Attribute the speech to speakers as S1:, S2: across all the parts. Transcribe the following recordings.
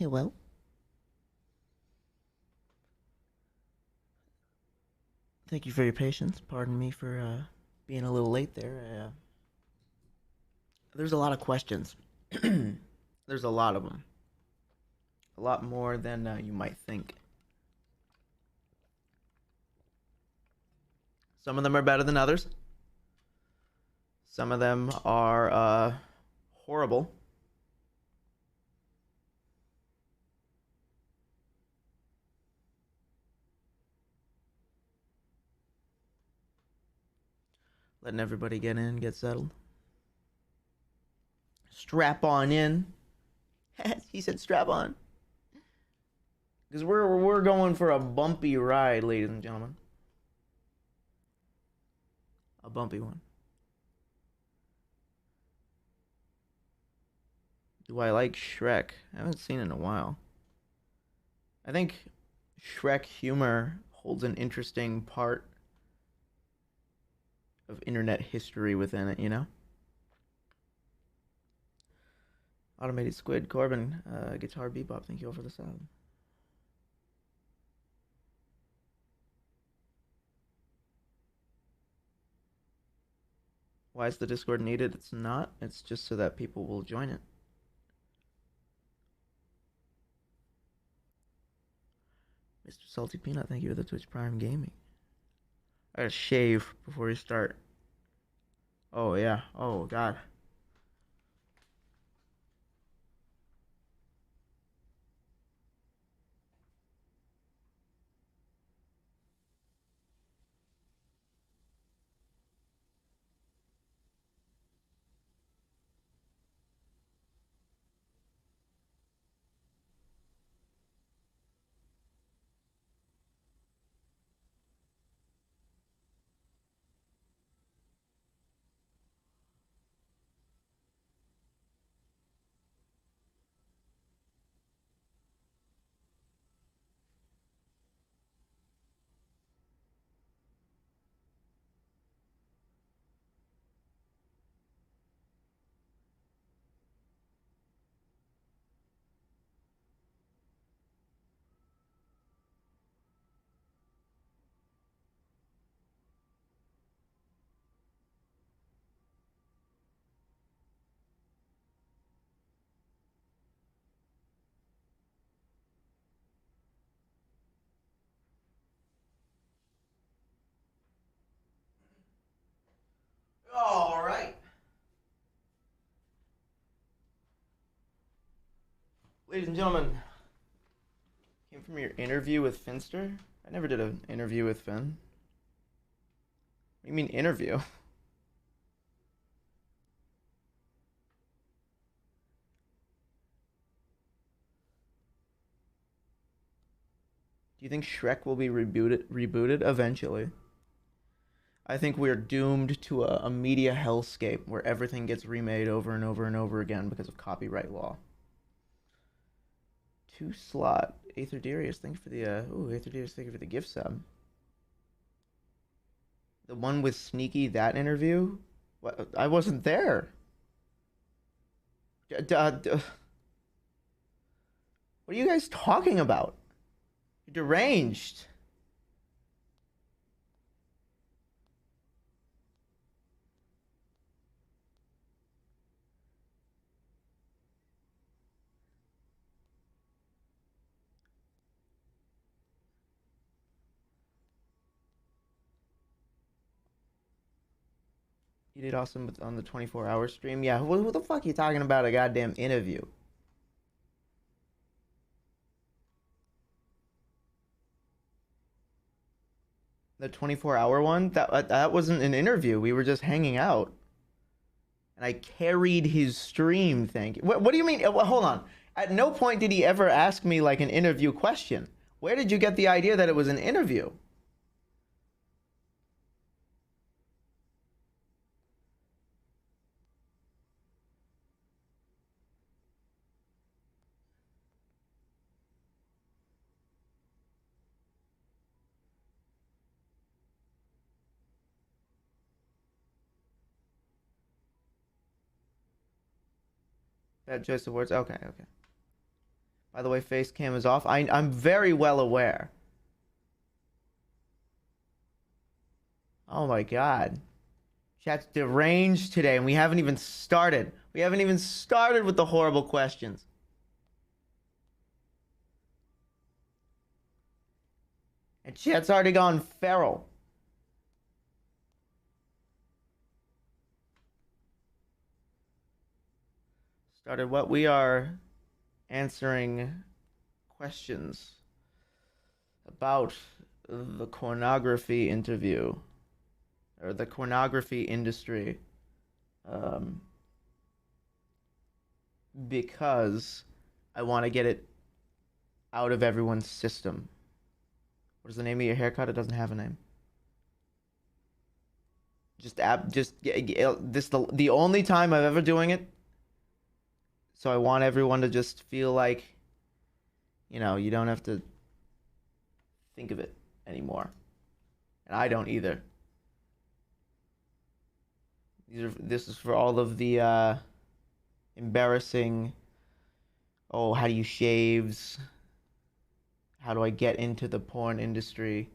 S1: Hello. Thank you for your patience. Pardon me for being a little late there. There's a lot of questions. There's a lot of them. A lot more than you might think. Some of them are better than others. Some of them are horrible. Letting everybody get in, get settled. Strap on in. He said strap on. Because we're going for a bumpy ride, ladies and gentlemen. A bumpy one. Do I like Shrek? I haven't seen it in a while. I think Shrek humor holds an interesting part of internet history within it, you know? Automated Squid, Corbin, Guitar Bebop, thank you all for the sub. Why is the Discord needed? It's not. It's just so that people will join it. Mr. Salty Peanut, thank you for the Twitch Prime Gaming. I gotta shave before we start. Oh, yeah. Oh, God. All right. Ladies and gentlemen, came from your interview with Finster. I never did an interview with Finn. What do you mean interview? Do you think Shrek will be rebooted eventually? I think we're doomed to a media hellscape where everything gets remade over and over and over again because of copyright law. Two slot. Aether Darius, thank you for the Aether Darius, thank you for the gift sub. The one with Sneaky, that interview? What, I wasn't there. What are you guys talking about? You're deranged. You did awesome with, on the 24-hour stream. Yeah, who the fuck are you talking about a goddamn interview? The 24-hour one? That wasn't an interview. We were just hanging out. And I carried his stream, thank you. What do you mean? Hold on. At no point did he ever ask me like an interview question. Where did you get the idea that it was an interview? That Choice Awards? Okay, okay. By the way, face cam is off. I'm very well aware. Oh my God. Chat's deranged today, and we haven't even started. We haven't even started with the horrible questions. And chat's already gone feral. Started what? We are answering questions about the pornography interview or the pornography industry, because I want to get it out of everyone's system. What is the name of your haircut? It doesn't have a name. This the only time I'm ever doing it. So I want everyone to just feel like, you don't have to think of it anymore. And I don't either. This is for all of the embarrassing, oh, how do you shaves? How do I get into the porn industry?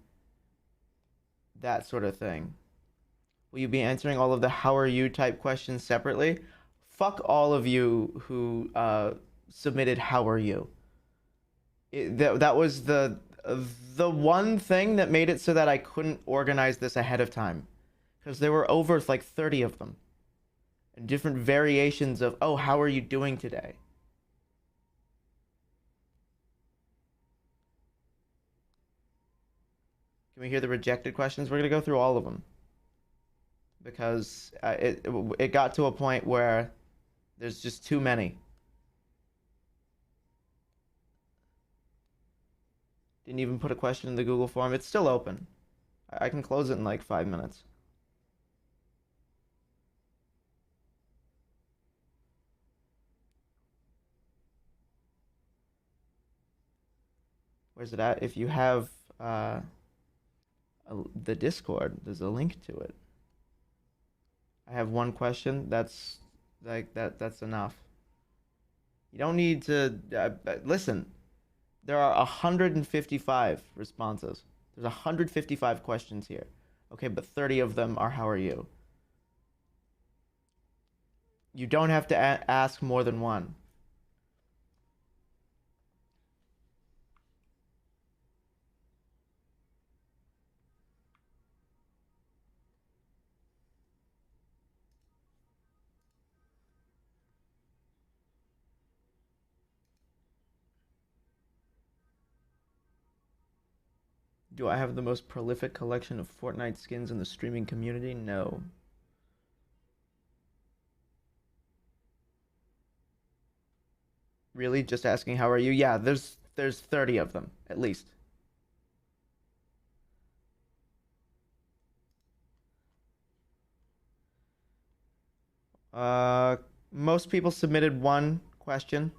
S1: That sort of thing. Will you be answering all of the how are you type questions separately? Fuck all of you who submitted how are you. That was the one thing that made it so that I couldn't organize this ahead of time. Because there were over like 30 of them. And different variations of, oh, how are you doing today? Can we hear the rejected questions? We're going to go through all of them. Because it got to a point where there's just too many. Didn't even put a question in the Google form. It's still open. I can close it in like 5 minutes. Where's it at? If you have the Discord, there's a link to it. I have one question. That's like that's enough. You don't need to listen. There are 155 responses. There's 155 questions here. Okay, but 30 of them are how are you? You don't have to ask more than one. Do I have the most prolific collection of Fortnite skins in the streaming community? No. Really? Just asking how are you? Yeah, there's 30 of them, at least. Uh, Most people submitted one question.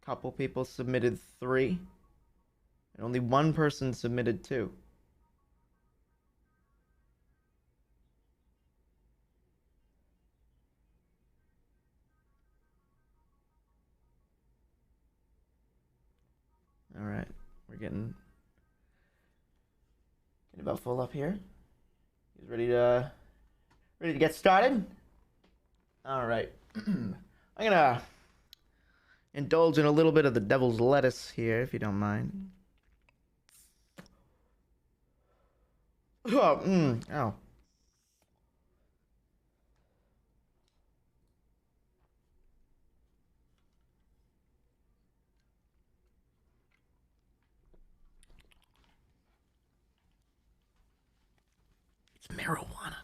S1: Couple people submitted 3. And only one person submitted 2. All right, we're getting about full up here. He's ready to get started? All right. I'm gonna indulge in a little bit of the devil's lettuce here, if you don't mind. Oh, ow. It's marijuana.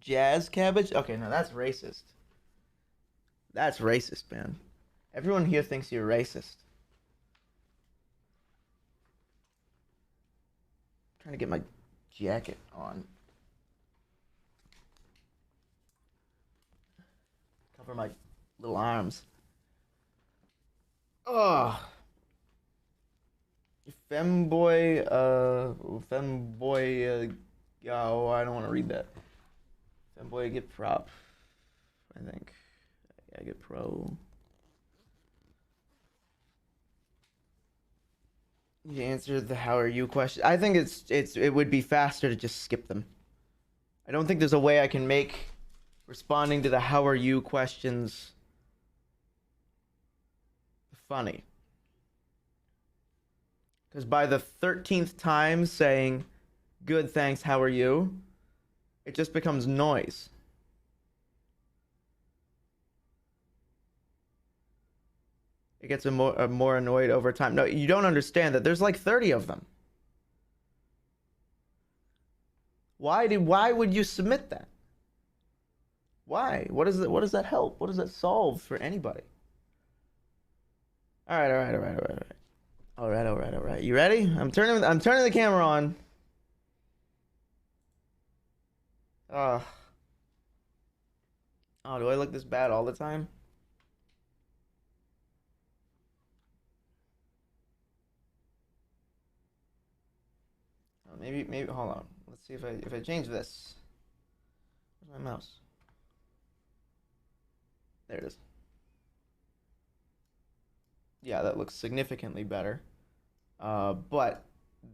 S1: Jazz cabbage? Okay, no, that's racist. That's racist, man. Everyone here thinks you're racist. I'm trying to get my jacket on. Cover my little arms. Ugh. Femboy, oh, I don't want to read that. Femboy, get prop. I think. I get pro. You answered the how are you question. I think it would be faster to just skip them. I don't think there's a way I can make responding to the how are you questions funny. Because by the 13th time saying good, thanks, how are you, it just becomes noise. It gets more annoyed over time. No, you don't understand that there's like 30 of them. Why would you submit that? Why? What does that help? What does that solve for anybody? All right. You ready? I'm turning the camera on. Oh, do I look this bad all the time? Maybe hold on. Let's see if I change this. Where's my mouse? There it is. Yeah, that looks significantly better. But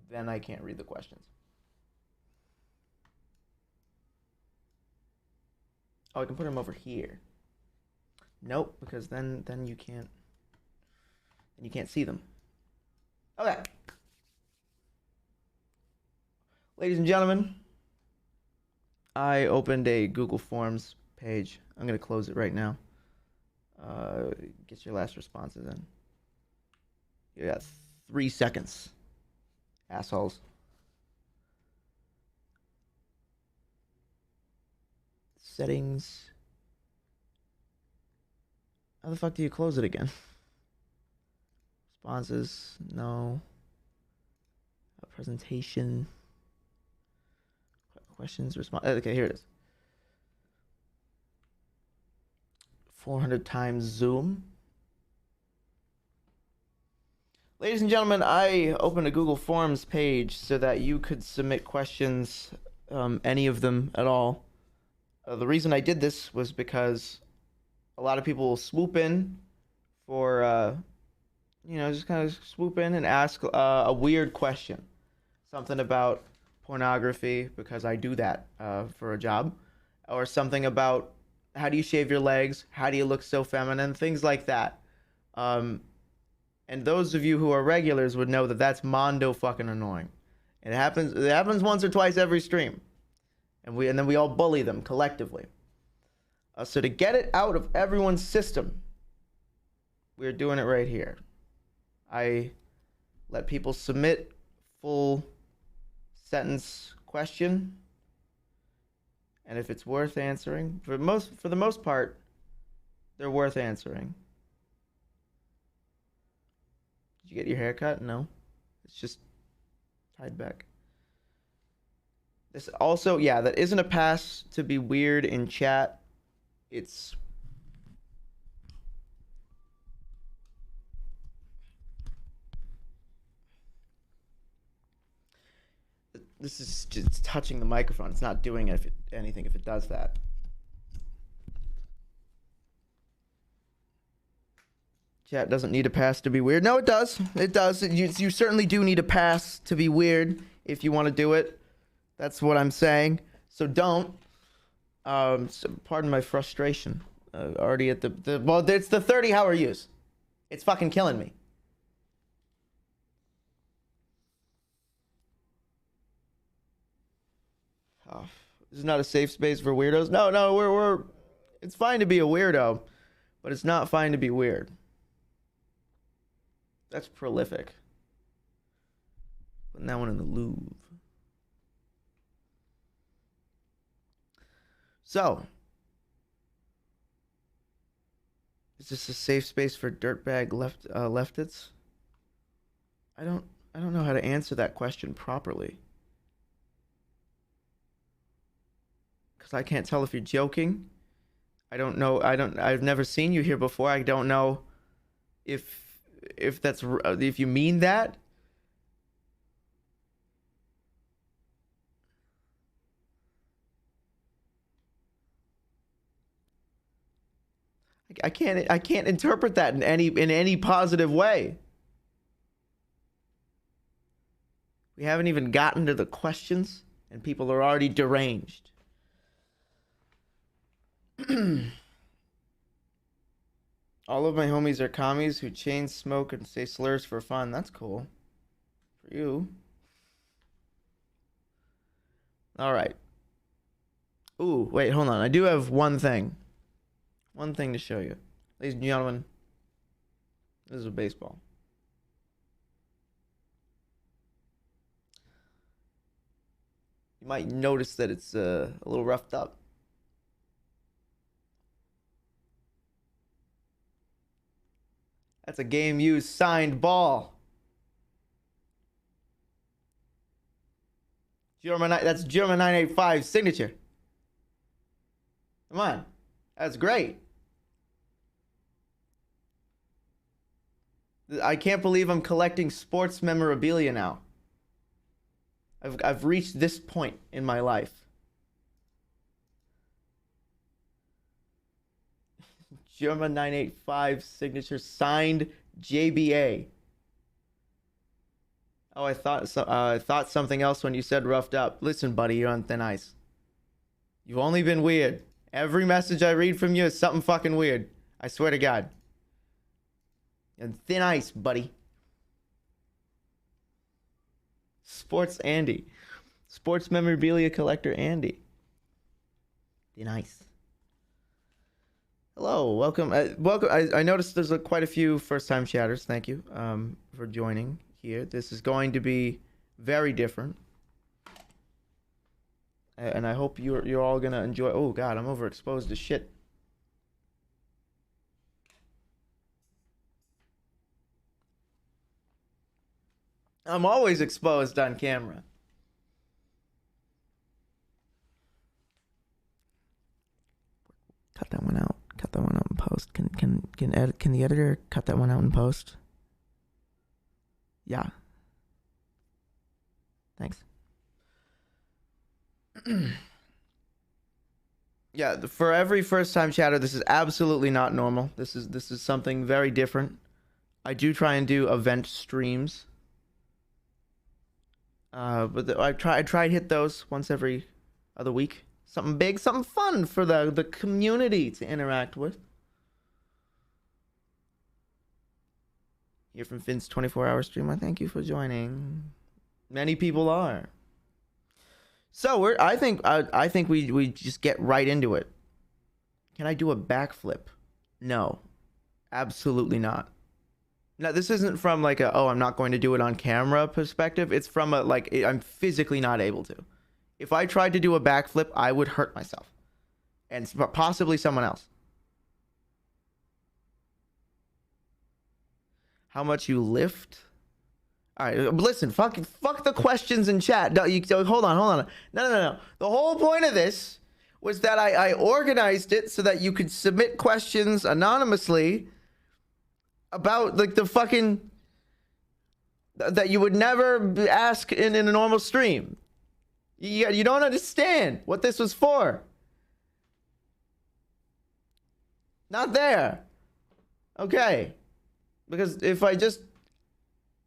S1: then I can't read the questions. Oh, I can put them over here. Nope, because then you can't see them. Okay. Ladies and gentlemen, I opened a Google Forms page. I'm going to close it right now. Get your last responses in. You got 3 seconds, assholes. Settings. How the fuck do you close it again? Responses, no. Presentation. Questions, response. Okay, here it is. 400 times Zoom. Ladies and gentlemen, I opened a Google Forms page so that you could submit questions, any of them at all. The reason I did this was because a lot of people will swoop in for, just kind of swoop in and ask a weird question. Something about pornography, because I do that for a job. Or something about how do you shave your legs? How do you look so feminine? Things like that. And those of you who are regulars would know that that's mondo fucking annoying. It happens once or twice every stream. And then we all bully them collectively. So to get it out of everyone's system, we're doing it right here. I let people submit full sentence question, and if it's worth answering, for the most part, they're worth answering. Did you get your hair cut? No, it's just tied back. This also, yeah, that isn't a pass to be weird in chat. It's this is just touching the microphone. It's not doing anything if it does that. Chat doesn't need a pass to be weird. No, it does. It does. You certainly do need a pass to be weird if you want to do it. That's what I'm saying. So don't. So pardon my frustration. Already at well, it's the 30 how are yous. It's fucking killing me. Oh, this is not a safe space for weirdos. No, we're. It's fine to be a weirdo, but it's not fine to be weird. That's prolific. Putting that one in the Louvre. So, is this a safe space for dirtbag leftists? I don't know how to answer that question properly. Cuz I can't tell if you're joking. I don't know. I've never seen you here before. I don't know if you mean that. I can't interpret that in any positive way. We haven't even gotten to the questions, and people are already deranged. All of my homies are commies who chain smoke and say slurs for fun. That's cool. For you. All right. Ooh, wait, hold on. I do have one thing. One thing to show you. Ladies and gentlemen, this is a baseball. You might notice that it's a little roughed up. That's a game used signed ball. That's German 985 signature. Come on. That's great. I can't believe I'm collecting sports memorabilia now. I've reached this point in my life. German 985 signature signed JBA. Oh, I thought something else when you said roughed up. Listen, buddy, you're on thin ice. You've only been weird. Every message I read from you is something fucking weird. I swear to God. You're on thin ice, buddy. Sports Andy. Sports memorabilia collector Andy. Thin ice. Hello, welcome. Welcome. I noticed there's quite a few first-time chatters. Thank you for joining here. This is going to be very different, and I hope you're all gonna enjoy. Oh God, I'm overexposed to shit. I'm always exposed on camera. Cut that one out. Cut that one out in post. Can the editor cut that one out in post? Yeah. Thanks. Yeah, for every first time chatter, this is absolutely not normal. This is something very different. I do try and do event streams. But I try and hit those once every other week. Something big, something fun for the community to interact with. Here from Finn's 24-hour stream. I thank you for joining. Many people are. So I think we just get right into it. Can I do a backflip? No, absolutely not. Now this isn't from like I'm not going to do it on camera perspective. It's from I'm physically not able to. If I tried to do a backflip, I would hurt myself and possibly someone else. How much you lift? All right, listen, fuck the questions in chat. No, hold on. No. The whole point of this was that I organized it so that you could submit questions anonymously about like the fucking that you would never ask in a normal stream. You don't understand what this was for. Not there. Okay. Because if I just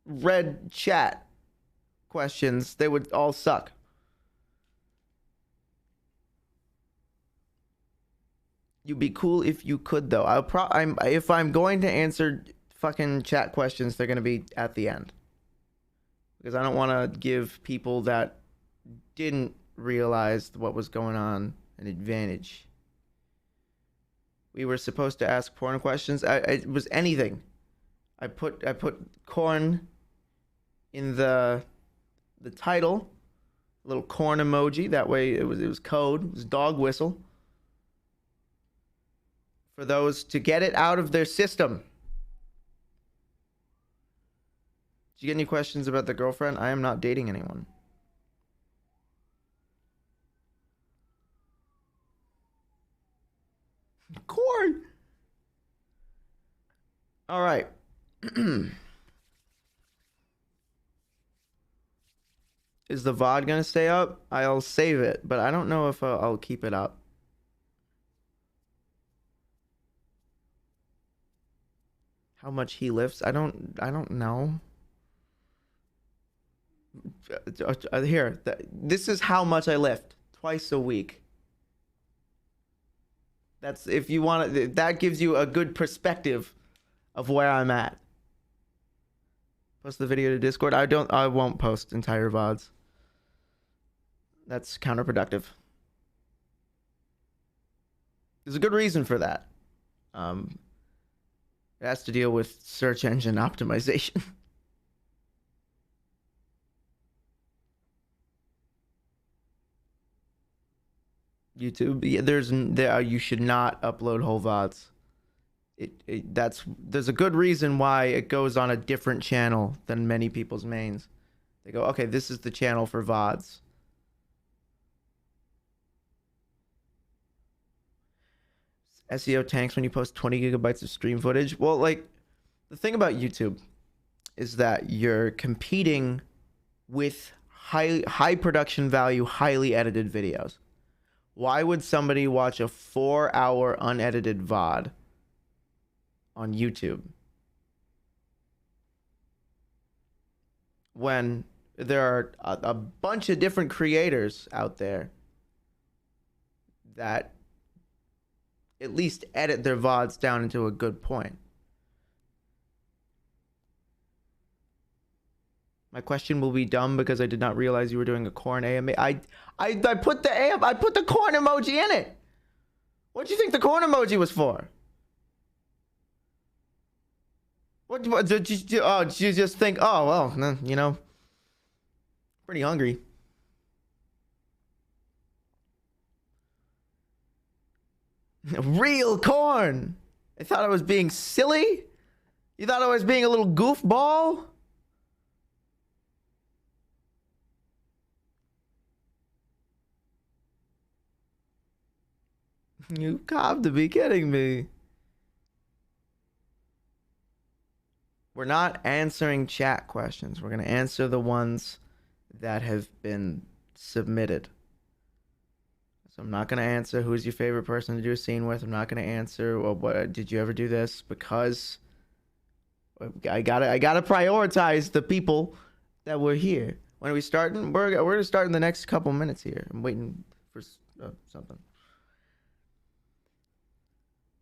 S1: read chat questions, they would all suck. You'd be cool if you could, though. If I'm going to answer fucking chat questions, they're going to be at the end. Because I don't want to give people that didn't realize what was going on an advantage. We were supposed to ask porn questions. It was anything. I put corn in the title, a little corn emoji. That way it was code. It was dog whistle for those to get it out of their system. Did you get any questions about the girlfriend? I am not dating anyone. Corn. All right. Is the VOD gonna stay up? I'll save it, but I don't know if I'll keep it up. How much he lifts? I don't know. Here, this is how much I lift twice a week. That's if you want to, that gives you a good perspective of where I'm at. Post the video to Discord. I won't post entire VODs. That's counterproductive. There's a good reason for that. It has to deal with search engine optimization. YouTube, yeah, you should not upload whole VODs. There's a good reason why it goes on a different channel than many people's mains. They go, okay, this is the channel for VODs. SEO tanks when you post 20 gigabytes of stream footage. Well, like, the thing about YouTube is that you're competing with high production value, highly edited videos. Why would somebody watch a 4-hour unedited VOD on YouTube when there are a bunch of different creators out there that at least edit their VODs down into a good point? My question will be dumb because I did not realize you were doing a corn AMA. I put the corn emoji in it. What do you think the corn emoji was for? What did you, oh, did you just think, oh, well, you know, pretty hungry. Real corn. I thought I was being silly. You thought I was being a little goofball? You have to be kidding me. We're not answering chat questions. We're going to answer the ones that have been submitted. So I'm not going to answer who's your favorite person to do a scene with. I'm not going to answer, well, what did you ever do this? Because I gotta prioritize the people that were here. When are we starting? We're going to start in the next couple minutes here. I'm waiting for something.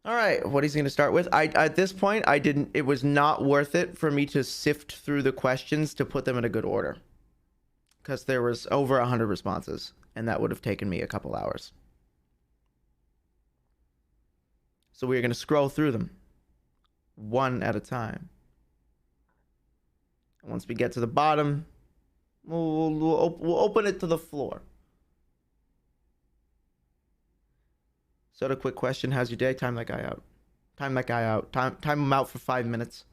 S1: All right, what he's going to start with. At this point, it was not worth it for me to sift through the questions to put them in a good order. Because there was over 100 responses, and that would have taken me a couple hours. So we're going to scroll through them one at a time. And once we get to the bottom, we'll open it to the floor. So the quick question, how's your day? Time that guy out. Time that guy out. Time him out for 5 minutes.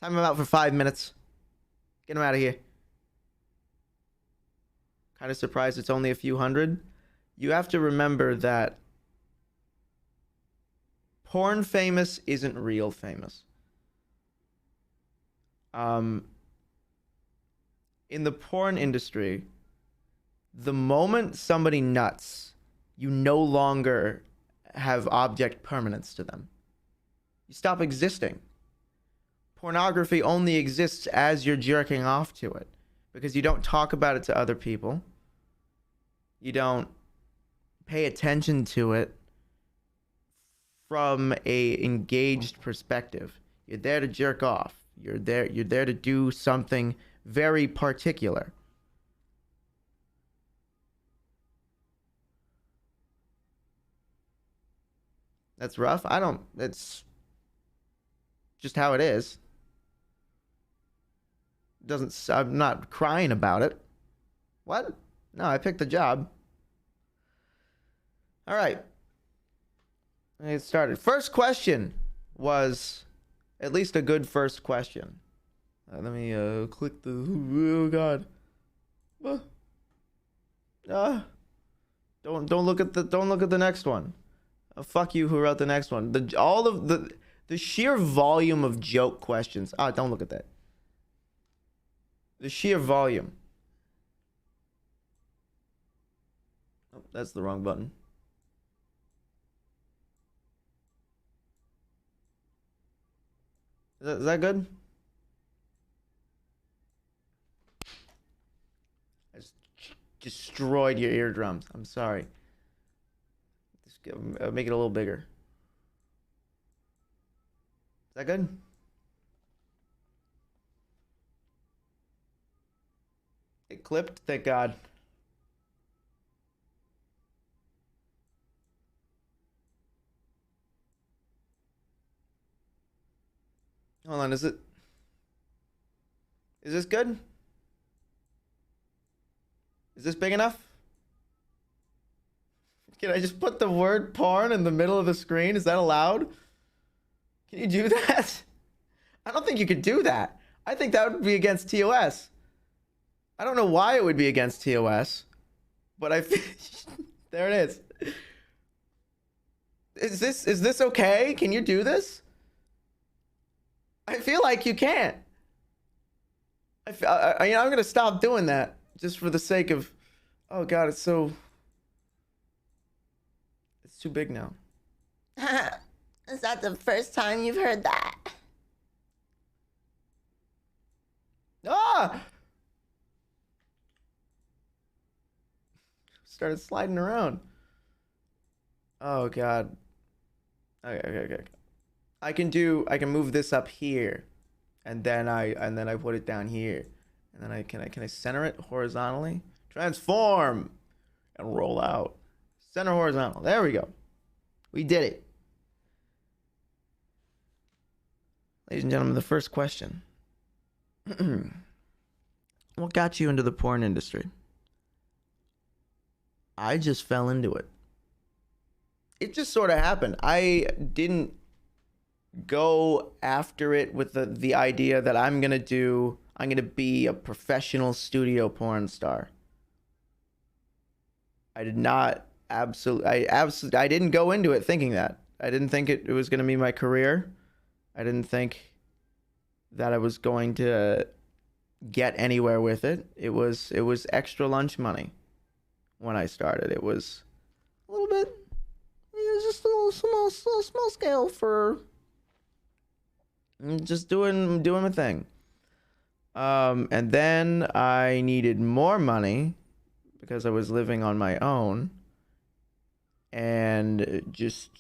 S1: Time him out for 5 minutes. Get him out of here. Kind of surprised it's only a few hundred. You have to remember that porn famous isn't real famous. In the porn industry, the moment somebody nuts, you no longer have object permanence to them. You stop existing. Pornography only exists as you're jerking off to it, because you don't talk about it to other people. You don't pay attention to it from a engaged perspective. You're there to jerk off. You're there to do something very particular. That's rough. It's just how it is. I'm not crying about it. What? No, I picked the job. All right. Let's get started. First question was at least a good first question. Let me click the, oh God. Don't look at the next one. Fuck you who wrote the next one. The sheer volume of joke questions. Don't look at that. The sheer volume. Oh, that's the wrong button. Is that good? I just destroyed your eardrums. I'm sorry. Just make it a little bigger. Is that good? It clipped. Thank God. Hold on. Is it? Is this good? Is this big enough? Can I just put the word porn in the middle of the screen? Is that allowed? Can you do that? I don't think you could do that. I think that would be against TOS. I don't know why it would be against TOS, but I feel there it is. Is this okay? Can you do this? I feel like you can't. I'm gonna stop doing that just for the sake of. Oh God, it's too big now.
S2: Is that the first time you've heard that?
S1: Ah! Started sliding around. Oh God. Okay. I can move this up here, and then I put it down here, and then can I center it horizontally? Transform and roll out. Center horizontal. There we go. We did it. Ladies and gentlemen, the first question. What got you into the porn industry? I just fell into it. It just sort of happened. I didn't go after it with the idea that I'm gonna be a professional studio porn star. I did not I didn't go into it thinking that. I didn't think it was gonna be my career. I didn't think that I was going to get anywhere with it. It was extra lunch money when I started. It was a little bit. It was just a little small scale for just doing my thing. And then I needed more money because I was living on my own, and just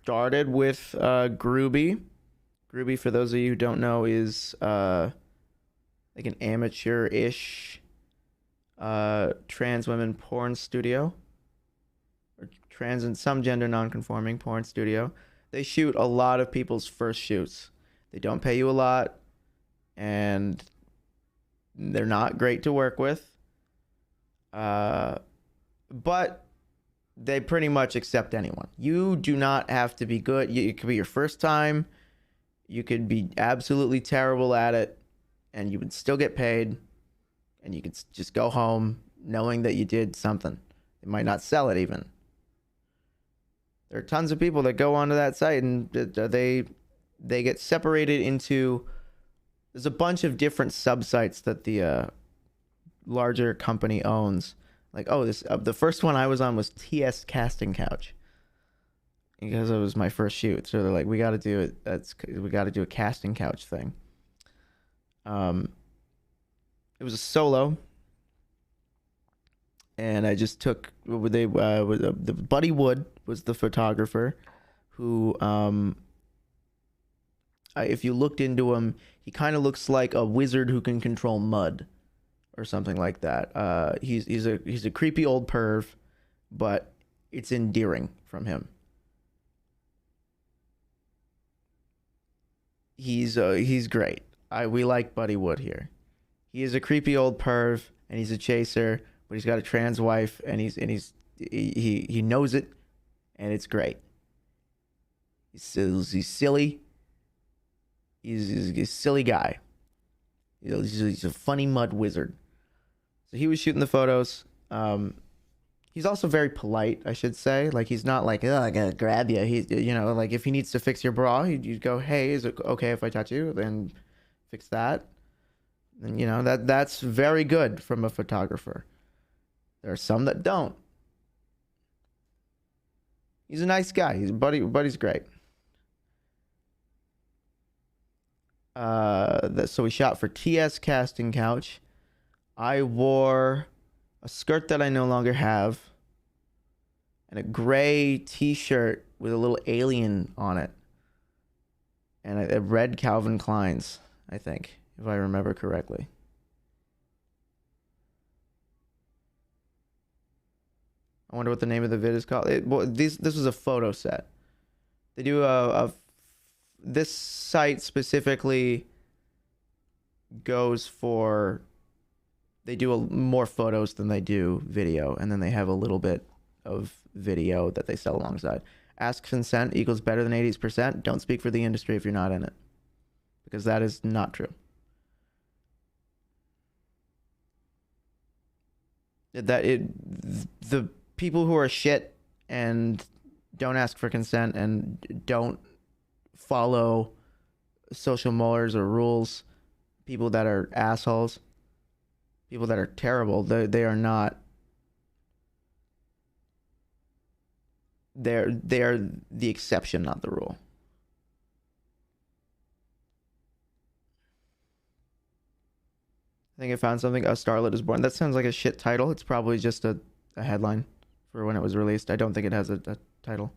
S1: started with Groovy. Groovy, for those of you who don't know, is like an amateur-ish trans women porn studio, or trans and some gender non-conforming porn studio. They shoot a lot of people's first shoots. They don't pay you a lot, and they're not great to work with. But they pretty much accept anyone. You do not have to be good. It could be your first time. You could be absolutely terrible at it, and you would still get paid, and you could just go home knowing that you did something. They might not sell it even. There are tons of people that go onto that site, and they get separated into. There's a bunch of different sub-sites that the larger company owns. Like, oh, this the first one I was on was TS Casting Couch, because it was my first shoot. So they're like, we got to do it. We got to do a casting couch thing. It was a solo, and I just took the Buddy Wood was the photographer, who if you looked into him, he kind of looks like a wizard who can control mud, or something like that. He's a creepy old perv, but it's endearing from him. He's great. We like Buddy Wood here. He is a creepy old perv, and he's a chaser, but he's got a trans wife, and he knows it, and it's great. He's silly. He's a silly guy. He's a funny mud wizard. So he was shooting the photos. He's also very polite, I should say. Like, he's not like, oh, I gotta grab you. He's, like, if he needs to fix your bra, you'd go, hey, is it okay if I touch you? Then fix that. And that's very good from a photographer. There are some that don't. He's a nice guy. Buddy's great. So we shot for TS Casting Couch. I wore a skirt that I no longer have and a gray t-shirt with a little alien on it. And a red Calvin Klein's, I think, if I remember correctly. I wonder what the name of the vid is called. This was a photo set. They do this site specifically goes for, they do more photos than they do video, and then they have a little bit of video that they sell alongside. Ask consent equals better than 80%. Don't speak for the industry if you're not in it, because that is not true. The people who are shit and don't ask for consent and don't follow social mores or rules, people that are assholes, people that are terrible, they are not, they are the exception, not the rule. I think I found something. A Starlet is Born. That sounds like a shit title. It's probably just a headline for when it was released. I don't think it has a title.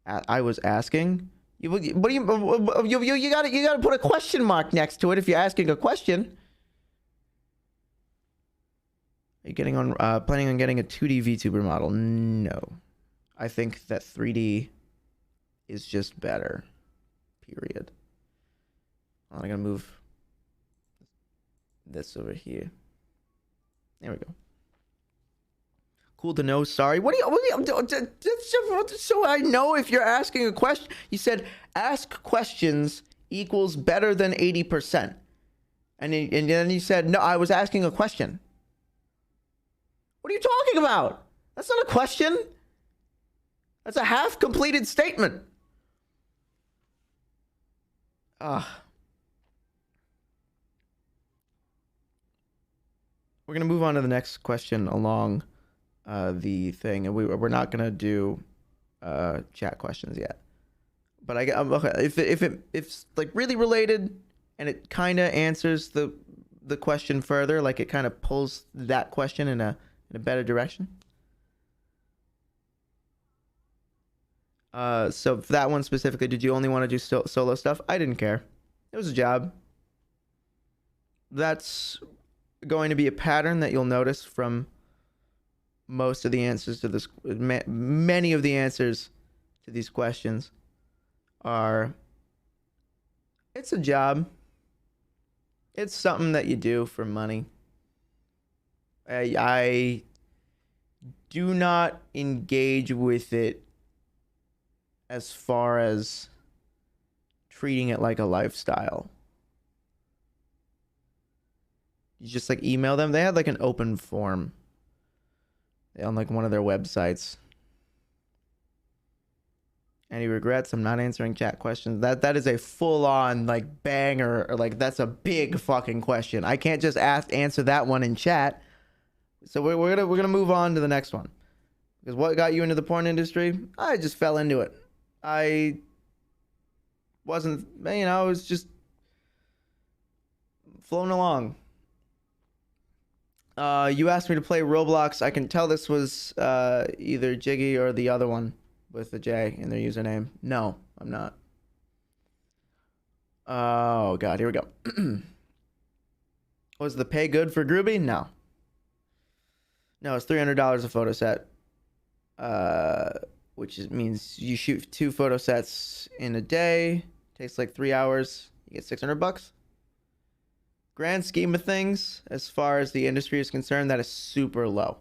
S1: I was asking. What do you gotta put a question mark next to it if you're asking a question. Are you getting on planning on getting a 2D VTuber model? No. I think that 3D is just better. Period. I'm gonna move this over here. There we go. Cool to know. Sorry. What do you so I know if you're asking a question. You said ask questions equals better than 80%. And then you said, no, I was asking a question. What are you talking about? That's not a question. That's a half completed statement. We're going to move on to the next question along the thing, and we're not going to do chat questions yet. But okay, if it's like really related and it kind of answers the question further, like it kind of pulls that question in a better direction. So for that one specifically, did you only want to do solo stuff? I didn't care. It was a job. That's going to be a pattern that you'll notice from most of the answers to this. Many of the answers to these questions are, it's a job. It's something that you do for money. I do not engage with it as far as treating it like a lifestyle. You just like email them. They had like an open form on like one of their websites. Any regrets? I'm not answering chat questions. That is a full on like banger, or like that's a big fucking question. I can't just answer that one in chat. So we're gonna move on to the next one. Because what got you into the porn industry? I just fell into it. I wasn't, I was just flown along. You asked me to play Roblox. I can tell this was either Jiggy or the other one with the J in their username. No, I'm not. Oh god, here we go. Was the pay good for Groovy? No. No, it's $300 a photo set. Which means you shoot 2 photo sets in a day. Takes like 3 hours. You get $600. Grand scheme of things, as far as the industry is concerned, that is super low.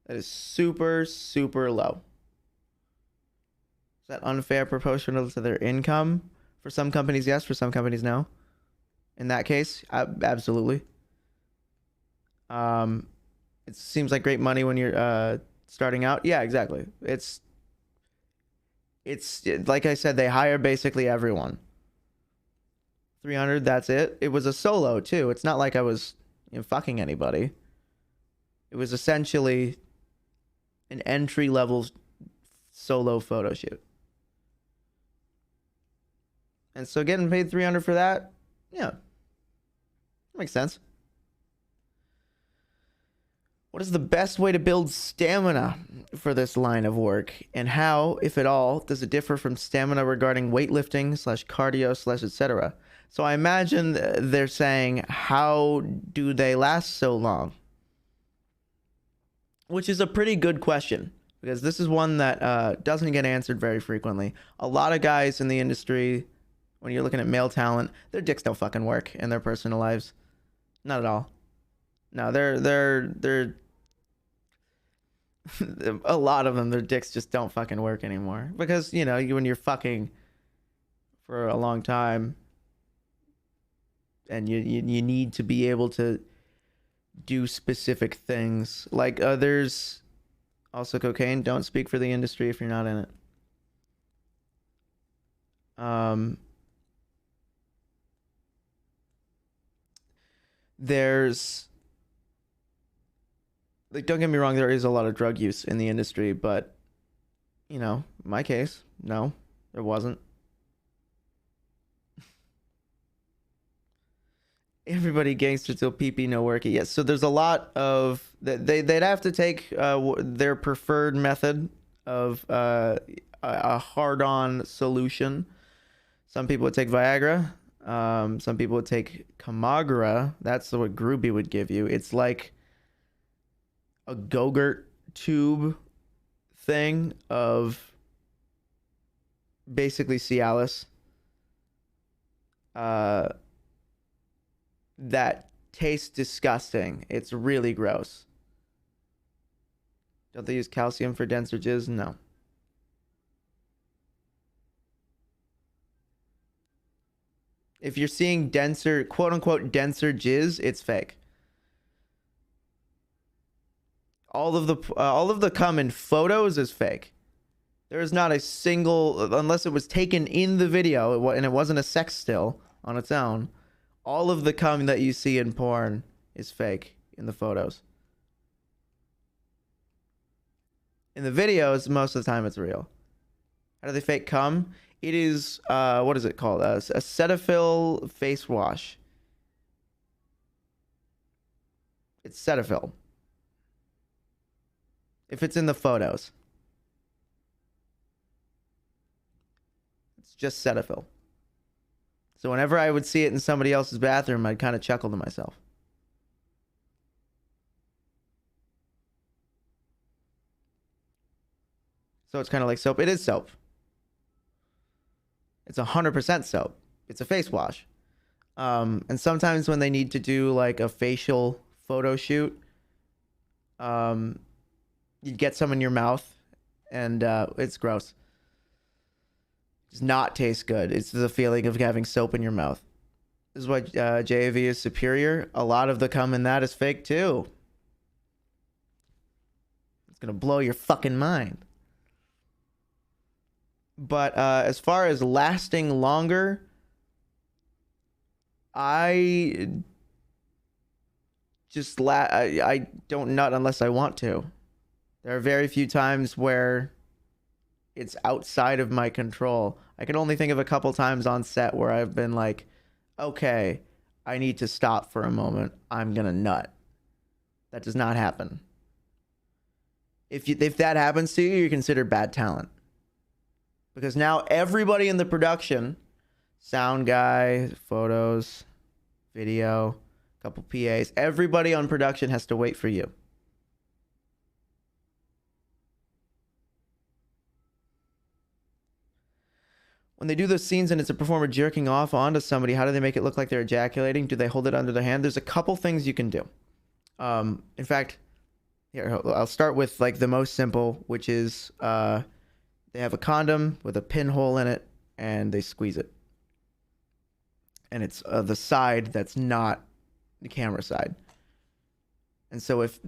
S1: That is super, super low. Is that unfair proportional to their income? For some companies, yes. For some companies, no. In that case, absolutely. It seems like great money when you're starting out. Yeah, exactly. It's like I said, they hire basically everyone. 300, that's it. It was a solo too. It's not like I was fucking anybody. It was essentially an entry level solo photo shoot. And so getting paid 300 for that, yeah, makes sense. What is the best way to build stamina for this line of work? And how, if at all, does it differ from stamina regarding weightlifting slash cardio slash etc.? So I imagine they're saying, how do they last so long? Which is a pretty good question, because this is one that doesn't get answered very frequently. A lot of guys in the industry, when you're looking at male talent, their dicks don't fucking work in their personal lives. Not at all. No, they're a lot of them, their dicks just don't fucking work anymore, because you know, when you're fucking for a long time and you need to be able to do specific things. Like there's also cocaine. Don't speak for the industry if you're not in it. There's, like, don't get me wrong, there is a lot of drug use in the industry, but you know, in my case, no, there wasn't. Everybody gangster till PP no worky. Yes, so there's a lot of they'd have to take their preferred method of a hard-on solution. Some people would take Viagra. Some people would take Kamagra. That's what Groovy would give you. It's like a Go-Gurt tube thing of basically Cialis. That tastes disgusting. It's really gross. Don't they use calcium for denser jizz? No. If you're seeing denser, quote unquote, denser jizz, it's fake. All of the cum in photos is fake. There is not a single, unless it was taken in the video and it wasn't a sex still on its own. All of the cum that you see in porn is fake in the photos. In the videos, most of the time it's real. How do they fake cum? It is, what is it called? A Cetaphil face wash. It's Cetaphil. If it's in the photos. It's just Cetaphil. So whenever I would see it in somebody else's bathroom, I'd kind of chuckle to myself. So it's kind of like soap. It is soap. It's 100% soap. It's a face wash. And sometimes when they need to do like a facial photo shoot, you'd get some in your mouth, and it's gross. Does not taste good. It's the feeling of having soap in your mouth. This is why JAV is superior. A lot of the cum in that is fake too. It's gonna blow your fucking mind. But as far as lasting longer, I don't nut unless I want to. There are very few times where it's outside of my control. I can only think of a couple times on set where I've been like, okay, I need to stop for a moment. I'm gonna nut. That does not happen. If that happens to you, you're considered bad talent. Because now everybody in the production, sound guy, photos, video, couple PAs, everybody on production has to wait for you. When they do those scenes and it's a performer jerking off onto somebody, how do they make it look like they're ejaculating? Do they hold it under their hand? There's a couple things you can do. In fact, here, I'll start with like the most simple, which is they have a condom with a pinhole in it and they squeeze it. And it's the side that's not the camera side. And so if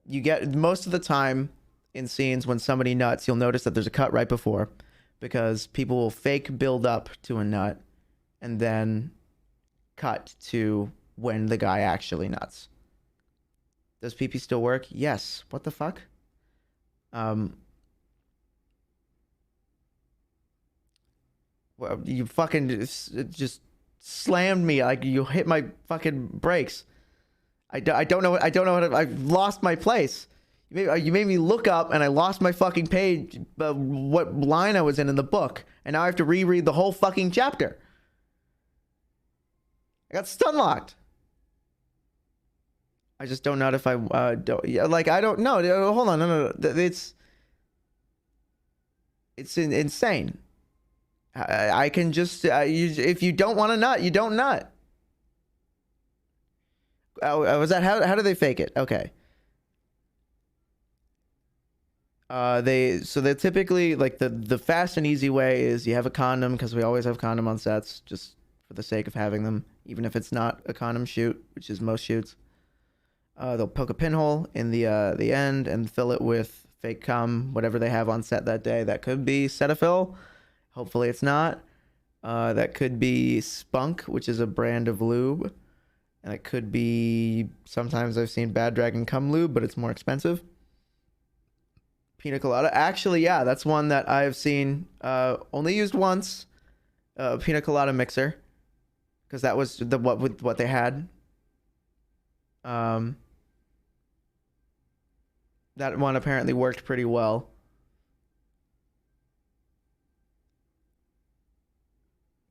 S1: you get, most of the time in scenes when somebody nuts, you'll notice that there's a cut right before, because people will fake build up to a nut and then cut to when the guy actually nuts. Does pee-pee still work? Yes. What the fuck? Well, you fucking just slammed me like you hit my fucking brakes. I don't know. I don't know. I've lost my place. You made me look up, and I lost my fucking page. What line I was in the book, and now I have to reread the whole fucking chapter. I got stun locked. I just don't know if I don't. Yeah, like I don't know. Hold on, no. It's insane. I can just if you don't want to nut, you don't nut. Was that how do they fake it? Okay. They're typically like the fast and easy way is you have a condom because we always have condom on sets just for the sake of having them, even if it's not a condom shoot, which is most shoots. They'll poke a pinhole in the end and fill it with fake cum, whatever they have on set that day. That could be Cetaphil. Hopefully it's not. That could be Spunk, which is a brand of lube. And it could be, sometimes I've seen Bad Dragon cum lube, but it's more expensive. Pina Colada. Actually, yeah, that's one that I've seen only used once. Pina Colada mixer. Because that was what they had. That one apparently worked pretty well.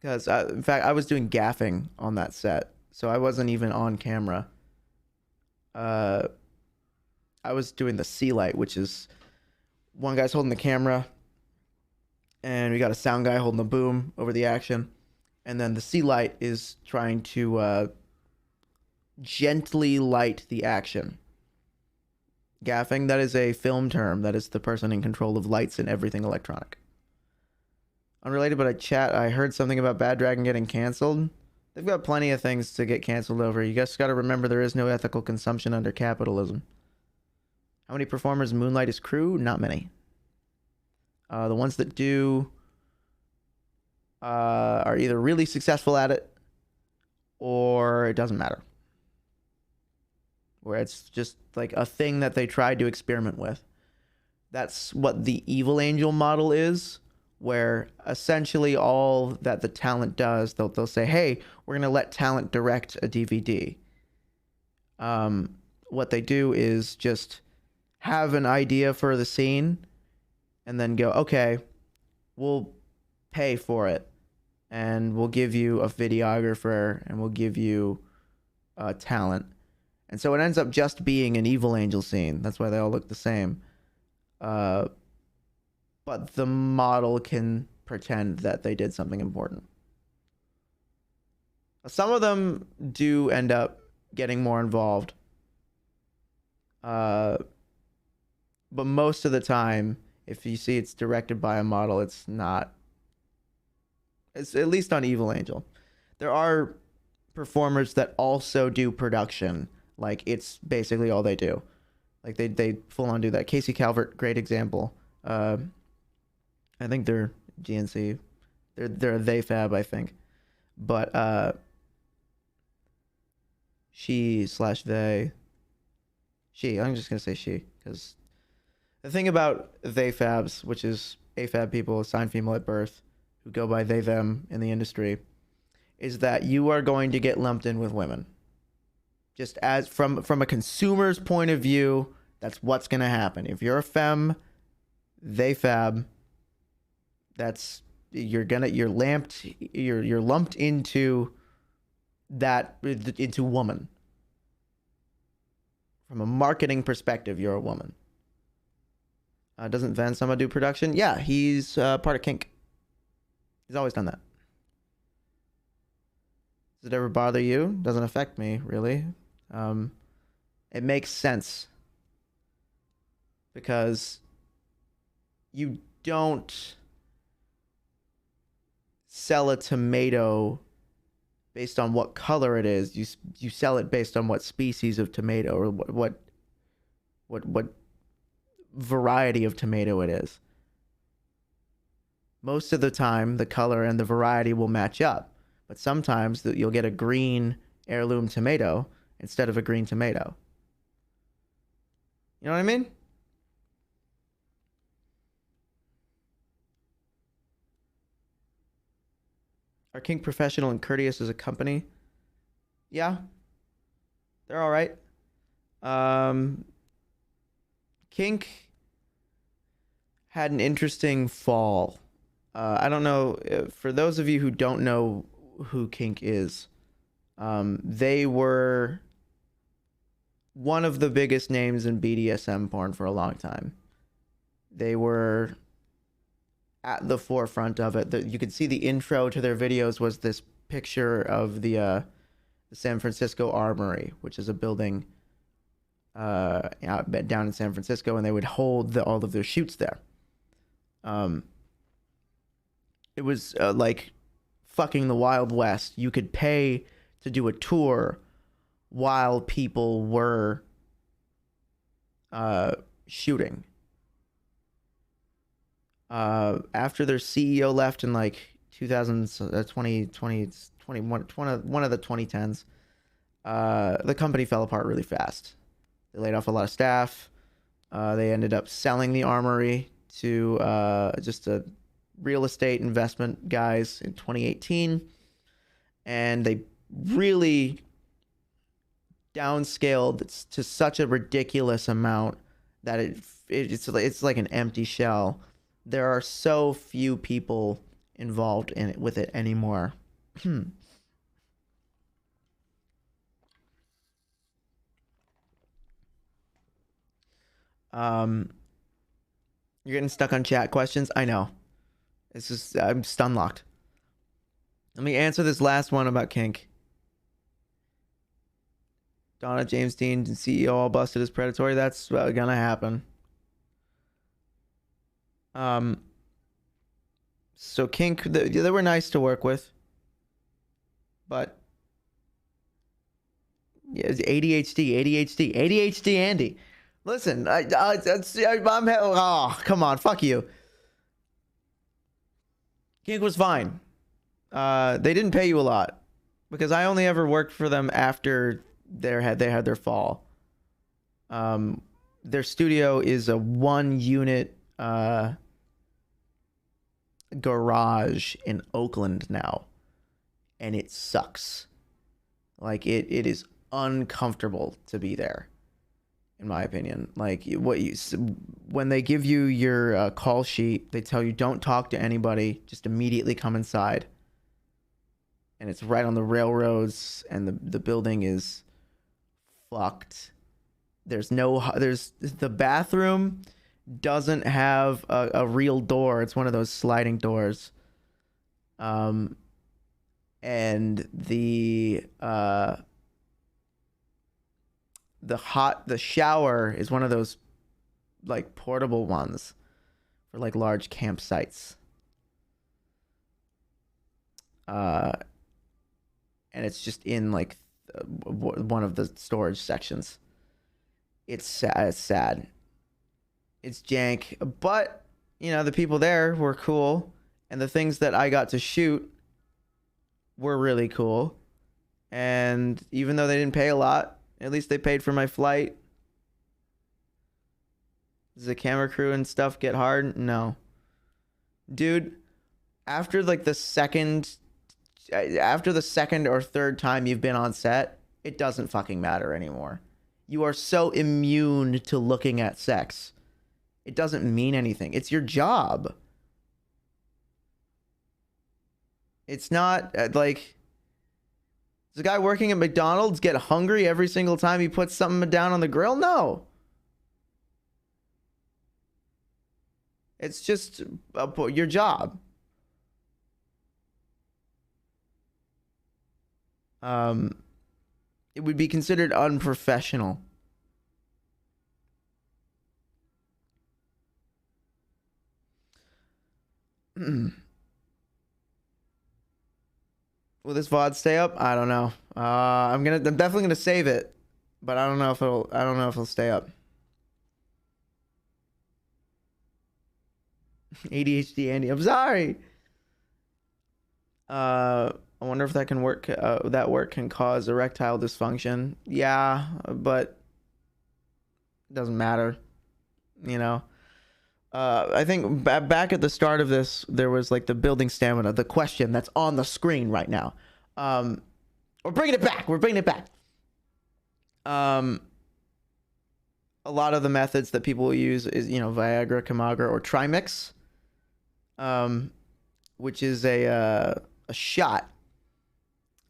S1: Because, in fact, I was doing gaffing on that set. So I wasn't even on camera. I was doing the sea light, which is one guy's holding the camera, and we got a sound guy holding the boom over the action, and then the sea light is trying to gently light the action. Gaffing, that is a film term. That is the person in control of lights and everything electronic. Unrelated, but I heard something about Bad Dragon getting canceled. They've got plenty of things to get canceled over. You guys got to remember there is no ethical consumption under capitalism. How many performers moonlight as crew? Not many. The ones that do are either really successful at it or it doesn't matter. Where it's just like a thing that they tried to experiment with. That's what the Evil Angel model is, where essentially all that the talent does, they'll say, hey, we're going to let talent direct a DVD. What they do is just have an idea for the scene and then go, okay, we'll pay for it and we'll give you a videographer and we'll give you talent. And so it ends up just being an Evil Angel scene. That's why they all look the same. But the model can pretend that they did something important. Some of them do end up getting more involved. But most of the time, if you see it's directed by a model, it's not. It's at least on Evil Angel. There are performers that also do production. Like, it's basically all they do. Like, they full on do that. Casey Calvert, great example. I think they're GNC. They're a they fab, I think. But she/they. I'm just gonna say she, because the thing about they fabs, which is AFAB people assigned female at birth, who go by they them in the industry, is that you are going to get lumped in with women. Just as from a consumer's point of view, that's what's gonna happen. If you're a femme, they fab. That's you're lumped into that, into woman. From a marketing perspective, you're a woman. Doesn't Van Sama do production? Yeah, he's part of Kink. He's always done that. Does it ever bother you? Doesn't affect me, really. It makes sense. Because you don't sell a tomato based on what color it is. You sell it based on what species of tomato or what variety of tomato it is. Most of the time, the color and the variety will match up, but sometimes you'll get a green heirloom tomato instead of a green tomato. You know what I mean? Are Kink professional and courteous as a company? Yeah, they're all right. Kink had an interesting fall. I don't know, for those of you who don't know who Kink is, they were one of the biggest names in BDSM porn for a long time. They were at the forefront of it. You could see the intro to their videos was this picture of the San Francisco Armory, which is a building down in San Francisco, and they would hold all of their shoots there. It was like fucking the Wild West. You could pay to do a tour while people were shooting. After their CEO left in like 2020, one of the 2010s, the company fell apart really fast. They laid off a lot of staff. They ended up selling the Armory to just a real estate investment guys in 2018, and they really downscaled to such a ridiculous amount that it's like an empty shell. There are so few people involved in it with it anymore. You're getting stuck on chat questions. I know. It's just I'm stun locked. Let me answer this last one about Kink. Donna James Dean, CEO, all busted as predatory. That's gonna happen. So Kink, they were nice to work with, but yeah, it's ADHD, Andy. Listen, come on, fuck you. Kink was fine. They didn't pay you a lot because I only ever worked for them after they had their fall. Their studio is a 1-unit garage in Oakland now, and it sucks. Like it is uncomfortable to be there, in my opinion. Like when they give you your call sheet, they tell you don't talk to anybody, just immediately come inside. And it's right on the railroads, and the building is fucked. There's the bathroom doesn't have a real door. It's one of those sliding doors. And the shower is one of those like portable ones for like large campsites. And it's just in like one of the storage sections. It's sad. It's jank, but you know, the people there were cool, and the things that I got to shoot were really cool. And even though they didn't pay a lot, at least they paid for my flight. Does the camera crew and stuff get hard? No. Dude, after the second or third time you've been on set, it doesn't fucking matter anymore. You are so immune to looking at sex. It doesn't mean anything. It's your job. It's not like... Does a guy working at McDonald's get hungry every single time he puts something down on the grill? No. It's just your job. It would be considered unprofessional. Will this VOD stay up? I don't know. I'm definitely gonna save it, but I don't know if it'll stay up. ADHD Andy, I'm sorry. I wonder if that can work. That work can cause erectile dysfunction. Yeah, but it doesn't matter, you know. I think back at the start of this, there was like the building stamina, the question that's on the screen right now. We're bringing it back. We're bringing it back. A lot of the methods that people use is, Viagra, Kamagra, or Trimix, which is a shot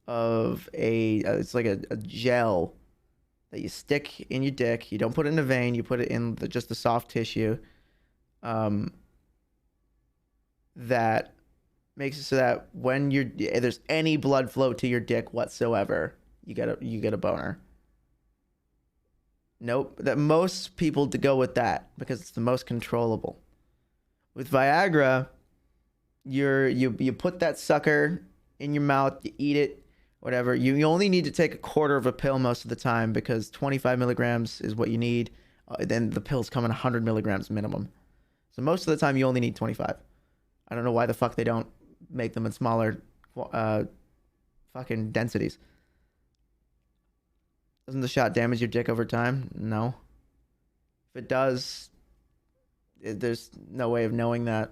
S1: of it's like a gel that you stick in your dick. You don't put it in a vein. You put it in just the soft tissue. That makes it so that when there's any blood flow to your dick whatsoever, you get a boner. Nope. That most people go with that because it's the most controllable. With Viagra, you put that sucker in your mouth, you eat it, whatever. You only need to take a quarter of a pill most of the time because 25 milligrams is what you need. Then the pills come in 100 milligrams minimum. So most of the time you only need 25. I don't know why the fuck they don't make them in smaller fucking densities. Doesn't the shot damage your dick over time? No. If it does, there's no way of knowing that.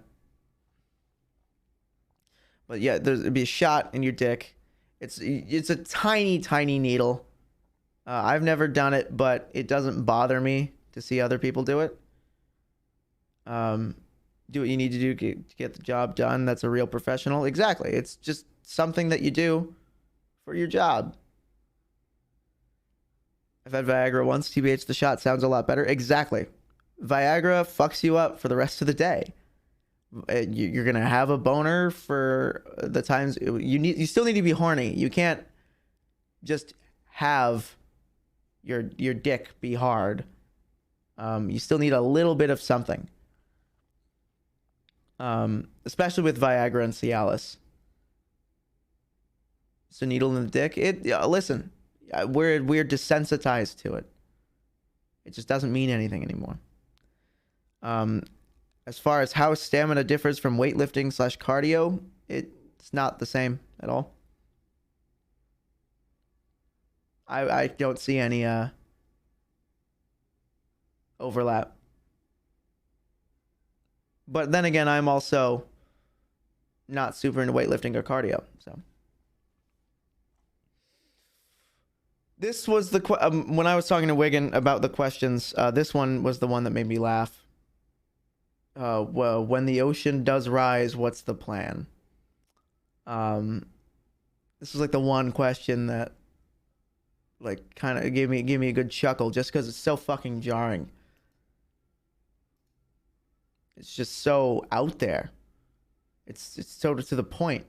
S1: But yeah, it'd be a shot in your dick. It's a tiny, tiny needle. I've never done it, but it doesn't bother me to see other people do it. Do what you need to do to get the job done. That's a real professional. Exactly. It's just something that you do for your job. I've had Viagra once. TBH, the shot sounds a lot better. Exactly. Viagra fucks you up for the rest of the day. You're gonna have a boner for the times you still need to be horny. You can't just have your dick be hard. You still need a little bit of something. Especially with Viagra and Cialis. It's a needle in the dick. Listen, we're desensitized to it. It just doesn't mean anything anymore. As far as how stamina differs from weightlifting / cardio, it's not the same at all. I don't see any overlap. But then again, I'm also not super into weightlifting or cardio, so. This was when I was talking to Wigan about the questions, this one was the one that made me laugh. Well, when the ocean does rise, what's the plan? This was like the one question that like kind of gave me a good chuckle just because it's so fucking jarring. It's just so out there. It's so to the point.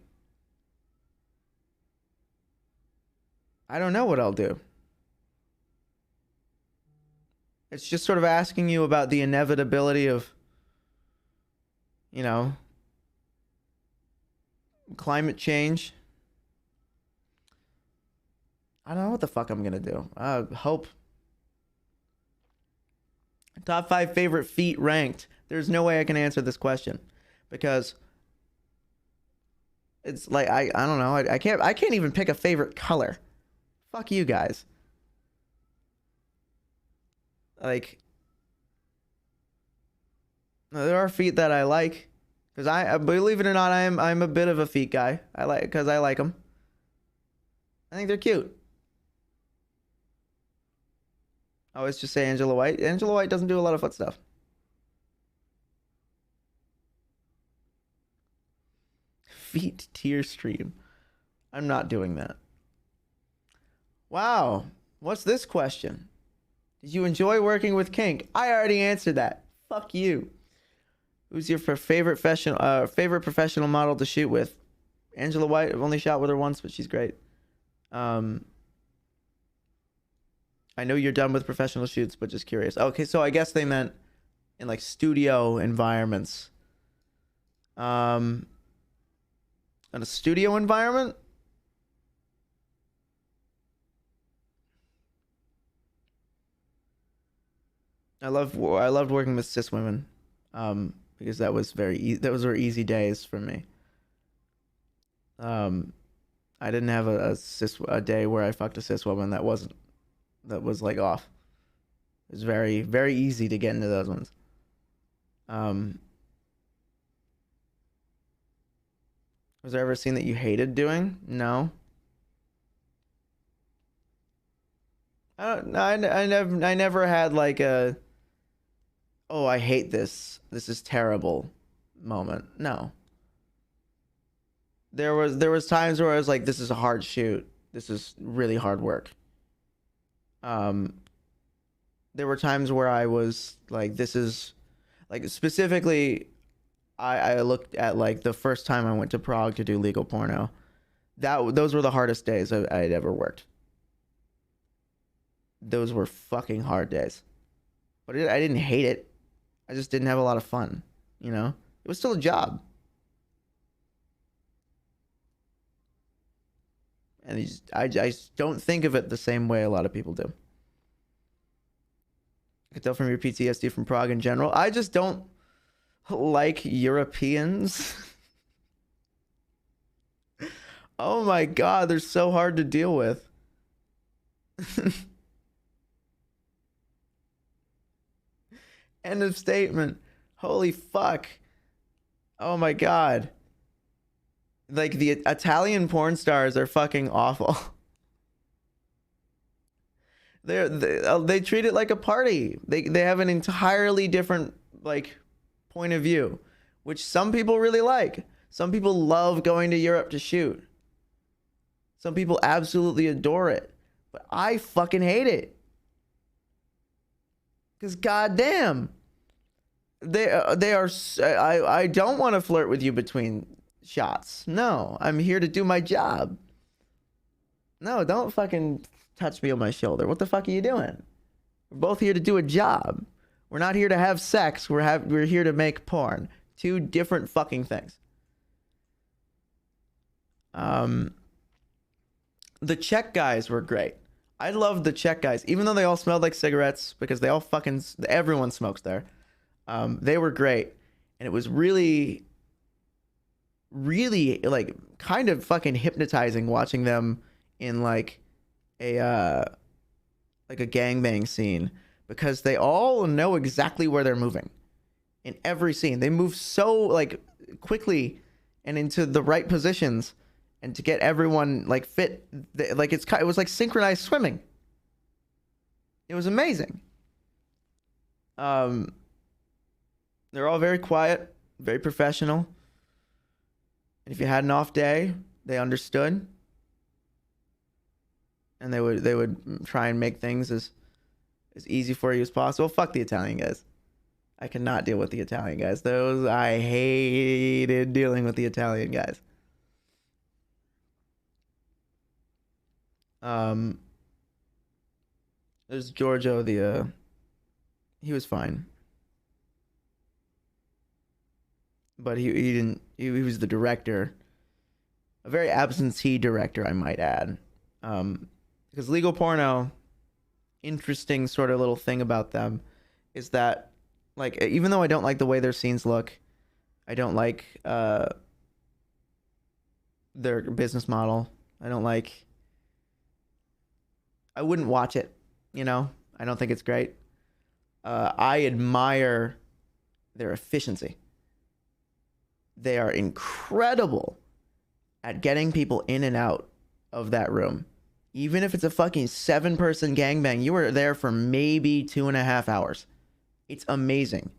S1: I don't know what I'll do. It's just sort of asking you about the inevitability of, climate change. I don't know what the fuck I'm gonna do. Hope. Top 5 favorite feet ranked. There's no way I can answer this question because it's like I don't know. I can't even pick a favorite color. Fuck you guys. Like, there are feet that I like because I believe it or not, I'm a bit of a feet guy. I like them. I think they're cute. I always just say Angela White. Angela White doesn't do a lot of foot stuff. Feet tear stream. I'm not doing that. Wow. What's this question? Did you enjoy working with Kink? I already answered that. Fuck you. Who's your favorite professional model to shoot with? Angela White. I've only shot with her once, but she's great. I know you're done with professional shoots, but just curious. Okay, so I guess they meant in like studio environments. In a studio environment? I loved working with cis women, because that was very easy days for me. I didn't have a day where I fucked a cis woman that was like off. It was very, very easy to get into those ones. Um, was there ever a scene that you hated doing? No. I don't. I never had like a, oh, I hate this. This is terrible moment. No. There was times where I was like, this is a hard shoot. This is really hard work. Um, there were times where I was like, this is like specifically. I looked at like the first time I went to Prague to do legal porno. Those were the hardest days I'd ever worked. Those were fucking hard days, but I didn't hate it. I just didn't have a lot of fun. You know, it was still a job, and I just don't think of it the same way a lot of people do. I could tell from your PTSD from Prague in general. I just don't like Europeans. Oh my god, they're so hard to deal with. End of statement. Holy fuck. Oh my god. Like the Italian porn stars are fucking awful. They treat it like a party. They have an entirely different like point of view, which some people really like. Some people love going to Europe to shoot. Some people absolutely adore it, but I fucking hate it. Cause goddamn, they are. I don't want to flirt with you between shots. No, I'm here to do my job. No, don't fucking touch me on my shoulder. What the fuck are you doing? We're both here to do a job. We're not here to have sex. We're here to make porn. Two different fucking things. The Czech guys were great. I loved the Czech guys, even though they all smelled like cigarettes because they all fucking everyone smokes there. They were great, and it was really, really like kind of fucking hypnotizing watching them in like a gangbang scene because they all know exactly where they're moving in every scene. They move so like quickly and into the right positions, and to get everyone like fit, like it was like synchronized swimming. It was amazing. They're all very quiet, very professional. And if you had an off day, they understood, and they would try and make things as easy for you as possible. Fuck the Italian guys. I cannot deal with the Italian guys. Those I hated dealing with the Italian guys. There's Giorgio, he was fine, but he didn't. He was the director, a very absentee director, I might add. Because legal porno, interesting sort of little thing about them is that, like, even though I don't like the way their scenes look, I don't like their business model. I wouldn't watch it, you know? I don't think it's great. I admire their efficiency. They are incredible at getting people in and out of that room. Even if it's a fucking 7-person gangbang, you were there for maybe 2.5 hours. It's amazing.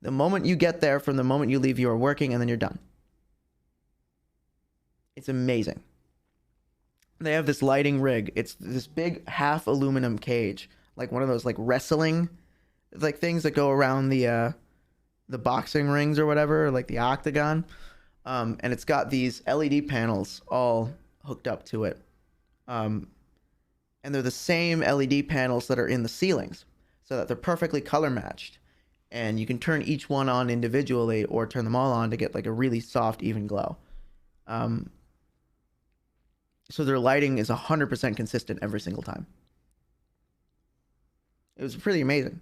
S1: The moment you get there, from the moment you leave, you are working and then you're done. It's amazing. They have this lighting rig. It's this big half aluminum cage, like one of those like wrestling like things that go around the boxing rings or whatever, or like the octagon. And it's got these LED panels all hooked up to it. And they're the same LED panels that are in the ceilings, so that they're perfectly color matched. And you can turn each one on individually or turn them all on to get like a really soft, even glow. So their lighting is 100% consistent every single time. It was pretty amazing.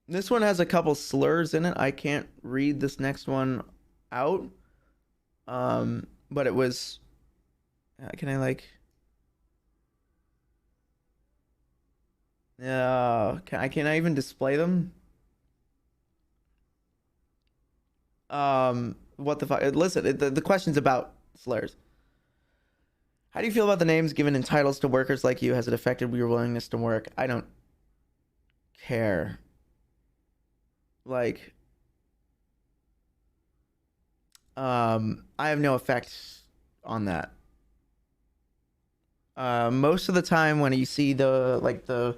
S1: This one has a couple slurs in it. I can't read this next one out. But it was, can I like, Can I even display them? What the fuck? Listen, the question's about slurs. How do you feel about the names given in titles to workers like you? Has it affected your willingness to work? I don't care. Like, I have no effect on that. Most of the time when you see the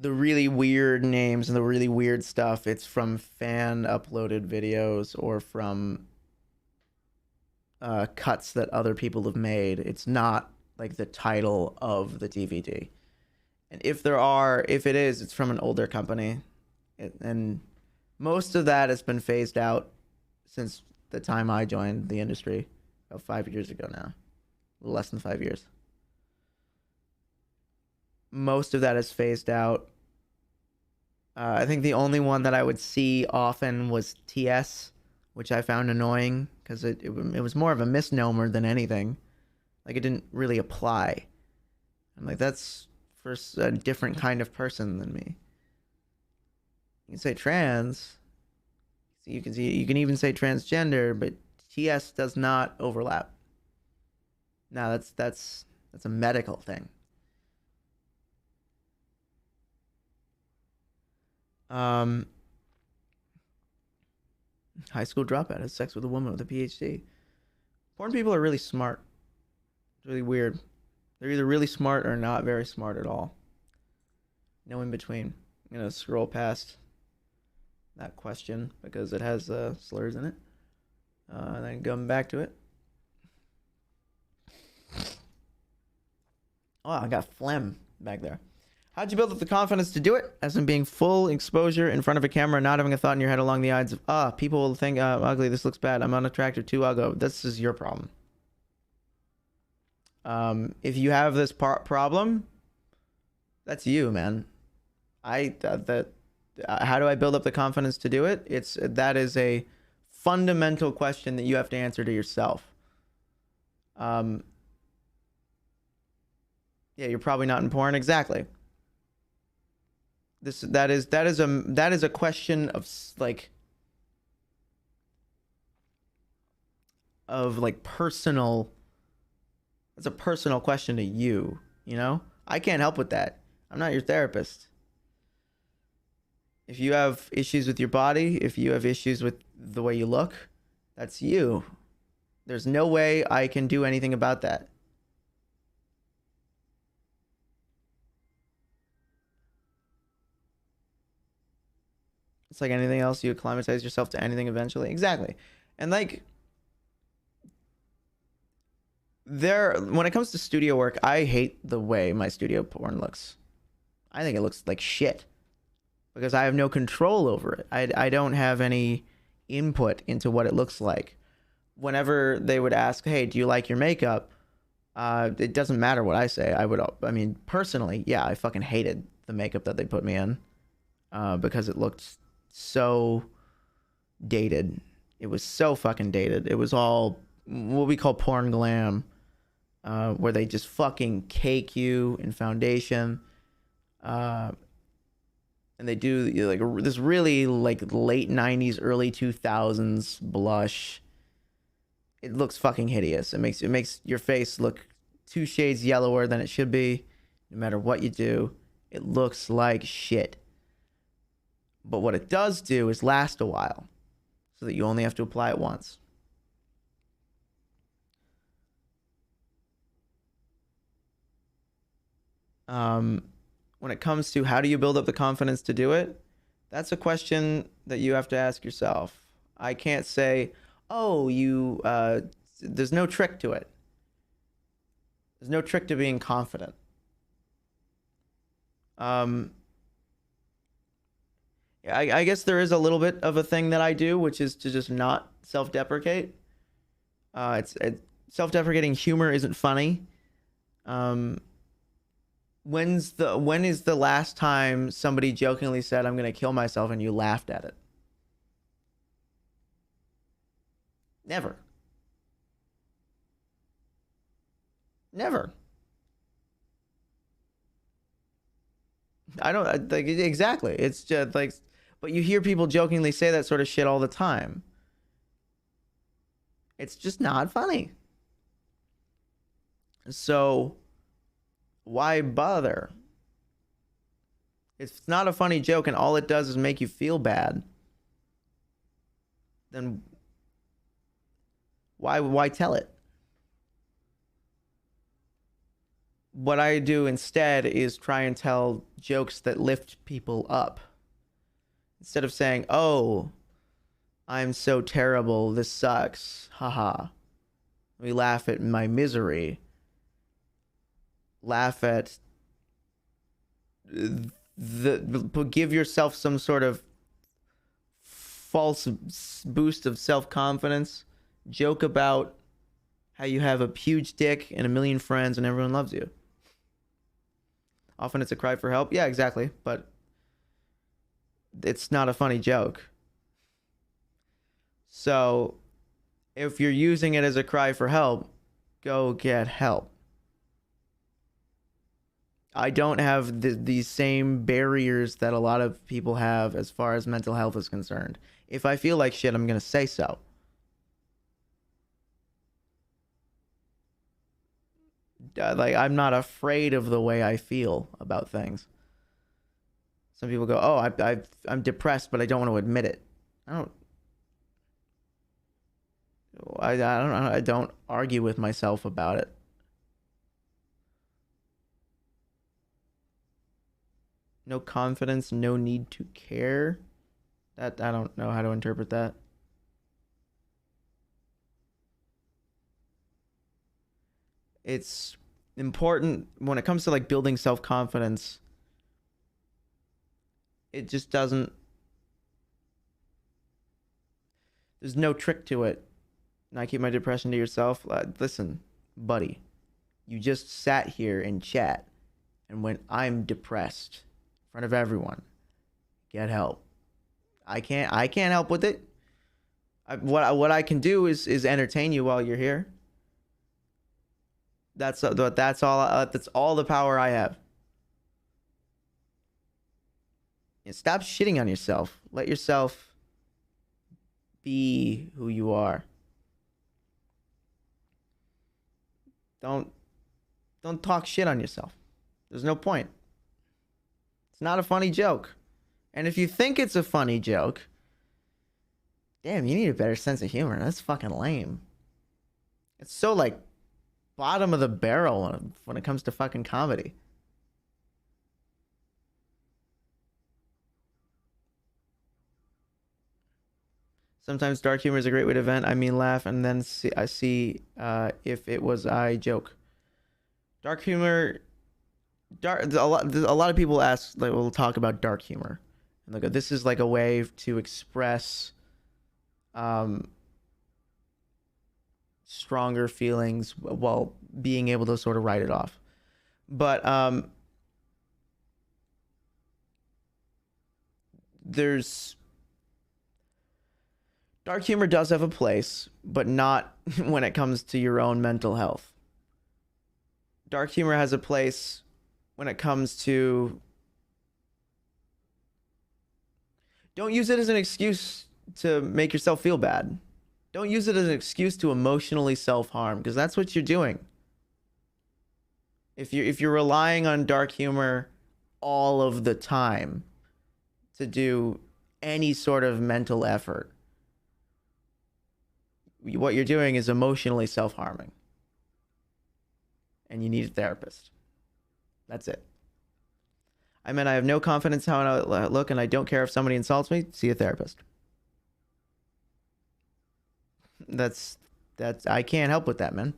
S1: really weird names and the really weird stuff, it's from fan uploaded videos or from cuts that other people have made. It's not like the title of the DVD. And if it is, it's from an older company. And most of that has been phased out since the time I joined the industry about 5 years ago now. A little less than 5 years. Most of that is phased out. I think the only one that I would see often was TS, which I found annoying because it was more of a misnomer than anything. Like, it didn't really apply. I'm like, that's for a different kind of person than me. You can say trans. You can even say transgender, but TS does not overlap. Now that's a medical thing. High school dropout has sex with a woman with a PhD. Porn people are really smart. It's really weird. They're either really smart or not very smart at all. No in between. I'm gonna scroll past that question because it has slurs in it. And then come back to it. Oh, I got phlegm back there. How'd you build up the confidence to do it? As in being full exposure in front of a camera, not having a thought in your head along the lines of, people will think, ugly, this looks bad, I'm unattractive, too ugly. This is your problem. If you have this problem, that's you, man. How do I build up the confidence to do it? That is a fundamental question that you have to answer to yourself. Yeah, you're probably not in porn. Exactly. That is a question of personal. It's a personal question to you, you know? I can't help with that. I'm not your therapist. If you have issues with your body, if you have issues with the way you look, that's you. There's no way I can do anything about that. It's like anything else, you acclimatize yourself to anything eventually. Exactly. And when it comes to studio work, I hate the way my studio porn looks. I think it looks like shit because I have no control over it. I don't have any input into what it looks like. Whenever they would ask, hey, do you like your makeup? It doesn't matter what I say. Personally, yeah, I fucking hated the makeup that they put me in because it looked so dated. It was so fucking dated. It was all what we call porn glam, where they just fucking cake you in foundation, and they do like this really like late 90s, early 2000s blush. It looks fucking hideous. It makes your face look 2 shades yellower than it should be. No matter what you do, it looks like shit. But what it does do is last a while, so that you only have to apply it once. When it comes to how do you build up the confidence to do it, that's a question that you have to ask yourself. I can't say, there's no trick to it. There's no trick to being confident. I guess there is a little bit of a thing that I do, which is to just not self-deprecate. Self-deprecating humor isn't funny. When is the last time somebody jokingly said, I'm going to kill myself, and you laughed at it? Never. Never. I don't like exactly. It's just like, but you hear people jokingly say that sort of shit all the time. It's just not funny. So why bother? If it's not a funny joke and all it does is make you feel bad, then why tell it? What I do instead is try and tell jokes that lift people up. Instead of saying, "Oh, I'm so terrible, this sucks. Haha." We laugh at my misery. Laugh at give yourself some sort of false boost of self-confidence. Joke about how you have a huge dick and a million friends and everyone loves you. Often it's a cry for help. Yeah, exactly. But it's not a funny joke. So if you're using it as a cry for help, go get help. I don't have these same barriers that a lot of people have as far as mental health is concerned. If I feel like shit, I'm going to say so. Like, I'm not afraid of the way I feel about things. Some people go, "Oh, I'm depressed, but I don't want to admit it." I don't argue with myself about it. No confidence, no need to care. That I don't know how to interpret that. It's important when it comes to like building self-confidence. It just doesn't, there's no trick to it. Not keep my depression to yourself. Listen, buddy, you just sat here and chat and went, "I'm depressed," in front of everyone. Get help. I can't help with it. What I can do is entertain you while you're here. That's all. That's all the power I have. And stop shitting on yourself. Let yourself be who you are. Don't talk shit on yourself. There's no point. It's not a funny joke. And if you think it's a funny joke, damn, you need a better sense of humor. That's fucking lame. It's so like bottom of the barrel when it comes to fucking comedy. Sometimes dark humor is a great way to vent. I mean, laugh and then see if it was I joke. Dark humor, a lot of people ask, like, we'll talk about dark humor, and they go, "This is like a way to express stronger feelings while being able to sort of write it off." But there's dark humor does have a place, but not when it comes to your own mental health. Dark humor has a place when it comes to, don't use it as an excuse to make yourself feel bad. Don't use it as an excuse to emotionally self-harm, because that's what you're doing. If you're relying on dark humor all of the time to do any sort of mental effort, what you're doing is emotionally self-harming. And you need a therapist. That's it. I mean, I have no confidence how I look, and I don't care if somebody insults me. See a therapist. That's I can't help with that, man.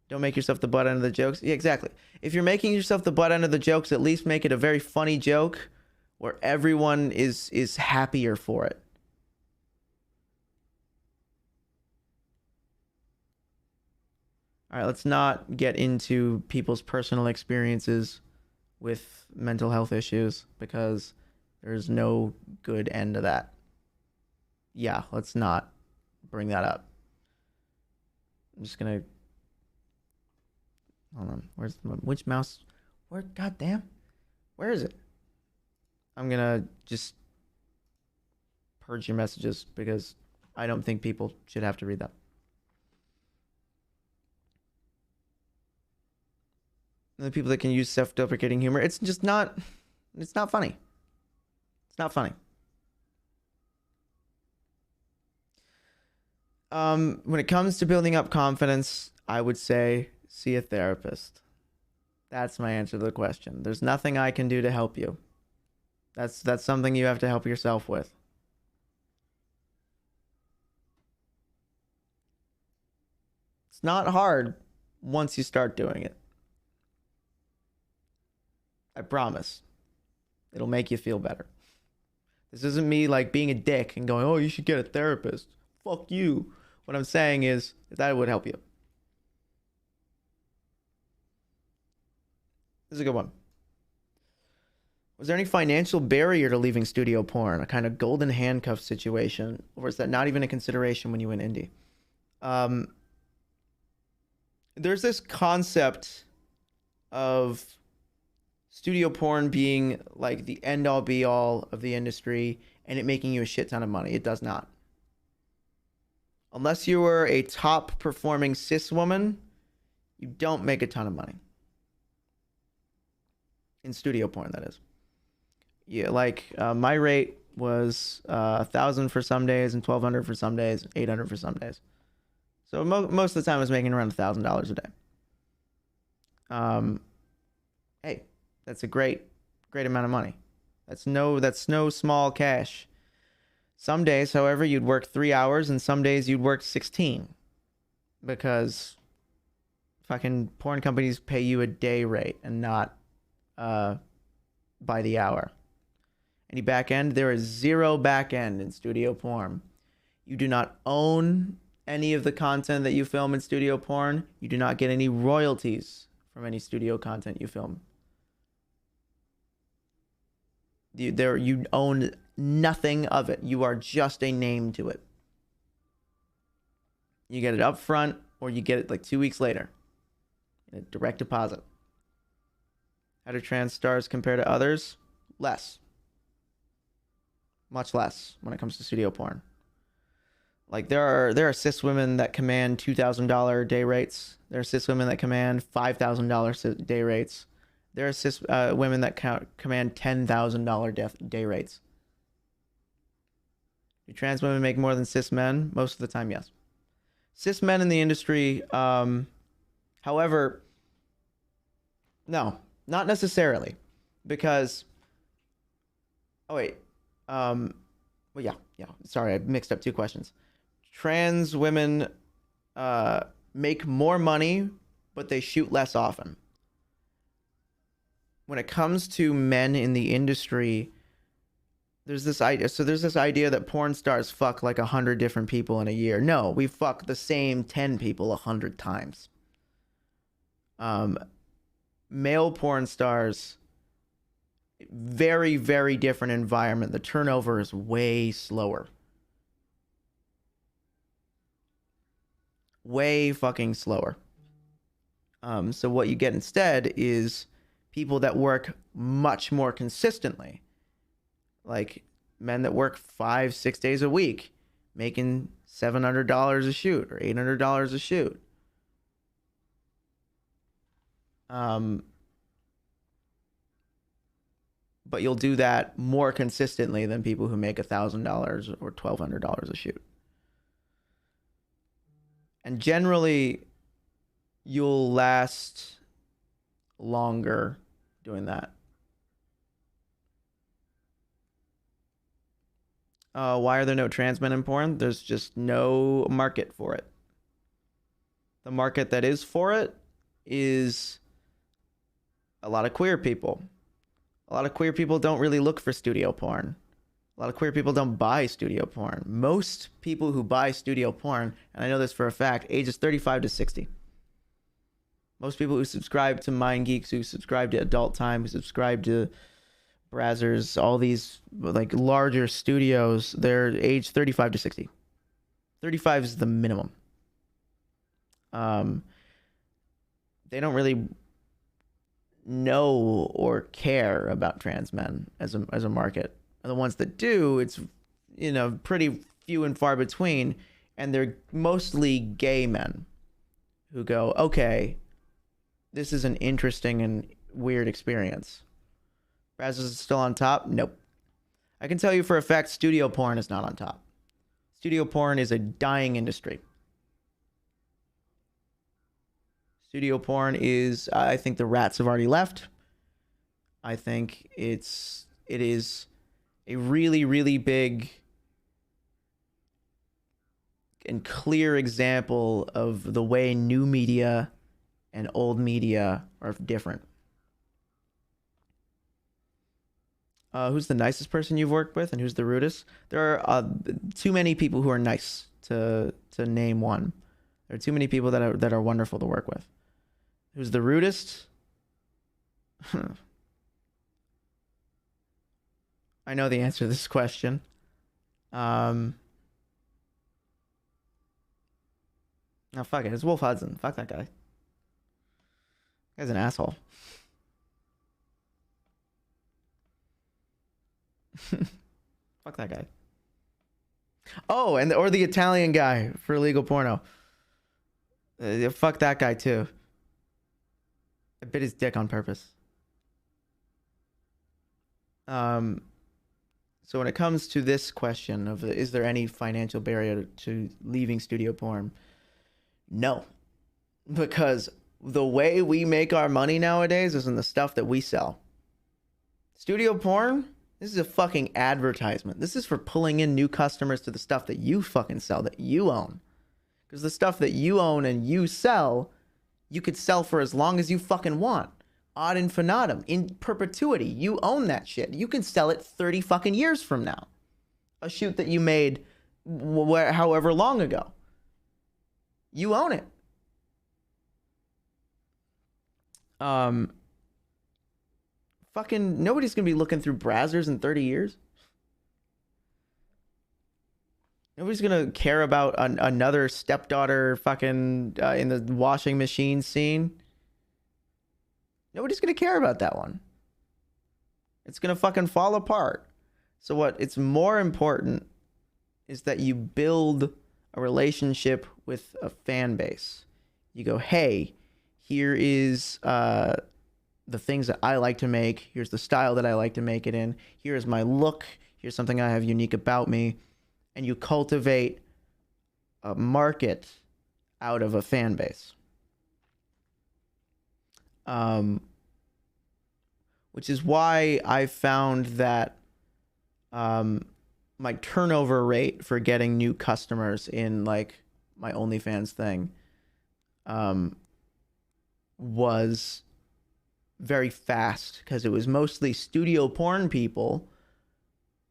S1: Don't make yourself the butt end of the jokes. Yeah, exactly. If you're making yourself the butt end of the jokes, at least make it a very funny joke where everyone is happier for it. All right, let's not get into people's personal experiences with mental health issues, because there's no good end to that. Yeah, let's not bring that up. I'm just gonna, hold on. Which mouse Goddamn. Where is it? I'm gonna just purge your messages because I don't think people should have to read that. And the people that can use self-deprecating humor, it's not funny. It's not funny. When it comes to building up confidence, I would say see a therapist. That's my answer to the question. There's nothing I can do to help you. That's something you have to help yourself with. It's not hard once you start doing it. I promise. It'll make you feel better. This isn't me like being a dick and going, oh, you should get a therapist. Fuck you. What I'm saying is that would help you. This is a good one. Was there any financial barrier to leaving studio porn? A kind of golden handcuff situation? Or is that not even a consideration when you went indie? There's this concept of studio porn being like the end all be all of the industry and it making you a shit ton of money. It does not. Unless you were a top performing cis woman, you don't make a ton of money. In studio porn, that is. Yeah, like my rate was 1,000 for some days and 1,200 for some days, 800 for some days. So most of the time I was making around $1,000 a day. Hey, that's a great amount of money. That's no small cash. Some days, however, you'd work 3 hours and some days you'd work 16 because fucking porn companies pay you a day rate and not by the hour. Any back end? There is zero back end in studio porn. You do not own any of the content that you film in studio porn. You do not get any royalties from any studio content you film. You own nothing of it. You are just a name to it. You get it up front or you get it like 2 weeks later in a direct deposit. How do trans stars compare to others? Less. Much less when it comes to studio porn. Like there are cis women that command $2,000 day rates. There are cis women that command $5,000 day rates. There are cis women that command $10,000 day rates. Do trans women make more than cis men? Most of the time, yes. Cis men in the industry, however, no, not necessarily, because. Oh wait, well yeah. Sorry, I mixed up two questions. Trans women make more money, but they shoot less often. When it comes to men in the industry, there's this idea. So there's this idea that porn stars fuck like 100 different people in a year. No, we fuck the same 10 people 100 times. Male porn stars, very, very different environment. The turnover is way slower. Way fucking slower. So what you get instead is people that work much more consistently. Like men that work 5-6 days a week, making $700 a shoot or $800 a shoot. But you'll do that more consistently than people who make $1,000 or $1,200 a shoot. And generally, you'll last longer doing that. Why are there no trans men in porn? There's just no market for it. The market that is for it is a lot of queer people. A lot of queer people don't really look for studio porn. A lot of queer people don't buy studio porn. Most people who buy studio porn, and I know this for a fact, ages 35 to 60. Most people who subscribe to MindGeeks, who subscribe to Adult Time, who subscribe to Brazzers, all these like larger studios, they're age 35 to 60. 35 is the minimum. They don't really know or care about trans men as a market. And the ones that do, it's pretty few and far between, and they're mostly gay men who go, okay, this is an interesting and weird experience. Brazzers is still on top? Nope. I can tell you for a fact, studio porn is not on top. Studio porn is a dying industry. Studio porn is, I think the rats have already left. I think it is a really, really big and clear example of the way new media and old media are different. Who's the nicest person you've worked with, and who's the rudest? There are too many people who are nice to name one. There are too many people that are wonderful to work with. Who's the rudest? I know the answer to this question. Oh, fuck it. It's Wolf Hudson. Fuck that guy. That guy's an asshole. Fuck that guy. Oh, or the Italian guy for illegal porno. Fuck that guy too. I bit his dick on purpose. So when it comes to this question of is there any financial barrier to leaving studio porn? No. Because the way we make our money nowadays is in the stuff that we sell. Studio porn, this is a fucking advertisement. This is for pulling in new customers to the stuff that you fucking sell, that you own. Because the stuff that you own and you sell, you could sell for as long as you fucking want. Ad infinitum, in perpetuity. You own that shit. You can sell it 30 fucking years from now. A shoot that you made however long ago. You own it. Fucking nobody's gonna be looking through Brazzers in 30 years. Nobody's gonna care about another stepdaughter fucking in the washing machine scene. Nobody's gonna care about that one. It's gonna fucking fall apart. So what it's more important is that you build a relationship with a fan base. You go, hey, here is the things that I like to make. Here's the style that I like to make it in. Here's my look. Here's something I have unique about me. And you cultivate a market out of a fan base. Which is why I found that my turnover rate for getting new customers in like my OnlyFans thing was very fast, because it was mostly studio porn people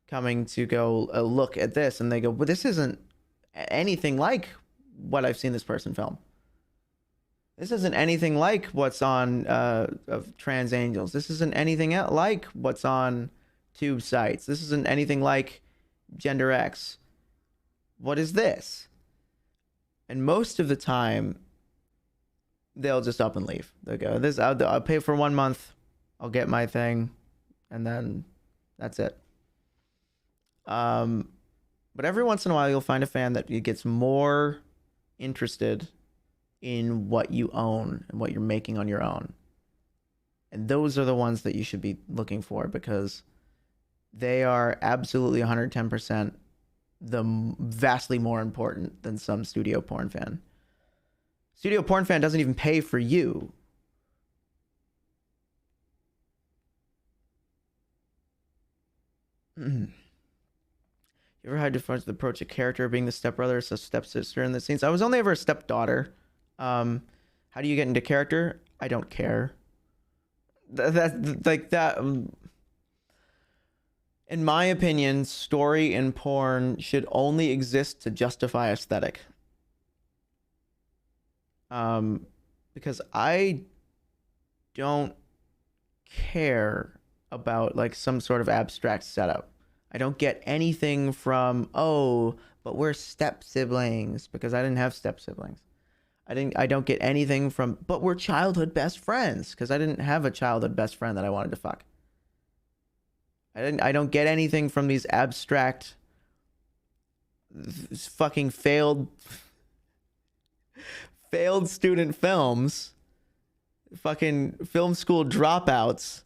S1: coming to go look at this, and they go, well, this isn't anything like what I've seen this person film. This isn't anything like what's on of Trans Angels. This isn't anything like what's on tube sites. This isn't anything like Gender X. What is this? And most of the time, they'll just up and leave. They'll go, this, I'll pay for 1 month. I'll get my thing. And then that's it. But every once in a while, you'll find a fan that gets more interested in what you own and what you're making on your own. And those are the ones that you should be looking for, because they are absolutely 110% vastly more important than some studio porn fan. Studio porn fan doesn't even pay for you. You ever had to approach a character being the stepbrother or stepsister in the scenes? I was only ever a stepdaughter. How do you get into character? I don't care. That like that. In my opinion, story in porn should only exist to justify aesthetic. Because I don't care about like some sort of abstract setup. I don't get anything from, oh, but we're step siblings, because I didn't have step siblings. I don't get anything from, but we're childhood best friends, because I didn't have a childhood best friend that I wanted to fuck. I don't get anything from these abstract fucking failed student films, fucking film school dropouts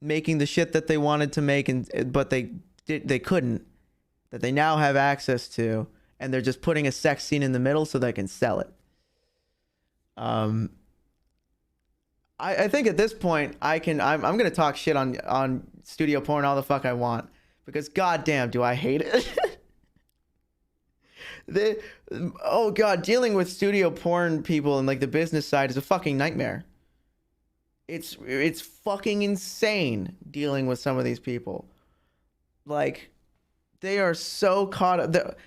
S1: making the shit that they wanted to make, but they couldn't, that they now have access to, and they're just putting a sex scene in the middle so they can sell it. I think at this point I'm gonna talk shit on studio porn all the fuck I want, because goddamn do I hate it. Oh god, dealing with studio porn people and like the business side is a fucking nightmare. It's fucking insane dealing with some of these people. Like, they are so caught up.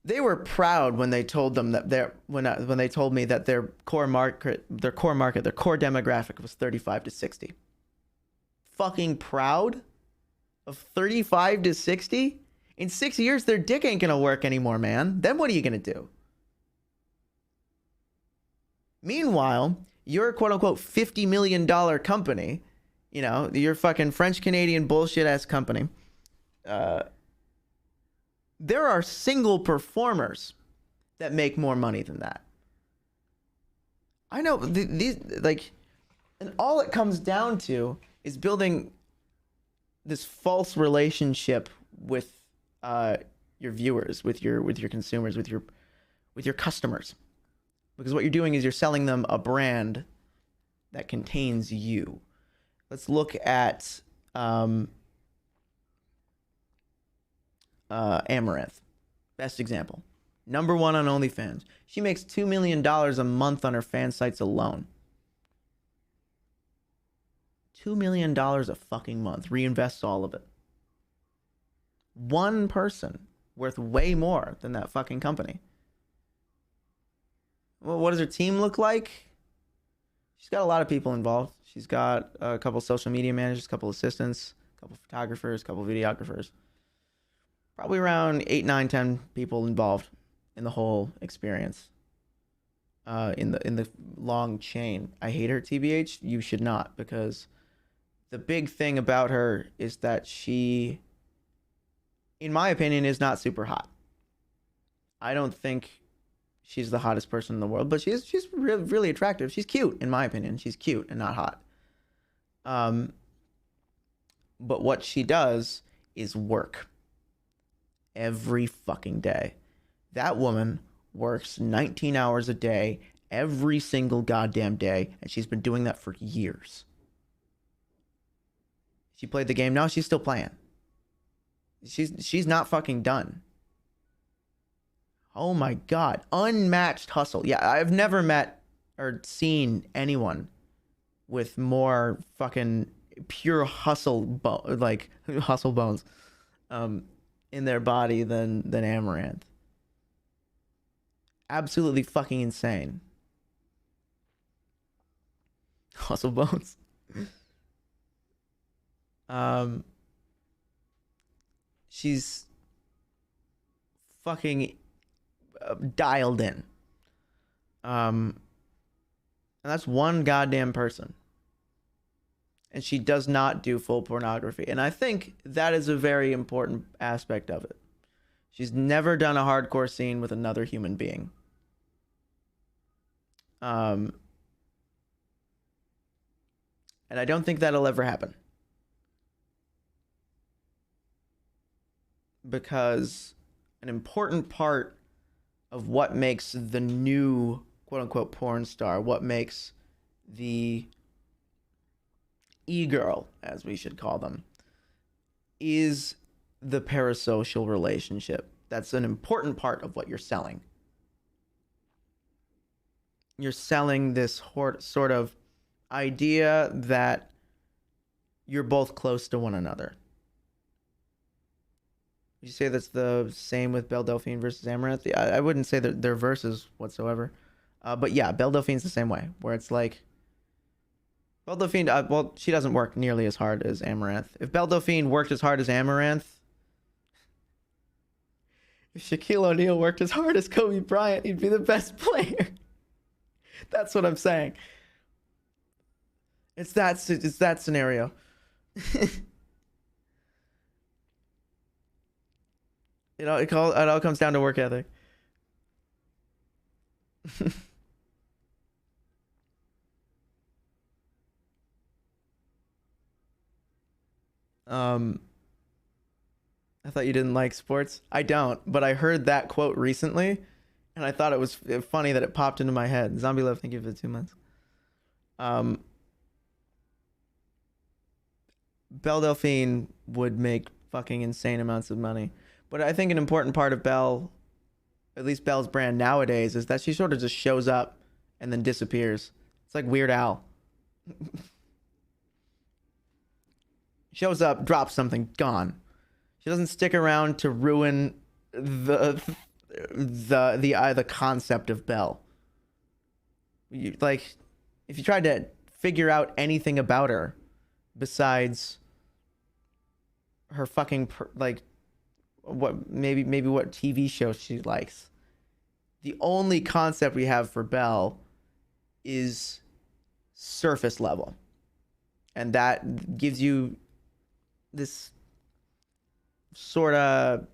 S1: They were proud when they told them that when they told me that their core demographic was 35 to 60. Fucking proud of 35 to 60? In 6 years, their dick ain't gonna work anymore, man. Then what are you gonna do? Meanwhile, your quote unquote $50 million company, you know, your fucking French Canadian bullshit ass company, there are single performers that make more money than that. I know these, like, and all it comes down to is building this false relationship with your viewers, with your consumers, with your customers, because what you're doing is you're selling them a brand that contains you. Let's look at Amaranth, best example. #1 on OnlyFans. She makes $2 million a month on her fan sites alone. $2 million a fucking month. Reinvests all of it. One person worth way more than that fucking company. Well, what does her team look like? She's got a lot of people involved. She's got a couple social media managers, a couple assistants, a couple photographers, a couple videographers. Probably around 8, 9, 10 people involved in the whole experience. In the long chain. I hate her, TBH. You should not, because the big thing about her is that she, in my opinion, is not super hot. I don't think she's the hottest person in the world, but she's really, really attractive. She's cute, in my opinion. She's cute and not hot. But what she does is work every fucking day. That woman works 19 hours a day every single goddamn day, and she's been doing that for years. She played the game. Now she's still playing. She's not fucking done. Oh my god, unmatched hustle. Yeah, I've never met or seen anyone with more fucking pure hustle hustle bones in their body than Amaranth. Absolutely fucking insane. Hustle bones. She's fucking dialed in. And that's one goddamn person. And she does not do full pornography. And I think that is a very important aspect of it. She's never done a hardcore scene with another human being. And I don't think that'll ever happen. Because an important part of what makes the new quote-unquote porn star, what makes the e-girl, as we should call them, is the parasocial relationship. That's an important part of what you're selling. You're selling this sort of idea that you're both close to one another. Would you say that's the same with Belle Delphine versus Amaranth? I wouldn't say that they're versus whatsoever. But yeah, Belle Delphine's the same way, where it's like, Belle Delphine, well, she doesn't work nearly as hard as Amaranth. If Belle Delphine worked as hard as Amaranth, If Shaquille O'Neal worked as hard as Kobe Bryant, he'd be the best player. That's what I'm saying. It's that scenario. It all comes down to work ethic. I thought you didn't like sports. I don't, but I heard that quote recently, and I thought it was funny that it popped into my head. Zombie Love, thank you for the 2 months. Belle Delphine would make fucking insane amounts of money, but I think an important part of Belle, at least Belle's brand nowadays, is that she sort of just shows up and then disappears. It's like Weird Al. Shows up, drops something, gone. She doesn't stick around to ruin the concept of Belle. Like, if you tried to figure out anything about her besides her fucking what TV show she likes, the only concept we have for Belle is surface level, and that gives you this sort of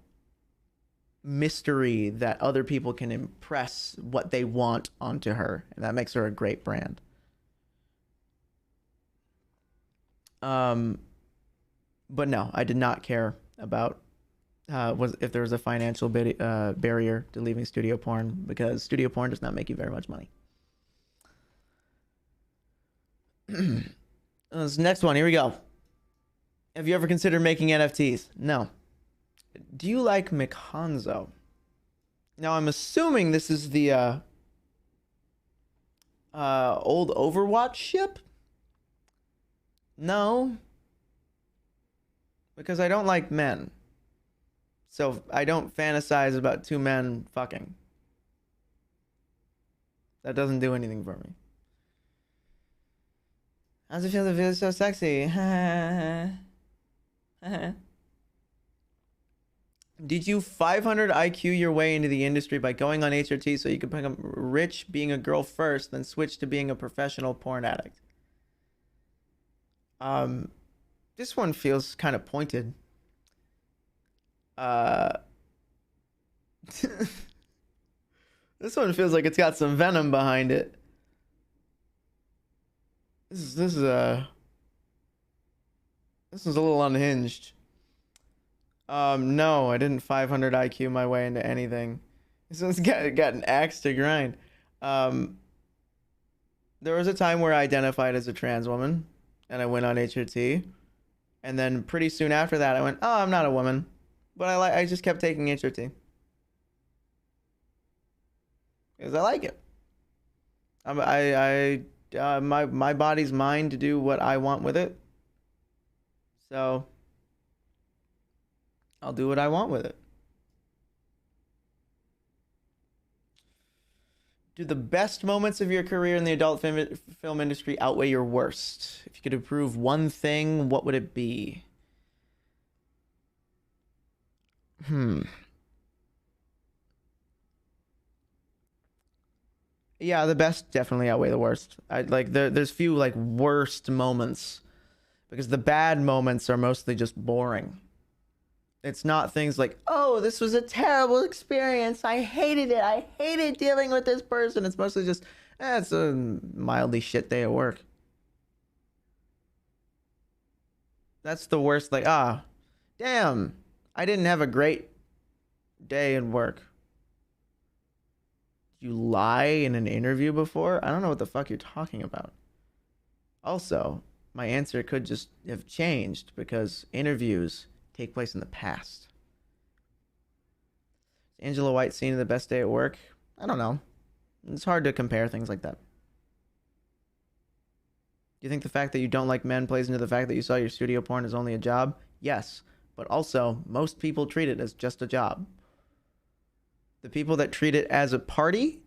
S1: mystery that other people can impress what they want onto her, and that makes her a great brand. But no, I did not care about if there was a financial barrier to leaving studio porn, because studio porn does not make you very much money. This next one, here we go. Have you ever considered making NFTs? No. Do you like McHanzo? Now, I'm assuming this is the old Overwatch ship? No. Because I don't like men. So I don't fantasize about two men fucking. That doesn't do anything for me. How's it feel to feel so sexy? Did you 500 IQ your way into the industry by going on HRT so you could become rich being a girl first, then switch to being a professional porn addict? This one feels kind of pointed. This one feels like it's got some venom behind it. This is a little unhinged. No, I didn't 500 IQ my way into anything. This one's got an axe to grind. There was a time where I identified as a trans woman, and I went on HRT, and then pretty soon after that, I went, "Oh, I'm not a woman," but I just kept taking HRT because I like it. My body's mine to do what I want with it, so I'll do what I want with it. Do the best moments of your career in the adult film industry outweigh your worst? If you could improve one thing, what would it be? Yeah, the best definitely outweigh the worst. There's few like worst moments, because the bad moments are mostly just boring. It's not things like, oh, this was a terrible experience, I hated it, I hated dealing with this person. It's mostly just, it's a mildly shit day at work. That's the worst. Like, damn, I didn't have a great day at work. You lie in an interview before? I don't know what the fuck you're talking about. Also, my answer could just have changed because interviews take place in the past. Is Angela White seen in The Best Day at Work? I don't know. It's hard to compare things like that. Do you think the fact that you don't like men plays into the fact that you saw your studio porn as only a job? Yes, but also most people treat it as just a job. The people that treat it as a party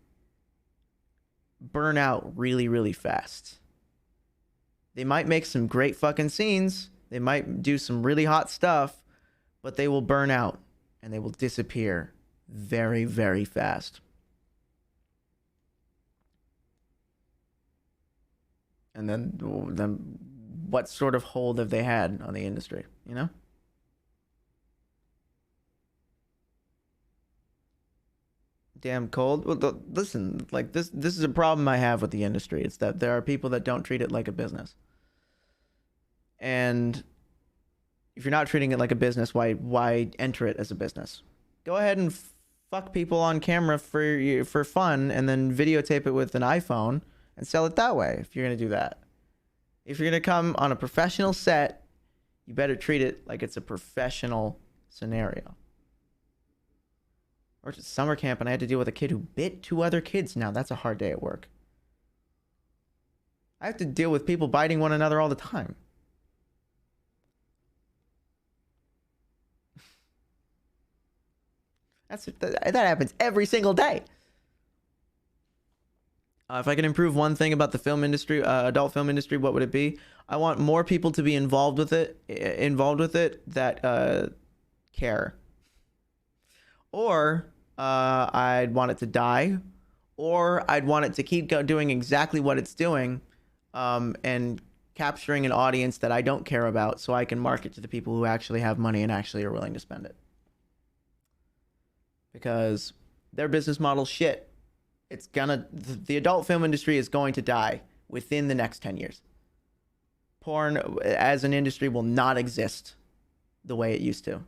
S1: burn out really, really fast. They might make some great fucking scenes. They might do some really hot stuff, but they will burn out and they will disappear very, very fast. And then what sort of hold have they had on the industry, you know? Damn cold. Well, listen, like this is a problem I have with the industry. It's that there are people that don't treat it like a business. And if you're not treating it like a business, why enter it as a business? Go ahead and fuck people on camera for fun, and then videotape it with an iPhone and sell it that way. If you're gonna do that, if you're gonna come on a professional set, you better treat it like it's a professional scenario. Or just summer camp, and I had to deal with a kid who bit 2 other kids. Now that's a hard day at work. I have to deal with people biting one another all the time. That happens every single day. If I could improve one thing about the film industry, adult film industry, what would it be? I want more people to be involved with it that care. Or I'd want it to die, or I'd want it to keep doing exactly what it's doing, and capturing an audience that I don't care about, so I can market to the people who actually have money and actually are willing to spend it. Because their business model shit. The adult film industry is going to die within the next 10 years. Porn as an industry will not exist the way it used to.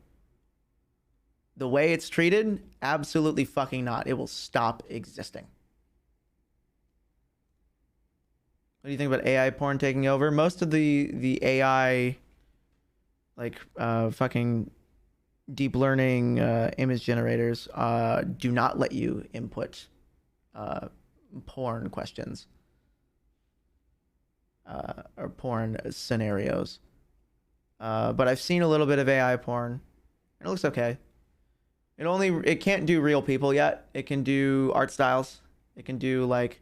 S1: The way it's treated, absolutely fucking not. It will stop existing. What do you think about AI porn taking over? Most of the AI, like fucking deep learning image generators, do not let you input porn questions or porn scenarios. But I've seen a little bit of AI porn. It looks okay. It can't do real people yet. It can do art styles. It can do like,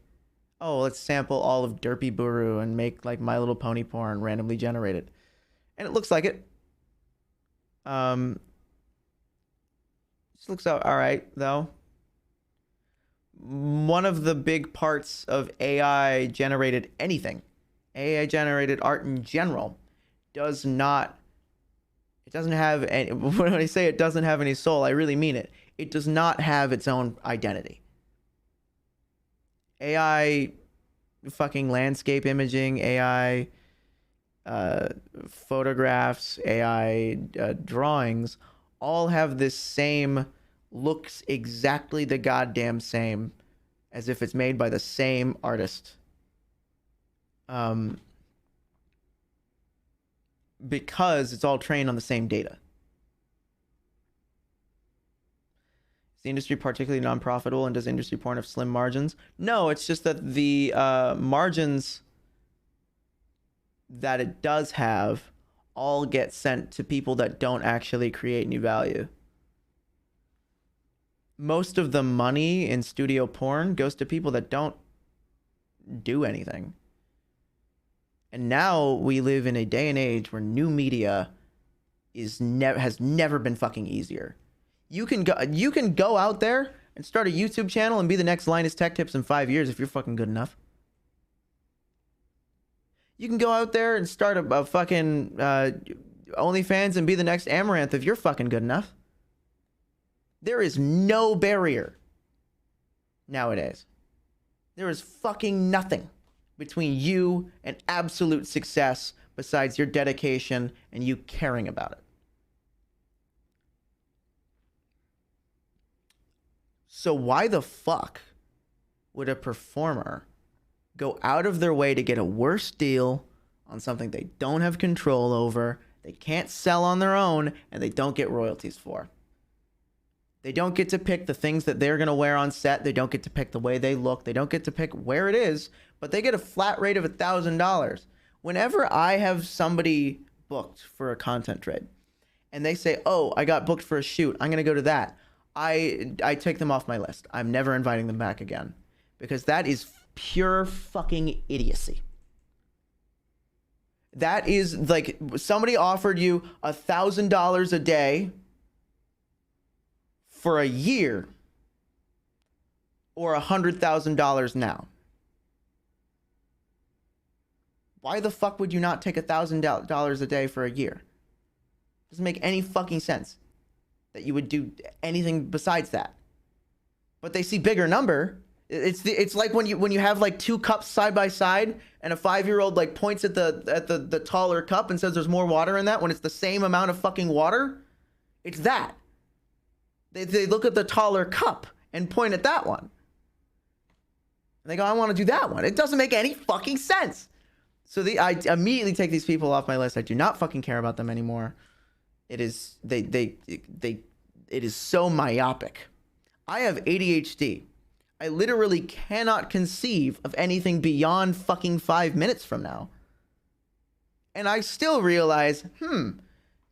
S1: oh, let's sample all of Derpy Buru and make like My Little Pony porn randomly generated. And it looks like it. Just looks all right though. One of the big parts of AI generated anything, AI generated art in general, doesn't have any, when I say it doesn't have any soul, I really mean it. It does not have its own identity. AI fucking landscape imaging, AI photographs, AI drawings, all have this same, looks exactly the goddamn same, as if it's made by the same artist. Because it's all trained on the same data. Is the industry particularly non-profitable, and does industry porn have slim margins? No, it's just that the margins that it does have all get sent to people that don't actually create any value. Most of the money in studio porn goes to people that don't do anything. And now we live in a day and age where new media has never been fucking easier. You can go out there and start a YouTube channel and be the next Linus Tech Tips in 5 years if you're fucking good enough. You can go out there and start a fucking OnlyFans and be the next Amaranth if you're fucking good enough. There is no barrier nowadays. There is fucking nothing between you and absolute success besides your dedication and you caring about it. So why the fuck would a performer go out of their way to get a worse deal on something they don't have control over, they can't sell on their own, and they don't get royalties for? They don't get to pick the things that they're going to wear on set. They don't get to pick the way they look. They don't get to pick where it is, but they get a flat rate of $1,000. Whenever I have somebody booked for a content trade and they say, oh, I got booked for a shoot, I'm going to go to that, I take them off my list. I'm never inviting them back again, because that is pure fucking idiocy. That is like somebody offered you $1,000 a day for a year or $100,000 now? Why the fuck would you not take $1,000 a day for a year? Doesn't make any fucking sense that you would do anything besides that. But they see bigger number. It's like when you have like two cups side by side and a 5-year-old like points at the taller cup and says there's more water in that when it's the same amount of fucking water. It's that. They look at the taller cup and point at that one. And they go, I want to do that one. It doesn't make any fucking sense. So I immediately take these people off my list. I do not fucking care about them anymore. It is it is so myopic. I have ADHD. I literally cannot conceive of anything beyond fucking 5 minutes from now. And I still realize,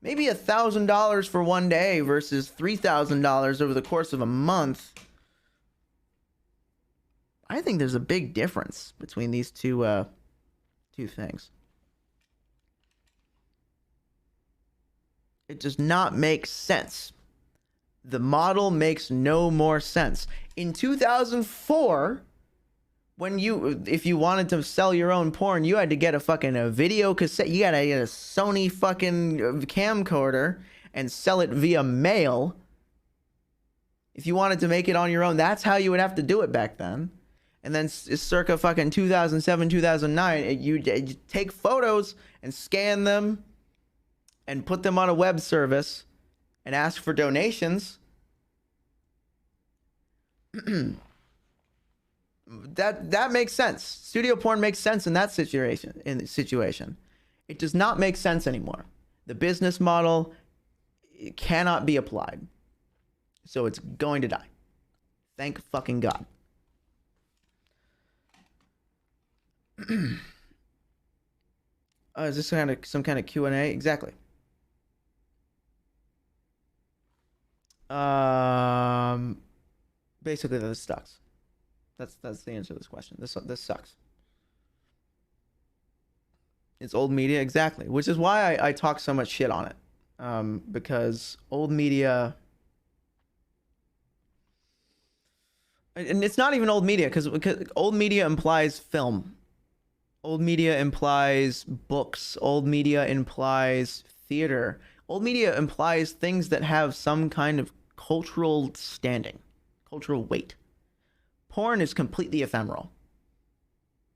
S1: maybe $1,000 for one day versus $3,000 over the course of a month. I think there's a big difference between these two things. It does not make sense. The model makes no more sense. In 2004, if you wanted to sell your own porn, you had to get a video cassette. You gotta get a Sony fucking camcorder and sell it via mail. If you wanted to make it on your own, that's how you would have to do it back then. And then circa fucking 2007, 2009, you take photos and scan them and put them on a web service and ask for donations. That makes sense. Studio porn makes sense in that situation. It does not make sense anymore. The business model cannot be applied. So it's going to die. Thank fucking God. Is this some kind of Q&A? Exactly. Basically, this sucks. That's the answer to this question. This sucks. It's old media, exactly. Which is why I talk so much shit on it. Because old media, and it's not even old media, because old media implies film. Old media implies books. Old media implies theater. Old media implies things that have some kind of cultural standing, cultural weight. Porn is completely ephemeral.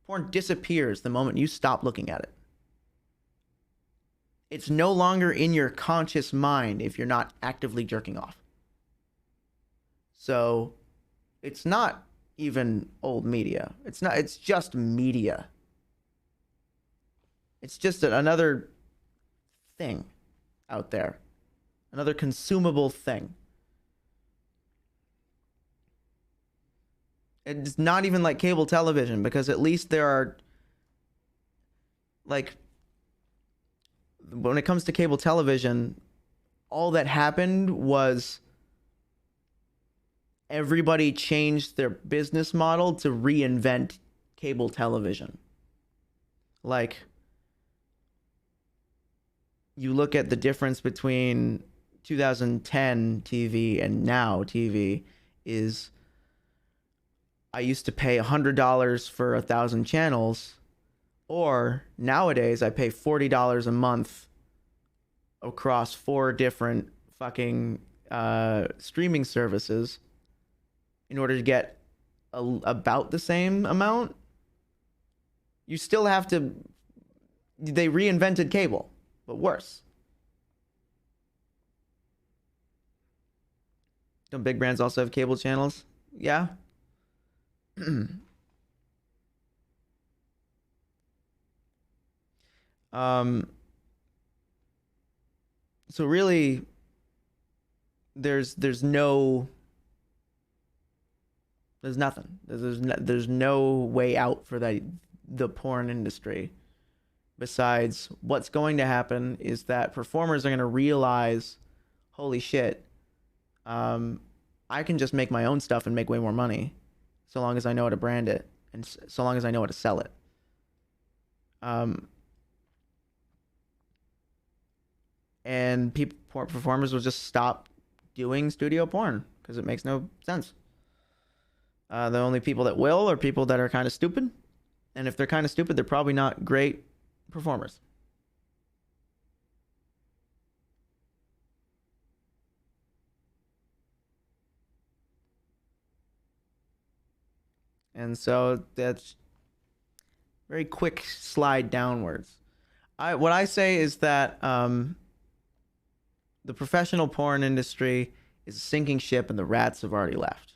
S1: Porn disappears the moment you stop looking at it. It's no longer in your conscious mind if you're not actively jerking off. So it's not even old media. It's just media. It's just another thing out there. Another consumable thing. It's not even like cable television, because at least there are, like, when it comes to cable television, all that happened was everybody changed their business model to reinvent cable television. Like, you look at the difference between 2010 TV and now TV is, I used to pay $100 for 1,000 channels, or nowadays I pay $40 a month across 4 different fucking streaming services in order to get about the same amount. You still have to. They reinvented cable, but worse. Don't big brands also have cable channels? Yeah. So really, there's nothing. There's no way out for the porn industry. Besides, what's going to happen is that performers are going to realize, holy shit, I can just make my own stuff and make way more money, so long as I know how to brand it and so long as I know how to sell it. And performers will just stop doing studio porn because it makes no sense. The only people that will are people that are kind of stupid. And if they're kind of stupid, they're probably not great performers. And so that's very quick slide downwards. What I say is that the professional porn industry is a sinking ship and the rats have already left.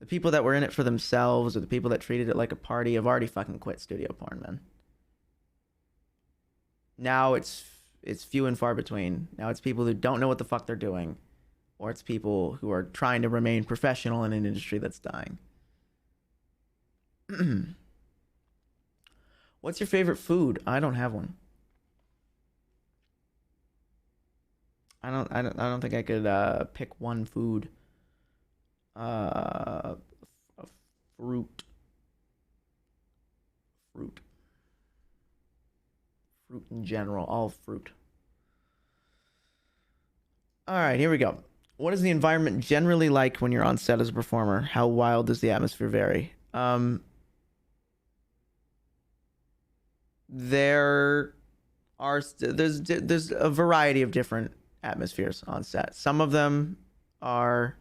S1: The people that were in it for themselves or the people that treated it like a party have already fucking quit studio porn, man. Now it's few and far between. Now it's people who don't know what the fuck they're doing, or it's people who are trying to remain professional in an industry that's dying. What's your favorite food? I don't have one. I don't think I could pick one food. A fruit. Fruit in general, all fruit. All right, here we go. What is the environment generally like when you're on set as a performer? How wild does the atmosphere vary? There's a variety of different atmospheres on set. Some of them are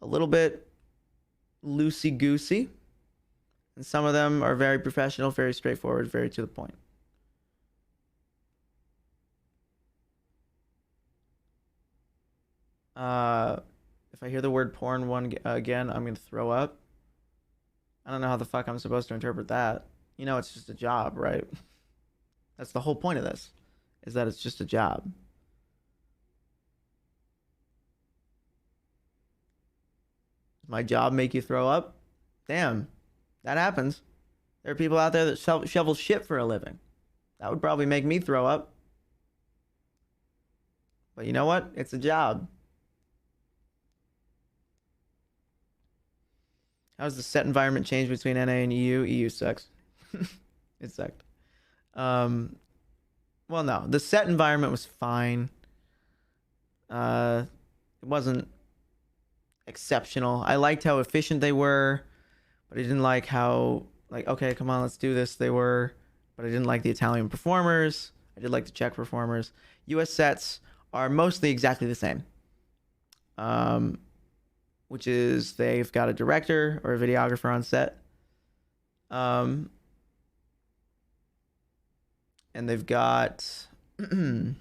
S1: a little bit loosey goosey, and some of them are very professional, very straightforward, very to the point. If I hear the word porn again, I'm gonna throw up. I don't know how the fuck I'm supposed to interpret that. You know, it's just a job, right? That's the whole point of this, is that it's just a job. Does my job make you throw up? Damn, that happens. There are people out there that shovel shit for a living. That would probably make me throw up. But you know what? It's a job. How's the set environment change between NA and EU? EU sucks. It sucked. Well, no, the set environment was fine. It wasn't exceptional. I liked how efficient they were, but I didn't like how, like, okay, come on, let's do this, they were. But I didn't like the Italian performers. I did like the Czech performers. US sets are mostly exactly the same. Which is they've got a director or a videographer on set. And they've got a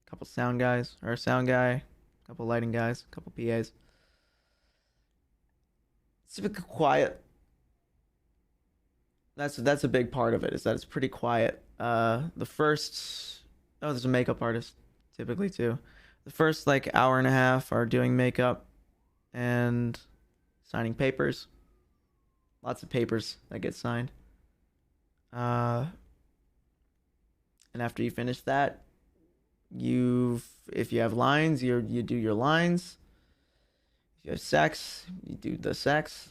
S1: couple sound guys, or a sound guy, a couple lighting guys, a couple PAs. It's typically quiet. That's a big part of it, is that it's pretty quiet. There's a makeup artist typically too. The first like hour and a half are doing makeup and signing papers. Lots of papers that get signed. And after you finish that, if you have lines, you do your lines. If you have sex, you do the sex.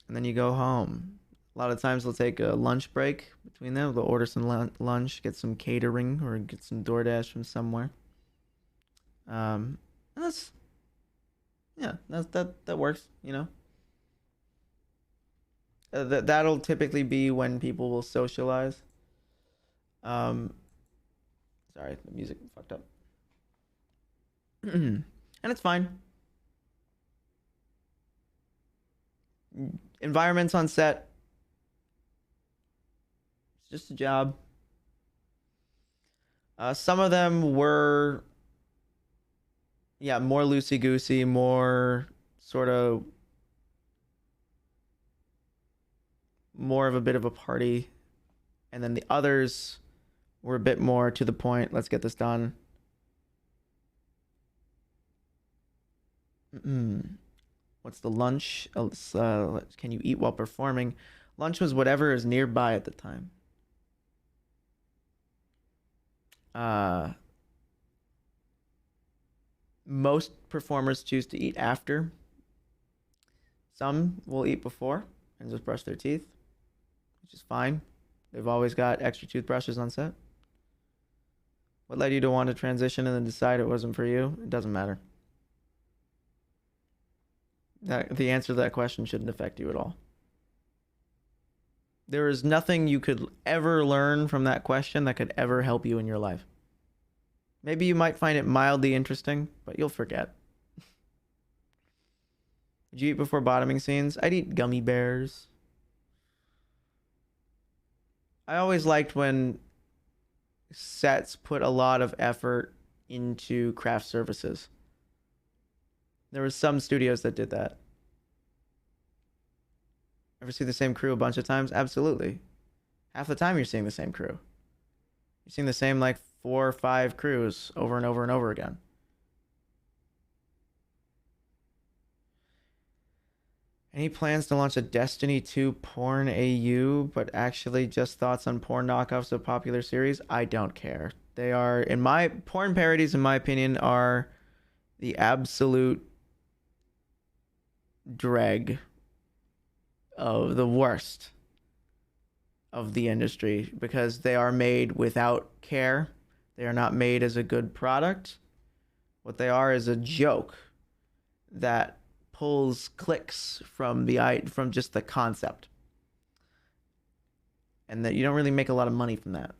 S1: And then you go home. A lot of times they'll take a lunch break between them. They'll order some lunch, get some catering, or get some DoorDash from somewhere. And that works, you know. That'll typically be when people will socialize. Sorry, the music fucked up. And it's fine. Environments on set. It's just a job. Some of them were, more loosey-goosey, more sort of more of a bit of a party. And then the others were a bit more to the point. Let's get this done. What's the lunch? Can you eat while performing? Lunch was whatever is nearby at the time. Most performers choose to eat after. Some will eat before and just brush their teeth, which is fine. They've always got extra toothbrushes on set. What led you to want to transition and then decide it wasn't for you? It doesn't matter. The answer to that question shouldn't affect you at all. There is nothing you could ever learn from that question that could ever help you in your life. Maybe you might find it mildly interesting, but you'll forget. Did you eat before bottoming scenes? I'd eat gummy bears. I always liked when sets put a lot of effort into craft services. There were some studios that did that. Ever see the same crew a bunch of times? Absolutely. Half the time you're seeing the same crew. You're seeing the same like 4 or 5 crews over and over and over again. Any plans to launch a Destiny 2 porn AU, but actually just thoughts on porn knockoffs of popular series? I don't care. They are, in my porn parodies, in my opinion, are the absolute drag of the worst of the industry because they are made without care. They are not made as a good product. What they are is a joke that pulls clicks from just the concept, and that you don't really make a lot of money from that.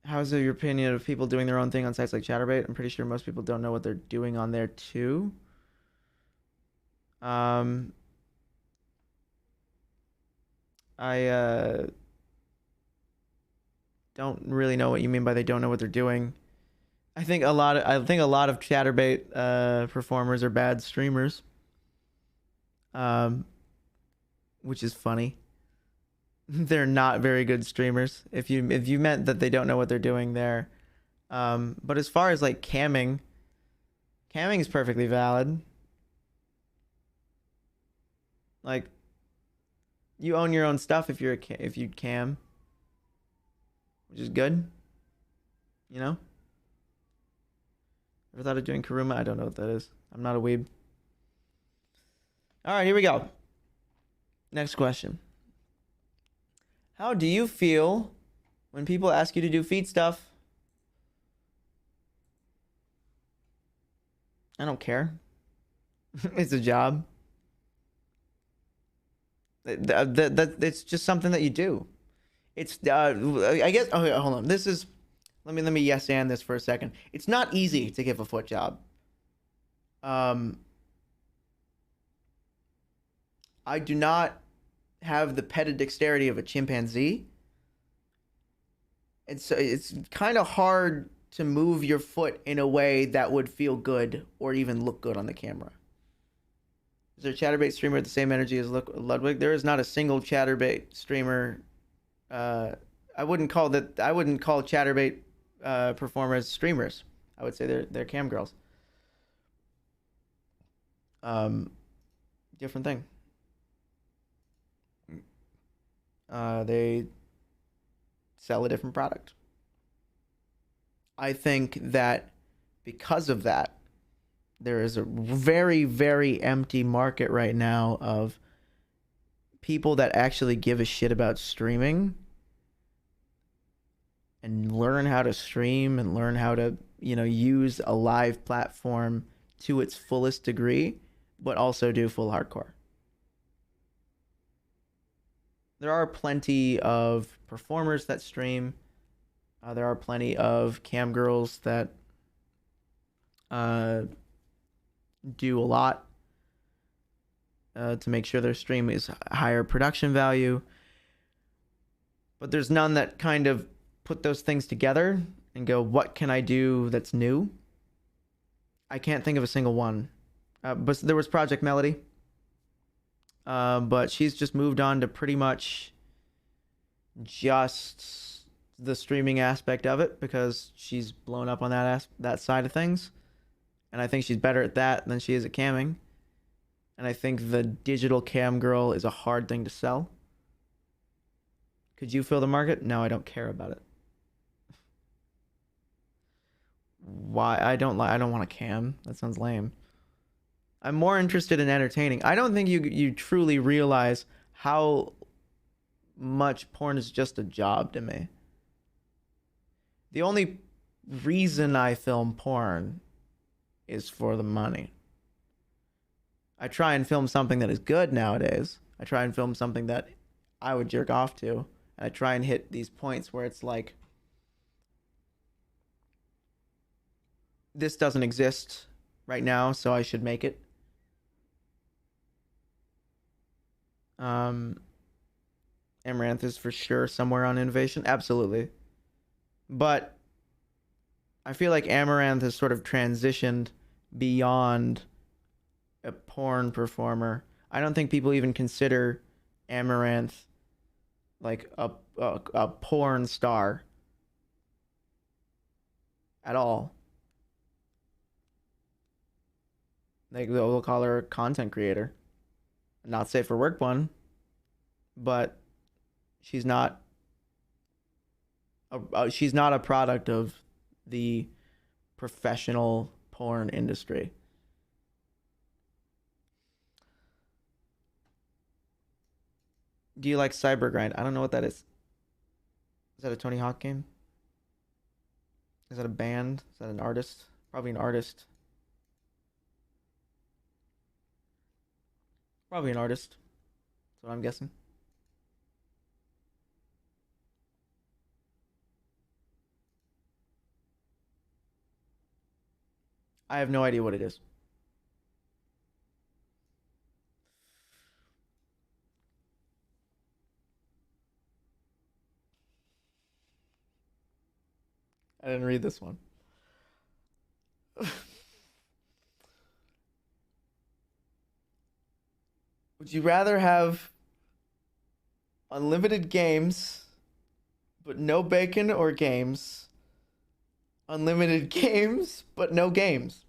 S1: How's your opinion of people doing their own thing on sites like Chatterbait? I'm pretty sure most people don't know what they're doing on there too. I don't really know what you mean by they don't know what they're doing. I think a lot of Chatterbait performers are bad streamers. Which is funny. They're not very good streamers. If you meant that they don't know what they're doing there. But as far as like camming is perfectly valid. Like, you own your own stuff if you cam, which is good. You know? Ever thought of doing Karuma? I don't know what that is. I'm not a weeb. All right, here we go. Next question. How do you feel when people ask you to do feet stuff? I don't care. It's a job. It's just something that you do. It's I guess. Okay, hold on. This is. Let me yes and this for a second. It's not easy to give a foot job. I do not have the pedidexterity of a chimpanzee. It's kind of hard to move your foot in a way that would feel good or even look good on the camera. Is there a Chatterbait streamer with the same energy as Ludwig? There is not a single Chatterbait streamer. I wouldn't call Chatterbait performers streamers. I would say they're cam girls. Different thing. They sell a different product. I think that because of that, there is a very, very empty market right now of people that actually give a shit about streaming and learn how to stream and learn how to, use a live platform to its fullest degree, but also do full hardcore. There are plenty of performers that stream. There are plenty of cam girls that do a lot to make sure their stream is higher production value. But there's none that kind of put those things together and go, what can I do that's new? I can't think of a single one. But there was Project Melody. But she's just moved on to pretty much just the streaming aspect of it because she's blown up on that side of things. And I think she's better at that than she is at camming. And I think the digital cam girl is a hard thing to sell. Could you fill the market? No, I don't care about it. Why? I don't want to cam. That sounds lame. I'm more interested in entertaining. I don't think you truly realize how much porn is just a job to me. The only reason I film porn is for the money. I try and film something that is good nowadays. I try and film something that I would jerk off to. And I try and hit these points where it's like, this doesn't exist right now, so I should make it. Amaranth is for sure somewhere on innovation. Absolutely. But I feel like Amaranth has sort of transitioned beyond a porn performer. I don't think people even consider Amaranth like a porn star at all. They'll call her a content creator. Not safe for work one, but she's not she's not a product of the professional porn industry. Do you like Cybergrind? I don't know what that is. Is that a Tony Hawk game? Is that a band? Is that an artist? Probably an artist. Probably an artist. That's what I'm guessing. I have no idea what it is. I didn't read this one. Would you rather have unlimited games but no bacon, or games? Unlimited games but no games.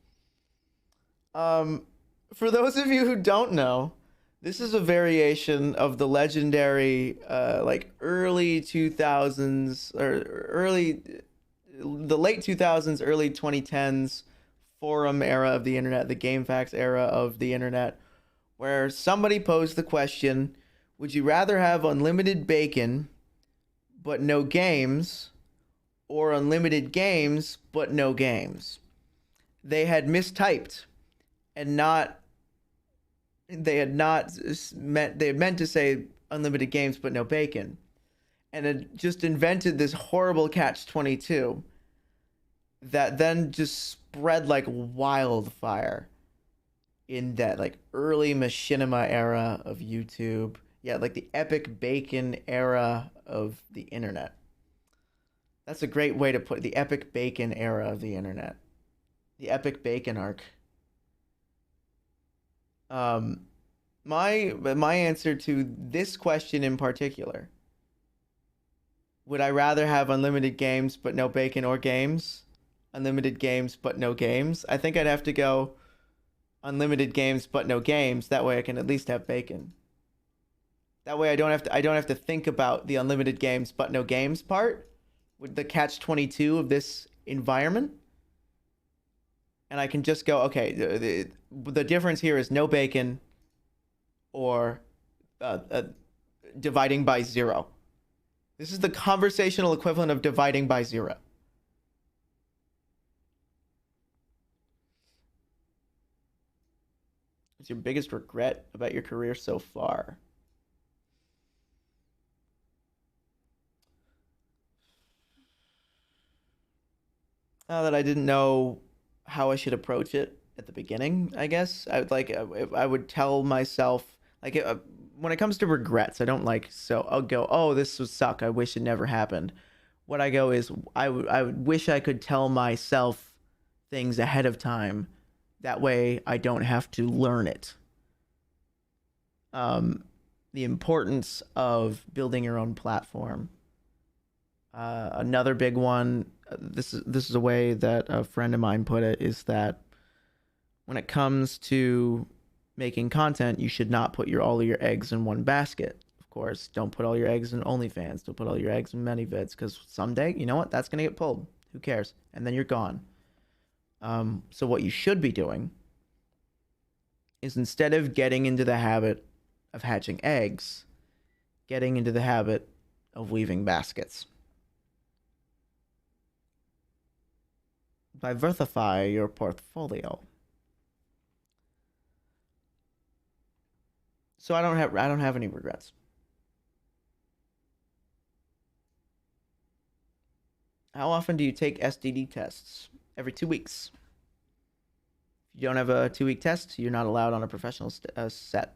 S1: For those of you who don't know, this is a variation of the legendary like early 2000s or the late 2000s, early 2010s forum era of the internet, the GameFAQs era of the internet, where somebody posed the question, would you rather have unlimited bacon but no games, or unlimited games but no games? They had mistyped and not they had meant to say unlimited games but no bacon, and it just invented this horrible catch-22 that then just spread like wildfire in that like early machinima era of YouTube. Yeah, like the epic bacon era of the internet. That's a great way to put the epic bacon era of the internet. The epic bacon arc. My answer to this question in particular: would I rather have unlimited games but no bacon or games? Unlimited games but no games? I think I'd have to go unlimited games but no games. That way I can at least have bacon. That way I don't have to think about the unlimited games but no games part with the catch-22 of this environment. And I can just go, okay, the difference here is no bacon or dividing by 0. This is the conversational equivalent of dividing by 0. What's your biggest regret about your career so far? That I didn't know how I should approach it at the beginning, I guess. I would tell myself, like, when it comes to regrets, I don't like, so I'll go, oh, this would suck, I wish it never happened. What I go is, I would wish I could tell myself things ahead of time. That way I don't have to learn it. The importance of building your own platform. Another big one, this is a way that a friend of mine put it, is that when it comes to making content, you should not put all of your eggs in one basket. Of course, don't put all your eggs in OnlyFans. Don't put all your eggs in ManyVids, because someday, you know what? That's going to get pulled. Who cares? And then you're gone. So what you should be doing is, instead of getting into the habit of hatching eggs, getting into the habit of weaving baskets. Diversify your portfolio. So I don't have any regrets. How often do you take STD tests? Every 2 weeks. If you don't have a 2 week test, you're not allowed on a professional set.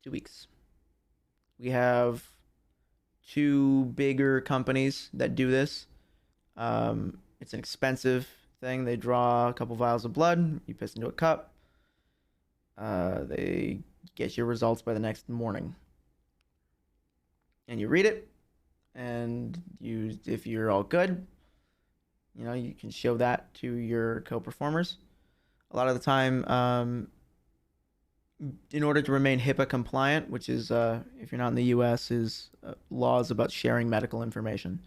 S1: 2 weeks. We have two bigger companies that do this. It's an expensive thing. They draw a couple vials of blood. You piss into a cup. They get your results by the next morning, and you read it. And if you're all good, you can show that to your co-performers. A lot of the time, in order to remain HIPAA compliant, which is, if you're not in the U.S., is laws about sharing medical information.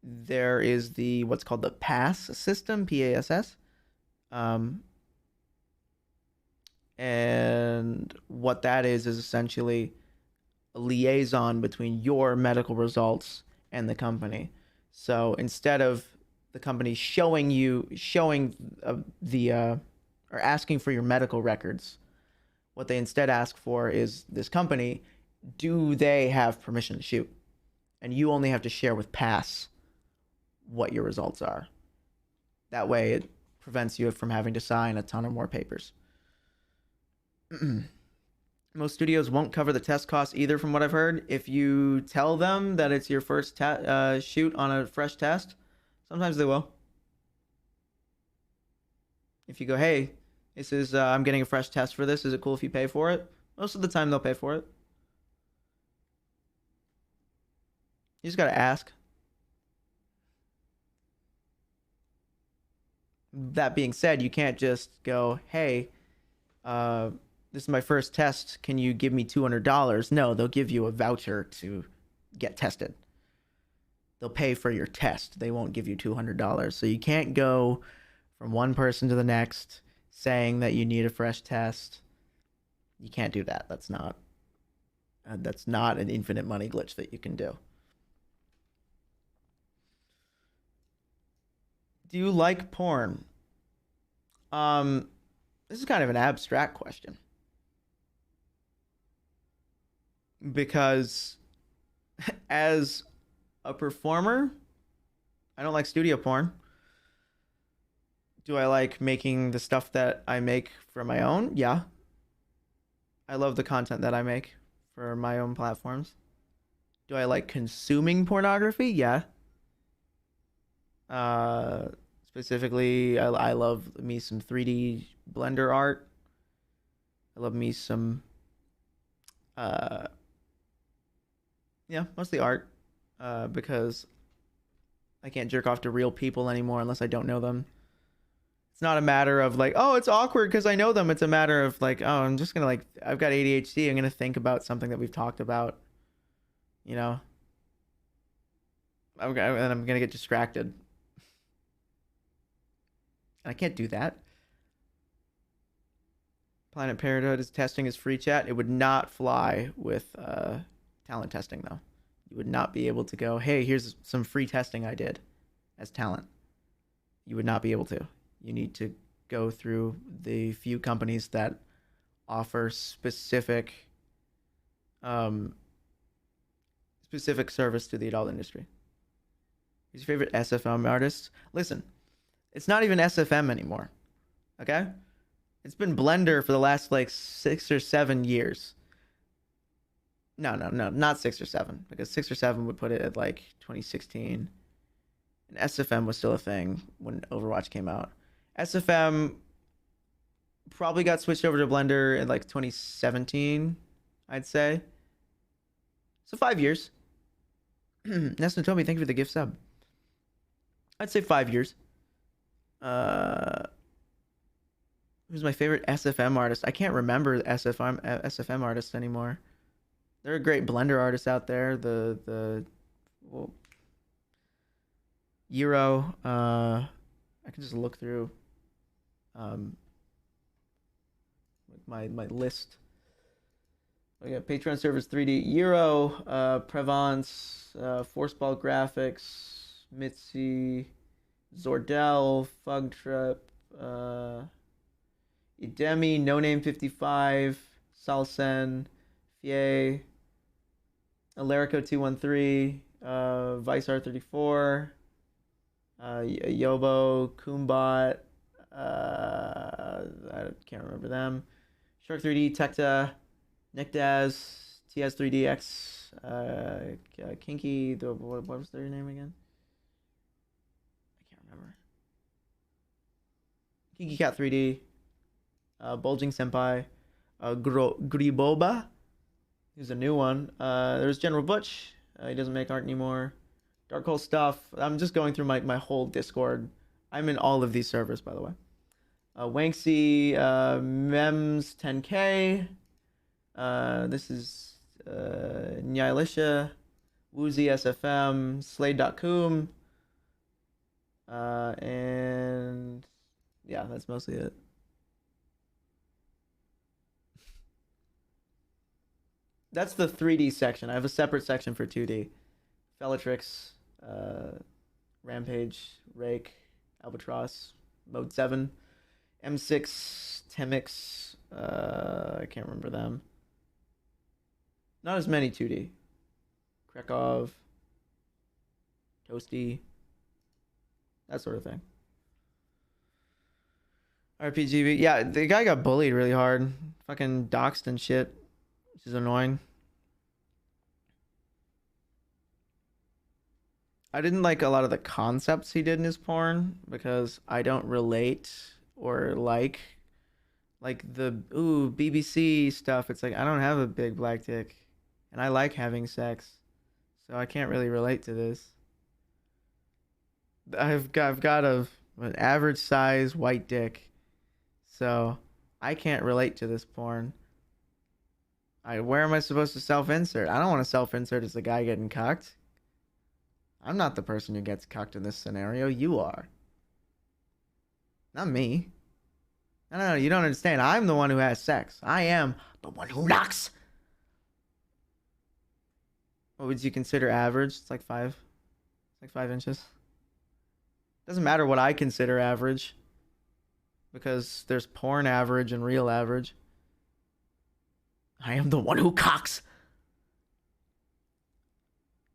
S1: There is what's called the PASS system, PASS. And what that is essentially a liaison between your medical results and the company. So instead of the company showing or asking for your medical records, what they instead ask for is this company, do they have permission to shoot? And you only have to share with PASS what your results are. That way it prevents you from having to sign a ton of more papers. Most studios won't cover the test costs either, from what I've heard. If you tell them that it's your first shoot on a fresh test, sometimes they will. If you go, hey, this is I'm getting a fresh test for this. Is it cool if you pay for it? Most of the time they'll pay for it. You just gotta ask. That being said, you can't just go, hey, this is my first test. Can you give me $200? No, they'll give you a voucher to get tested. They'll pay for your test. They won't give you $200. So you can't go from one person to the next saying that you need a fresh test. You can't do that. That's not an infinite money glitch that you can do. Do you like porn? This is kind of an abstract question. Because as a performer, I don't like studio porn. Do I like making the stuff that I make for my own? Yeah. I love the content that I make for my own platforms. Do I like consuming pornography? Yeah. Specifically, I love me some 3D Blender art. I love me some, mostly art, because I can't jerk off to real people anymore unless I don't know them. It's not a matter of like, oh, it's awkward because I know them. It's a matter of like, oh, I'm just gonna I've got ADHD. I'm gonna think about something that we've talked about, and I'm gonna get distracted. I can't do that. Planet Parenthood testing is free chat. It would not fly with talent testing, though. You would not be able to go, hey, here's some free testing I did as talent. You would not be able to. You need to go through the few companies that offer specific service to the adult industry. Who's your favorite SFM artist? Listen, it's not even SFM anymore. Okay? It's been Blender for the last 6 or 7 years. No, not 6 or 7, because 6 or 7 would put it at 2016. And SFM was still a thing when Overwatch came out. SFM probably got switched over to Blender in 2017, I'd say. So 5 years. Neston Toby, thank you for the gift sub. I'd say 5 years. Who's my favorite SFM artist? I can't remember SFM artists anymore. There are great Blender artists out there. Euro. I can just look through. my list. We got Patreon servers 3D Euro, Prevance, Forceball Graphics, Mitzi, Zordel, Fugtrip, Idemi, No Name 55, Salsen, Fie, Alerico 213, Vice R34, Yobo, Kumbot, I can't remember them. Shark 3D, Tekta, Nickdaz, TS3DX, Kinky, what was their name again? I can't remember. Kinky Cat 3D, Bulging Senpai, Griboba, who's a new one. There's General Butch. He doesn't make art anymore. Dark Hole Stuff. I'm just going through my whole Discord. I'm in all of these servers, by the way. Wanksy, Mems 10K. This is Nyalisha, Woozy SFM, Slade.coom. And yeah, that's mostly it. That's the 3D section. I have a separate section for 2D. Fellatrix, Rampage, Rake, Albatross, Mode 7, M6, Temix, I can't remember them. Not as many 2D. Krekov, Toasty, that sort of thing. RPGB, yeah, the guy got bullied really hard. Fucking doxed and shit, which is annoying. I didn't like a lot of the concepts he did in his porn because I don't relate or like the BBC stuff. It's like I don't have a big black dick and I like having sex. So I can't really relate to this. I've got an average size white dick. So I can't relate to this porn. Where am I supposed to self-insert? I don't want to self-insert as the guy getting cucked. I'm not the person who gets cucked in this scenario. You are. Not me. No, you don't understand. I'm the one who has sex. I am the one who knocks. What would you consider average? It's like 5. It's like 5 inches. Doesn't matter what I consider average. Because there's porn average and real average. I am the one who cocks.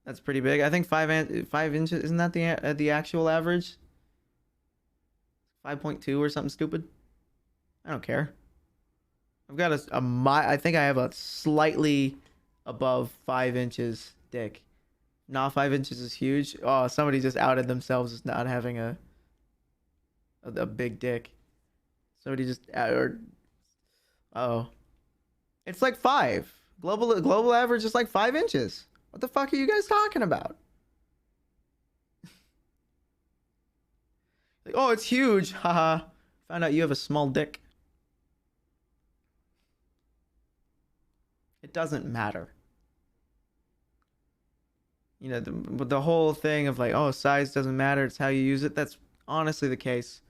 S1: That's pretty big. I think 5 inches, isn't that the actual average? 5.2 or something stupid. I don't care. I've got I think I have a slightly above 5 inches dick. Not 5 inches is huge. Oh, somebody just outed themselves as not having a big dick. Somebody just oh, it's like 5. Global average is like 5 inches. What the fuck are you guys talking about? Like, oh, it's huge. Haha. Found out you have a small dick. It doesn't matter. You know, the whole thing of like, oh, size doesn't matter. It's how you use it. That's honestly the case.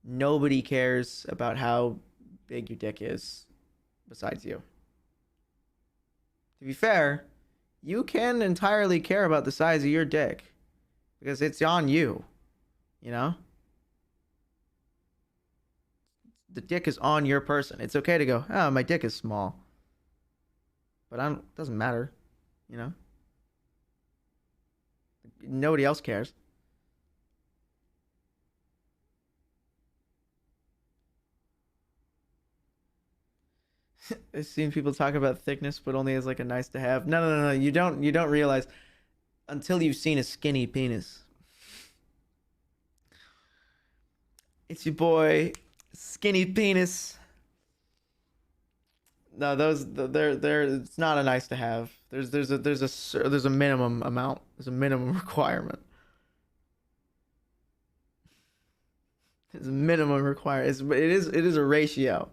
S1: Nobody cares about how big your dick is besides you. To be fair, you can entirely care about the size of your dick because it's on you, you know? The dick is on your person. It's okay to go, oh, my dick is small. But it doesn't matter, you know? Nobody else cares. I've seen people talk about thickness, but only as like a nice to have. No. You don't realize until you've seen a skinny penis. It's your boy, Skinny Penis. No, they're it's not a nice to have. There's a minimum amount. There's a minimum requirement. There's a minimum requirement. It is a ratio.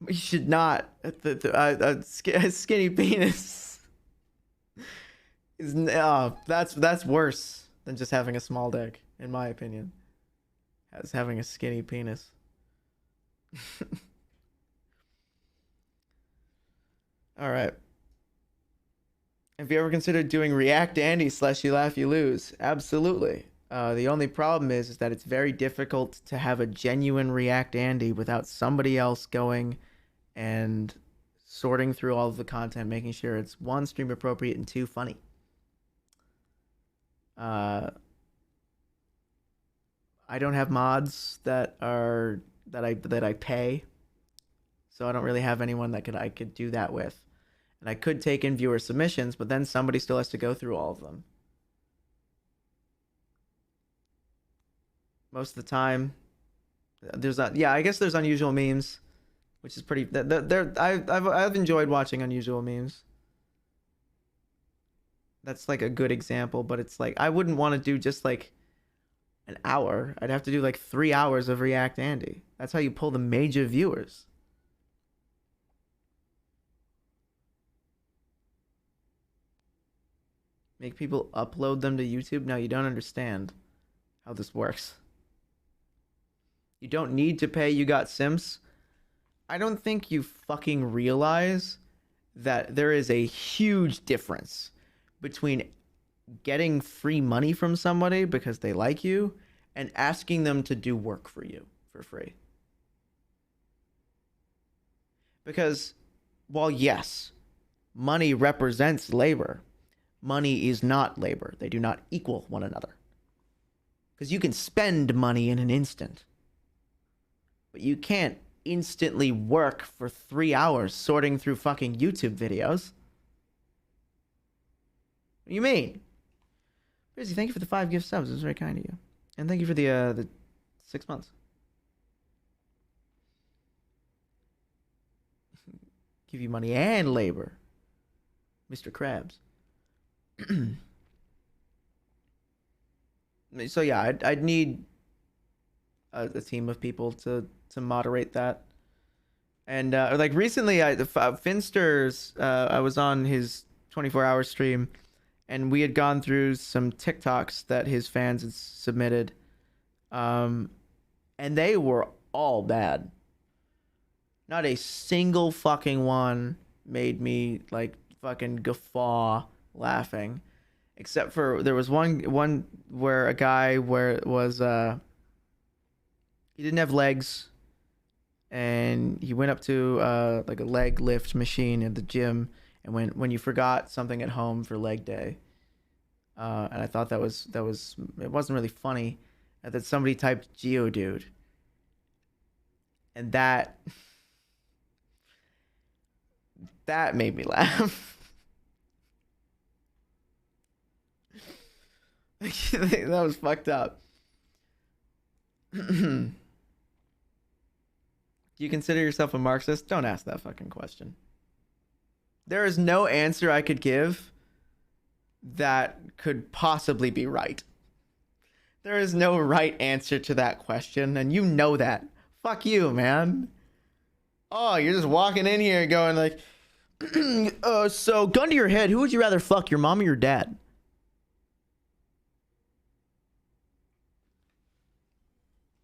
S1: You should not. A skinny penis is that's worse than just having a small dick, in my opinion. As having a skinny penis. All right. Have you ever considered doing React Andy slash You Laugh You Lose? Absolutely. The only problem is that it's very difficult to have a genuine React Andy without somebody else going and sorting through all of the content, making sure it's one, stream appropriate, and two, funny. I don't have mods that I pay, so I don't really have anyone that I could do that with. And I could take in viewer submissions, but then somebody still has to go through all of them. Most of the time, there's not. Yeah, I guess there's unusual memes, which is pretty. I've enjoyed watching unusual memes. That's like a good example, but it's like I wouldn't want to do just like an hour. I'd have to do like 3 hours of React Andy. That's how you pull the major viewers. Make people upload them to YouTube? No, you don't understand how this works. You don't need to pay You Got Sims. I don't think you fucking realize that there is a huge difference between getting free money from somebody because they like you and asking them to do work for you for free. Because while yes, money represents labor, money is not labor. They do not equal one another. Because you can spend money in an instant, but you can't instantly work for 3 hours sorting through fucking YouTube videos. What do you mean? Busy, thank you for the 5 gift subs. It was very kind of you. And thank you for the 6 months. Give you money and labor. Mr. Krabs. So yeah, I'd need a team of people to moderate that. And like recently, Finster's, I was on his 24-hour stream, and we had gone through some TikToks that his fans had submitted, and they were all bad. Not a single fucking one made me like fucking guffaw laughing, except for there was one where a guy where it was he didn't have legs, and he went up to like a leg lift machine at the gym, and when you forgot something at home for leg day, and I thought that was it wasn't really funny, and that somebody typed Geodude, and that made me laugh. That was fucked up. Do you consider yourself a Marxist? Don't ask that fucking question. There is no answer I could give that could possibly be right. There is no right answer to that question, and you know that. Fuck you, man. Oh, you're just walking in here going like, so gun to your head, who would you rather fuck, your mom or your dad?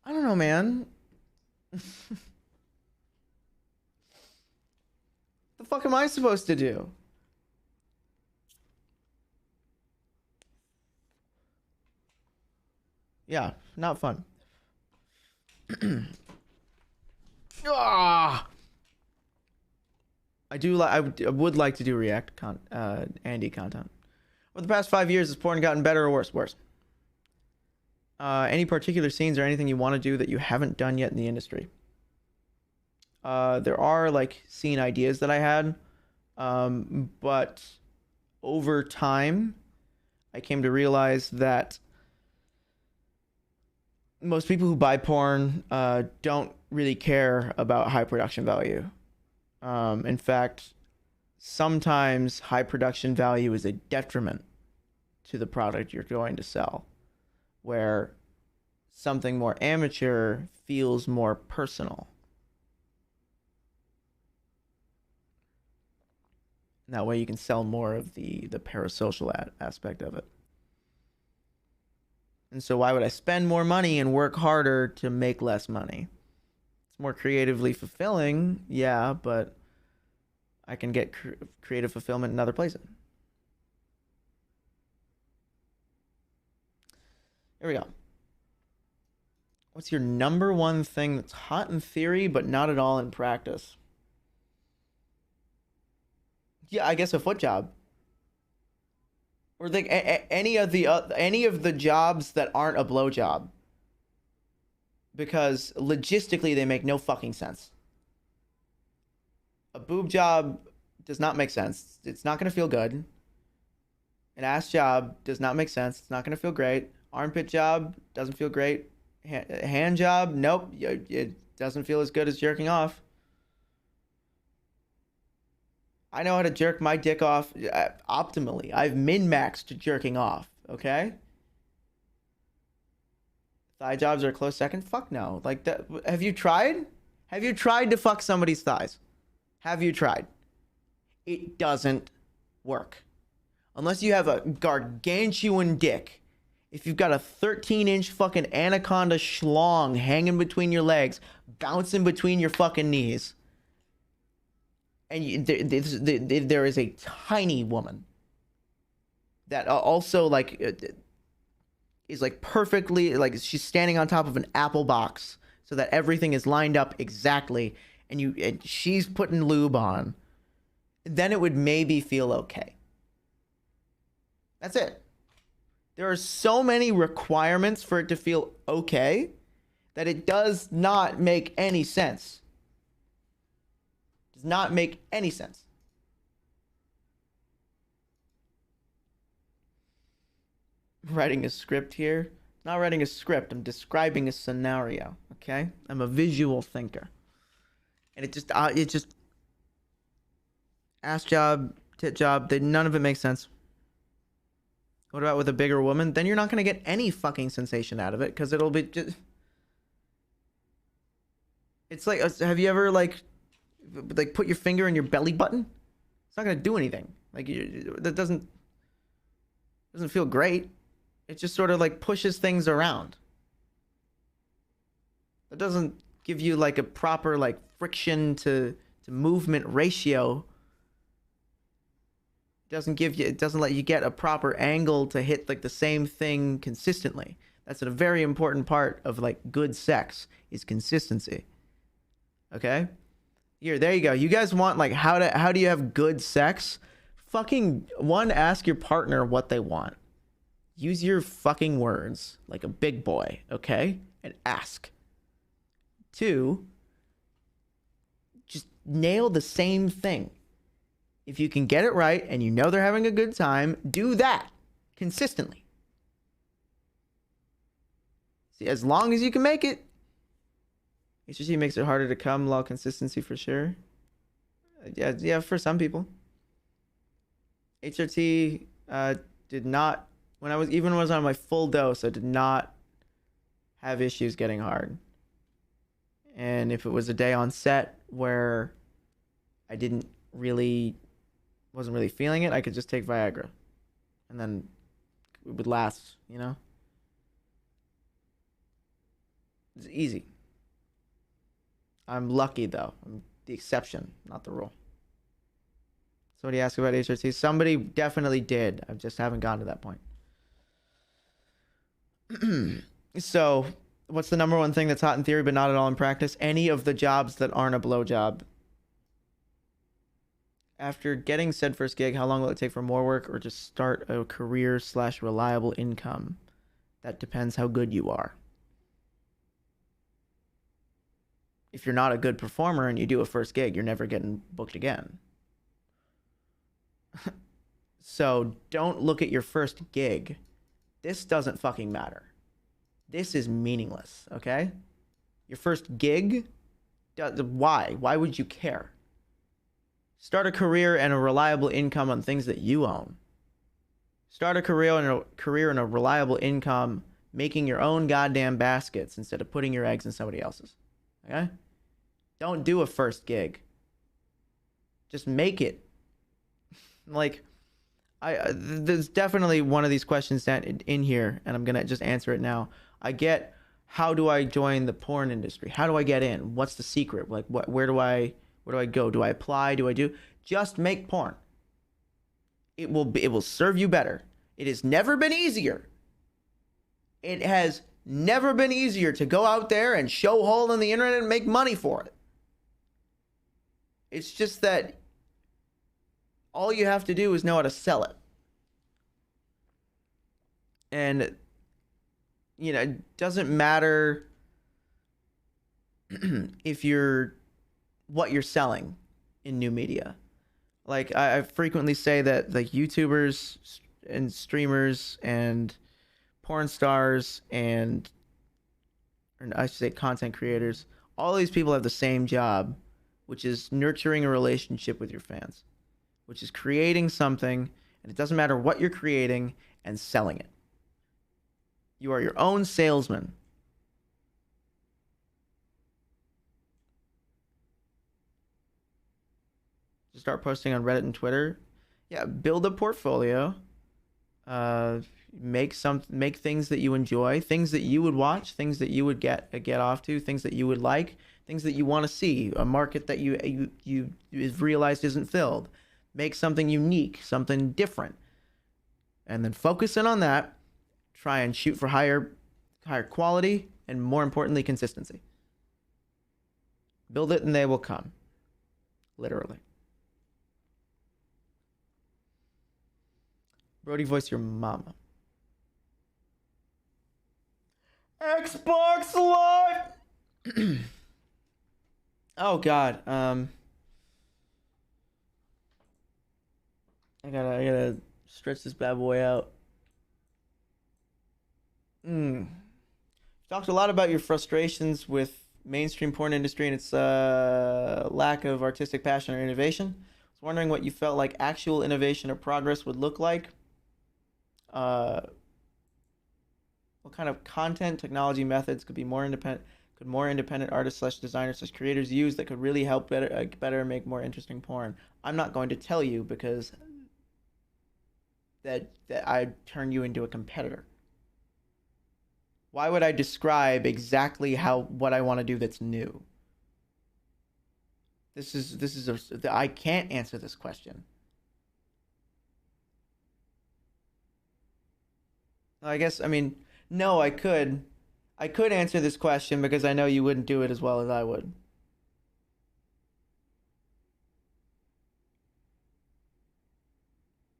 S1: I don't know, man. The fuck am I supposed to do? Yeah, not fun. Ah! I would like to do React Andy content. Over the past 5 years, has porn gotten better or worse? Worse. Any particular scenes or anything you want to do that you haven't done yet in the industry? There are like scene ideas that I had, but over time, I came to realize that most people who buy porn don't really care about high production value. In fact, sometimes high production value is a detriment to the product you're going to sell, where something more amateur feels more personal. That way you can sell more of the parasocial aspect of it. And so why would I spend more money and work harder to make less money? It's more creatively fulfilling, yeah, but I can get creative fulfillment in other places. Here we go. What's your number one thing that's hot in theory but not at all in practice? Yeah, I guess a foot job. Or like any of the jobs that aren't a blow job. Because logistically they make no fucking sense. A boob job does not make sense. It's not going to feel good. An ass job does not make sense. It's not going to feel great. Armpit job doesn't feel great. Hand job, nope. It doesn't feel as good as jerking off. I know how to jerk my dick off optimally. I've min-maxed jerking off, okay? Thigh jobs are a close second? Fuck no. Like that. Have you tried? Have you tried to fuck somebody's thighs? Have you tried? It doesn't work. Unless you have a gargantuan dick. If you've got a 13-inch fucking anaconda schlong hanging between your legs, bouncing between your fucking knees, and there is a tiny woman that also like is like perfectly, like she's standing on top of an apple box so that everything is lined up exactly, and she's putting lube on, then it would maybe feel okay. That's it. There are so many requirements for it to feel okay that it does not make any sense. Does not make any sense. Writing a script here. Not writing a script. I'm describing a scenario. Okay? I'm a visual thinker. And it just ass job, tit job, none of it makes sense. What about with a bigger woman? Then you're not going to get any fucking sensation out of it because it'll be just... It's like, have you ever like put your finger in your belly button? It's not going to do anything. Like that doesn't feel great. It just sort of like pushes things around. It doesn't give you like a proper like friction to movement ratio. It doesn't let you get a proper angle to hit like the same thing consistently. That's a very important part of like good sex is consistency. Okay? There you go. You guys want like how do you have good sex? Fucking ask your partner what they want. Use your fucking words like a big boy, okay? And ask. 2, just nail the same thing. If you can get it right and you know they're having a good time, do that consistently. See, as long as you can make it. HRT makes it harder to come, low consistency for sure. Yeah, for some people. HRT did not, when I was on my full dose, I did not have issues getting hard. And if it was a day on set where I wasn't really feeling it, I could just take Viagra. And then it would last, you know? It's easy. I'm lucky, though. I'm the exception, not the rule. Somebody asked about HRT. Somebody definitely did. I just haven't gotten to that point. So, what's the number one thing that's hot in theory but not at all in practice? Any of the jobs that aren't a blowjob. After getting said first gig, how long will it take for more work or just start a career/reliable income? That depends how good you are. If you're not a good performer and you do a first gig, you're never getting booked again. So don't look at your first gig. This doesn't fucking matter. This is meaningless, okay? Your first gig? Why? Why would you care? Start a career and a reliable income on things that you own. Start a career and a reliable income making your own goddamn baskets instead of putting your eggs in somebody else's. Okay? Don't do a first gig. Just make it. Like, there's definitely one of these questions in here, and I'm gonna just answer it now. I get, how do I join the porn industry? How do I get in? What's the secret? Like, where do I go? Do I apply? Just make porn. It will serve you better. It has never been easier. It has never been easier to go out there and show hole on the internet and make money for it. It's just that all you have to do is know how to sell it. And, you know, it doesn't matter if what you're selling in new media. Like, I frequently say that, like, YouTubers and streamers and porn stars and, or I should say content creators, all these people have the same job, which is nurturing a relationship with your fans, which is creating something, and it doesn't matter what you're creating, and selling it. You are your own salesman. Just start posting on Reddit and Twitter. Yeah, build a portfolio. Make things that you enjoy, things that you would watch, things that you would get off to, things that you would like, things that you want to see, a market that you realized isn't filled. Make something unique, something different, and then focus in on that. Try and shoot for higher quality, and more importantly, consistency. Build it and they will come. Literally. Brody, voice your mama. Xbox Live. Oh God. I gotta stretch this bad boy out. Talked a lot about your frustrations with mainstream porn industry and its lack of artistic passion or innovation. I was wondering what you felt like actual innovation or progress would look like. What kind of content, technology, methods could more independent artists / designers / creators use that could really help better make more interesting porn? I'm not going to tell you because that I'd turn you into a competitor. Why would I describe exactly what I want to do that's new? I can't answer this question. I guess, I mean, no, I could answer this question because I know you wouldn't do it as well as I would.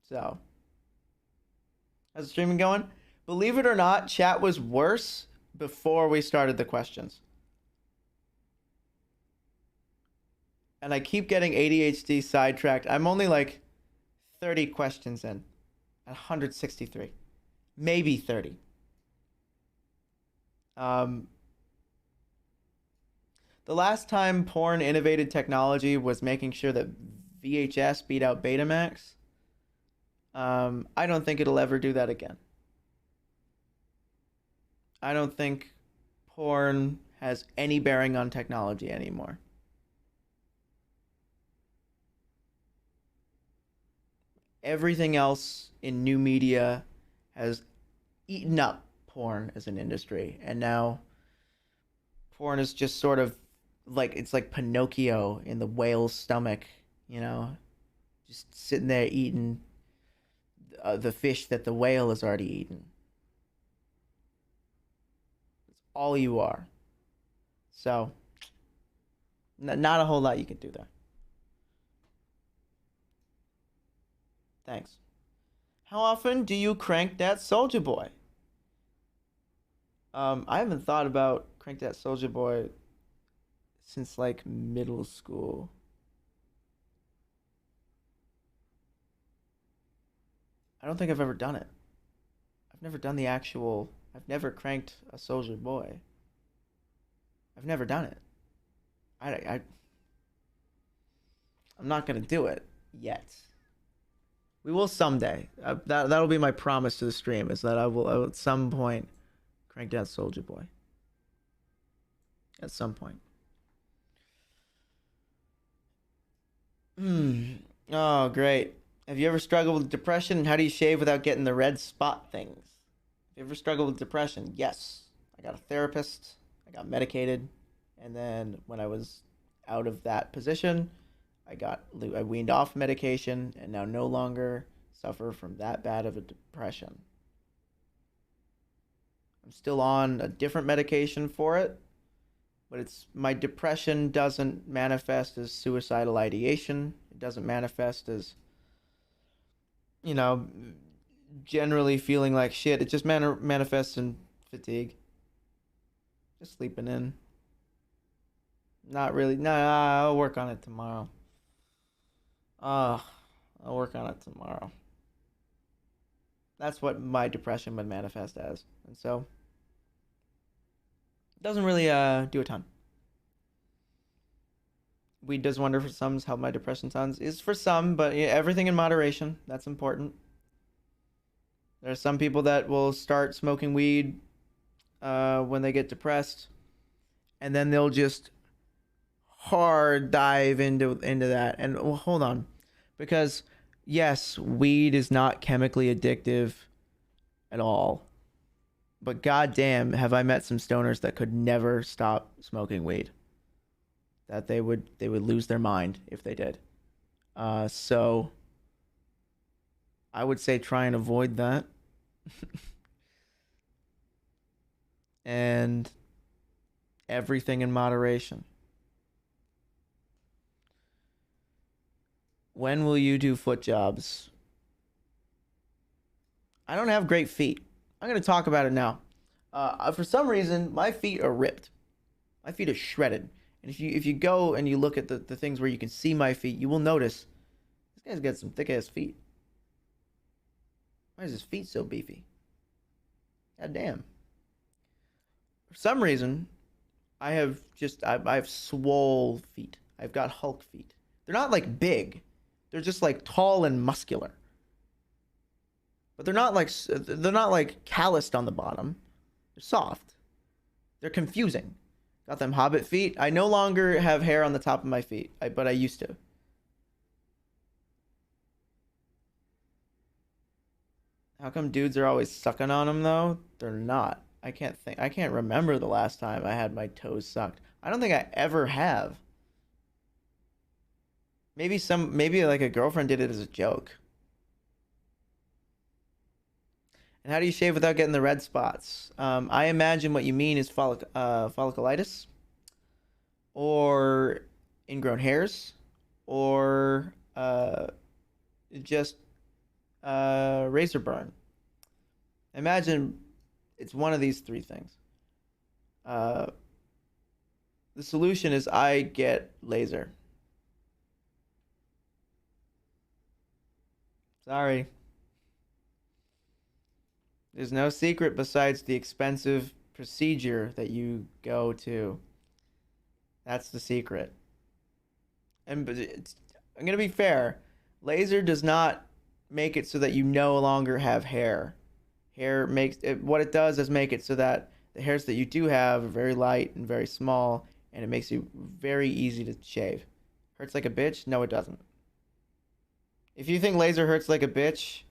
S1: So, how's the streaming going? Believe it or not, chat was worse before we started the questions. And I keep getting ADHD sidetracked. I'm only like 30 questions in. 163. Maybe 30. The last time porn innovated technology was making sure that VHS beat out Betamax. I don't think it'll ever do that again. I don't think porn has any bearing on technology anymore. Everything else in new media has eaten up porn as an industry, and now porn is just sort of like, it's like Pinocchio in the whale's stomach, you know, just sitting there eating the fish that the whale has already eaten. It's all you are. So, not a whole lot you can do there. Thanks. How often do you crank that Soulja Boy? I haven't thought about Crank That Soulja Boy since like middle school. I don't think I've ever done it. I've never done the actual. I've never cranked a Soulja Boy. I've never done it. I'm not gonna do it yet. We will someday. That'll be my promise to the stream, is that I will at some point crank that Soulja Boy. At some point. Oh, great. Have you ever struggled with depression? And how do you shave without getting the red spot things? Have you ever struggled with depression? Yes. I got a therapist. I got medicated. And then when I was out of that position, I weaned off medication and now no longer suffer from that bad of a depression. I'm still on a different medication for it, but it's my depression doesn't manifest as suicidal ideation. It doesn't manifest as, you know, generally feeling like shit. It just manifests in fatigue. Just sleeping in. Not really. Nah, I'll work on it tomorrow. I'll work on it tomorrow. That's what my depression would manifest as. And so it doesn't really do a ton. Weed does wonder for some, how my depression sounds is for some, but yeah, everything in moderation. That's important. There are some people that will start smoking weed when they get depressed, and then they'll just hard dive into that. And well, hold on, because yes, weed is not chemically addictive at all, but goddamn, have I met some stoners that could never stop smoking weed. That they would lose their mind if they did. So I would say try and avoid that. And everything in moderation. When will you do foot jobs? I don't have great feet. I'm going to talk about it now. For some reason, my feet are ripped. My feet are shredded. And if you go and you look at the things where you can see my feet, you will notice this guy's got some thick ass feet. Why is his feet so beefy? God damn. For some reason, I have swole feet. I've got Hulk feet. They're not like big. They're just like tall and muscular. But they're not like calloused on the bottom. They're soft. They're confusing. Got them hobbit feet. I no longer have hair on the top of my feet, but I used to. How come dudes are always sucking on them though? They're not. I can't remember the last time I had my toes sucked. I don't think I ever have. Maybe like a girlfriend did it as a joke. And how do you shave without getting the red spots? I imagine what you mean is folliculitis, or ingrown hairs, or just razor burn. Imagine it's one of these three things. The solution is I get laser. Sorry. There's no secret besides the expensive procedure that you go to. That's the secret. And I'm going to be fair. Laser does not make it so that you no longer have hair. What it does is make it so that the hairs that you do have are very light and very small, and it makes you very easy to shave. Hurts like a bitch? No, it doesn't. If you think laser hurts like a bitch,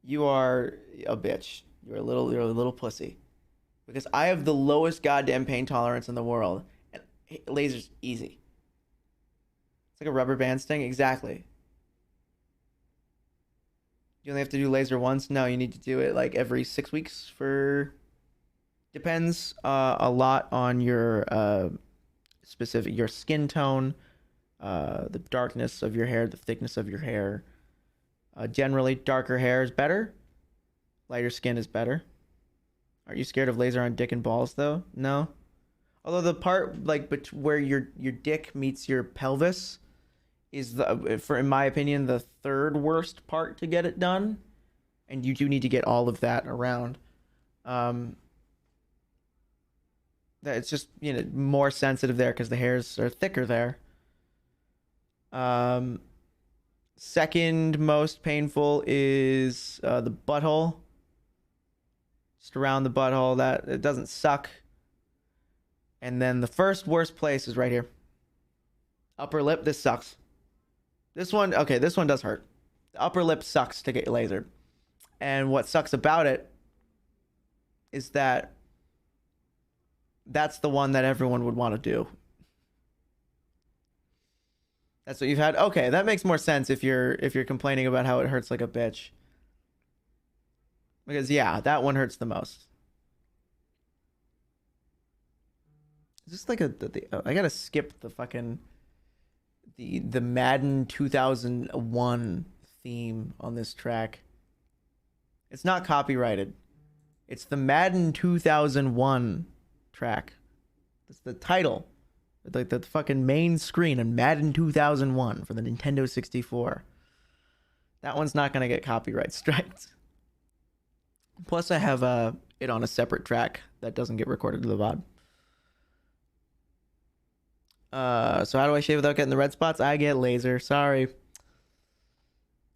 S1: you are a bitch. You're a little pussy. Because I have the lowest goddamn pain tolerance in the world, and laser's easy. It's like a rubber band sting. Exactly. You only have to do laser once. No, you need to do it like every 6 weeks for. Depends a lot on your your skin tone, the darkness of your hair, the thickness of your hair. Generally, darker hair is better. Lighter skin is better. Aren't you scared of laser on dick and balls though? No. Although the part like where your dick meets your pelvis is in my opinion, the third worst part to get it done, and you do need to get all of that around. That it's just more sensitive there because the hairs are thicker there. Second most painful is the butthole. Just around the butthole, that it doesn't suck. And then the first worst place is right here. Upper lip, this sucks. This one does hurt. The upper lip sucks to get lasered. And what sucks about it is that that's the one that everyone would want to do. That's what you've had? Okay, that makes more sense if you're complaining about how it hurts like a bitch. Because yeah, that one hurts the most. Is this like I gotta skip the fucking the Madden 2001 theme on this track. It's not copyrighted. It's the Madden 2001 track. That's the title. Like the fucking main screen on Madden 2001 for the Nintendo 64. That one's not gonna get copyright striked. Plus, I have it on a separate track that doesn't get recorded to the VOD. So how do I shave without getting the red spots? I get laser. Sorry.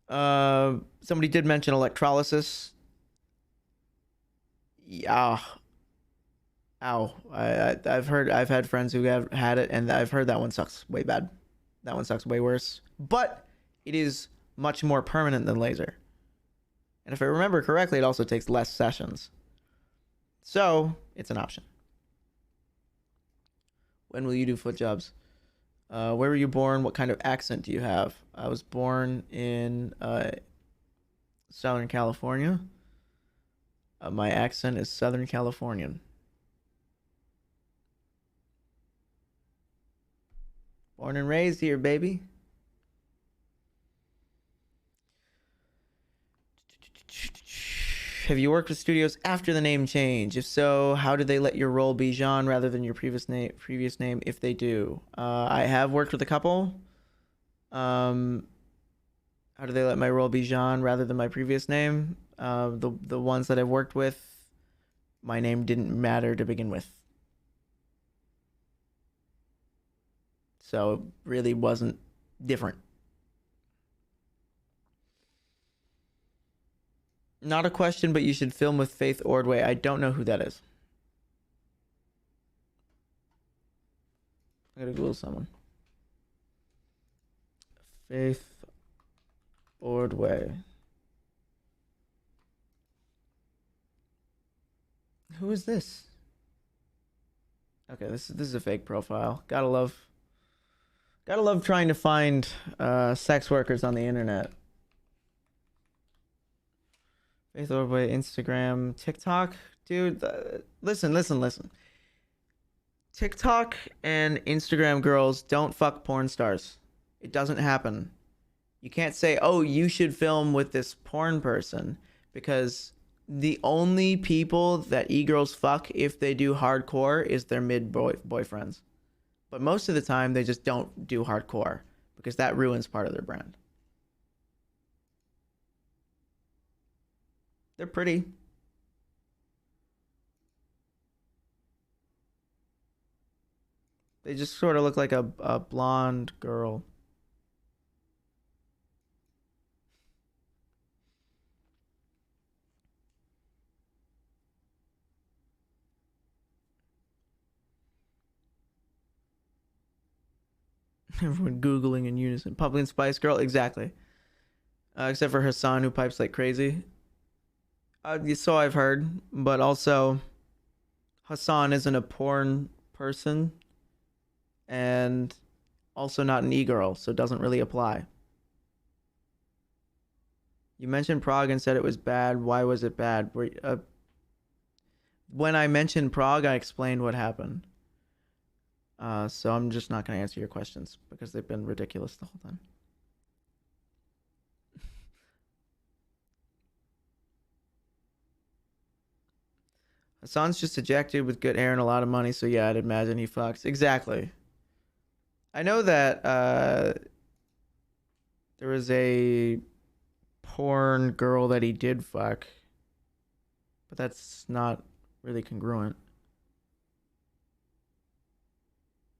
S1: Somebody did mention electrolysis. Yeah. Ow. I've had friends who have had it, and I've heard that one sucks way bad. That one sucks way worse. But it is much more permanent than laser. And if I remember correctly, it also takes less sessions. So, it's an option. When will you do foot jobs? Where were you born? What kind of accent do you have? I was born in Southern California. My accent is Southern Californian. Born and raised here, baby. Have you worked with studios after the name change? If so, how did they let your role be Jean rather than your previous name? If they do, I have worked with a couple. How do they let my role be Jean rather than my previous name? The ones that I've worked with, my name didn't matter to begin with, so it really wasn't different. Not a question, but you should film with Faith Ordway. I don't know who that is. I gotta Google someone. Faith Ordway. Who is this? Okay, this is a fake profile. Gotta love trying to find sex workers on the internet. Faith Ordway, Instagram, TikTok, dude. Listen. TikTok and Instagram girls don't fuck porn stars. It doesn't happen. You can't say, "Oh, you should film with this porn person," because the only people that e-girls fuck if they do hardcore is their boyfriends. But most of the time, they just don't do hardcore because that ruins part of their brand. They're pretty. They just sort of look like a blonde girl. Everyone Googling in unison. Pumpkin Spice Girl, exactly. Except for Hassan, who pipes like crazy. So I've heard, but also Hassan isn't a porn person and also not an e-girl, so it doesn't really apply. You mentioned Prague and said it was bad. Why was it bad? When I mentioned Prague, I explained what happened. So I'm just not going to answer your questions because they've been ridiculous the whole time. Hassan's just ejected with good hair and a lot of money, so yeah, I'd imagine he fucks. Exactly. I know that there was a porn girl that he did fuck, but that's not really congruent.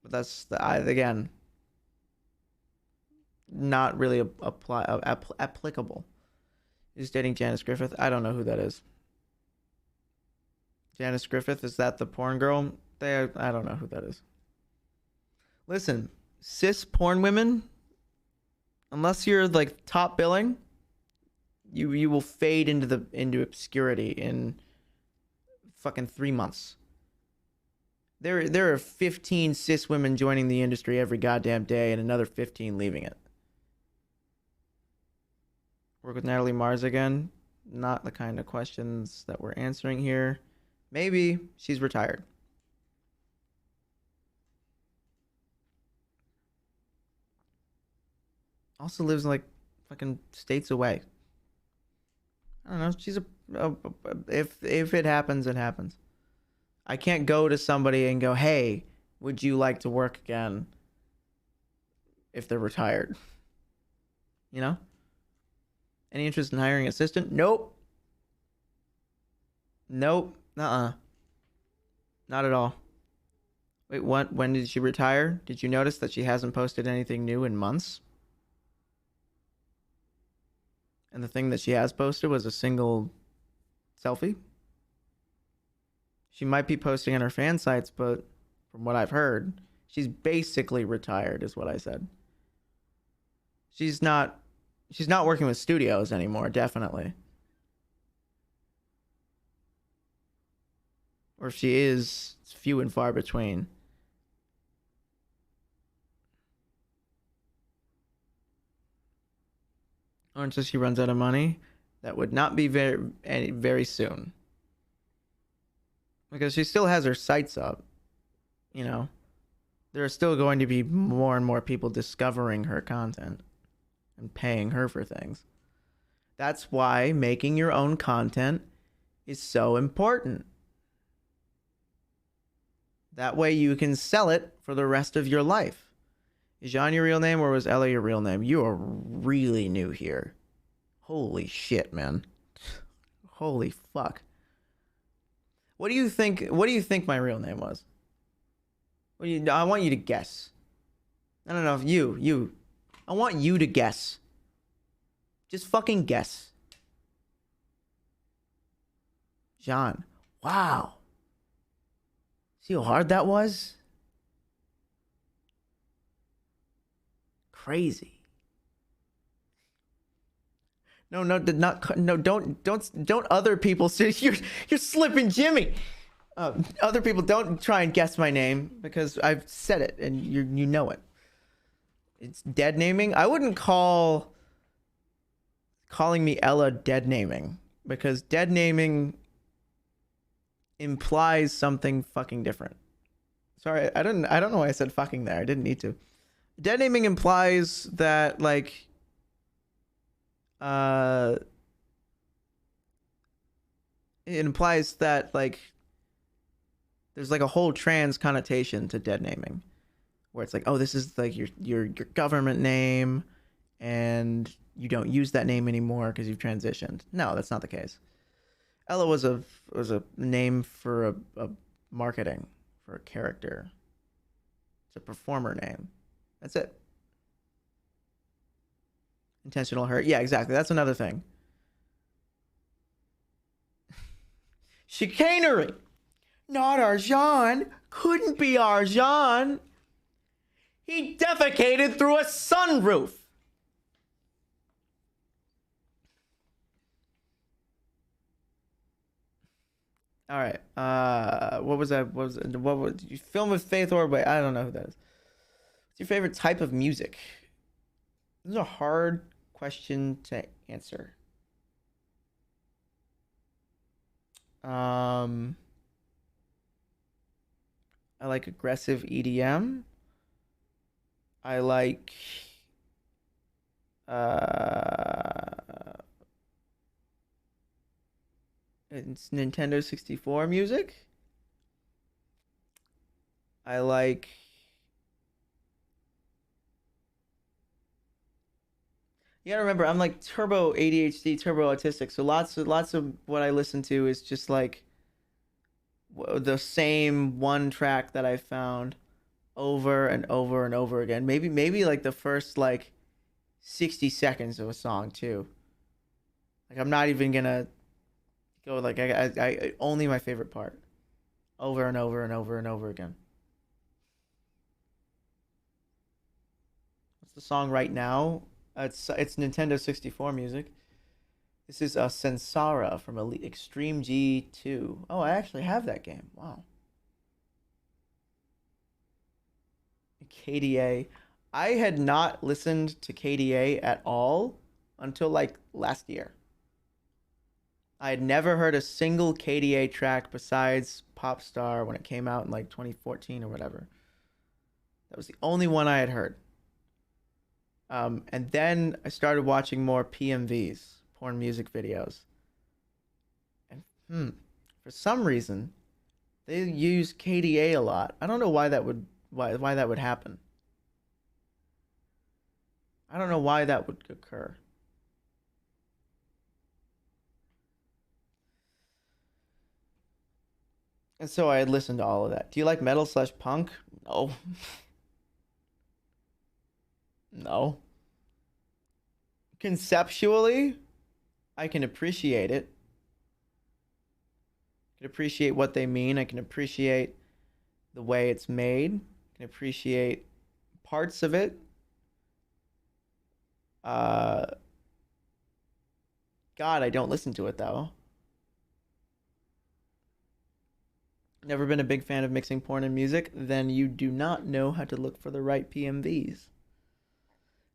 S1: But that's again not really applicable. He's dating Janice Griffith. I don't know who that is. Janice Griffith, is that the porn girl? I don't know who that is. Listen, cis porn women, unless you're like top billing, you will fade into obscurity in fucking 3 months. There are 15 cis women joining the industry every goddamn day and another 15 leaving it. Work with Natalie Mars again? Not the kind of questions that we're answering here. Maybe she's retired. Also lives like fucking states away. I don't know. She's if it happens, it happens. I can't go to somebody and go, "Hey, would you like to work again?" If they're retired. You know? Any interest in hiring an assistant? Nope. Nope. Not at all. Wait, what? When did she retire? Did you notice that she hasn't posted anything new in months? And the thing that she has posted was a single selfie. She might be posting on her fan sites, but from what I've heard, she's basically retired, is what I said. She's not working with studios anymore, definitely. Or if she is, it's few and far between. Or until she runs out of money. That would not be very soon. Because she still has her sites up. You know. There are still going to be more and more people discovering her content and paying her for things. That's why making your own content is so important. That way you can sell it for the rest of your life. Is Jean your real name or was Ella your real name? You are really new here. Holy shit, man. Holy fuck. What do you think my real name was? I want you to guess. I don't know if you. I want you to guess. Just fucking guess. Jean. Wow. See how hard that was? Crazy. No, don't other people say you're slipping Jimmy. Other people don't try and guess my name because I've said it and you know it. It's dead naming. I wouldn't calling me Ella dead naming because dead naming implies something fucking different. Sorry, I don't know why I said fucking there. I didn't need to. Dead naming implies that like it implies that like there's like a whole trans connotation to dead naming where it's like, oh, this is like your government name and you don't use that name anymore because you've transitioned. No, that's not the case. Ella was a name for a marketing for a character. It's a performer name. That's it. Intentional hurt. Yeah, exactly. That's another thing. Chicanery. Not Arjan. Couldn't be Arjan. He defecated through a sunroof. All right. What was that? What was you film with Faith Orway? I don't know who that is. What's your favorite type of music? This is a hard question to answer. I like aggressive EDM. I like it's Nintendo 64 music. I like you gotta remember, I'm like turbo ADHD, turbo autistic, so lots of what I listen to is just like the same one track that I found over and over and over again. Maybe like the first like 60 seconds of a song too. Like I'm not even gonna go like I only my favorite part over and over and over and over again. What's the song right now? It's Nintendo 64 music. This is Sensara from Elite Extreme G2. Oh, I actually have that game. Wow. KDA. I had not listened to KDA at all until like last year. I had never heard a single KDA track besides Popstar when it came out in like 2014 or whatever. That was the only one I had heard. And then I started watching more PMVs, porn music videos. And for some reason, they use KDA a lot. I don't know why that would why that would happen. I don't know why that would occur. And so I had listened to all of that. Do you like metal slash punk? No. No. Conceptually, I can appreciate it. I can appreciate what they mean. I can appreciate the way it's made. I can appreciate parts of it. Uh, God, I don't listen to it though. Never been a big fan of mixing porn and music, then you do not know how to look for the right PMVs.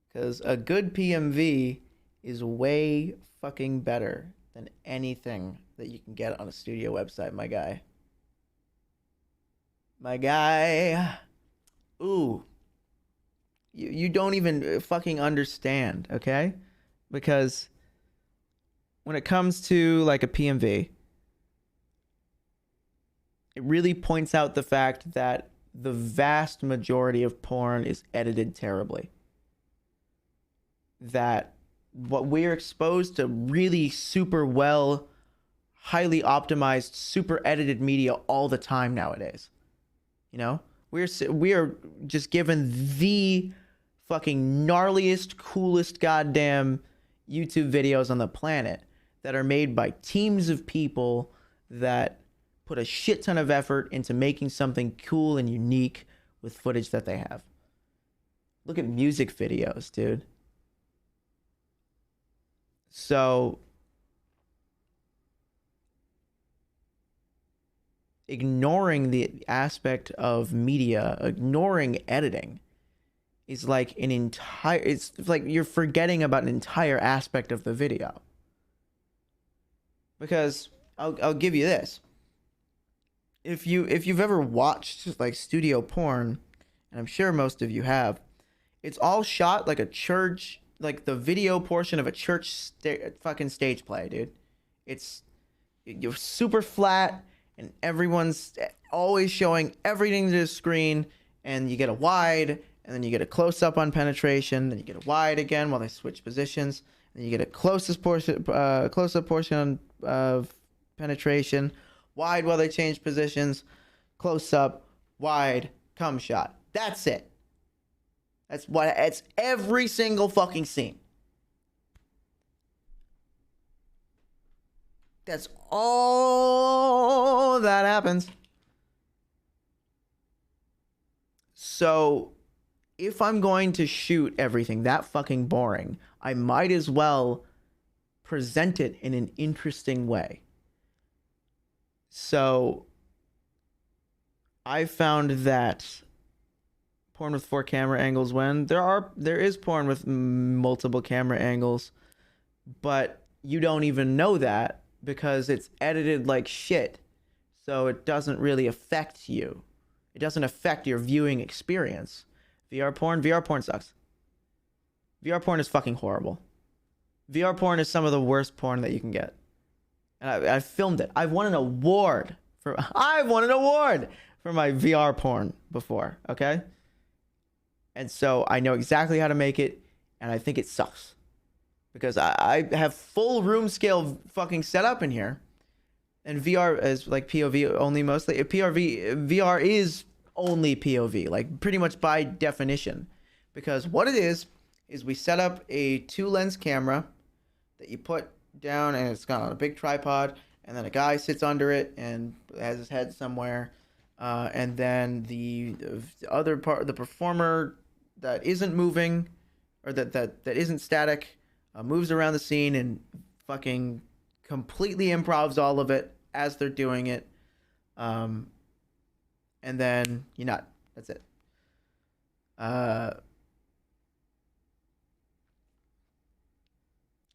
S1: Because a good PMV is way fucking better than anything that you can get on a studio website, my guy. My guy. Ooh. You don't even fucking understand, okay? Because when it comes to like a PMV, it really points out the fact that the vast majority of porn is edited terribly. That what we're exposed to really super well, highly optimized, super edited media all the time nowadays. You know, we are just given the fucking gnarliest, coolest goddamn YouTube videos on the planet that are made by teams of people that put a shit ton of effort into making something cool and unique with footage that they have. Look at music videos, dude. So ignoring the aspect of media, ignoring editing is like it's like you're forgetting about an entire aspect of the video. Because I'll give you this. If you've ever watched like studio porn, and I'm sure most of you have, it's all shot like a church, like the video portion of a church fucking stage play, dude. You're super flat, and everyone's always showing everything to the screen, and you get a wide, and then you get a close up on penetration, then you get a wide again while they switch positions, and you get a close up portion of penetration, wide while they change positions, close up, wide, cum shot. That's it. It's every single fucking scene. That's all that happens. So, if I'm going to shoot everything that fucking boring, I might as well present it in an interesting way. So, I found that porn with 4 camera angles, when there is porn with multiple camera angles, but you don't even know that because it's edited like shit, so it doesn't really affect you. It doesn't affect your viewing experience. VR porn sucks. VR porn is fucking horrible. VR porn is some of the worst porn that you can get, and I filmed it. I've won an award for my VR porn before, okay? And so I know exactly how to make it, and I think it sucks. Because I have full room scale fucking setup in here. And VR is like POV only mostly. VR is only POV, like pretty much by definition. Because what it is we set up a 2-lens camera that you put down, and it's got on a big tripod, and then a guy sits under it and has his head somewhere. And then the other part, the performer that isn't moving, or that isn't static, moves around the scene and fucking completely improvs all of it as they're doing it. And then you nut. That's it. Uh,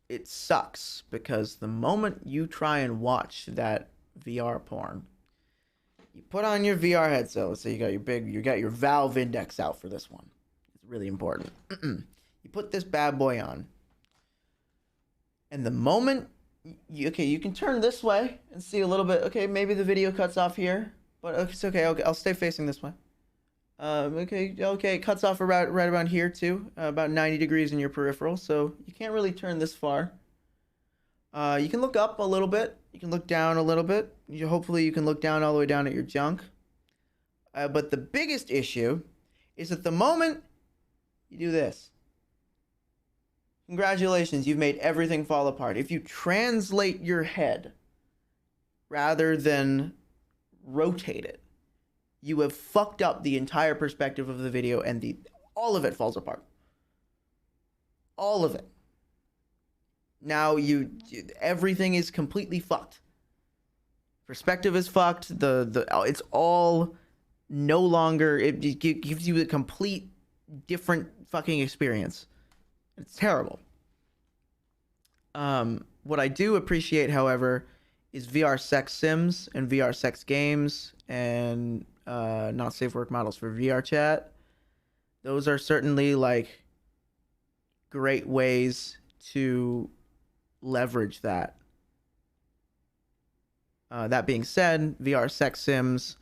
S1: it sucks because the moment you try and watch that VR porn, you put on your VR headset. Let's say you got your Valve Index out for this one. It's really important. You put this bad boy on, and the moment you can turn this way and see a little bit. Okay, maybe the video cuts off here, but it's okay. Okay, I'll stay facing this way. Okay, it cuts off right around here too, about 90 degrees in your peripheral, so you can't really turn this far. You can look up a little bit. You can look down a little bit. Hopefully, you can look down all the way down at your junk. But the biggest issue is at the moment you do this. Congratulations, you've made everything fall apart. If you translate your head rather than rotate it, you have fucked up the entire perspective of the video, and all of it falls apart. All of it. Now everything is completely fucked. Perspective is fucked. It's all no longer. It gives you a complete different fucking experience. It's terrible. What I do appreciate, however, is VR sex sims and VR sex games and not safe work models for VR chat. Those are certainly like great ways to leverage that. That being said, VR sex sims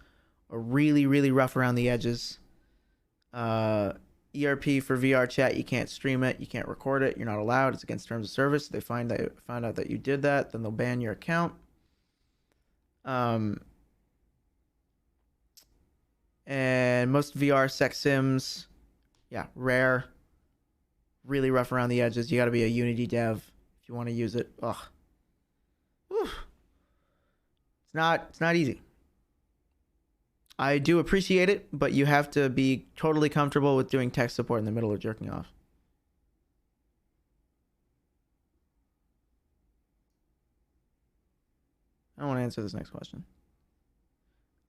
S1: are really, really rough around the edges. ERP for VR chat, you can't stream it, you can't record it, you're not allowed. It's against terms of service. They find out that you did that, then they'll ban your account. And most VR sex sims, yeah, rare, really rough around the edges. You got to be a Unity dev if you want to use it. Ugh. Whew. It's not easy. I do appreciate it, but you have to be totally comfortable with doing tech support in the middle of jerking off. I don't want to answer this next question.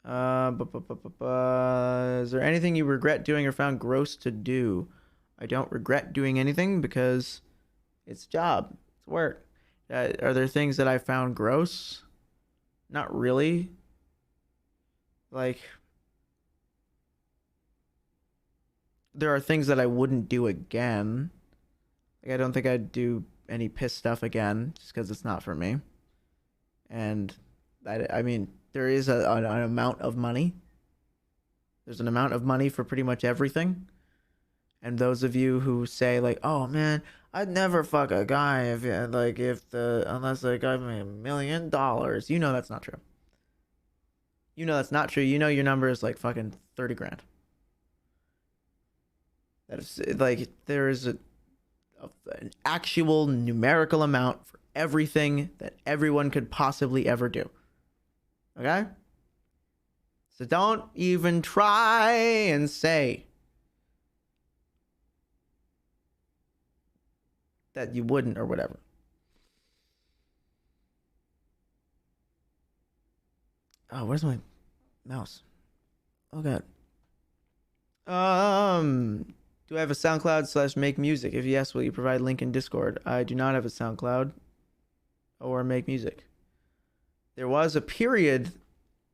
S1: Is there anything you regret doing or found gross to do? I don't regret doing anything because it's a job. It's work. Are there things that I found gross? Not really. Like, there are things that I wouldn't do again. Like, I don't think I'd do any piss stuff again just because it's not for me. And I mean, there is an amount of money. There's an amount of money for pretty much everything. And those of you who say like, "Oh man, I'd never fuck a guy unless the guy made $1 million," you know that's not true. You know that's not true. You know your number is like fucking 30 grand. That is like there is an actual numerical amount for everything that everyone could possibly ever do. Okay? So don't even try and say that you wouldn't or whatever. Oh, where's my mouse? Oh god. Do I have a SoundCloud / make music? If yes, will you provide link in Discord? I do not have a SoundCloud or make music. There was a period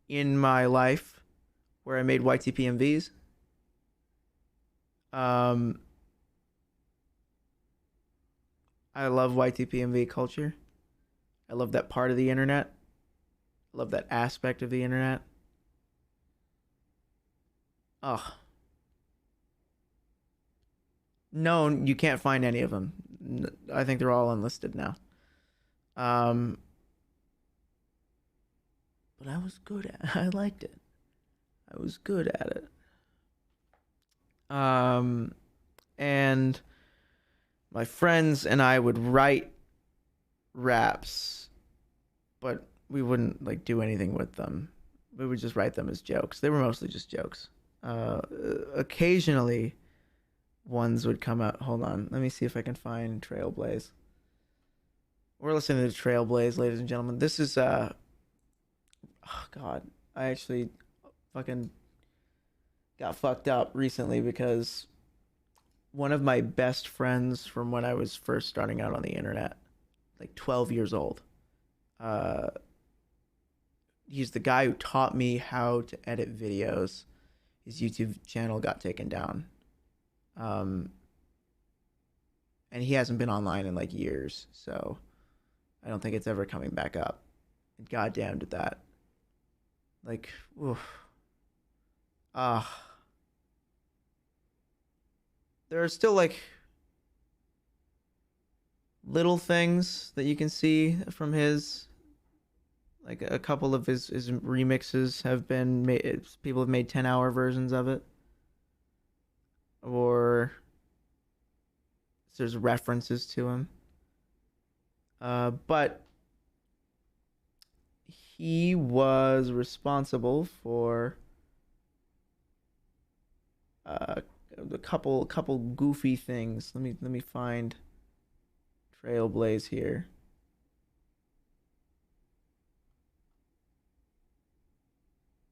S1: in my life where I made YTP MVs. I love YTP-MV culture. I love that part of the internet. I love that aspect of the internet. Ugh. No, you can't find any of them. I think they're all unlisted now. But I was good at it. I liked it. I was good at it. And my friends and I would write raps, but we wouldn't like do anything with them. We would just write them as jokes. They were mostly just jokes. Occasionally ones would come out. Hold on. Let me see if I can find Trailblaze. We're listening to Trailblaze, ladies and gentlemen. This is oh god. I actually fucking got fucked up recently because one of my best friends from when I was first starting out on the internet, like 12 years old. Uh, he's the guy who taught me how to edit videos. His YouTube channel got taken down. Um, and he hasn't been online in like years, so I don't think it's ever coming back up. God damn did that. Like, oof. Ah. There are still like little things that you can see from his, like a couple of his remixes have been made, people have made 10-hour versions of it, or there's references to him. But he was responsible for a couple goofy things. Let me find Trailblaze here.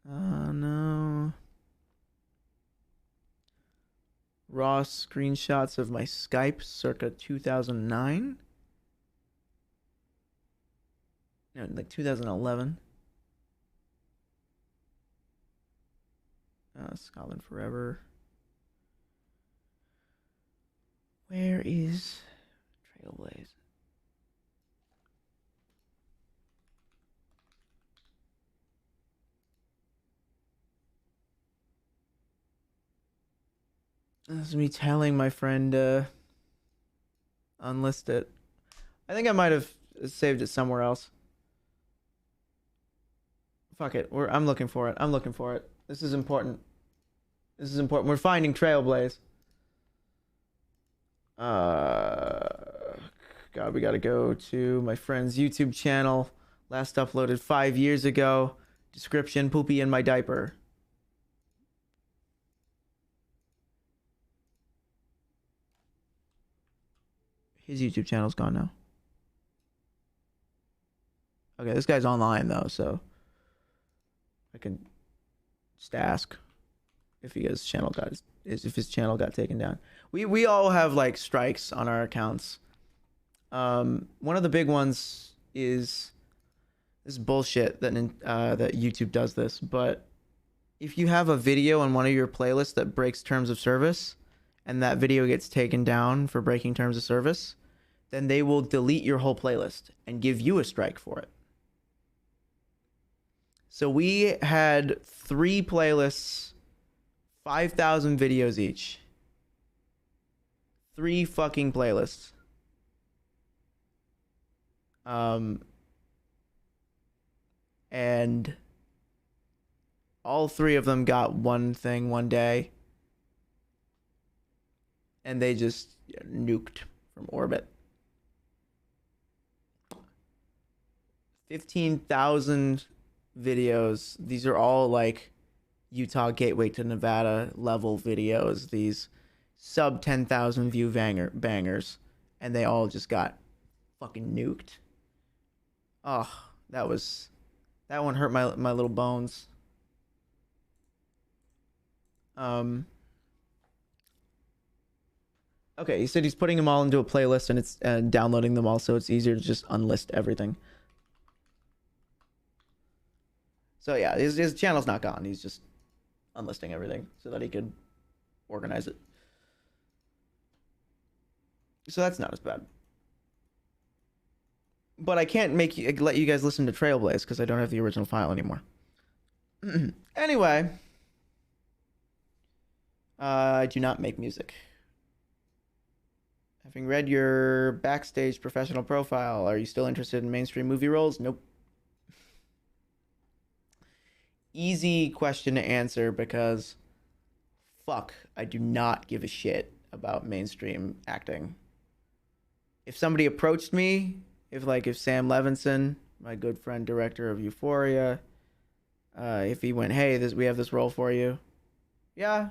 S1: No. Raw screenshots of my Skype circa 2009. No, like 2011. Scotland Forever. Where is Trailblaze? This is me telling my friend unlist it. I think I might have saved it somewhere else. Fuck it. I'm looking for it. I'm looking for it. This is important. This is important. We're finding Trailblaze. God, we gotta go to my friend's YouTube channel. Last uploaded 5 years ago. Description: poopy in my diaper. His YouTube channel's gone now. Okay, this guy's online though, so I can just ask if his channel got taken down. We all have like strikes on our accounts. One of the big ones is this bullshit that that YouTube does this, but if you have a video on one of your playlists that breaks terms of service, and that video gets taken down for breaking terms of service, then they will delete your whole playlist and give you a strike for it. So we had 3 playlists, 5,000 videos each. 3 fucking playlists. And all 3 of them got one thing one day, and they just nuked from orbit. 15,000 videos. These are all like Utah Gateway to Nevada level videos. These sub 10,000 view bangers, and they all just got fucking nuked. Oh, that one hurt my little bones. Okay, he said he's putting them all into a playlist and it's downloading them all, so it's easier to just unlist everything. So yeah, his channel's not gone. He's just unlisting everything so that he could organize it. So that's not as bad. But I can't let you guys listen to Trailblaze because I don't have the original file anymore. Anyway, I do not make music. Having read your backstage professional profile, are you still interested in mainstream movie roles? Nope. Easy question to answer because fuck, I do not give a shit about mainstream acting. If somebody approached me, if Sam Levinson, my good friend director of Euphoria, if he went, hey, we have this role for you, yeah,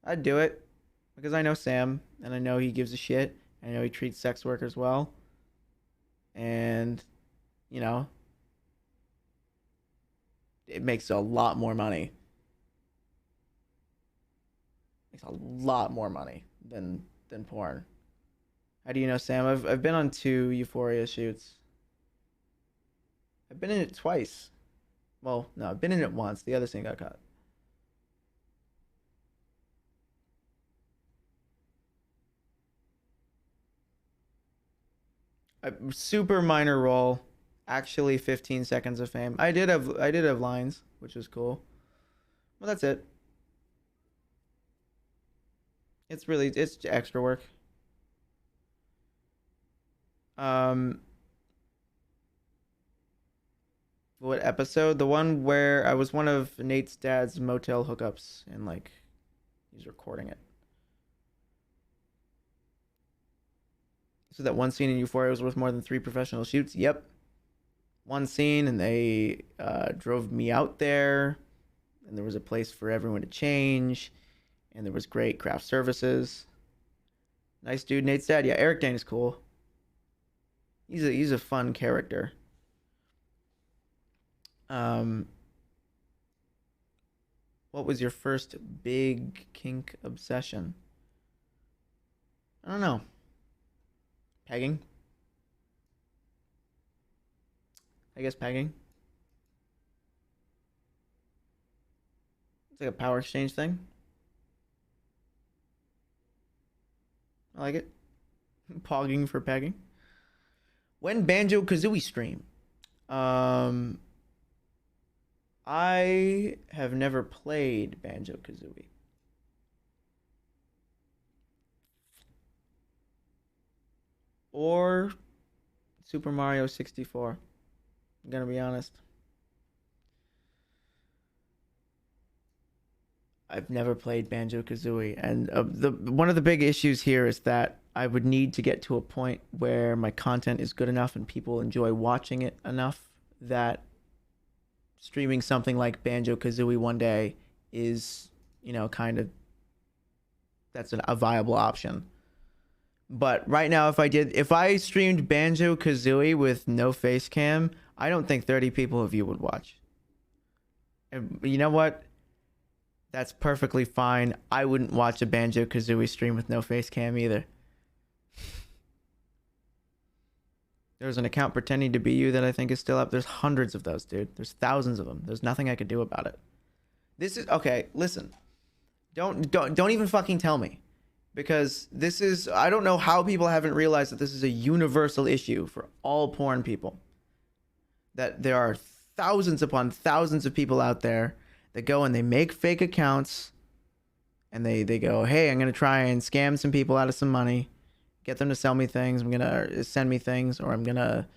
S1: I'd do it because I know Sam and I know he gives a shit. I know he treats sex workers well, and you know, it makes a lot more money. Makes a lot more money than porn. How do you know, Sam? I've been on 2 Euphoria shoots. I've been in it twice. Well, no, I've been in it once. The other scene got cut. A super minor role. Actually 15 seconds of fame. I did have lines, which was cool. Well, that's it. It's extra work. Um what episode? The one where I was one of Nate's dad's motel hookups and like he's recording it. So that one scene in Euphoria was worth more than 3 professional shoots. Yep. One scene and they drove me out there and there was a place for everyone to change and there was great craft services. Nice dude, Nate's dad. Yeah, Eric Dane is cool. He's a fun character. Um, what was your first big kink obsession? I don't know. Pegging? I guess pegging. It's like a power exchange thing. I like it. Pogging for pegging. When Banjo Kazooie stream? I have never played Banjo Kazooie. Or Super Mario 64. I'm gonna be honest. I've never played Banjo Kazooie, and the one of the big issues here is that I would need to get to a point where my content is good enough and people enjoy watching it enough that streaming something like Banjo Kazooie one day is, kind of that's a viable option. But right now, if I streamed Banjo Kazooie with no face cam, I don't think 30 people of you would watch. And you know what? That's perfectly fine. I wouldn't watch a Banjo Kazooie stream with no face cam either. There's an account pretending to be you that I think is still up. There's hundreds of those, dude. There's thousands of them. There's nothing I could do about it. This is okay. Listen, don't even fucking tell me, because this is, I don't know how people haven't realized that this is a universal issue for all porn people. That there are thousands upon thousands of people out there that go and they make fake accounts and they go, hey, I'm going to try and scam some people out of some money, get them to sell me things. I'm going to send me things, or I'm going to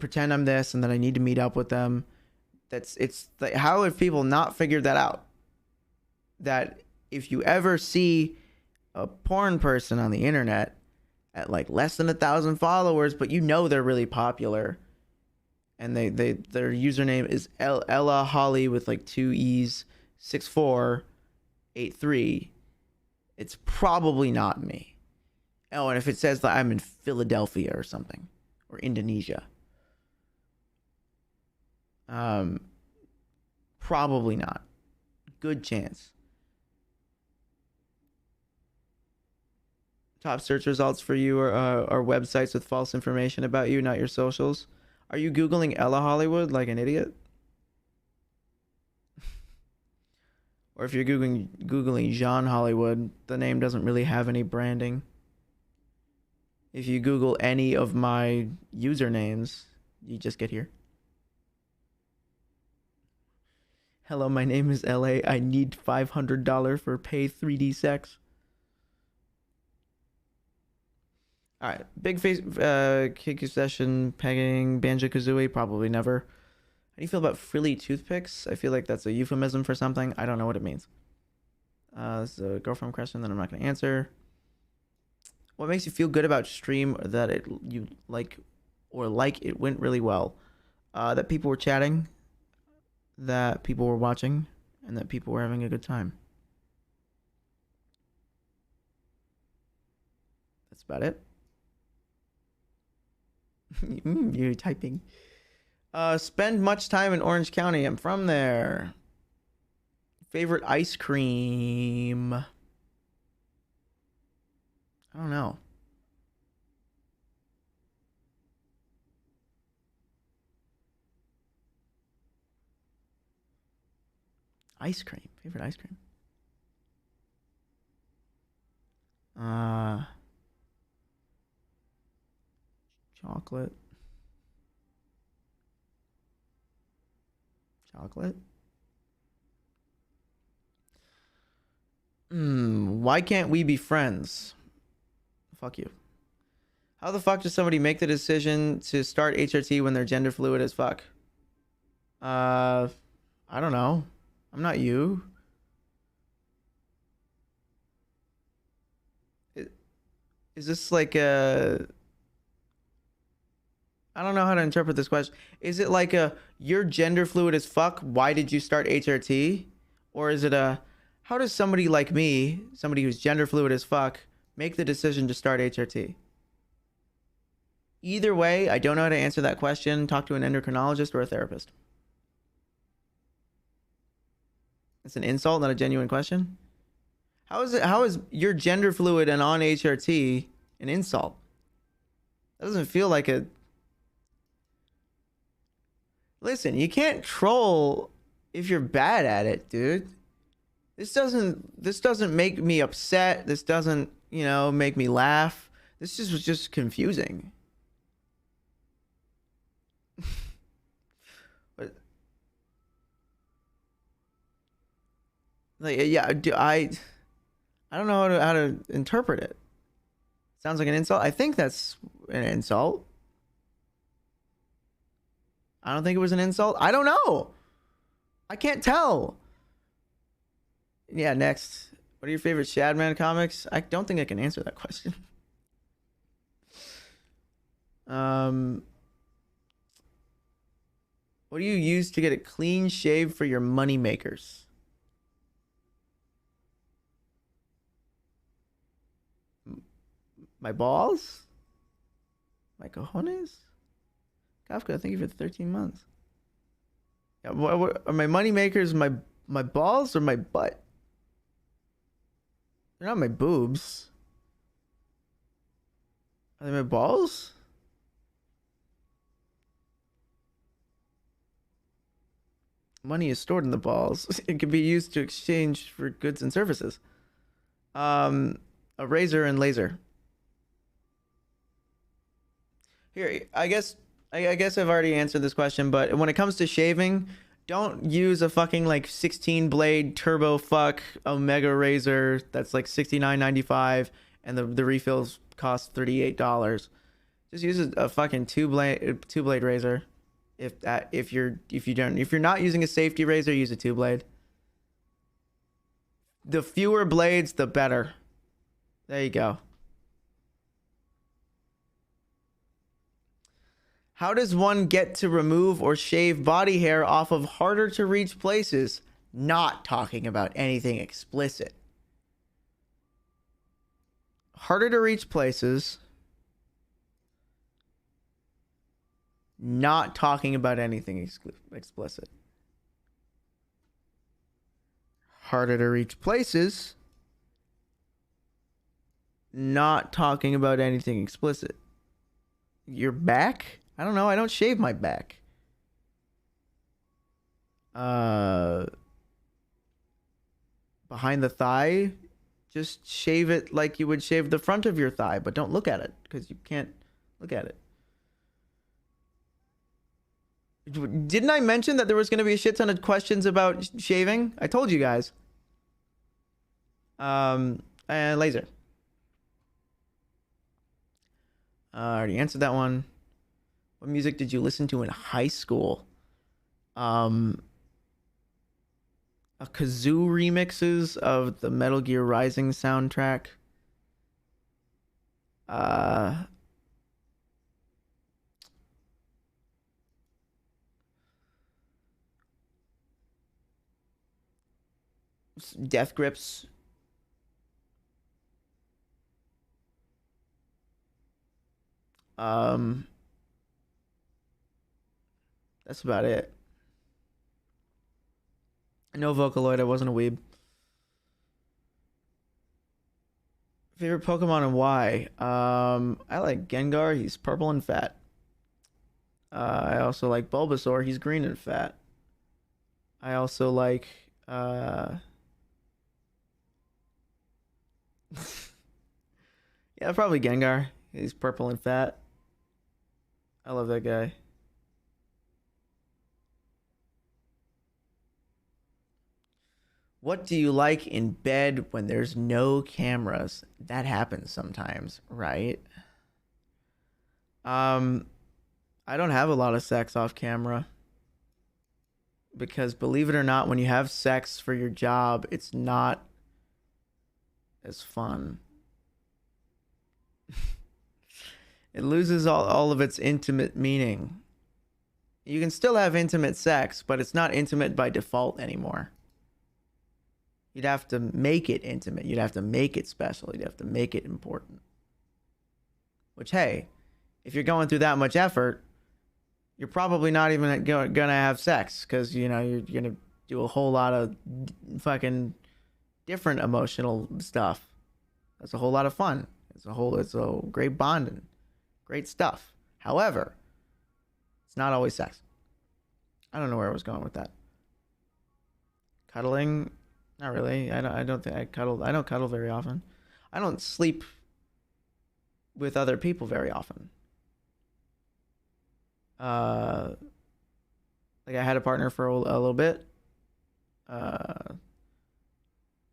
S1: pretend I'm this and then I need to meet up with them. It's like, how have people not figured that out? That if you ever see a porn person on the internet at like less than 1,000 followers, but they're really popular, and their username is Ella Holly with like 2 E's 6483, it's probably not me. Oh, and if it says that I'm in Philadelphia or something, or Indonesia, probably not. Good chance. Top search results for you are websites with false information about you, not your socials. Are you Googling Ella Hollywood like an idiot? Or if you're Googling Jean Hollywood, the name doesn't really have any branding. If you Google any of my usernames, you just get here. Hello, my name is LA. I need $500 for pay 3D sex. All right, big face, kick session, pegging, Banjo Kazooie, probably never. How do you feel about frilly toothpicks? I feel like that's a euphemism for something. I don't know what it means. This is a girlfriend question that I'm not going to answer. What makes you feel good about stream that you like, or like it went really well? That people were chatting, that people were watching, and that people were having a good time. That's about it. You're typing. Spend much time in Orange County. I'm from there. Favorite ice cream. I don't know. Ice cream. Favorite ice cream. Uh, chocolate. Chocolate. Why can't we be friends? Fuck you. How the fuck does somebody make the decision to start HRT when they're gender fluid as fuck? I don't know. I'm not you. Is this like a... I don't know how to interpret this question. Is it like a, you're gender fluid as fuck, why did you start HRT? Or is it a, how does somebody like me, somebody who's gender fluid as fuck, make the decision to start HRT? Either way, I don't know how to answer that question. Talk to an endocrinologist or a therapist. It's an insult, not a genuine question. How is you're gender fluid and on HRT an insult? That doesn't feel like a... Listen, you can't troll if you're bad at it, dude. This doesn't make me upset. This doesn't, make me laugh. This just was just confusing. But like, yeah, I don't know how to interpret it. Sounds like an insult. I think that's an insult. I don't think it was an insult. I don't know. I can't tell. Yeah, next. What are your favorite Shadman comics? I don't think I can answer that question. What do you use to get a clean shave for your money makers? My balls? My cojones? Kafka, thank you for the 13 months. Yeah, what are my money makers? My balls or my butt? They're not my boobs. Are they my balls? Money is stored in the balls. It can be used to exchange for goods and services. A razor and laser. Here, I guess I've already answered this question, but when it comes to shaving, don't use a fucking like 16 blade turbo fuck Omega razor that's like $69.95 and the refills cost $38. Just use a fucking two blade razor. If you're not using a safety razor, use a two blade. The fewer blades, the better. There you go. How does one get to remove or shave body hair off of harder to reach places? Not talking about anything explicit. Harder to reach places. Not talking about anything explicit. Harder to reach places. Not talking about anything explicit. Your back? I don't know. I don't shave my back. Behind the thigh, just shave it like you would shave the front of your thigh, but don't look at it because you can't look at it. Didn't I mention that there was going to be a shit ton of questions about shaving? I told you guys. And laser. I already answered that one. What music did you listen to in high school? A kazoo remixes of the Metal Gear Rising soundtrack. Death Grips. That's about it. No Vocaloid. I wasn't a weeb. Favorite Pokemon and why? I like Gengar. He's purple and fat. I also like Bulbasaur. He's green and fat. I also like uh yeah, probably Gengar. He's purple and fat. I love that guy. What do you like in bed when there's no cameras? That happens sometimes, right? Um, I don't have a lot of sex off camera because believe it or not, when you have sex for your job, it's not as fun. It loses all of its intimate meaning. You can still have intimate sex, but it's not intimate by default anymore. You'd have to make it intimate. You'd have to make it special. You'd have to make it important. Which, hey, if you're going through that much effort, you're probably not even gonna have sex because you're gonna do a whole lot of fucking different emotional stuff. That's a whole lot of fun. It's a great bonding, great stuff. However, it's not always sex. I don't know where I was going with that. Cuddling, not really. I don't think I cuddle. I don't cuddle very often. I don't sleep with other people very often. Uh, like I had a partner for a little bit. Uh,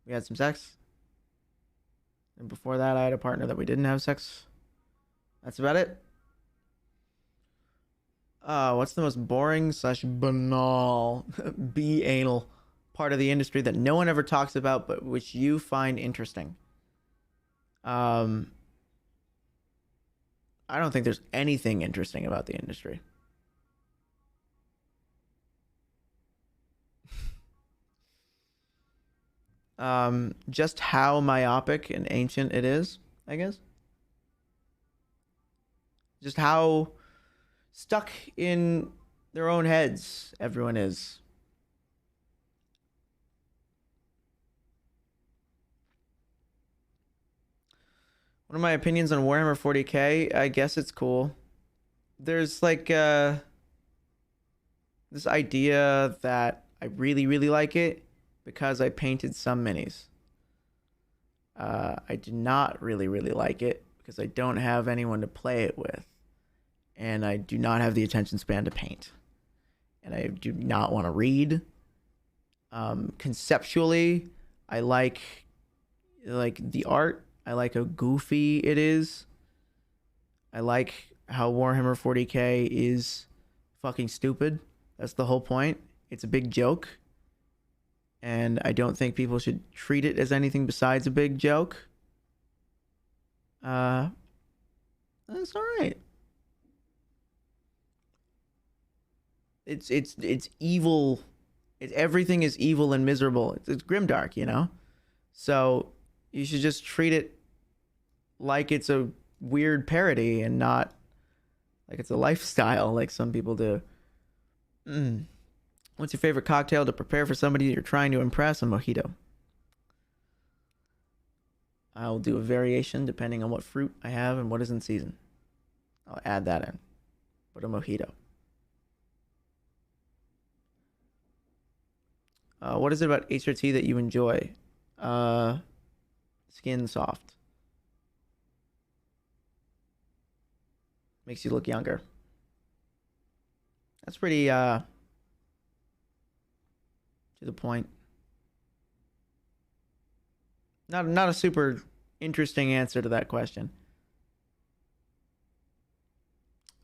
S1: we had some sex, and before that, I had a partner that we didn't have sex. That's about it. What's the most boring slash banal be anal part of the industry that no one ever talks about, but which you find interesting? Um, I don't think there's anything interesting about the industry. Just how myopic and ancient it is, I guess. Just how stuck in their own heads everyone is. One of my opinions on Warhammer 40K, I guess it's cool. There's like this idea that I really, really like it because I painted some minis. I do not really, really like it because I don't have anyone to play it with. And I do not have the attention span to paint. And I do not want to read. Conceptually, I like the art. I like how goofy it is. I like how Warhammer 40K is fucking stupid. That's the whole point. It's a big joke. And I don't think people should treat it as anything besides a big joke. That's all right. It's evil. Everything is evil and miserable. It's grimdark, you know. So you should just treat it like it's a weird parody and not like it's a lifestyle, like some people do. What's your favorite cocktail to prepare for somebody you're trying to impress? A mojito. I'll do a variation depending on what fruit I have and what is in season. I'll add that in. But a mojito. What is it about HRT that you enjoy? Skin soft. Makes you look younger. That's pretty to the point. Not a super interesting answer to that question.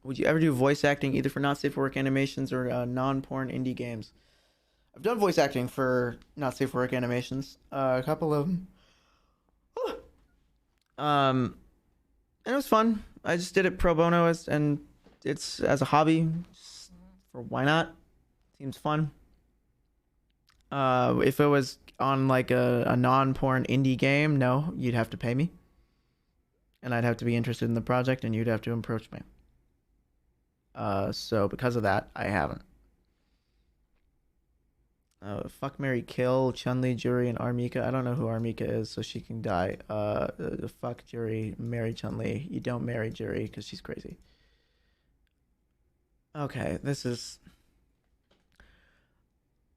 S1: Would you ever do voice acting either for not safe for work animations or non-porn indie games? I've done voice acting for not safe for work animations. A couple of them. And it was fun. I just did it pro bono and it's as a hobby. For why not? Seems fun. If it was on like a non-porn indie game, no, you'd have to pay me. And I'd have to be interested in the project and you'd have to approach me. So because of that, I haven't. Fuck, Mary, kill Chun-Li, Juri, and Armika. I don't know who Armika is, so she can die. Fuck Juri, marry Chun-Li. You don't marry Juri because she's crazy. Okay,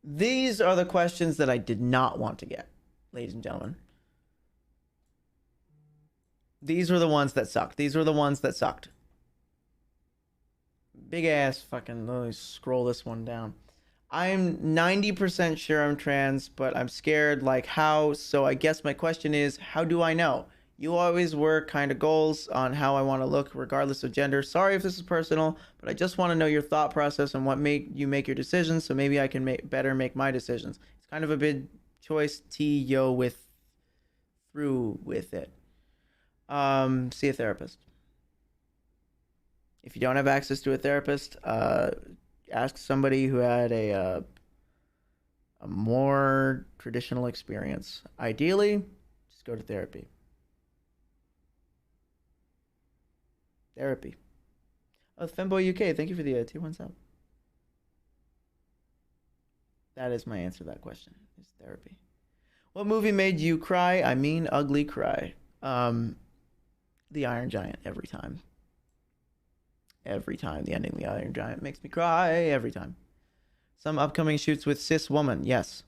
S1: these are the questions that I did not want to get, ladies and gentlemen. These were the ones that sucked. These were the ones that sucked. Big ass fucking, let me scroll this one down. I'm 90% sure I'm trans, but I'm scared, like how? So I guess my question is, how do I know? You always were kind of goals on how I want to look regardless of gender. Sorry if this is personal, but I just want to know your thought process and what make you make your decisions, so maybe I can better make my decisions. It's kind of a big choice. Through with it. See a therapist. If you don't have access to a therapist, ask somebody who had a more traditional experience. Ideally, just go to therapy. Therapy. Oh, Femboy UK, thank you for the tier 1 sub. That is my answer to that question. Is therapy. What movie made you cry? I mean, ugly cry. The Iron Giant, every time. Every time the ending of the Iron Giant makes me cry. Every time. Some upcoming shoots with cis woman. Yes.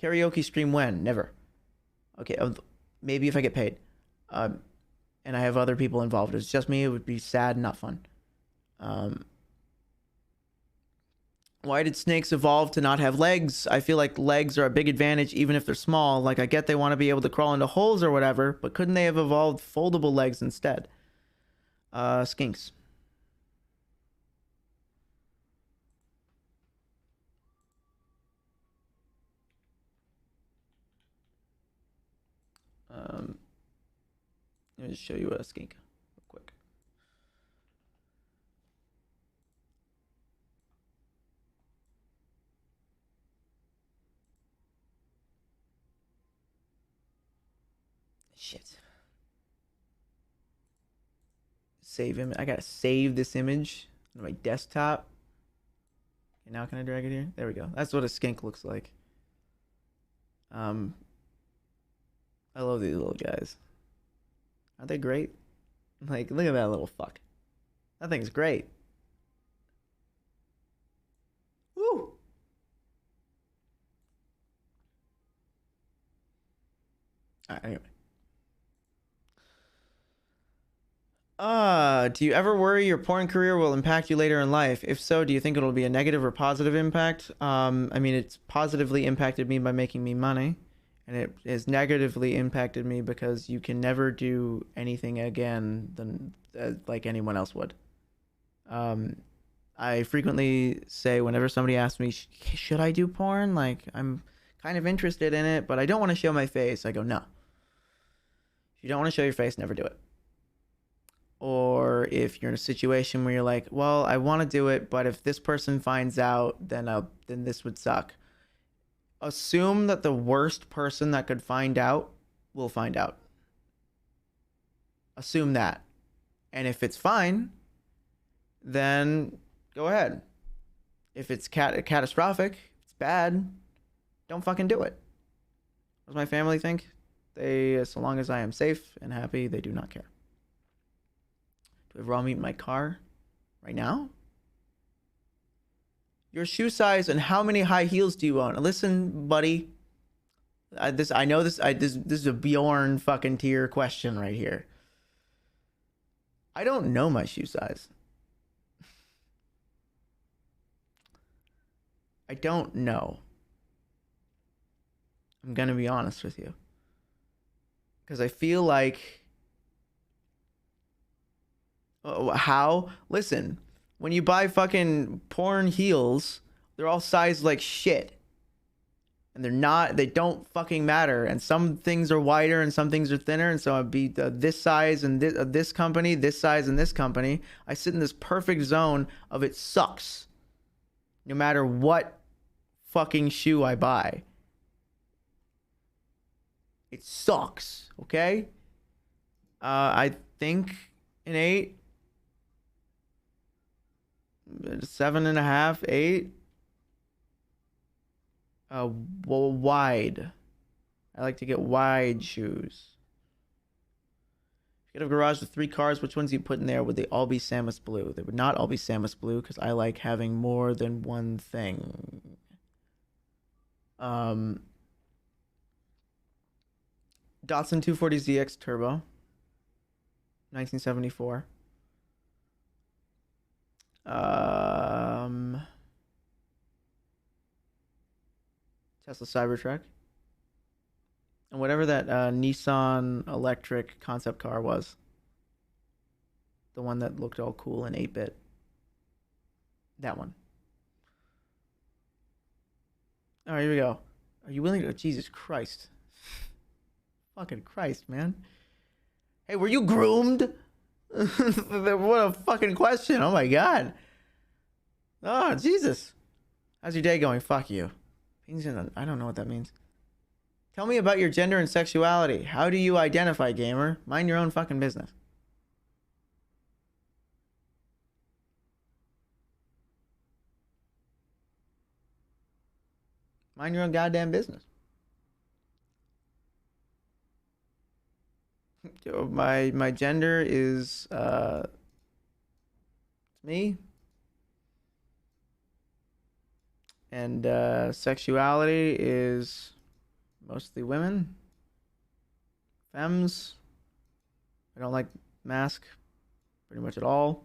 S1: Karaoke stream when? Never. Okay, maybe if I get paid. And I have other people involved. If it's just me, it would be sad and not fun. Why did snakes evolve to not have legs? I feel like legs are a big advantage even if they're small. Like, I get they want to be able to crawl into holes or whatever, but couldn't they have evolved foldable legs instead? Skinks. Let me just show you a skink real quick. Shit. Save him. I gotta save this image on my desktop. Okay, now can I drag it here? There we go. That's what a skink looks like. I love these little guys. Aren't they great? Like, look at that little fuck. That thing's great. Woo! Alright, anyway. Do you ever worry your porn career will impact you later in life? If so, do you think it'll be a negative or positive impact? I mean, it's positively impacted me by making me money. And it has negatively impacted me because you can never do anything again than like anyone else would. I frequently say whenever somebody asks me, should I do porn? Like, I'm kind of interested in it, but I don't want to show my face. I go, no. If you don't want to show your face, never do it. Or if you're in a situation where you're like, well, I want to do it, but if this person finds out, then this would suck. Assume that the worst person that could find out will find out. Assume that. And if it's fine, then go ahead. If it's catastrophic, if it's bad, don't fucking do it. What does my family think? So long as I am safe and happy, they do not care. Do I have raw meat in my car right now? Your shoe size and how many high heels do you own? Listen, buddy. This is a Bjorn fucking tier question right here. I don't know my shoe size. I don't know. I'm gonna be honest with you. Because I feel like... how? Listen, when you buy fucking porn heels, they're all sized like shit. And they don't fucking matter. And some things are wider and some things are thinner. And so I'd be this size and this company, this size and this company. I sit in this perfect zone of it sucks. No matter what fucking shoe I buy. It sucks, okay? I think an 8. 7.5, 8. Well, wide. I like to get wide shoes. If you could have a garage with 3 cars, which ones do you put in there? Would they all be Samus Blue? They would not all be Samus Blue because I like having more than one thing. Datsun 240ZX Turbo, 1974. Tesla Cybertruck. And whatever that Nissan electric concept car was. The one that looked all cool in 8-bit. That one. All right, here we go. Are you willing to... Oh, Jesus Christ. Fucking Christ, man. Hey, were you groomed? What a fucking question. Oh, my God. Oh, Jesus. How's your day going? Fuck you. I don't know what that means. Tell me about your gender and sexuality. How do you identify, gamer? Mind your own fucking business. Mind your own goddamn business. My gender is it's me. And sexuality is mostly women. Femmes. I don't like mask pretty much at all.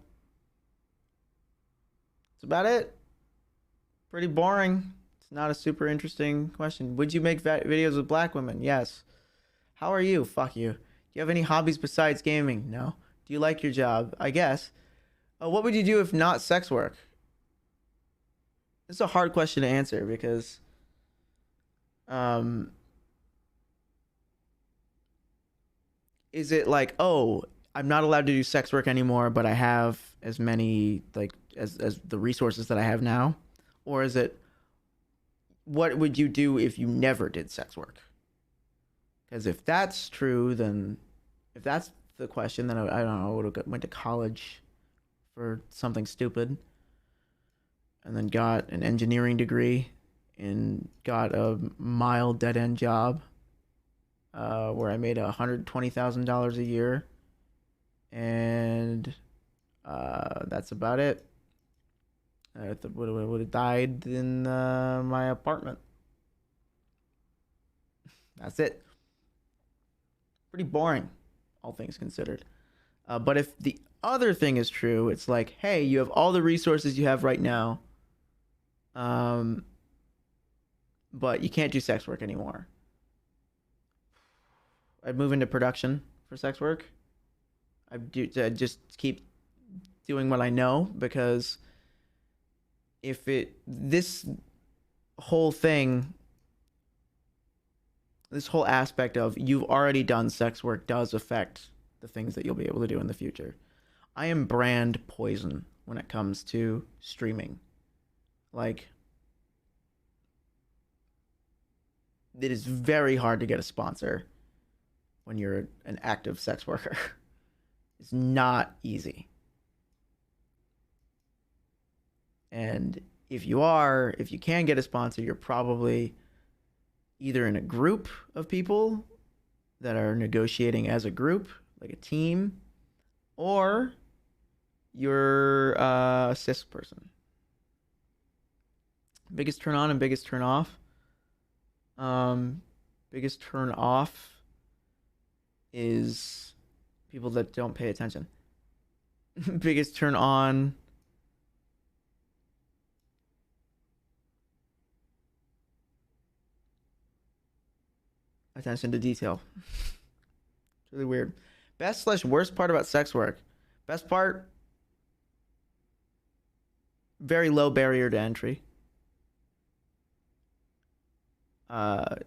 S1: That's about it. Pretty boring. It's not a super interesting question. Would you make videos with black women? Yes. How are you? Fuck you. Do you have any hobbies besides gaming? No. Do you like your job? I guess. What would you do if not sex work? This is a hard question to answer because is it like, oh, I'm not allowed to do sex work anymore, but I have as many like as the resources that I have now? Or is it, what would you do if you never did sex work? Because if that's true, then if that's the question, then I don't know, I would have went to college for something stupid and then got an engineering degree and got a mild dead-end job where I made $120,000 a year, and that's about it. I would have died in my apartment. That's it. Pretty boring, all things considered. But if the other thing is true, it's like, hey, you have all the resources you have right now, but you can't do sex work anymore. I'd move into production for sex work. I'd just keep doing what I know, because this whole aspect of you've already done sex work does affect the things that you'll be able to do in the future. I am brand poison when it comes to streaming. Like, it is very hard to get a sponsor when you're an active sex worker. It's not easy. And if you can get a sponsor, you're probably either in a group of people that are negotiating as a group, like a team, or you're a cis person. Biggest turn on and biggest turn off. Biggest turn off is people that don't pay attention. Biggest turn on, attention to detail. It's really weird. Best/worst part about sex work. Best part, very low barrier to entry.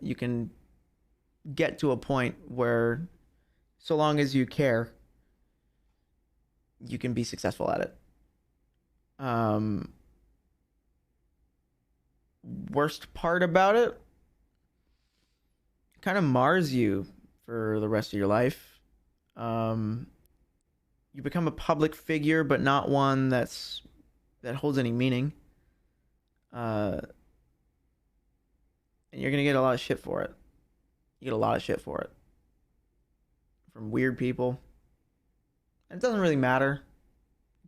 S1: You can get to a point where, so long as you care, you can be successful at it. Worst part about it, kind of mars you for the rest of your life. You become a public figure, but not one that holds any meaning. And you're going to get a lot of shit for it. You get a lot of shit for it. From weird people. And it doesn't really matter.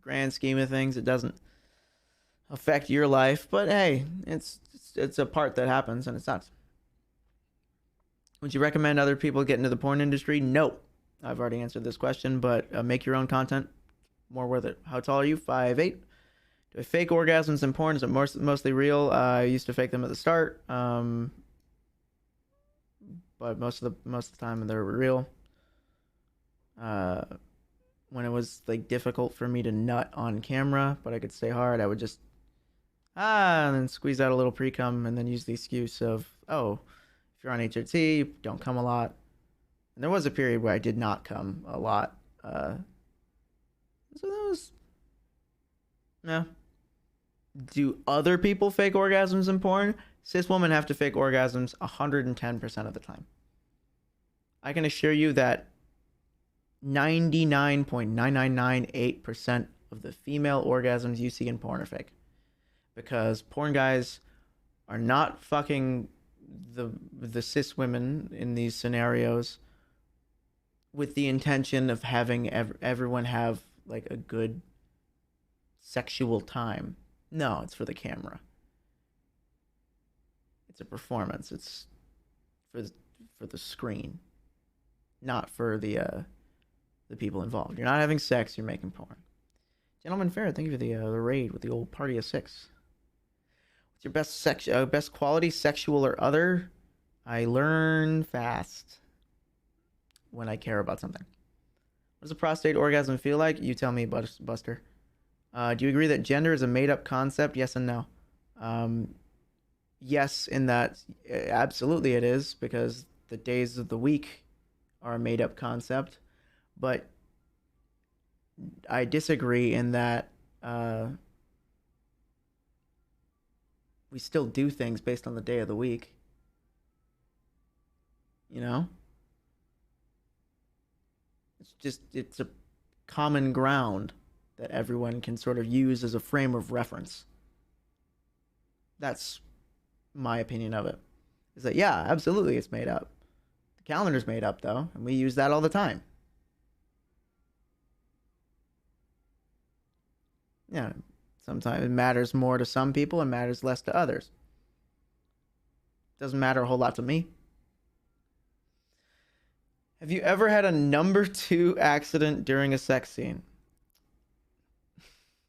S1: Grand scheme of things, it doesn't affect your life. But hey, it's a part that happens and it sucks. Would you recommend other people get into the porn industry? No. I've already answered this question, but make your own content. More worth it. How tall are you? 5'8". Do I fake orgasms in porn? Is it mostly real? I used to fake them at the start, but most of the time they're real. When it was like difficult for me to nut on camera, but I could stay hard, I would just and then squeeze out a little pre-cum, and then use the excuse of, oh, if you're on HRT, you don't come a lot. And there was a period where I did not come a lot. So that was, no. Do other people fake orgasms in porn? Cis women have to fake orgasms 110% of the time. I can assure you that 99.9998% of the female orgasms you see in porn are fake. Because porn guys are not fucking the cis women in these scenarios with the intention of having everyone have like a good sexual time. No, it's for the camera. It's a performance. It's for the screen, not for the people involved. You're not having sex. You're making porn. Gentleman Fair, thank you for the raid with the old party of 6. What's your best quality, sexual or other? I learn fast when I care about something. What does a prostate orgasm feel like? You tell me, Buster. Do you agree that gender is a made-up concept? Yes and no. Yes, in that absolutely it is, because the days of the week are a made-up concept. But I disagree in that we still do things based on the day of the week. You know? It's a common ground that everyone can sort of use as a frame of reference. That's my opinion of it. Is that, yeah, absolutely it's made up. The calendar's made up, though, and we use that all the time. Yeah, sometimes it matters more to some people and matters less to others. Doesn't matter a whole lot to me. Have you ever had a number 2 accident during a sex scene?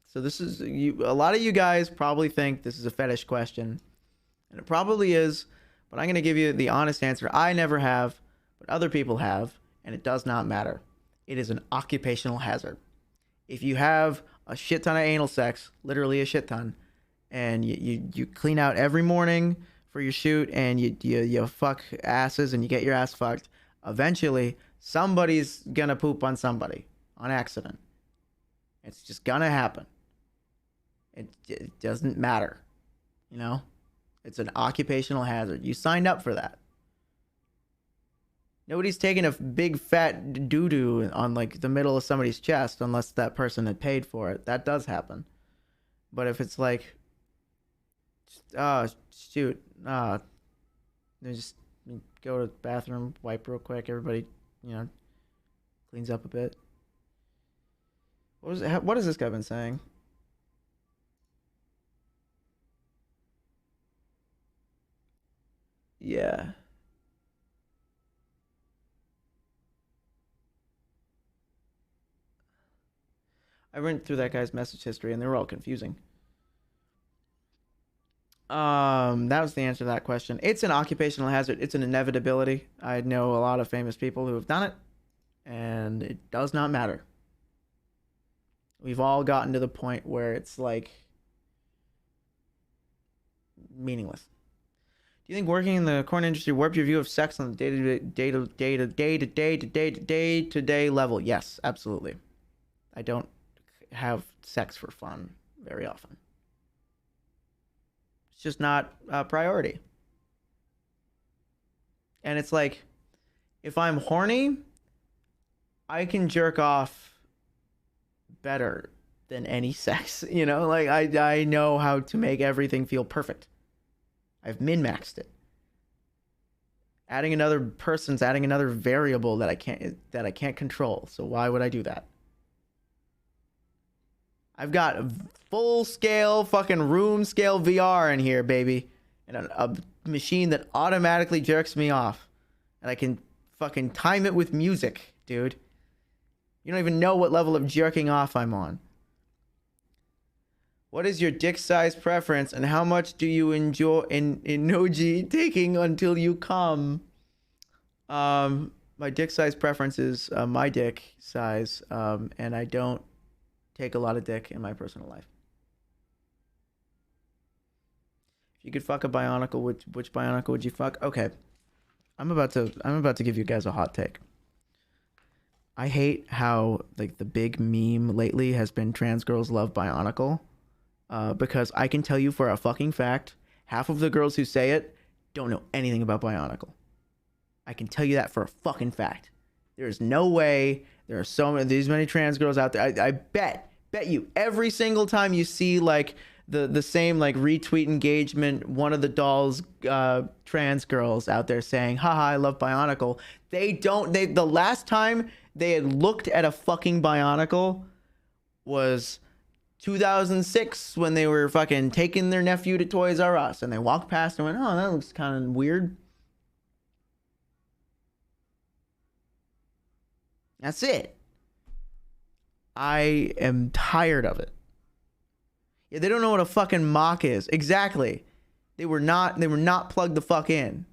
S1: So this is, a lot of you guys probably think this is a fetish question, and it probably is, but I'm going to give you the honest answer. I never have, but other people have, and it does not matter. It is an occupational hazard. If you have a shit ton of anal sex, literally a shit ton, and you clean out every morning for your shoot, and you fuck asses and you get your ass fucked, eventually somebody's going to poop on somebody on accident. It's just going to happen. It doesn't matter, you know? It's an occupational hazard. You signed up for that. Nobody's taking a big fat doo-doo on like the middle of somebody's chest unless that person had paid for it. That does happen. But if it's like, shoot, just go to the bathroom, wipe real quick, everybody, cleans up a bit. What has this guy been saying? Yeah. I went through that guy's message history and they were all confusing. That was the answer to that question. It's an occupational hazard. It's an inevitability. I know a lot of famous people who have done it, and it does not matter. We've all gotten to the point where it's like meaningless. Do you think working in the porn industry warped your view of sex on the day-to-day level? Yes, absolutely. I don't have sex for fun very often. It's just not a priority. And it's like, if I'm horny, I can jerk off better than any sex. Like I know how to make everything feel perfect. I've min-maxed it. Adding another person's adding another variable that I can't control. So why would I do that? I've got full scale fucking room scale VR in here, baby. And a machine that automatically jerks me off. And I can fucking time it with music, dude. You don't even know what level of jerking off I'm on. What is your dick size preference and how much do you enjoy in Noji taking until you come? My dick size preference is my dick size, and I don't take a lot of dick in my personal life. If you could fuck a Bionicle, which Bionicle would you fuck? Okay, I'm about to give you guys a hot take. I hate how like the big meme lately has been trans girls love Bionicle, because I can tell you for a fucking fact, half of the girls who say it don't know anything about Bionicle. I can tell you that for a fucking fact. There's no way there are these many trans girls out there. I bet you every single time you see like the same like retweet engagement, one of the dolls trans girls out there saying, haha, I love Bionicle. The last time they had looked at a fucking Bionicle was 2006 when they were fucking taking their nephew to Toys R Us and they walked past and went, oh, that looks kind of weird. That's it. I am tired of it. Yeah, they don't know what a fucking mock is. Exactly. They were not plugged the fuck in.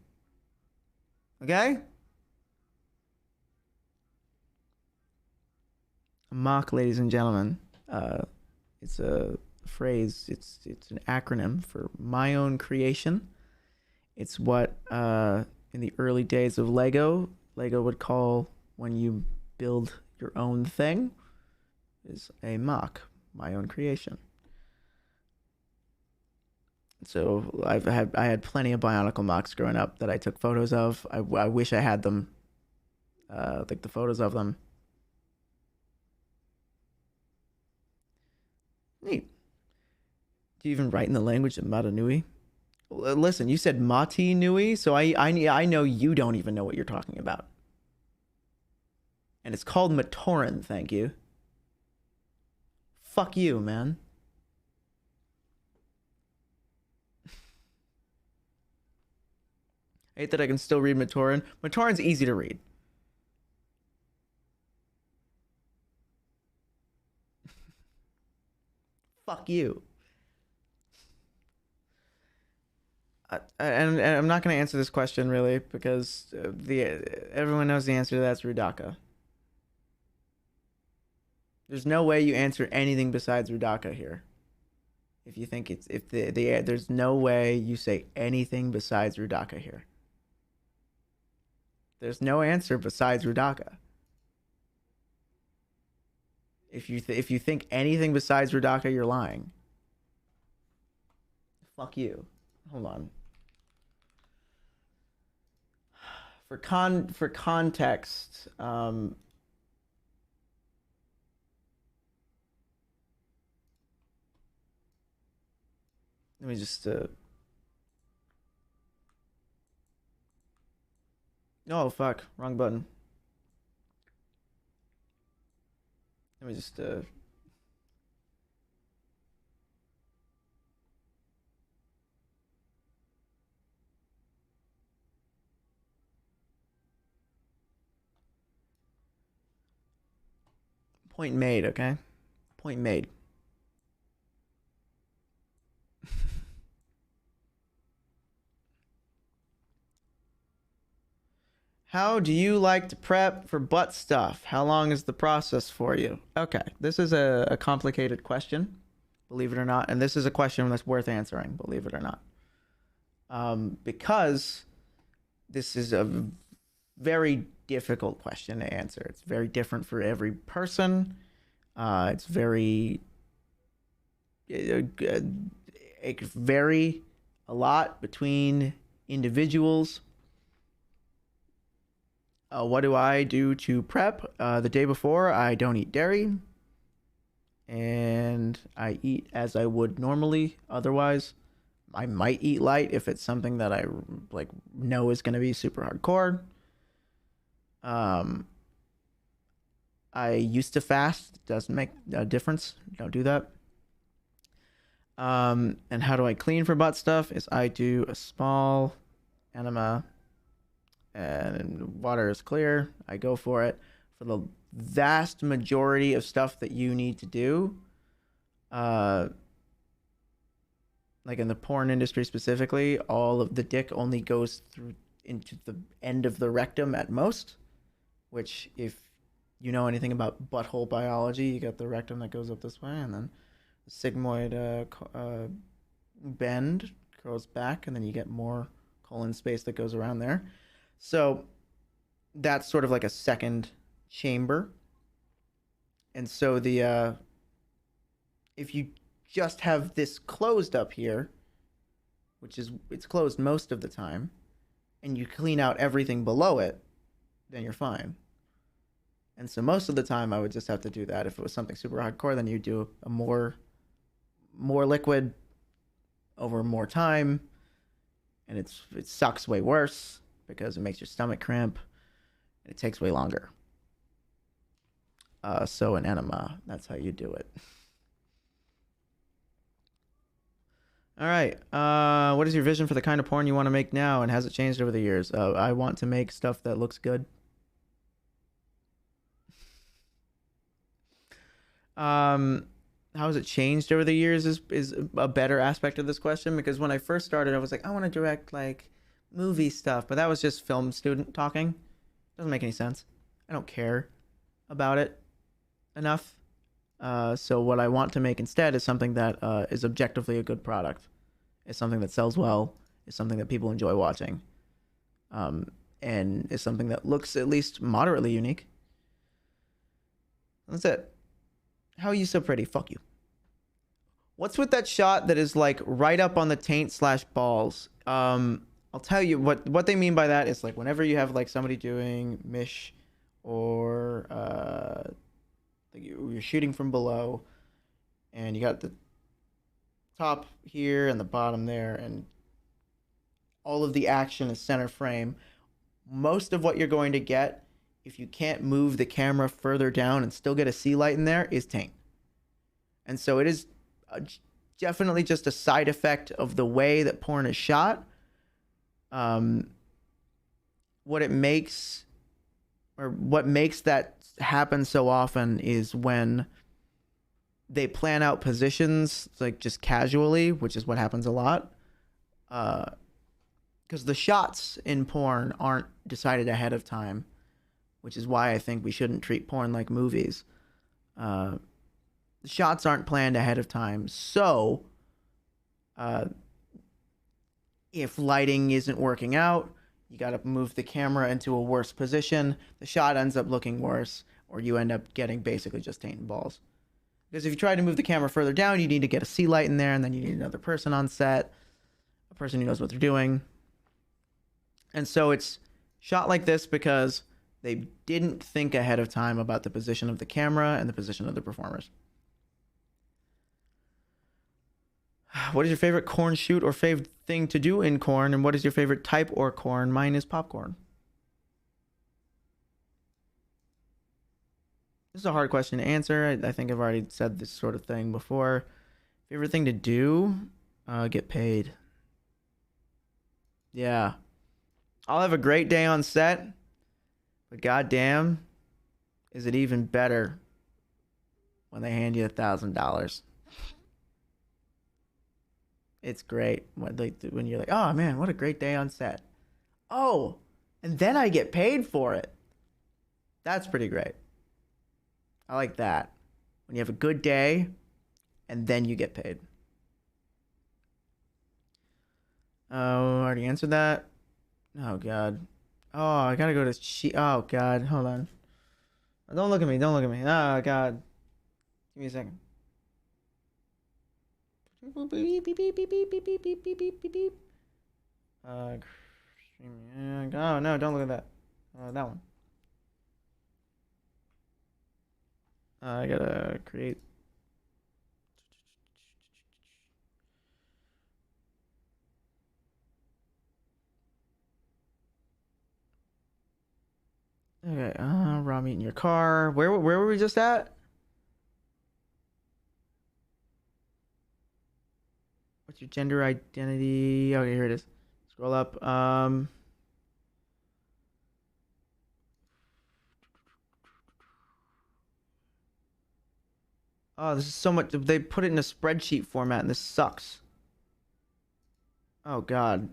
S1: Okay? A mock, ladies and gentlemen. It's a phrase. It's an acronym for my own creation. It's what in the early days of Lego would call when you build your own thing is a mock, my own creation. So I had plenty of Bionicle mocks growing up that I took photos of. I wish I had them, like the photos of them. Neat. Do you even write in the language of Mata Nui? Listen, you said Mati Nui, so I know you don't even know what you're talking about. And it's called Matoran, thank you. Fuck you, man. I hate that I can still read Matoran. Matoran's easy to read. Fuck you. And I'm not going to answer this question really because everyone knows the answer to that's Rudaka. There's no way you answer anything besides Rudaka here. If you think there's no way you say anything besides Rudaka here. There's no answer besides Rudaka. If you think anything besides Rudaka, you're lying. Fuck you. Hold on. For context, let me just oh fuck, wrong button. Let me just point made, okay? Point made. How do you like to prep for butt stuff? How long is the process for you? Okay, this is a complicated question, believe it or not. And this is a question that's worth answering, believe it or not. Because this is a very difficult question to answer. It's very different for every person. It's very... It could vary a lot between individuals. What do I do to prep? The day before, I don't eat dairy. And I eat as I would normally, otherwise. I might eat light if it's something that I like know is going to be super hardcore. Um, I used to fast. It doesn't make a difference. Don't do that. And how do I clean for butt stuff? Is I do a small enema, and water is clear. I go for it. For the vast majority of stuff that you need to do, uh, like in the porn industry specifically, all of the dick only goes through into the end of the rectum at most, which if you know anything about butthole biology, you got the rectum that goes up this way, and then the sigmoid bend curls back, and then you get more colon space that goes around there. So that's sort of like a second chamber. And so the if you just have this closed up here, which is it's closed most of the time, and you clean out everything below it, then you're fine. And so most of the time I would just have to do that. If it was something super hardcore, then you do a more liquid over more time, and it sucks way worse because it makes your stomach cramp and it takes way longer. So an enema, that's how you do it. All right. What is your vision for the kind of porn you want to make now, and has it changed over the years? I want to make stuff that looks good. How has it changed over the years is a better aspect of this question, because when I first started, I was like, I want to direct like movie stuff, but that was just film student talking. Doesn't make any sense. I don't care about it enough. So what I want to make instead is something that is objectively a good product. Is something that sells well. Is something that people enjoy watching. And is something that looks at least moderately unique. That's it. How are you so pretty? Fuck you. What's with that shot that is like right up on the taint / balls? I'll tell you what they mean by that is like whenever you have like somebody doing mish or like you're shooting from below, and you got the top here and the bottom there, and all of the action is center frame. Most of what you're going to get, if you can't move the camera further down and still get a sea light in there, is taint. And so it is definitely just a side effect of the way that porn is shot. What makes that happen so often is when they plan out positions like just casually, which is what happens a lot. Because the shots in porn aren't decided ahead of time, which is why I think we shouldn't treat porn like movies. The shots aren't planned ahead of time, so if lighting isn't working out, you got to move the camera into a worse position. The shot ends up looking worse, or you end up getting basically just taint and balls. Because if you try to move the camera further down, you need to get a sea light in there, and then you need another person on set, a person who knows what they're doing. And so it's shot like this because they didn't think ahead of time about the position of the camera and the position of the performers. What is your favorite corn shoot or favorite thing to do in corn? And what is your favorite type or corn? Mine is popcorn. This is a hard question to answer. I think I've already said this sort of thing before. Favorite thing to do? Get paid. Yeah. I'll have a great day on set, but goddamn, is it even better when they hand you $1,000? It's great when you're like, oh man, what a great day on set. Oh, and then I get paid for it. That's pretty great. I like that. When you have a good day and then you get paid. Oh, I already answered that. Oh God. Oh, I gotta go to oh God, hold on. Don't look at me. Don't look at me. Oh God. Give me a second. Beep, beep, beep, beep, beep, beep, beep, beep, beep, beep, beep, beep. Oh no, don't look at that. That one. I gotta create. Okay, raw meat in your car. Where were we just at? What's your gender identity? Okay, here it is. Scroll up. Oh, this is so much. They put it in a spreadsheet format, and this sucks. Oh God.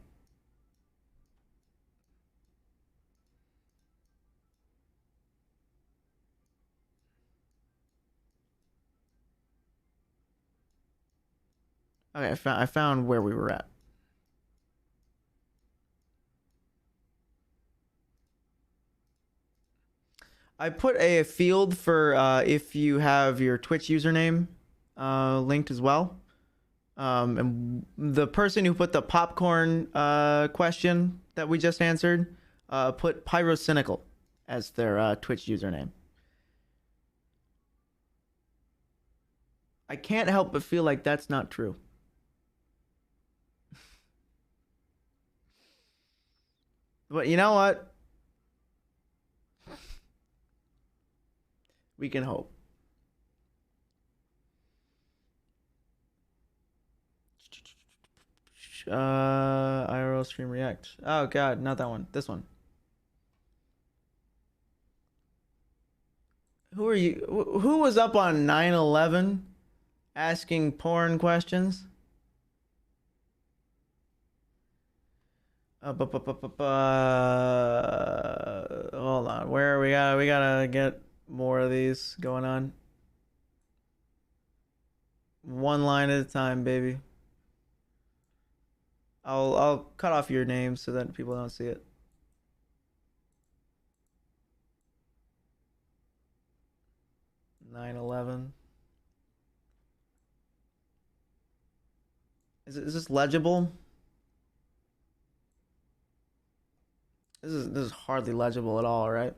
S1: Okay, I found where we were at. I put a field for if you have your Twitch username linked as well. And the person who put the popcorn question that we just answered put Pyrocynical as their Twitch username. I can't help but feel like that's not true. But you know what? We can hope. IRL stream react. Oh God, not that one. This one. Who are you? Who was up on 9/11 asking porn questions? Hold on. Where we gotta get more of these going on. One line at a time, baby. I'll cut off your name so that people don't see it. Nine 11. Is this legible? This is hardly legible at all, right?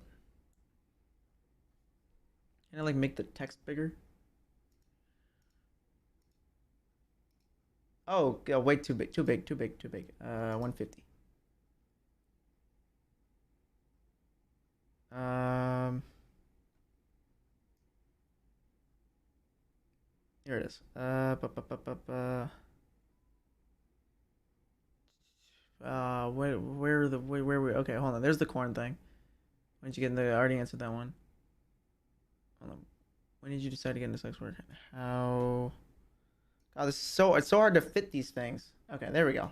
S1: Can I like make the text bigger? Oh, yeah, way too big, too big, too big, too big. 150. Here it is. Where we? Okay, hold on. There's the corn thing. When did you get in the? I already answered that one. Hold on. When did you decide to get into sex work? How? God, this is so. It's so hard to fit these things. Okay, there we go.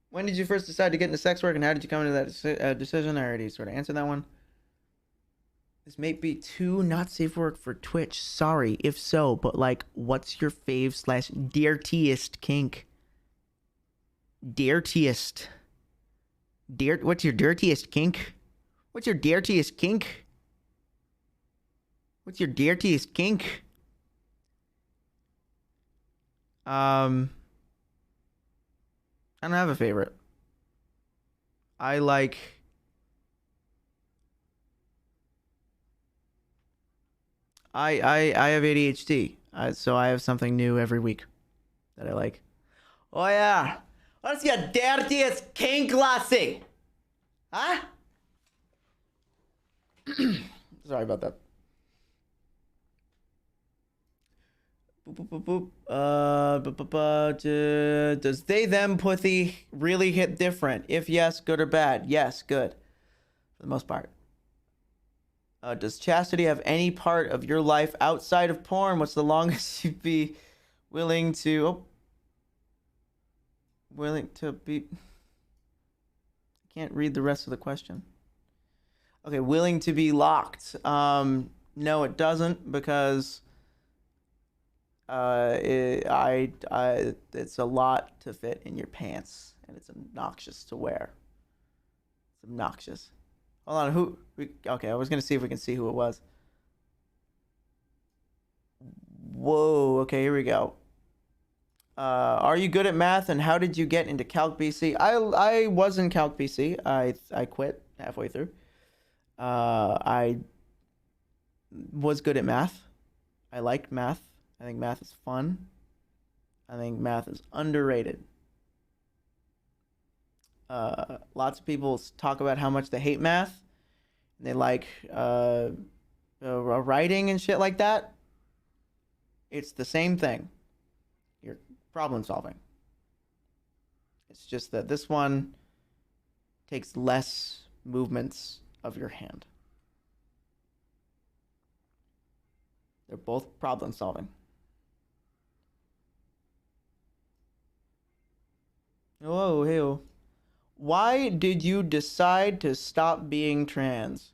S1: When did you first decide to get into sex work, and how did you come into that decision? I already sort of answered that one. This may be too not safe work for Twitch. Sorry, if so, but like, what's your fave slash dirtiest kink? Dirtiest. What's your dirtiest kink? What's your dirtiest kink? What's your dirtiest kink? I don't have a favorite. I like. I have ADHD, so I have something new every week that I like. Oh yeah, what's your dirtiest kink, lassie? Huh? Sorry about that. Does they them puthy really hit different? If yes, good or bad? Yes, good. For the most part. Does chastity have any part of your life outside of porn? What's the longest you'd be willing to? Oh, willing to be. I can't read the rest of the question. Okay, willing to be locked. No, it doesn't because. It's a lot to fit in your pants, and it's obnoxious to wear. It's obnoxious. Hold on, okay, I was gonna see if we can see who it was. Whoa, okay, here we go. Are you good at math, and how did you get into Calc BC? I was in Calc BC. I quit halfway through. I was good at math. I liked math. I think math is fun. I think math is underrated. Lots of people talk about how much they hate math. And they like writing and shit like that. It's the same thing. You're problem solving. It's just that this one takes less movements of your hand. They're both problem solving. Whoa, hey. Why did you decide to stop being trans?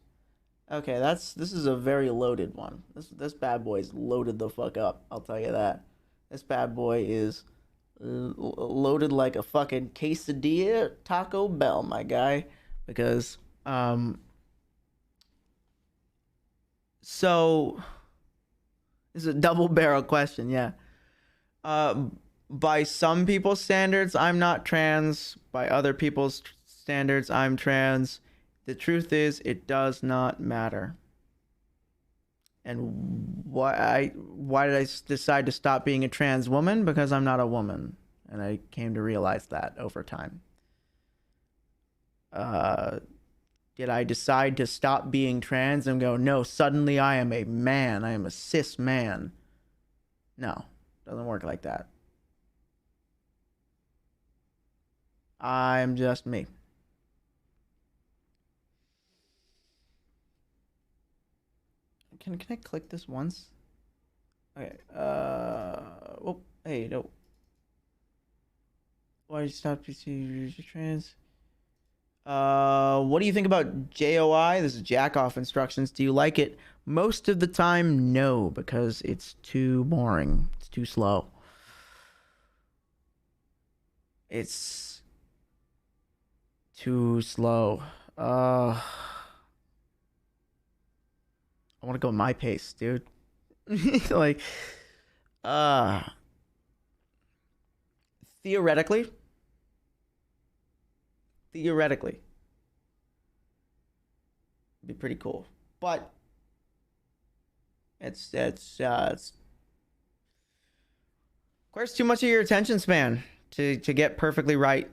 S1: Okay, this is a very loaded one. This bad boy's loaded the fuck up. I'll tell you that. This bad boy is loaded like a fucking quesadilla at Taco Bell, my guy. Because so this is a double barrel question, yeah. By some people's standards, I'm not trans. By other people's standards, I'm trans. The truth is, it does not matter. And why did I decide to stop being a trans woman? Because I'm not a woman, and I came to realize that over time. Did I decide to stop being trans and go, no, suddenly I am a man. I am a cis man. No, doesn't work like that. I'm just me. Can I click this once? Okay. Oh, hey, no. Why did you stop PC trans? What do you think about JOI? This is jack off instructions. Do you like it? Most of the time, no, because it's too boring. It's too slow. It's too slow. I want to go my pace, dude. Like, theoretically, it'd be pretty cool, but it's requires too much of your attention span to get perfectly right.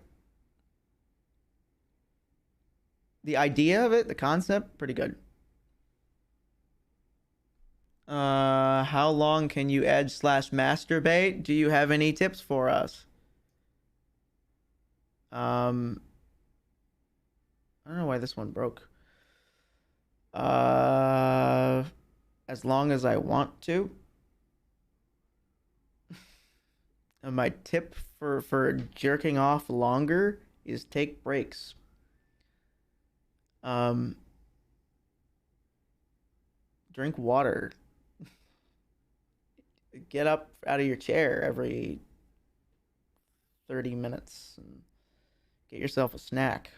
S1: The idea of it, the concept, pretty good. How long can you edge/masturbate? Do you have any tips for us? I don't know why this one broke. As long as I want to. And my tip for jerking off longer is take breaks. Drink water. Get up out of your chair every 30 minutes and get yourself a snack.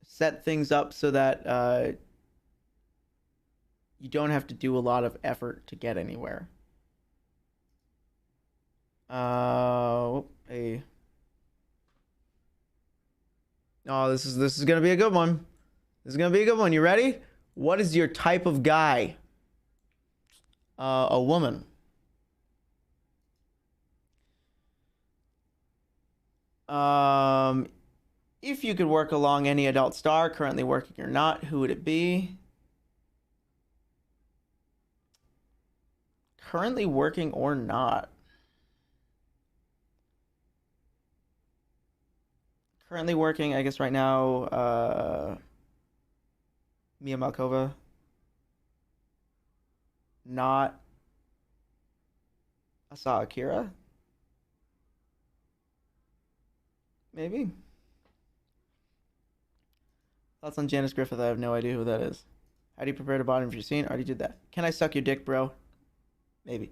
S1: Set things up so that you don't have to do a lot of effort to get anywhere. Hey. Oh, this is gonna be a good one. This is gonna be a good one. You ready? What is your type of guy? A woman. If you could work along any adult star, currently working or not, who would it be? Currently working or not? Currently working, I guess right now, Mia Malkova. Not Asa Akira. Maybe. Thoughts on Janice Griffith? I have no idea who that is. How do you prepare to bottom if you're seen? Already did that. Can I suck your dick, bro? Maybe.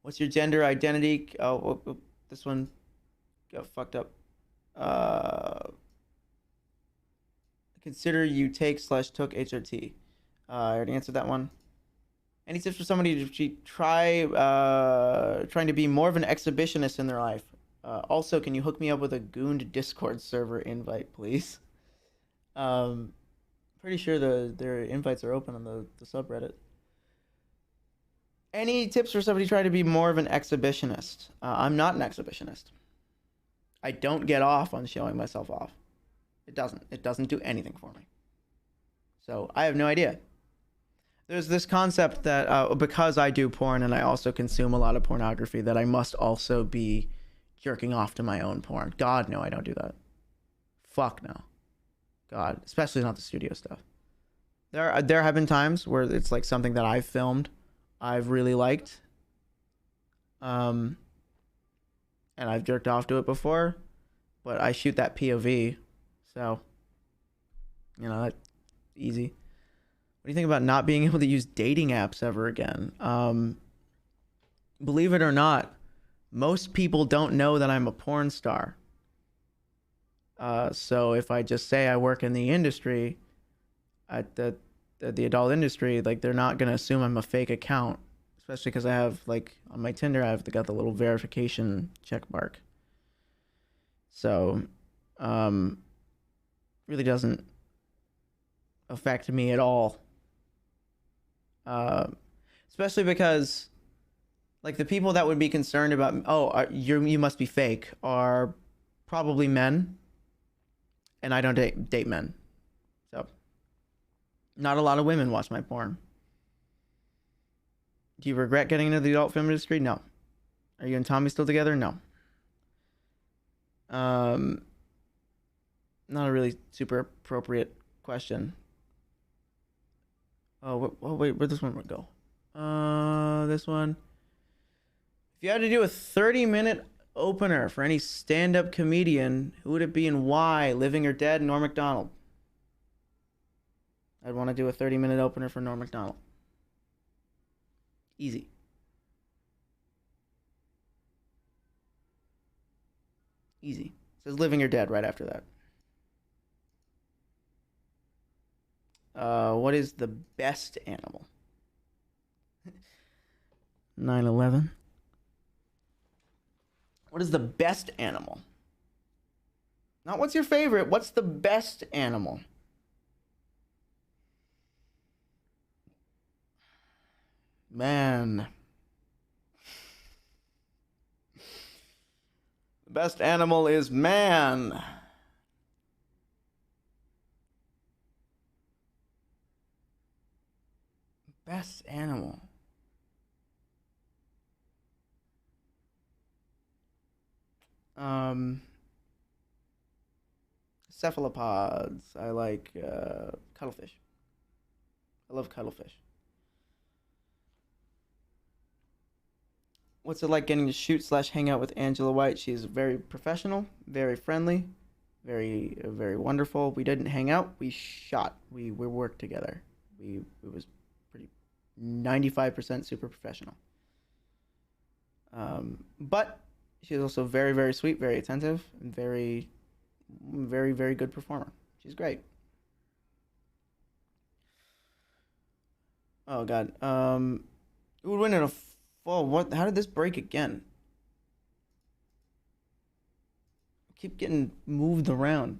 S1: What's your gender identity? Oh, this one got fucked up. Consider you take/took HRT. I already answered that one. Any tips for somebody to trying to be more of an exhibitionist in their life? Also, can you hook me up with a gooned Discord server invite, please? Pretty sure their invites are open on the subreddit. Any tips for somebody trying to be more of an exhibitionist? I'm not an exhibitionist. I don't get off on showing myself off. It doesn't. It doesn't do anything for me. So I have no idea. There's this concept that because I do porn and I also consume a lot of pornography, that I must also be jerking off to my own porn. God, no, I don't do that. Fuck no. God, especially not the studio stuff. There have been times where it's like something that I've filmed, I've really liked, and I've jerked off to it before, but I shoot that POV, so that's easy. What do you think about not being able to use dating apps ever again? Believe it or not, most people don't know that I'm a porn star. So if I just say I work in the industry, at the adult industry, like, they're not gonna assume I'm a fake account, especially because I have, like, on my Tinder, I've got the little verification check mark. So, really doesn't affect me at all. Especially because, like, the people that would be concerned about, you must be fake, are probably men, and I don't date men. So, not a lot of women watch my porn. Do you regret getting into the adult film industry? No. Are you and Tommy still together? No. Not a really super appropriate question. Wait, where'd this one go? This one. If you had to do a 30-minute opener for any stand-up comedian, who would it be and why? Living or dead? Norm Macdonald. I'd want to do a 30-minute opener for Norm Macdonald. Easy. Easy. It says living or dead right after that. What is the best animal? 9/11. What is the best animal? Not what's your favorite. What's the best animal? Man. The best animal is man. Best animal. Cephalopods. I like cuttlefish. I love cuttlefish. What's it like getting to shoot/hang out with Angela White? She's very professional, very friendly, very wonderful. We didn't hang out. We shot. We worked together. It was pretty 95% super professional. But she's also very sweet, very attentive, and very good performer. She's great. Oh God. Who would win in a fall? What? How did this break again? I keep getting moved around.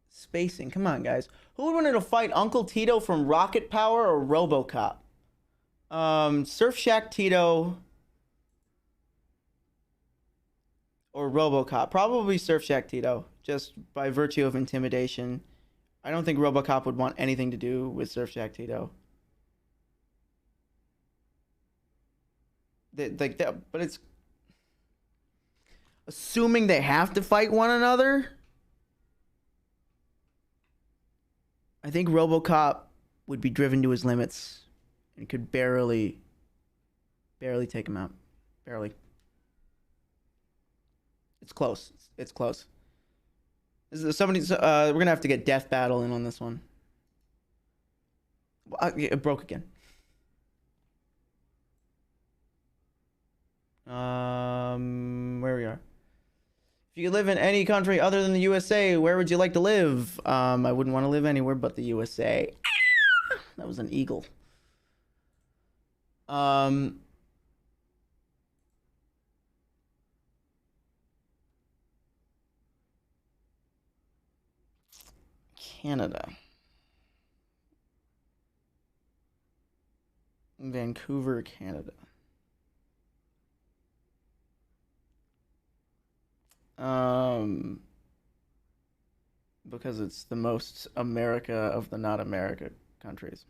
S1: Spacing. Come on, guys. Who would win in a fight? Uncle Tito from Rocket Power or RoboCop? Surf Shack Tito or RoboCop. Probably Surf Shack Tito, just by virtue of intimidation. I don't think RoboCop would want anything to do with Surf Shack Tito. But it's assuming they have to fight one another. I think RoboCop would be driven to his limits and could barely take him out. Barely. It's close. It's close. We're gonna have to get Death Battle in on this one. It broke again. Where we are. If you could live in any country other than the USA, where would you like to live? I wouldn't want to live anywhere but the USA. That was an eagle. Canada. Vancouver, Canada. Um, because it's the most America of the not America countries.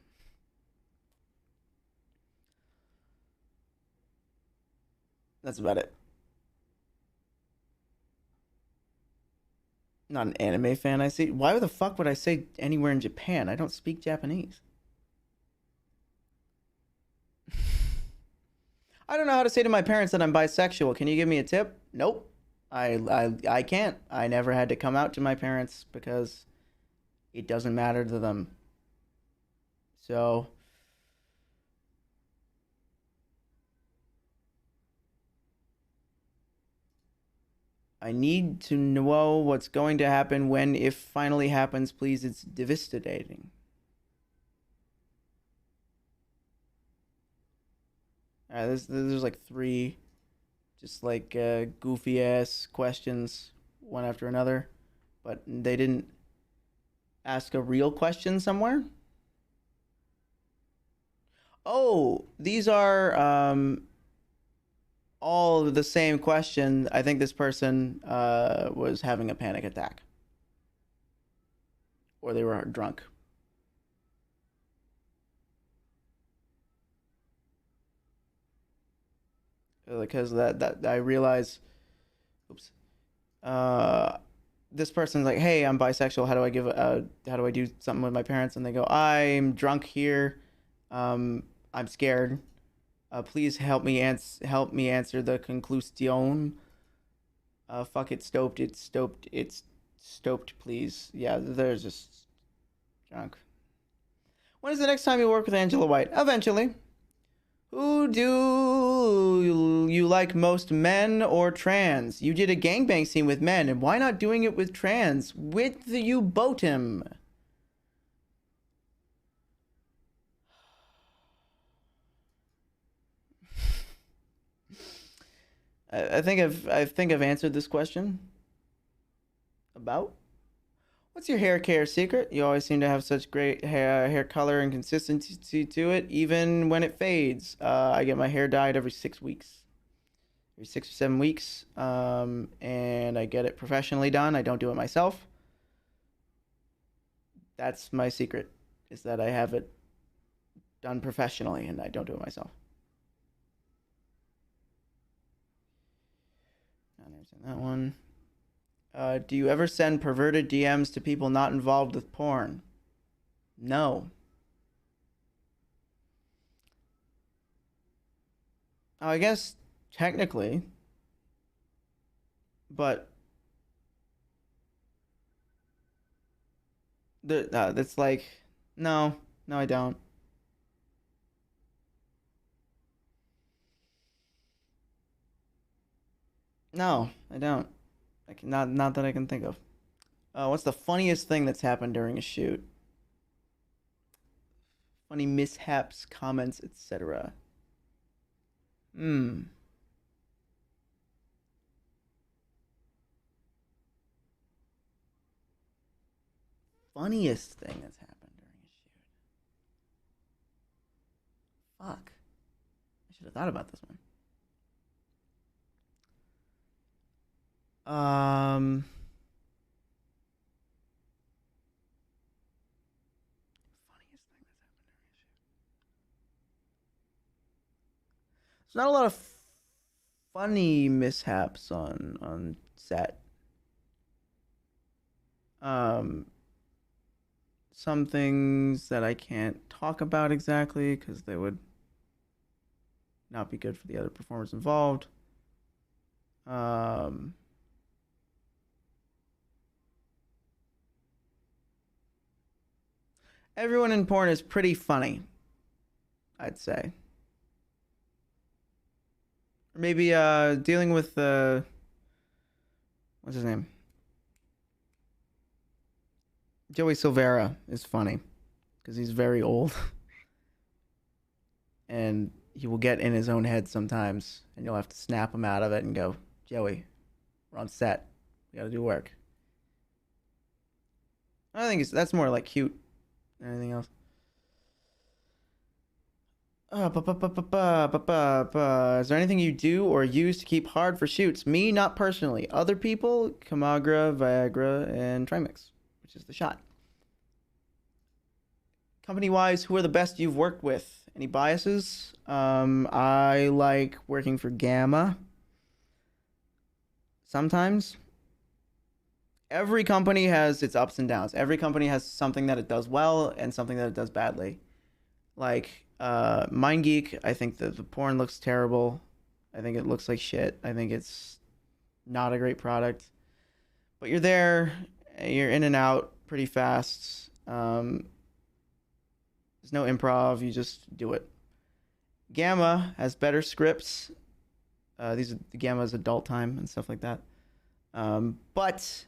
S1: That's about it. Not an anime fan. I see. Why the fuck would I say anywhere in Japan? I don't speak Japanese. I don't know how to say to my parents that I'm bisexual. Can you give me a tip? Nope. I can't. I never had to come out to my parents because it doesn't matter to them. So I need to know what's going to happen when, if finally happens, please. It's devastating. There's like three, just like goofy ass questions, one after another, but they didn't ask a real question somewhere. Oh, these are all the same question. I think this person was having a panic attack, or they were drunk. Because that I realize, oops. Uh, this person's like, "Hey, I'm bisexual. How do I do something with my parents?" And they go, "I'm drunk here. I'm scared. Please help me answer the conclusion. Fuck it, stoked. It's stoked. Please. Yeah, they're just drunk. When is the next time you work with Angela White? Eventually. Who do you like most, men or trans? You did a gangbang scene with men, and why not doing it with trans? With you boat him. I think I've answered this question. About what's your hair care secret? You always seem to have such great hair color and consistency to it, even when it fades. I get my hair dyed every 6 weeks, every 6 or 7 weeks, and I get it professionally done. I don't do it myself. That's my secret, is that I have it done professionally and I don't do it myself. I understand that one. Do you ever send perverted DMs to people not involved with porn? No. Oh, I guess technically, but that's like, no, no, I don't. No, I don't. Not that I can think of. What's the funniest thing that's happened during a shoot? Funny mishaps, comments, etc. Hmm. Funniest thing that's happened during a shoot. Fuck. I should have thought about this one. Um. Funniest thing that's happened during a shoot. There's not a lot of funny mishaps on set. Um. Some things that I can't talk about exactly because they would not be good for the other performers involved. Um. Everyone in porn is pretty funny, I'd say. Or maybe dealing with what's his name? Joey Silvera is funny because he's very old and he will get in his own head sometimes, and you'll have to snap him out of it and go, Joey, we're on set. We got to do work. That's more like cute than anything else. Is there anything you do or use to keep hard for shoots? Me, not personally. Other people, Kamagra, Viagra, and Trimix, which is the shot. Company-wise, who are the best you've worked with? Any biases? I like working for Gamma. Sometimes. Every company has its ups and downs. Every company has something that it does well and something that it does badly. Like MindGeek, I think the porn looks terrible. I think it looks like shit. I think it's not a great product. But you're there, you're in and out pretty fast. There's no improv, you just do it. Gamma has better scripts. These are the Gamma's adult time and stuff like that. But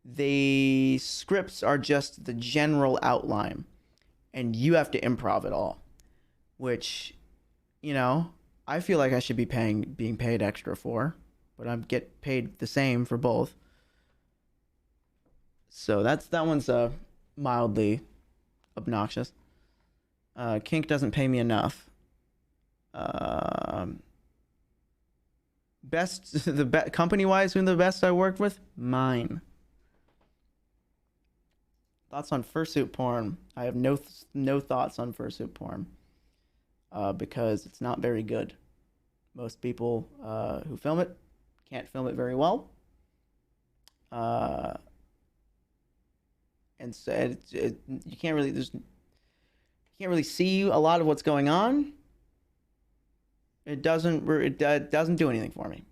S1: the scripts are just the general outline, and you have to improv it all, which, you know, I feel like I should be being paid extra for, but I get paid the same for both. So that one's mildly obnoxious. Kink doesn't pay me enough. Company wise, who the best I worked with? Mine. Thoughts on fursuit porn? I have no thoughts on fursuit porn, because it's not very good. Most people who film it can't film it very well. And so you can't really see a lot of what's going on. It doesn't do anything for me.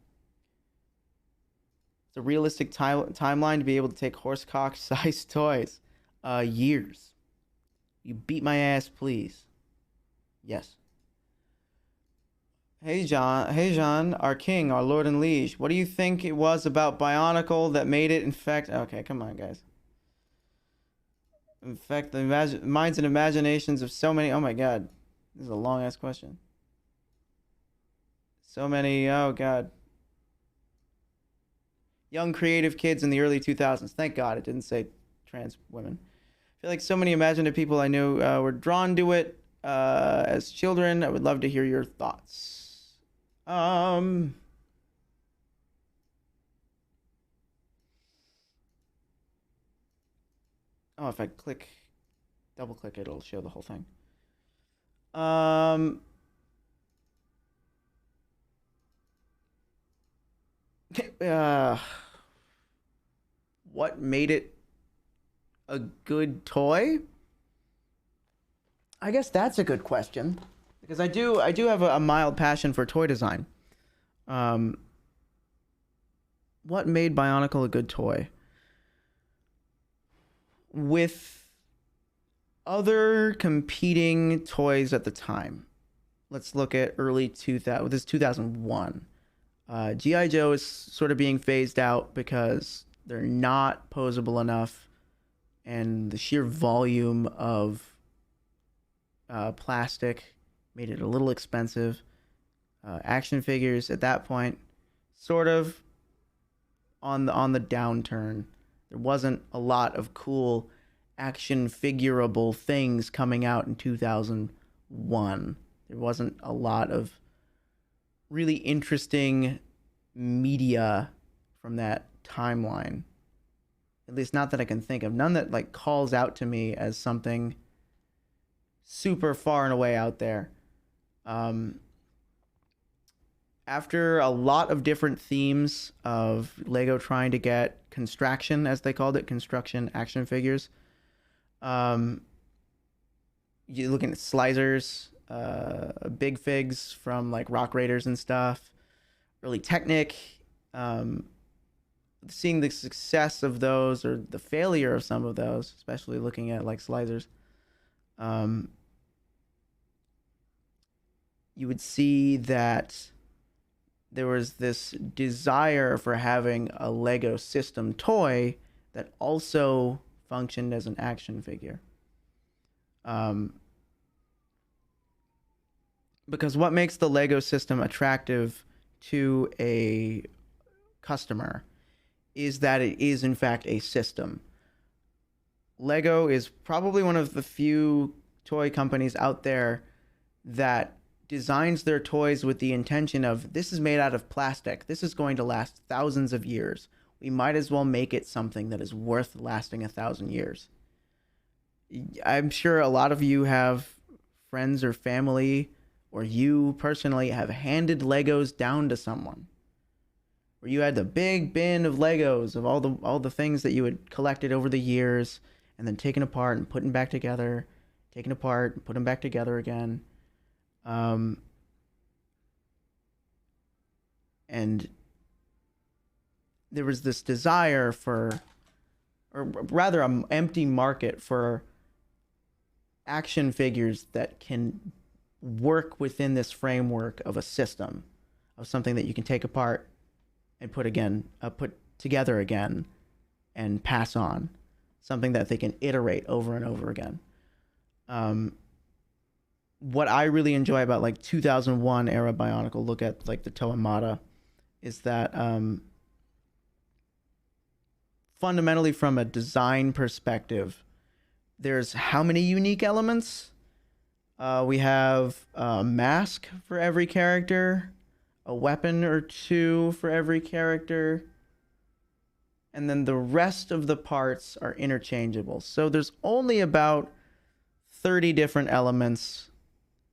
S1: It's a realistic timeline to be able to take horsecock sized toys. Years. You beat my ass, please. Yes. Hey John, our king, our lord and liege. What do you think it was about Bionicle that made it infect? Okay, come on, guys. Infect the minds and imaginations of so many. Oh my god, this is a long ass question. So many. Oh god. Young creative kids in the early 2000s. Thank God it didn't say trans women. I feel like so many imaginative people I knew were drawn to it as children. I would love to hear your thoughts. Oh, if I double click it, it'll show the whole thing. What made it a good toy? I guess that's a good question, because I do have a mild passion for toy design. What made Bionicle a good toy? With other competing toys at the time, let's look at early 2000. This is 2001. G.I. Joe is sort of being phased out because they're not posable enough, and the sheer volume of plastic made it a little expensive. Action figures at that point sort of on the downturn. There wasn't a lot of cool action figurable things coming out in 2001. There wasn't a lot of really interesting media from that timeline. At least not that I can think of. None that like calls out to me as something super far and away out there. After a lot of different themes of Lego trying to get construction, as they called it, construction action figures, you're looking at Slicers, Big Figs from like Rock Raiders and stuff, early Technic, seeing the success of those or the failure of some of those, especially looking at like Slicers, you would see that there was this desire for having a Lego system toy that also functioned as an action figure. Because what makes the Lego system attractive to a customer is that it is in fact a system. Lego is probably one of the few toy companies out there that designs their toys with the intention of, this is made out of plastic. This is going to last thousands of years. We might as well make it something that is worth lasting 1,000 years. I'm sure a lot of you have friends or family, or you personally have handed Legos down to someone, where you had the big bin of Legos of all the things that you had collected over the years, and then taken apart and putting back together, taken apart and put them back together again. And there was this desire for, or rather, an empty market for action figures that can work within this framework of a system, of something that you can take apart and put together again and pass on, something that they can iterate over and over again. What I really enjoy about like 2001 era Bionicle, look at like the Toa Mata, is that fundamentally from a design perspective, there's how many unique elements? We have a mask for every character, a weapon or two for every character, and then the rest of the parts are interchangeable. So there's only about 30 different elements.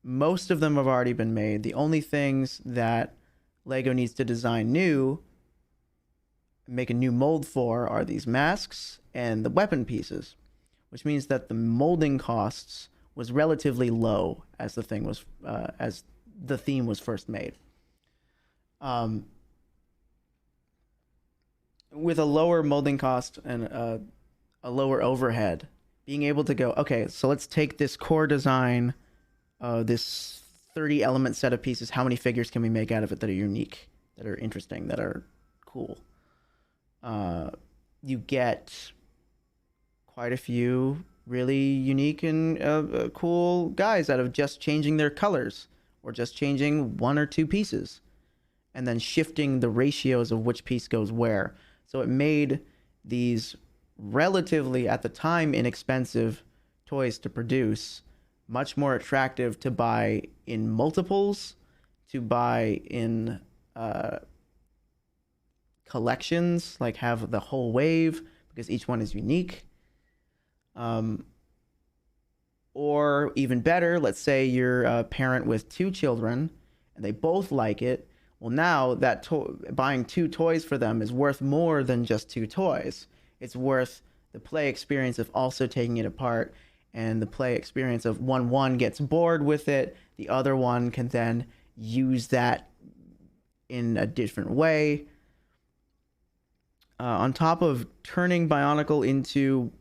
S1: Most of them have already been made. The only things that Lego needs to design new, make a new mold for, are these masks and the weapon pieces, which means that the molding costs was relatively low as the theme was first made. With a lower molding cost and a lower overhead, being able to go, okay, so let's take this core design, this 30 element set of pieces, how many figures can we make out of it that are unique, that are interesting, that are cool? You get quite a few really unique and cool guys out of just changing their colors or just changing one or two pieces and then shifting the ratios of which piece goes where. So it made these relatively, at the time, inexpensive toys to produce much more attractive to buy in multiples, to buy in collections, like have the whole wave, because each one is unique. Or even better, let's say you're a parent with two children and they both like it. Well, now that buying two toys for them is worth more than just two toys. It's worth the play experience of also taking it apart, and the play experience of one gets bored with it, the other one can then use that in a different way. On top of turning Bionicle into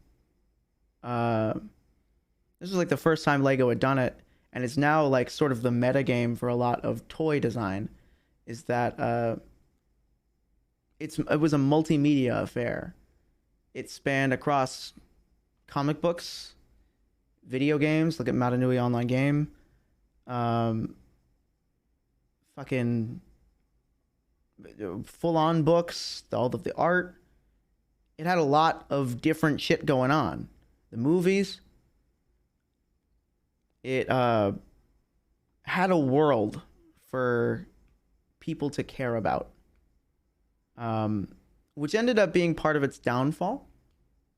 S1: this was like the first time Lego had done it, and it's now like sort of the meta game for a lot of toy design, is that it was a multimedia affair. It spanned across comic books, video games, look at Matanui Online Game, fucking full-on books, all of the art. It had a lot of different shit going on. The movies. It had a world for people to care about, which ended up being part of its downfall.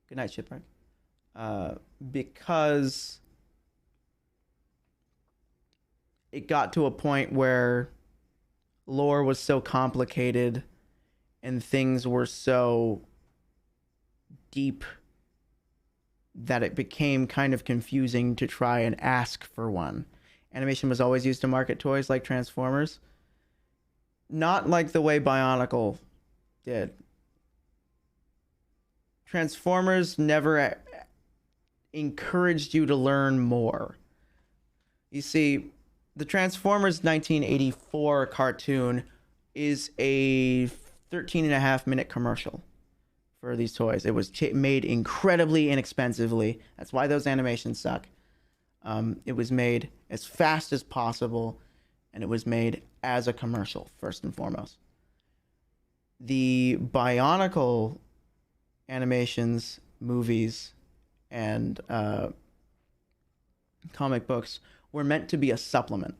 S1: Good night, Shipwreck. Because it got to a point where lore was so complicated and things were so deep that it became kind of confusing to try and ask for one. Animation was always used to market toys like Transformers. Not like the way Bionicle did. Transformers never encouraged you to learn more. You see, the Transformers 1984 cartoon is a 13.5-minute commercial for these toys. It was made incredibly inexpensively. That's why those animations suck. It was made as fast as possible, and it was made as a commercial, first and foremost. The Bionicle animations, movies, and comic books were meant to be a supplement.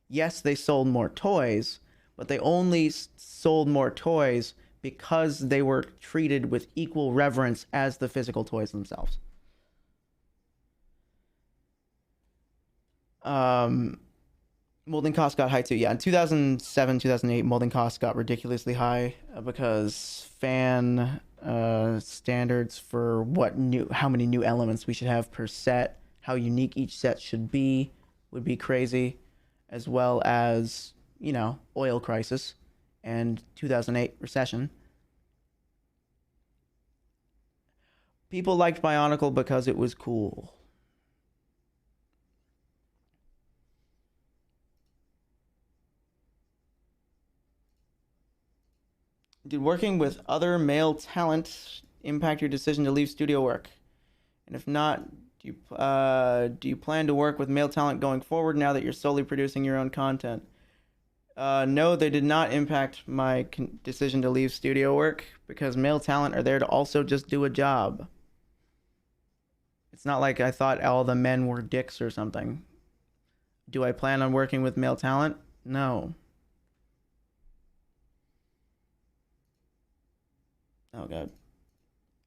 S1: Yes, they sold more toys, but they only sold more toys because they were treated with equal reverence as the physical toys themselves. Molding costs got high too. Yeah, in 2007, 2008, molding costs got ridiculously high because fan standards for how many new elements we should have per set, how unique each set should be, would be crazy, as well as, oil crisis and 2008 recession. People liked Bionicle because it was cool. Did working with other male talent impact your decision to leave studio work? And if not, do you plan to work with male talent going forward now that you're solely producing your own content? No, they did not impact my decision to leave studio work because male talent are there to also just do a job. It's not like I thought all the men were dicks or something. Do I plan on working with male talent? No. Oh, God.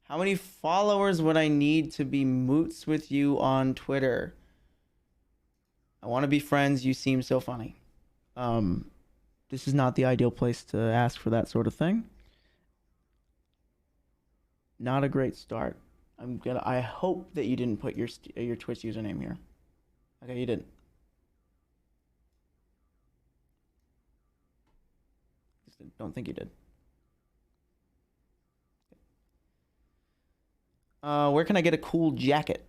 S1: How many followers would I need to be moots with you on Twitter? I want to be friends. You seem so funny. This is not the ideal place to ask for that sort of thing. Not a great start. I hope that you didn't put your Twitch username here. Okay, you didn't. Don't think you did. Where can I get a cool jacket?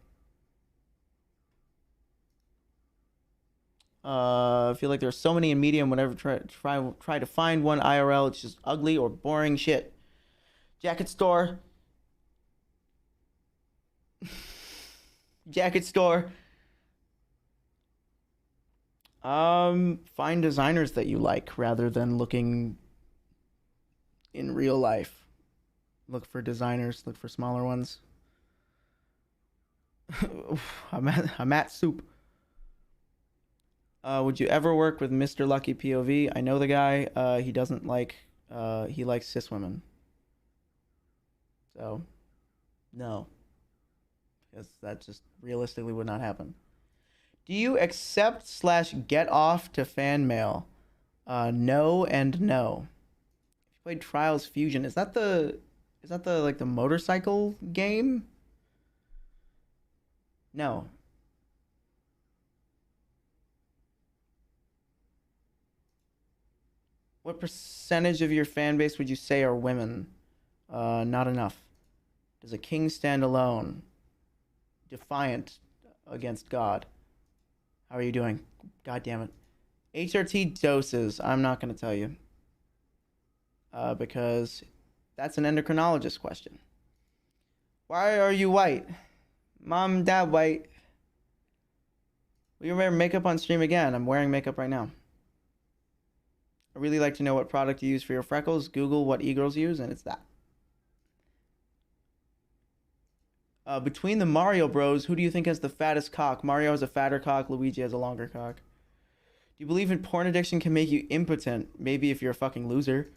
S1: I feel like there's so many in Medium. Whenever try to find one IRL, it's just ugly or boring shit. Jacket store. Jacket store. Find designers that you like rather than looking in real life. Look for designers. Look for smaller ones. I'm at soup. Would you ever work with Mr. Lucky POV? I know the guy. He doesn't like. He likes cis women. So, no, because that just realistically would not happen. Do you accept/get off to fan mail? No and no. If you played Trials Fusion, is that the like the motorcycle game? No. What percentage of your fan base would you say are women? Not enough. Does a king stand alone? Defiant against God. How are you doing? God damn it. HRT doses. I'm not going to tell you. Because that's an endocrinologist question. Why are you white? Mom, Dad, white. Will you wear makeup on stream again? I'm wearing makeup right now. I really like to know what product you use for your freckles. Google what e-girls use, and it's that. Between the Mario Bros, who do you think has the fattest cock? Mario has a fatter cock. Luigi has a longer cock. Do you believe in porn addiction can make you impotent? Maybe if you're a fucking loser.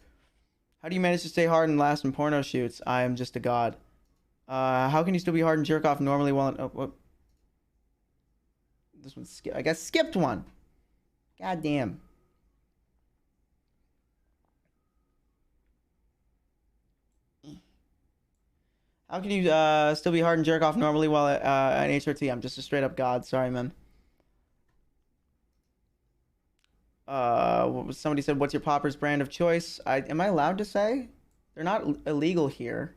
S1: How do you manage to stay hard and last in porno shoots? I am just a god. How can you still be hard and jerk off normally while... Oh, what? This one's skip. I guess skipped one. God damn. How can you still be hard and jerk off normally while at HRT? I'm just a straight up god. Sorry, man. Somebody said, what's your popper's brand of choice? Am I allowed to say? They're not illegal here.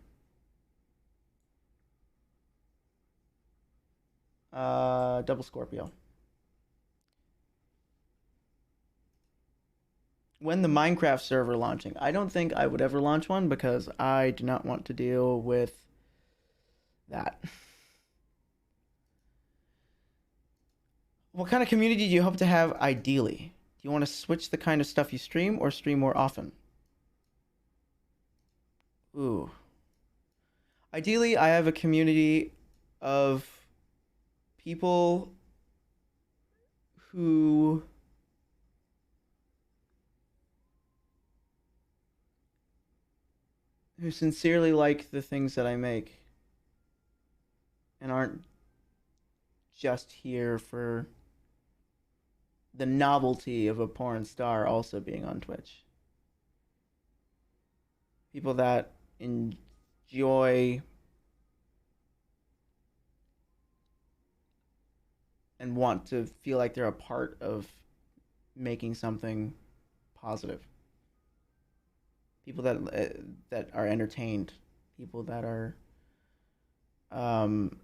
S1: Double Scorpio. When the Minecraft server launching? I don't think I would ever launch one because I do not want to deal with that. What kind of community do you hope to have ideally? Do you want to switch the kind of stuff you stream or stream more often? Ooh. Ideally, I have a community of people who sincerely like the things that I make and aren't just here for the novelty of a porn star also being on Twitch. People that enjoy and want to feel like they're a part of making something positive. People that are entertained, people that are um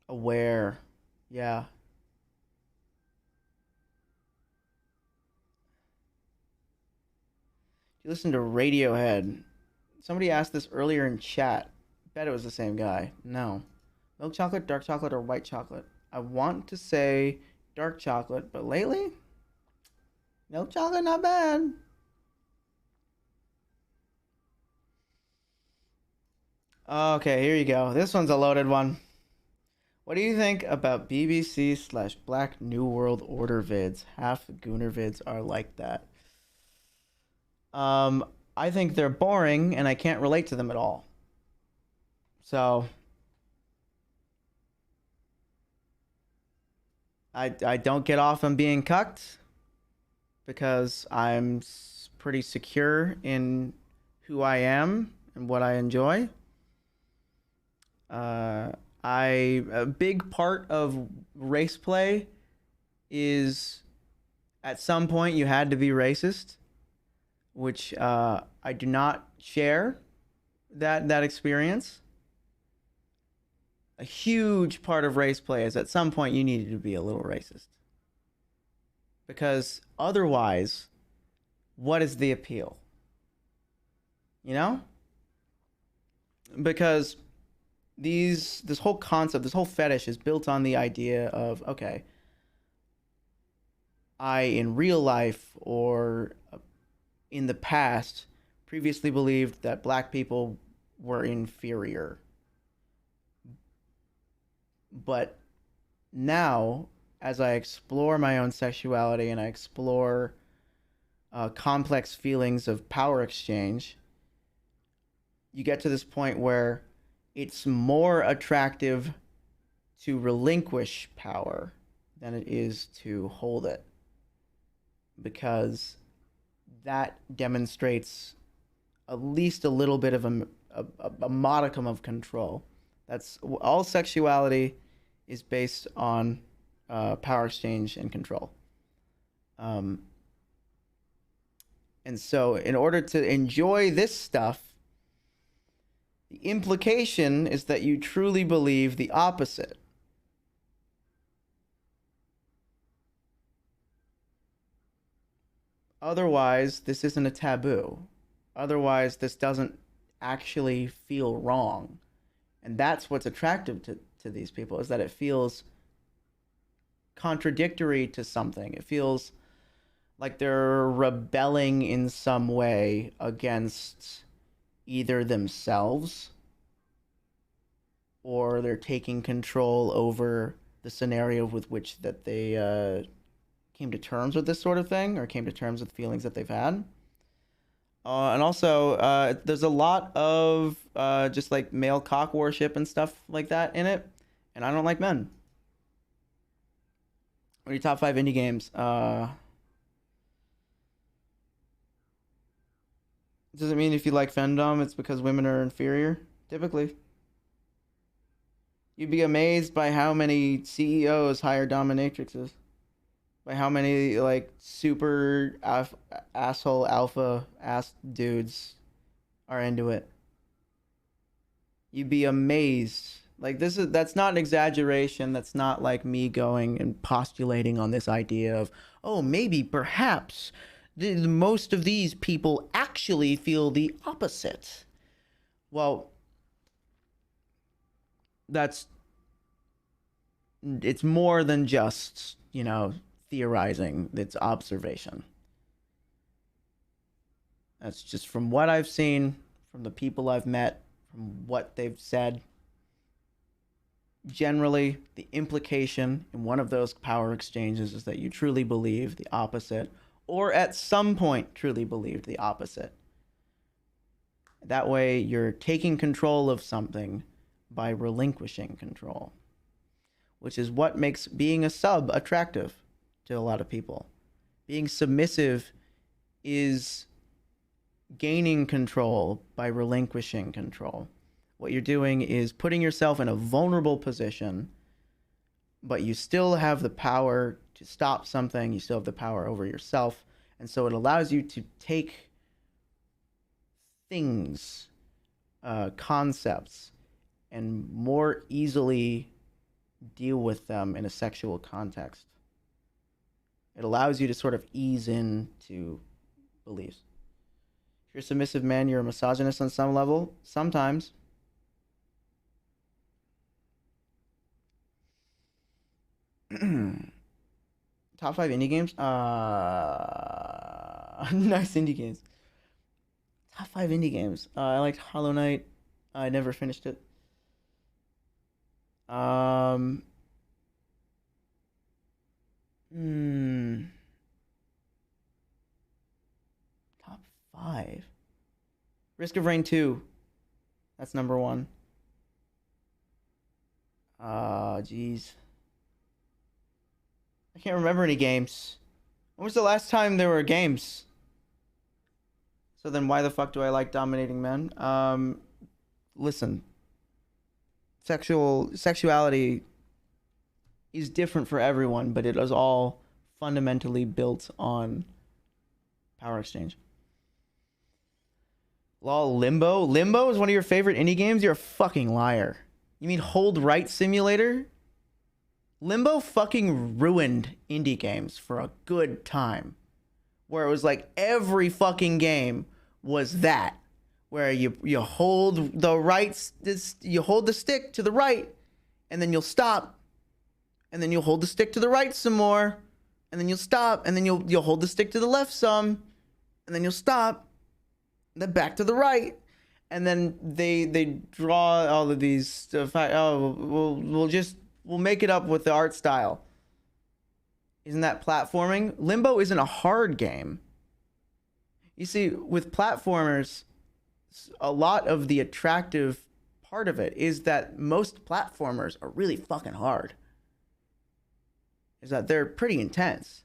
S1: aware. Yeah. You listen to Radiohead. Somebody asked this earlier in chat. Bet it was the same guy. No. Milk chocolate, dark chocolate, or white chocolate? I want to say dark chocolate, but lately, milk chocolate not bad. Okay, here you go. This one's a loaded one. What do you think about BBC/Black New World Order vids? Half Gooner vids are like that. Um, I think they're boring and I can't relate to them at all. So I don't get off on being cucked because I'm pretty secure in who I am and what I enjoy. Uh, a big part of race play is at some point you had to be racist, which I do not share that experience. A huge part of race play is at some point you needed to be a little racist. Because otherwise, what is the appeal? You know? Because this whole concept, this whole fetish is built on the idea of, okay, I in real life or in the past previously believed that black people were inferior. But now, as I explore my own sexuality and I explore complex feelings of power exchange, you get to this point where it's more attractive to relinquish power than it is to hold it. Because that demonstrates at least a little bit of a modicum of control. That's all sexuality is based on power exchange and control. And so in order to enjoy this stuff, the implication is that you truly believe the opposite. Otherwise, this isn't a taboo. Otherwise, this doesn't actually feel wrong. And that's what's attractive to these people, is that it feels contradictory to something. It feels like they're rebelling in some way against either themselves or they're taking control over the scenario with which that they came to terms with this sort of thing or came to terms with feelings that they've had. And also, there's a lot of just like male cock worship and stuff like that in it. And I don't like men. What are your top 5 indie games? Does it mean if you like femdom, it's because women are inferior? Typically. You'd be amazed by how many CEOs hire dominatrixes. By how many like super asshole alpha ass dudes are into it. You'd be amazed. Like that's not an exaggeration. That's not like me going and postulating on this idea of, oh, maybe perhaps most of these people actually feel the opposite. Well, it's more than just, theorizing. It's observation. That's just from what I've seen, from the people I've met, from what they've said.
S3: generally, the implication in one of those power exchanges is that you truly believe the opposite, or at some point truly believed the opposite. That way, you're taking control of something by relinquishing control, which is what makes being a sub attractive to a lot of people. Being submissive is gaining control by relinquishing control. What you're doing is putting yourself in a vulnerable position, but you still have the power to stop something. You still have the power over yourself. And so it allows you to take things, concepts, and more easily deal with them in a sexual context. It allows you to sort of ease into beliefs. If you're a submissive man, you're a misogynist on some level. Sometimes. Top 5 indie games? Nice indie games. Top 5 indie games. I liked Hollow Knight. I never finished it. Top 5. Risk of Rain 2. That's number 1. Jeez. I can't remember any games. When was the last time there were games? So then why the fuck do I like Dominating Men? Listen. Sexuality is different for everyone, but it is all fundamentally built on power exchange. Lol, Limbo? Limbo is one of your favorite indie games? You're a fucking liar. You mean Hold Right Simulator? Limbo fucking ruined indie games for a good time. Where it was like every fucking game was that. Where you hold the right, you hold the stick to the right, and then you'll stop, and then you'll hold the stick to the right some more, and then you'll stop, and then you'll hold the stick to the left some, and then you'll stop, and then back to the right, and then they draw all of these stuff. We'll make it up with the art style. Isn't that platforming? Limbo isn't a hard game. You see, with platformers, a lot of the attractive part of it is that most platformers are really fucking hard. Is that they're pretty intense.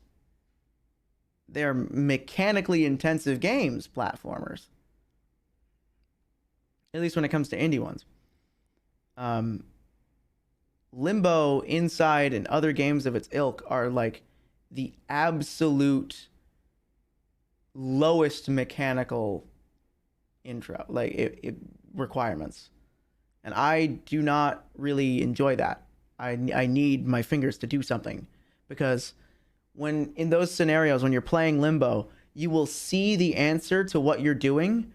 S3: They're mechanically intensive games, platformers. At least when it comes to indie ones. Limbo, Inside, and other games of its ilk are like the absolute lowest mechanical requirements, and I do not really enjoy that. I need my fingers to do something, because when in those scenarios when you're playing Limbo, you will see the answer to what you're doing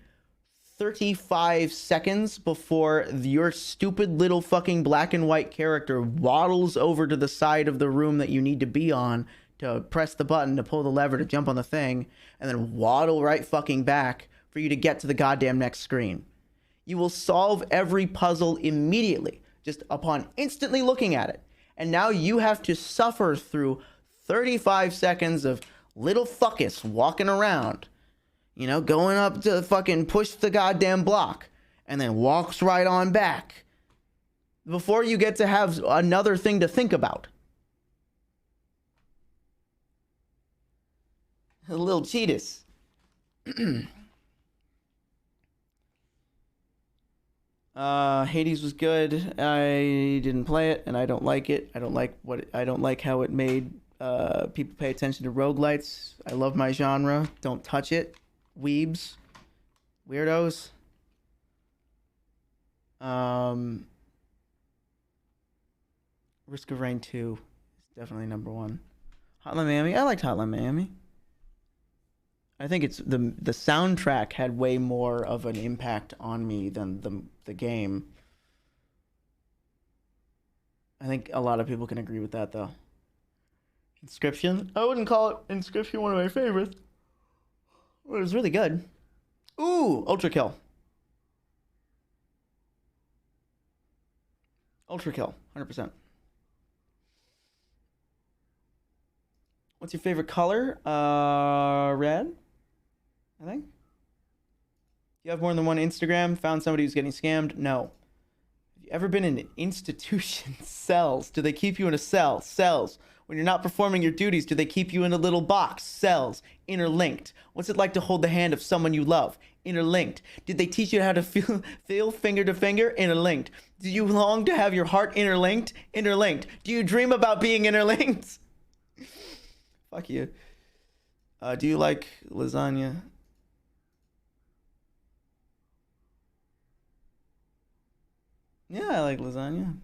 S3: 35 seconds before your stupid little fucking black and white character waddles over to the side of the room that you need to be on to press the button to pull the lever to jump on the thing, and then waddle right fucking back for you to get to the goddamn next screen. You will solve every puzzle immediately, just upon instantly looking at it. And now you have to suffer through 35 seconds of little fuckus walking around, you know, going up to fucking push the goddamn block, and then walks right on back before you get to have another thing to think about. A little cheetahs. Hades was good. I didn't play it, and I don't like it. I don't like how it made people pay attention to roguelites. I love my genre. Don't touch it. Weebs. Weirdos. Risk of Rain 2 is definitely number 1. Hotline Miami. I liked Hotline Miami. I think it's the soundtrack had way more of an impact on me than the game. I think a lot of people can agree with that, though. Inscription? I wouldn't call it Inscription one of my favorites. But it was really good. Ooh, Ultra Kill. Ultra Kill. 100%. What's your favorite color? Red, I think. You have more than one Instagram? Found somebody who's getting scammed? No. Have you ever been in an institution? Cells. Do they keep you in a cell? Cells. When you're not performing your duties, do they keep you in a little box? Cells. Interlinked. What's it like to hold the hand of someone you love? Interlinked. Did they teach you how to feel finger to finger? Interlinked. Do you long to have your heart interlinked? Interlinked. Do you dream about being interlinked? Fuck you. Do you like lasagna? Yeah, I like lasagna.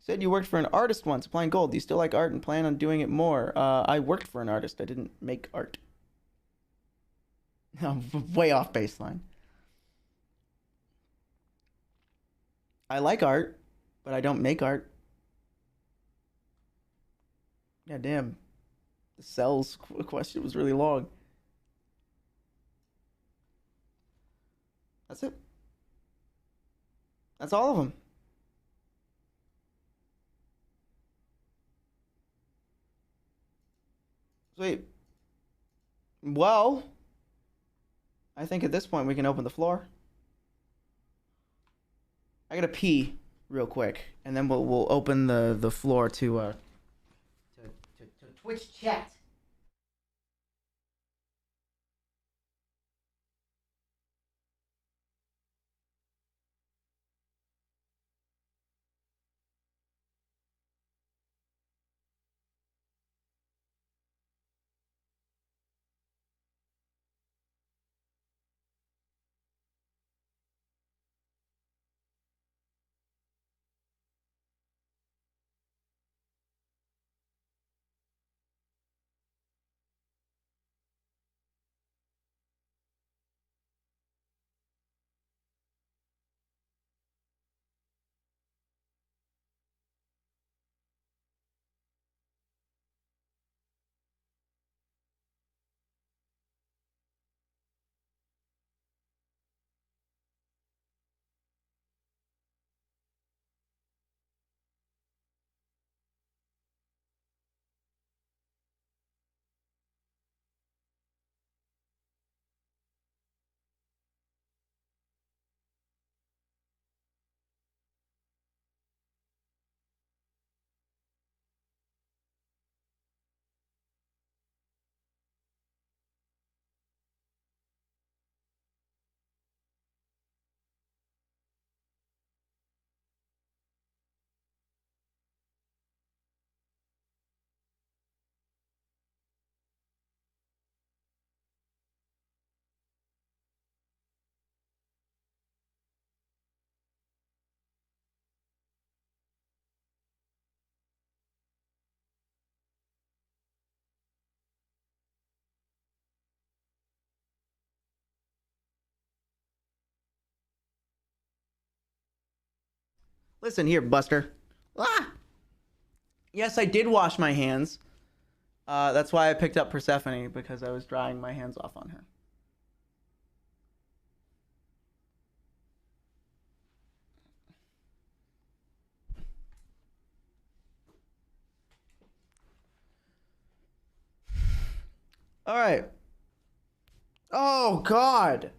S3: Said you worked for an artist once, applying gold. Do you still like art and plan on doing it more? I worked for an artist. I didn't make art. Way off baseline. I like art, but I don't make art. God damn. The cells question was really long. That's it. That's all of them. Sweet. Well, I think at this point we can open the floor. I gotta pee real quick, and then we'll open the floor to Twitch chat. Listen here, Buster. Ah! Yes, I did wash my hands. That's why I picked up Persephone, because I was drying my hands off on her. All right. Oh, God.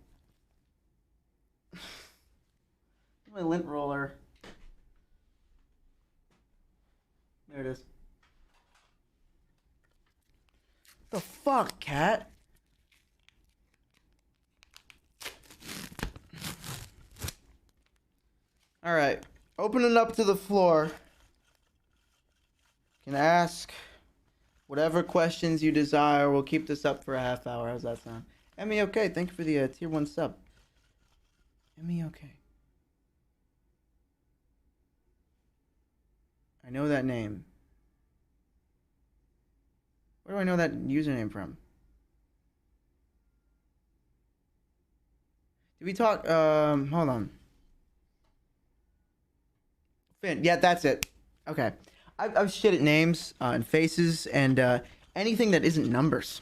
S3: My lint roller. There it is. The fuck, cat? All right. Open it up to the floor. You can ask whatever questions you desire. We'll keep this up for a half hour. How's that sound? Emmy, okay. Thank you for the tier 1 sub. Emmy, okay. I know that name. Where do I know that username from? Did we talk? Hold on. Finn. Yeah, that's it. Okay. I'm shit at names and faces and anything that isn't numbers.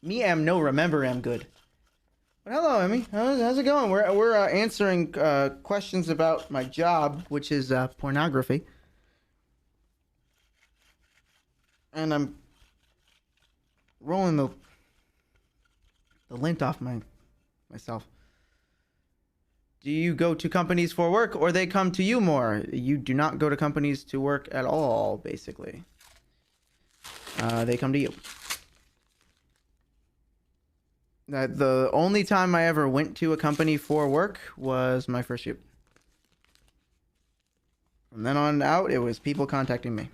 S3: Me am no remember am good. But hello, Emmy. How's it going? We're answering questions about my job, which is pornography, and I'm rolling the lint off myself. Do you go to companies for work, or they come to you more? You do not go to companies to work at all, basically. They come to you. The only time I ever went to a company for work was my first shoot. From then on out, it was people contacting me.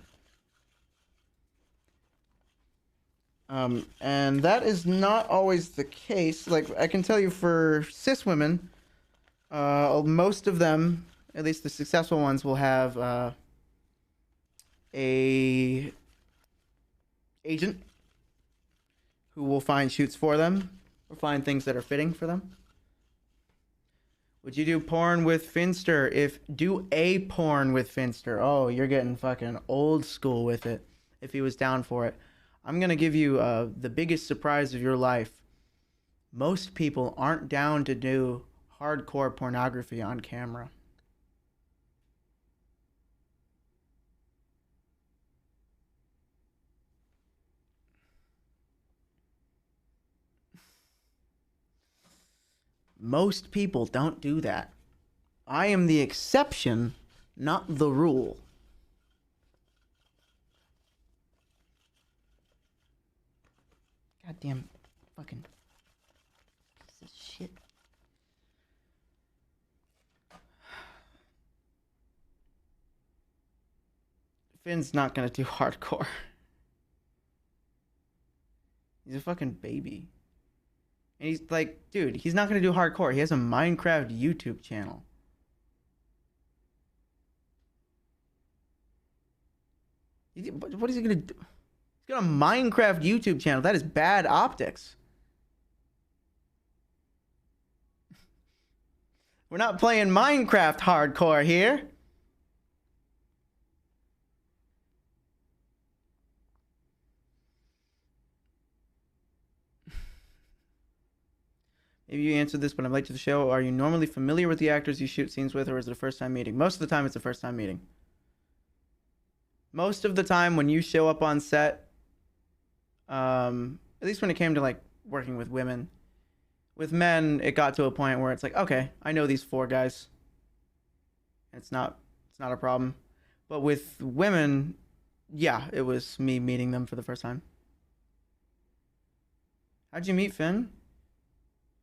S3: And that is not always the case. Like, I can tell you for cis women, most of them, at least the successful ones, will have a agent who will find shoots for them or find things that are fitting for them. Would you do porn with Finster? Do a porn with Finster. Oh, you're getting fucking old school with it. If he was down for it. I'm going to give you the biggest surprise of your life. Most people aren't down to do hardcore pornography on camera. Most people don't do that. I am the exception, not the rule. Goddamn fucking piece of shit. Finn's not gonna do hardcore. He's a fucking baby. And he's like, dude, he's not gonna do hardcore. He has a Minecraft YouTube channel. What is he gonna do? He's got a Minecraft YouTube channel. That is bad optics. We're not playing Minecraft hardcore here. Maybe you answered this, but I'm late to the show. Are you normally familiar with the actors you shoot scenes with, or is it a first time meeting? Most of the time, it's a first time meeting. Most of the time, when you show up on set, at least when it came to like working with women, with men, it got to a point where it's like, okay, I know these 4 guys. It's not a problem. But with women, yeah, it was me meeting them for the first time. How'd you meet Finn?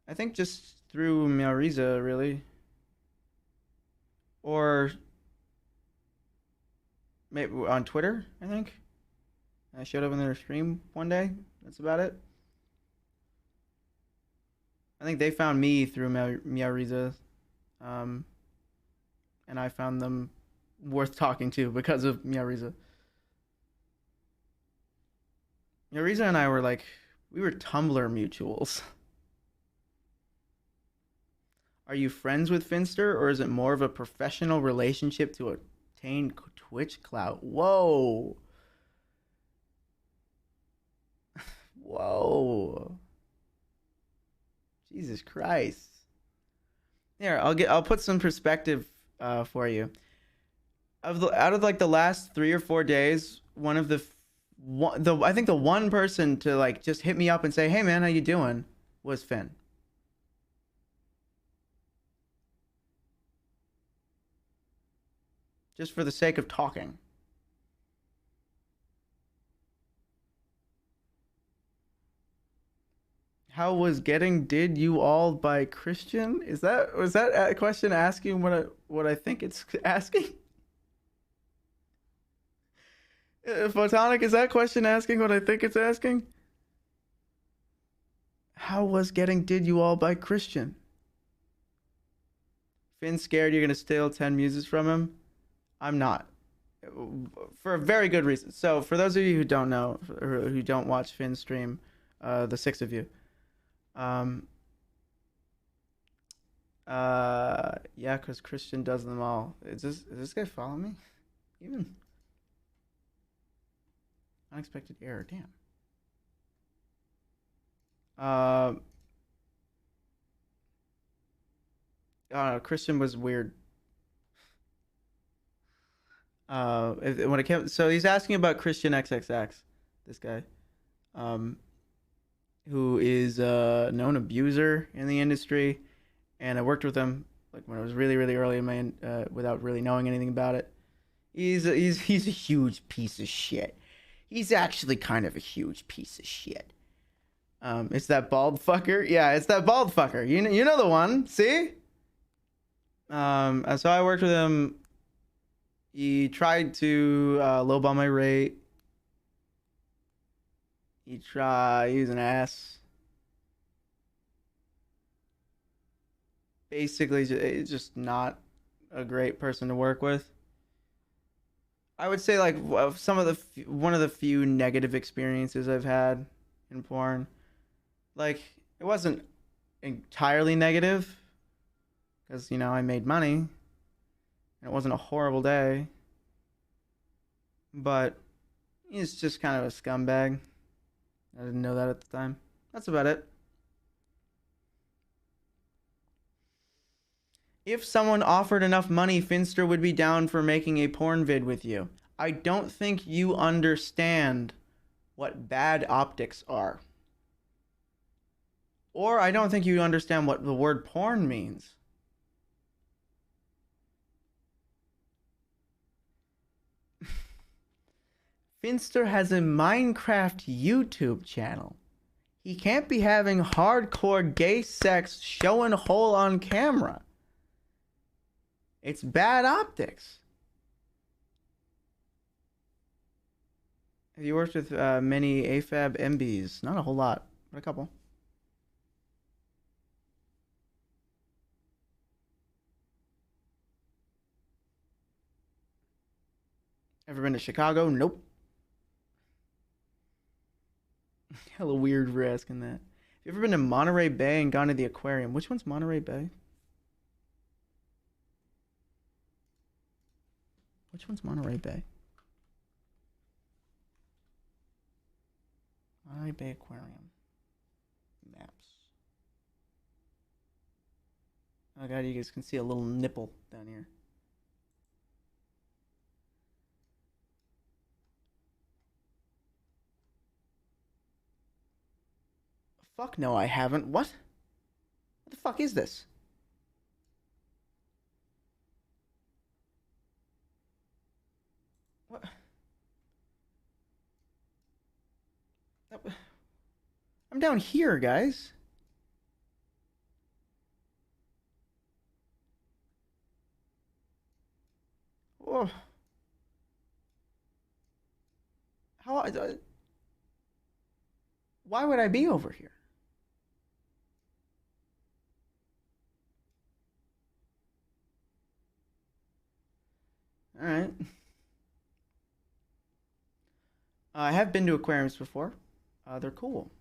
S3: I think just through Miariza, really. Or maybe on Twitter, I think. I showed up in their stream one day. That's about it. I think they found me through Miariza. And I found them worth talking to because of Miariza. Miariza and I were like, we were Tumblr mutuals. Are you friends with Finster, or is it more of a professional relationship to obtain Twitch clout? Whoa. Whoa. Jesus Christ. Here, I'll put some perspective for you. Out of like the last 3 or 4 days, I think the one person to like just hit me up and say, "Hey man, how you doing?" was Finn. Just for the sake of talking. How was getting "Did You All" by Christian? Was that a question asking what I think it's asking? Photonic, is that question asking what I think it's asking? How was getting "Did You All" by Christian? Finn's scared you're gonna steal 10 muses from him. I'm not. For a very good reason. So, for those of you who don't know, or who don't watch Finn's stream, the 6 of you, yeah, because Christian does them all. Is this guy following me? Even unexpected error. Damn. Christian was weird. When it came, so he's asking about Christian XXX, this guy, um, who is a known abuser in the industry, and I worked with him like when I was really really early in my without really knowing anything about it. He's a huge piece of shit. He's actually kind of a huge piece of shit. It's that bald fucker. Yeah, it's that bald fucker. You know the one. See. So I worked with him. He tried to lowball my rate. He was an ass. Basically, just not a great person to work with. I would say like one of the few negative experiences I've had in porn. Like it wasn't entirely negative because I made money and it wasn't a horrible day, but he's just kind of a scumbag. I didn't know that at the time. That's about it. If someone offered enough money, Finster would be down for making a porn vid with you. I don't think you understand what bad optics are. Or I don't think you understand what the word porn means. Finster has a Minecraft YouTube channel. He can't be having hardcore gay sex showing hole on camera. It's bad optics. Have you worked with many AFAB MBs? Not a whole lot, but a couple. Ever been to Chicago? Nope. Hella weird for asking that. Have you ever been to Monterey Bay and gone to the aquarium? Which one's Monterey Bay? Which one's Monterey Bay? Monterey Bay Aquarium. Maps. Oh god, you guys can see a little nipple down here. Fuck no, I haven't. What? What the fuck is this? What? I'm down here, guys. Oh. How? Why would I be over here? All right. I have been to aquariums before. They're cool.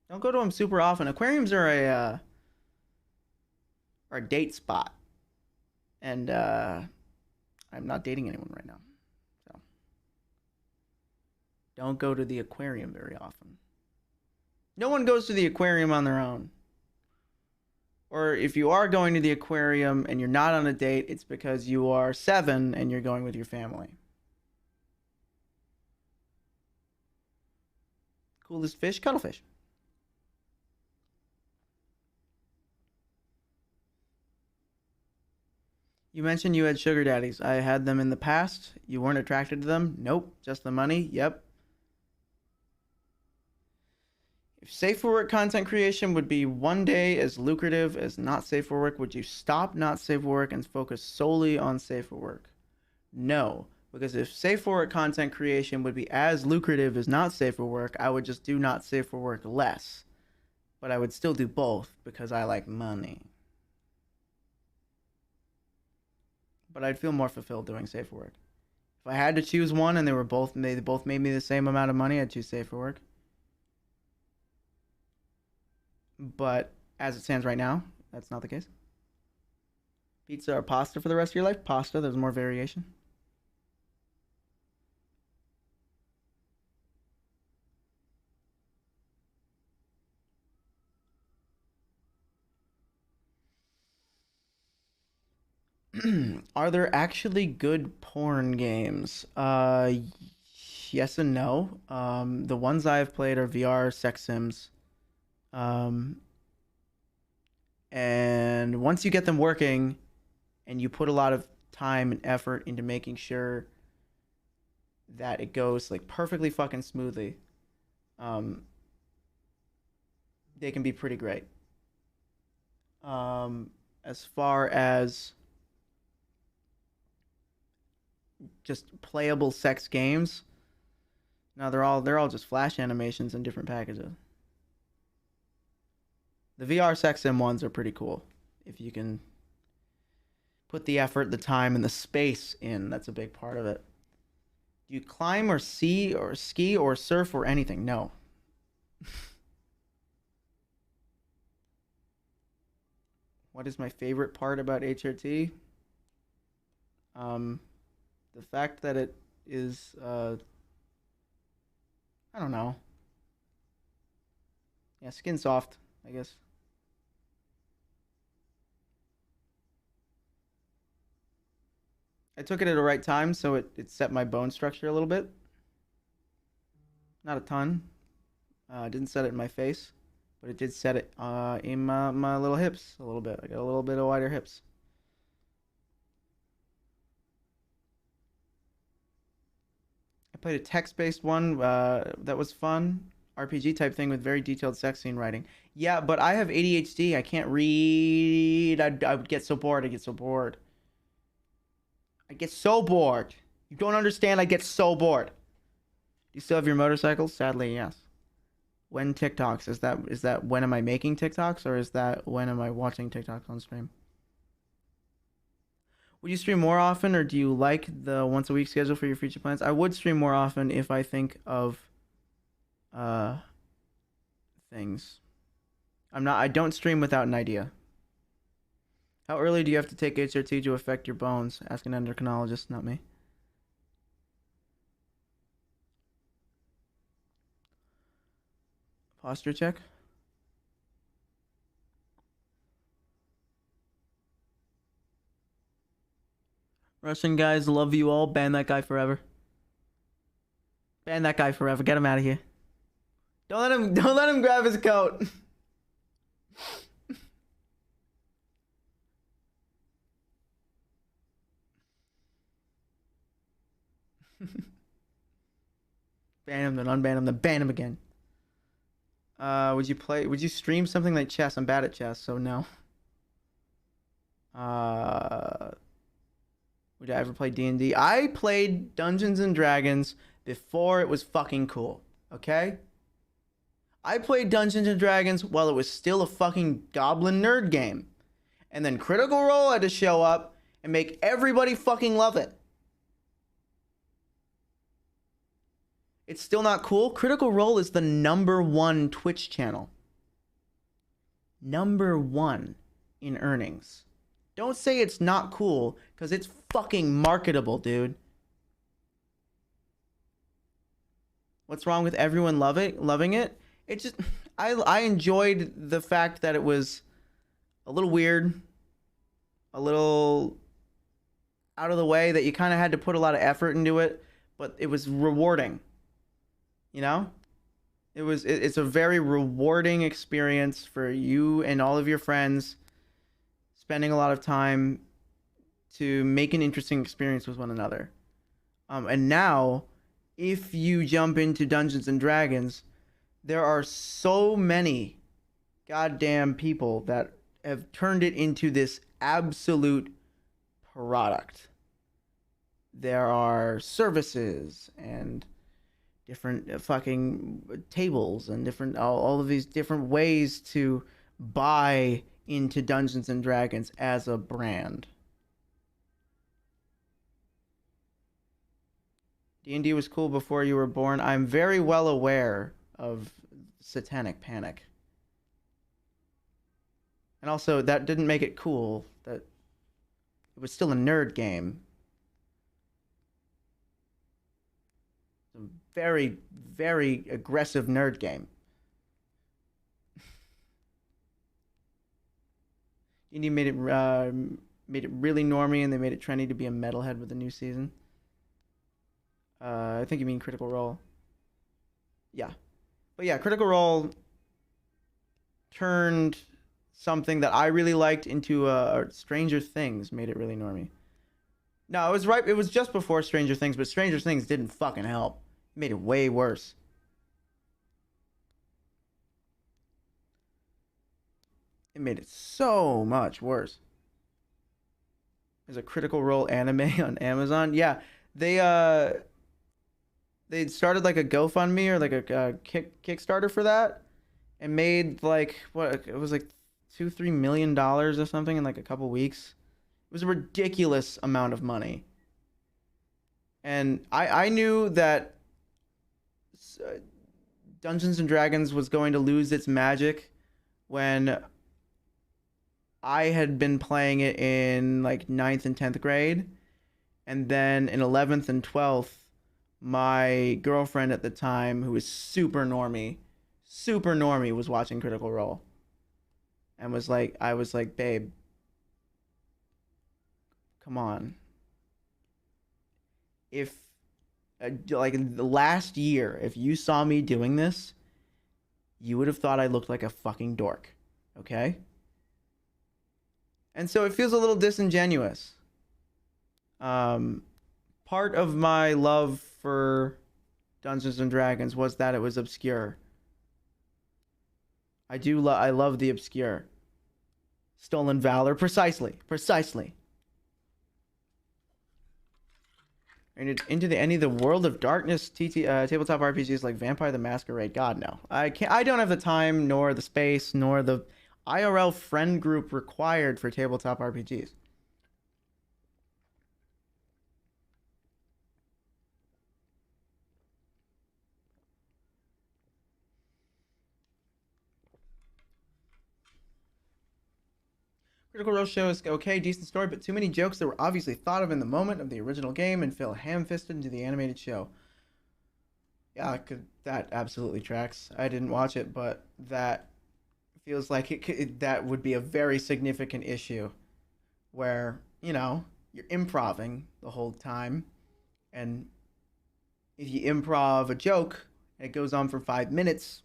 S3: Don't go to them super often. Aquariums are a date spot, and I'm not dating anyone right now, so don't go to the aquarium very often. No one goes to the aquarium on their own. Or if you are going to the aquarium and you're not on a date, it's because you are 7 and you're going with your family. Coolest fish? Cuttlefish. You mentioned you had sugar daddies. I had them in the past. You weren't attracted to them? Nope. Just the money? Yep. If safe for work content creation would be one day as lucrative as not safe for work, would you stop not safe for work and focus solely on safe for work? No, because if safe for work content creation would be as lucrative as not safe for work, I would just do not safe for work less. But I would still do both because I like money. But I'd feel more fulfilled doing safe for work. If I had to choose one and they both made me the same amount of money, I'd choose safe for work. But as it stands right now, that's not the case. Pizza or pasta for the rest of your life? Pasta, there's more variation. Are there actually good porn games? Yes and no. The ones I've played are VR sex sims. Um, and once you get them working and you put a lot of time and effort into making sure that it goes like perfectly fucking smoothly, um, they can be pretty great. As far as just playable sex games, no, they're all just flash animations in different packages. The VR sex sim ones are pretty cool if you can put the effort, the time, and the space in. That's a big part of it. Do you climb or see or ski or surf or anything? No. What is my favorite part about HRT? The fact that it is, I don't know. Yeah, skin soft, I guess. I took it at the right time, so it set my bone structure a little bit. Not a ton. Didn't set it in my face, but it did set it in my little hips a little bit. I got a little bit of wider hips. I played a text-based one that was fun. RPG type thing with very detailed sex scene writing. Yeah, but I have ADHD. I can't read. I would get so bored. I get so bored. I get so bored. You don't understand. I get so bored. Do you still have your motorcycles? Sadly, yes. When TikToks? Is that when am I making TikToks, or is that when am I watching TikToks on stream? Would you stream more often, or do you like the once a week schedule for your future plans? I would stream more often if I think of uh things. I don't stream without an idea. How early do you have to take HRT to affect your bones? Ask an endocrinologist, not me. Posture check. Russian guys, love you all. Ban that guy forever. Ban that guy forever. Get him out of here. Don't let him grab his coat. Ban him, then unban him, then ban him again. Would you stream something like chess? I'm bad at chess, so no. Uh, would I ever play D&D? I played Dungeons and Dragons before it was fucking cool, okay? I played Dungeons and Dragons while it was still a fucking goblin nerd game. And then Critical Role had to show up and make everybody fucking love it. It's still not cool. Critical Role is the #1 Twitch channel. #1 in earnings. Don't say it's not cool, because it's fucking marketable, dude. What's wrong with everyone loving it? It just I enjoyed the fact that it was a little weird, a little out of the way, that you kind of had to put a lot of effort into it, but it was rewarding. You know? It's a very rewarding experience for you and all of your friends, spending a lot of time to make an interesting experience with one another. And now, if you jump into Dungeons and Dragons, there are so many goddamn people that have turned it into this absolute product. There are services and different fucking tables and different all of these different ways to buy into Dungeons and Dragons as a brand. D&D was cool before you were born. I'm very well aware of Satanic Panic. And also, that didn't make it cool. That it was still a nerd game. It's a very, very aggressive nerd game. D&D made it made it really normie, and they made it trendy to be a metalhead with the new season. I think you mean Critical Role. Yeah. But yeah, Critical Role turned something that I really liked into Stranger Things, made it really normie. No, it was right. It was just before Stranger Things, but Stranger Things didn't fucking help. It made it way worse. It made it so much worse. There's a Critical Role anime on Amazon. Yeah, they started like a GoFundMe or like a Kickstarter for that, and made like what it was like $2-3 million or something in like a couple weeks. It was a ridiculous amount of money. And I knew that Dungeons and Dragons was going to lose its magic when I had been playing it in like 9th and 10th grade. And then in 11th and 12th, my girlfriend at the time, who was super normie, was watching Critical Role. And I was like, babe, come on. If, like, in the last year, if you saw me doing this, you would have thought I looked like a fucking dork. Okay? And so it feels a little disingenuous. Part of my love for Dungeons and Dragons was that it was obscure. I love the obscure. Stolen Valor, precisely. Into any of the World of Darkness tabletop RPGs like Vampire the Masquerade. God, no. I don't have the time, nor the space, nor the IRL friend group required for tabletop RPGs. Critical Role show is okay, decent story, but too many jokes that were obviously thought of in the moment of the original game and feel ham-fisted into the animated show. Yeah, that absolutely tracks. I didn't watch it, but that feels like that would be a very significant issue where, you know, you're improvising the whole time, and if you improv a joke and it goes on for 5 minutes,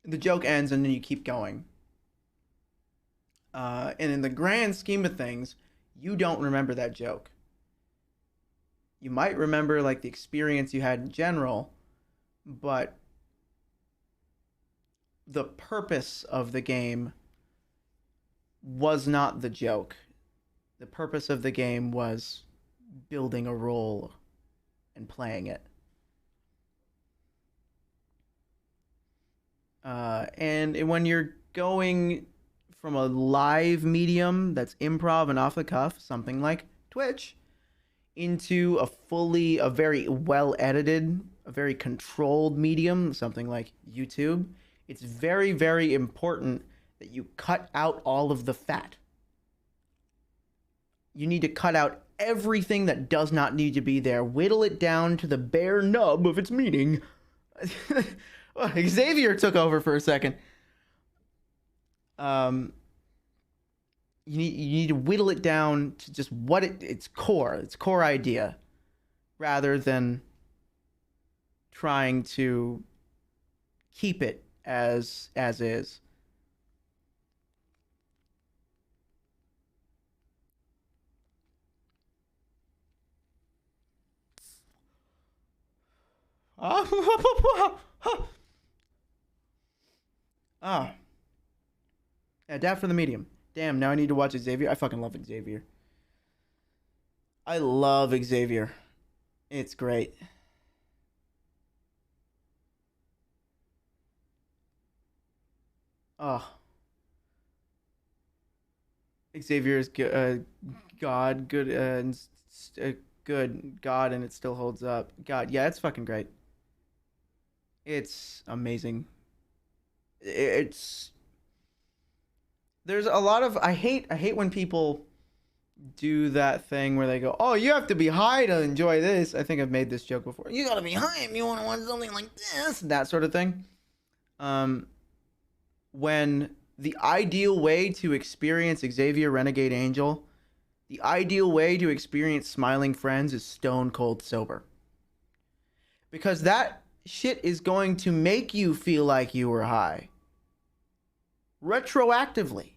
S3: the joke ends and then you keep going. And in the grand scheme of things, you don't remember that joke. You might remember like the experience you had in general, but the purpose of the game was not the joke. The purpose of the game was building a role and playing it. And when you're going from a live medium that's improv and off the cuff, something like Twitch, into a very well edited, a very controlled medium, something like YouTube, it's very, very important that you cut out all of the fat. You need to cut out everything that does not need to be there, whittle it down to the bare nub of its meaning. Xavier took over for a second. You need to whittle it down to just what its core idea, rather than trying to keep it as is. Ah. Adapt for the medium. Damn, now I need to watch Xavier. I fucking love Xavier. I love Xavier. It's great. Oh. Xavier is God, good, good God, and it still holds up. God, yeah, it's fucking great. It's amazing. It's there's a lot of I hate when people do that thing where they go, oh, you have to be high to enjoy this. I think I've made this joke before. You gotta be high if you want to watch something like this, that sort of thing. When the ideal way to experience Xavier Renegade Angel, the ideal way to experience Smiling Friends is stone cold sober. Because that shit is going to make you feel like you were high. Retroactively.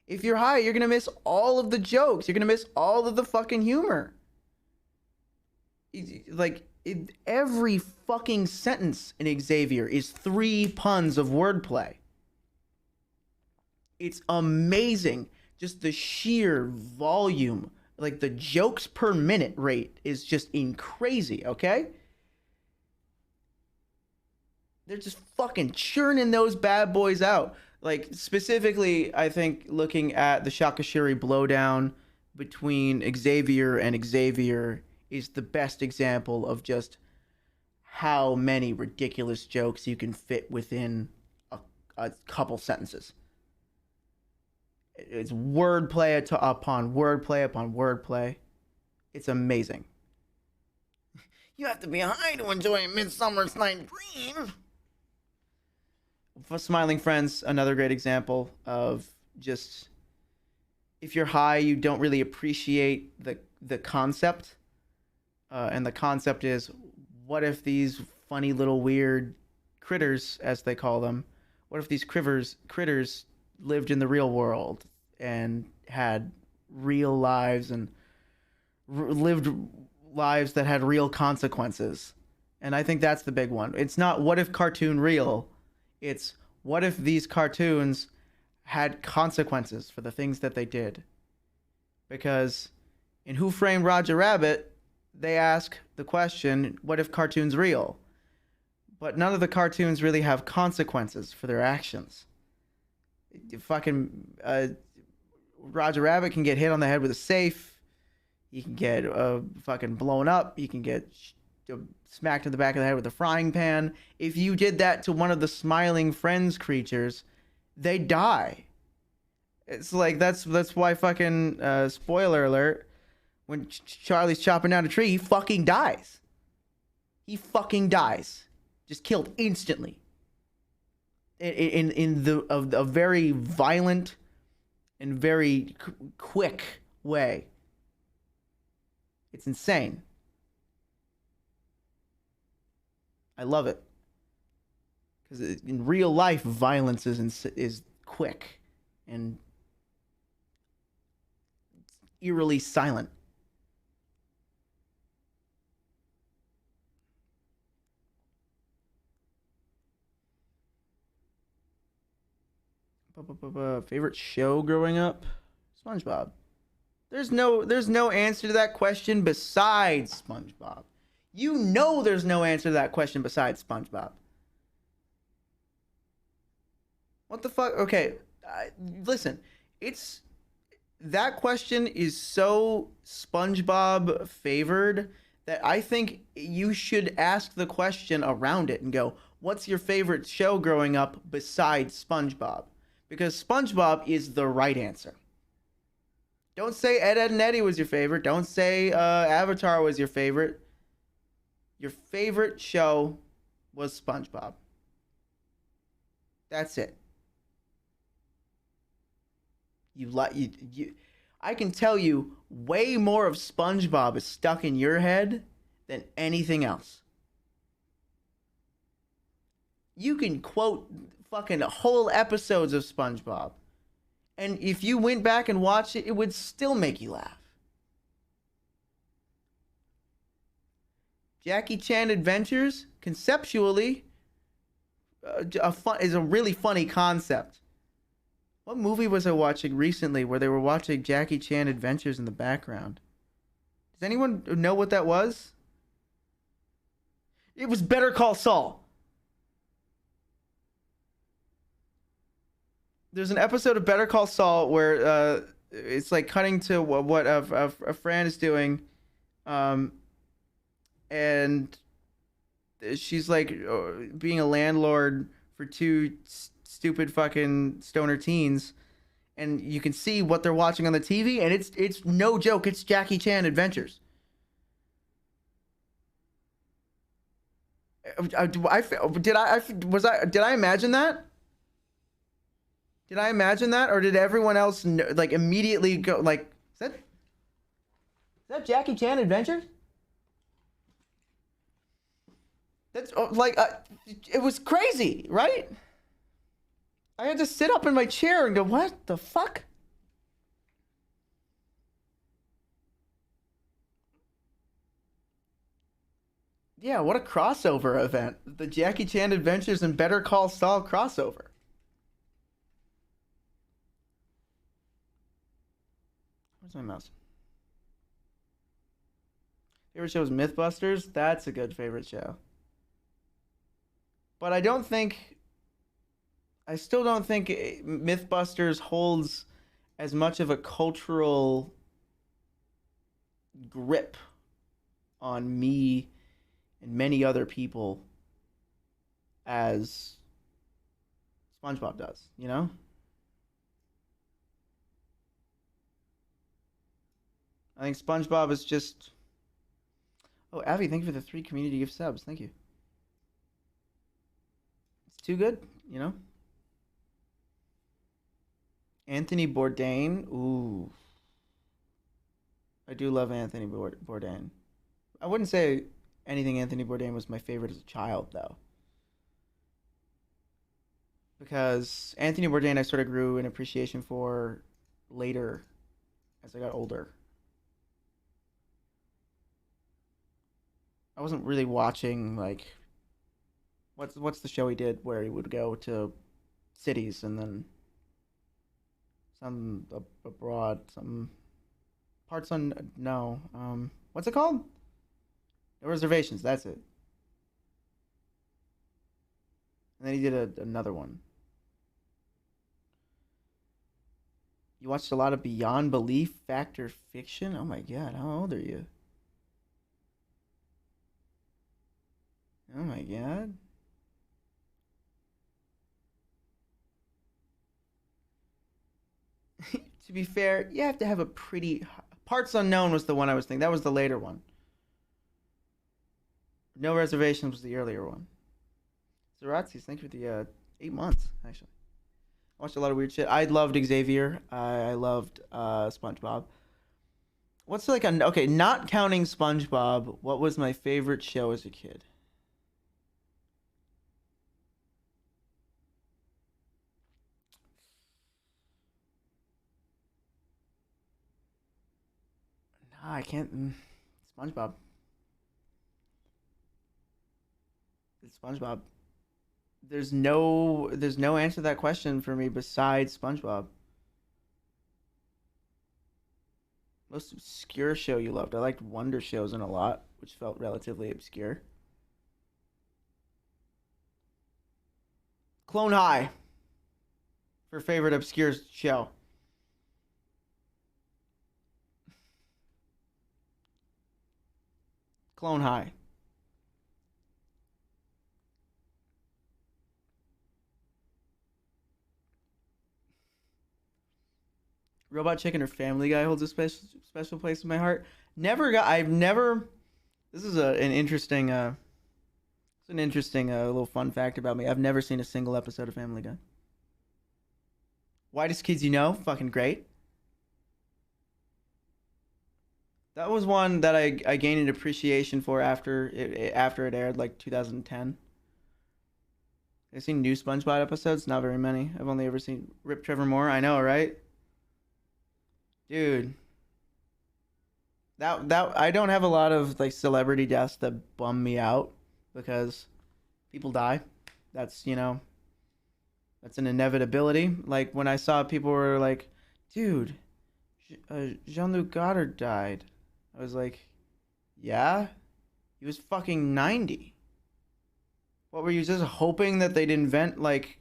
S3: If you're high, you're going to miss all of the jokes. You're going to miss all of the fucking humor. Every fucking sentence in Xavier is 3 puns of wordplay. It's amazing. Just the sheer volume, like the jokes per minute rate is just crazy, okay? They're just fucking churning those bad boys out. Like, specifically, I think looking at the Shakashiri blowdown between Xavier and Xavier is the best example of just how many ridiculous jokes you can fit within a couple sentences. It's wordplay upon wordplay upon wordplay. It's amazing.
S2: You have to be high to enjoy a Midsummer's Night Dream.
S3: For Smiling Friends, another great example of just, if you're high, you don't really appreciate the concept. And the concept is, what if these funny little weird critters, as they call them, what if these critters lived in the real world and had real lives and lived lives that had real consequences? And I think that's the big one. It's not what if cartoon real, it's what if these cartoons had consequences for the things that they did. Because in Who Framed Roger Rabbit, they ask the question, what if cartoons real? But none of the cartoons really have consequences for their actions. Fucking Roger Rabbit can get hit on the head with a safe. He can get fucking blown up. He can get smacked in the back of the head with a frying pan. If you did that to one of the Smiling Friends creatures, they die. It's like, that's why fucking, spoiler alert, when Charlie's chopping down a tree, he fucking dies. He fucking dies. Just killed instantly. In a very violent and very quick way. It's insane. I love it. Because in real life, violence is quick and eerily silent. Favorite show growing up? SpongeBob. There's no answer to that question besides SpongeBob. You know there's no answer to that question besides SpongeBob. What the fuck? Okay, listen. That question is so SpongeBob favored that I think you should ask the question around it and go, what's your favorite show growing up besides SpongeBob? Because SpongeBob is the right answer. Don't say Ed, Edd and Eddy was your favorite. Don't say Avatar was your favorite. Your favorite show was SpongeBob. That's it. I can tell you way more of SpongeBob is stuck in your head than anything else. You can quote fucking whole episodes of SpongeBob. And if you went back and watched it, it would still make you laugh. Jackie Chan Adventures, conceptually, is a really funny concept. What movie was I watching recently where they were watching Jackie Chan Adventures in the background? Does anyone know what that was? It was Better Call Saul. There's an episode of Better Call Saul where it's like cutting to what a friend is doing, and she's like being a landlord for two stupid fucking stoner teens, and you can see what they're watching on the TV, and it's no joke. It's Jackie Chan Adventures. Did I imagine that?
S1: Did I imagine that, or did everyone else like immediately go like, is that Jackie Chan Adventures? That's like it was crazy, right? I had to sit up in my chair and go, "What the fuck?" Yeah, what a crossover event. The Jackie Chan Adventures and Better Call Saul crossover. Where's my mouse? Favorite show is Mythbusters. That's a good favorite show. But I still don't think Mythbusters holds as much of a cultural grip on me and many other people as SpongeBob does, you know? I think SpongeBob is just. Oh, Avi, thank you for the 3 community gift subs. Thank you. It's too good, you know? Anthony Bourdain. Ooh. I do love Anthony Bourdain. I wouldn't say anything Anthony Bourdain was my favorite as a child, though. Because Anthony Bourdain I sort of grew an appreciation for later as I got older. I wasn't really watching like what's the show he did where he would go to cities and then some abroad, some parts on no, what's it called? No Reservations. That's it. And then he did another one. You watched a lot of Beyond Belief, Fact or Fiction. Oh my god, how old are you? Oh my god. To be fair, you have to have a pretty. Parts Unknown was the one I was thinking. That was the later one. No Reservations was the earlier one. Zeratzis, thank you for the 8 months, actually. I watched a lot of weird shit. I loved Xavier. I loved SpongeBob. What's like a. Okay, not counting SpongeBob, what was my favorite show as a kid? Nah, I can't. SpongeBob. It's SpongeBob. There's no answer to that question for me besides SpongeBob. Most obscure show you loved. I liked Wonder Shows a lot, which felt relatively obscure. Clone High for favorite obscure show. Clone High. Robot Chicken or Family Guy holds a special place in my heart. I've never. This is an interesting. It's an interesting little fun fact about me. I've never seen a single episode of Family Guy. Whitest Kids You Know, fucking great. That was one that I gained an appreciation for after it aired, like 2010. I've seen new SpongeBob episodes, not very many. I've only ever seen Rip Trevor Moore. I know, right? Dude. That I don't have a lot of like celebrity deaths that bum me out because people die. That's, that's an inevitability. Like when I saw people were like, dude, Jean-Luc Godard died. I was like, yeah? He was fucking 90. What were you just hoping that they'd invent like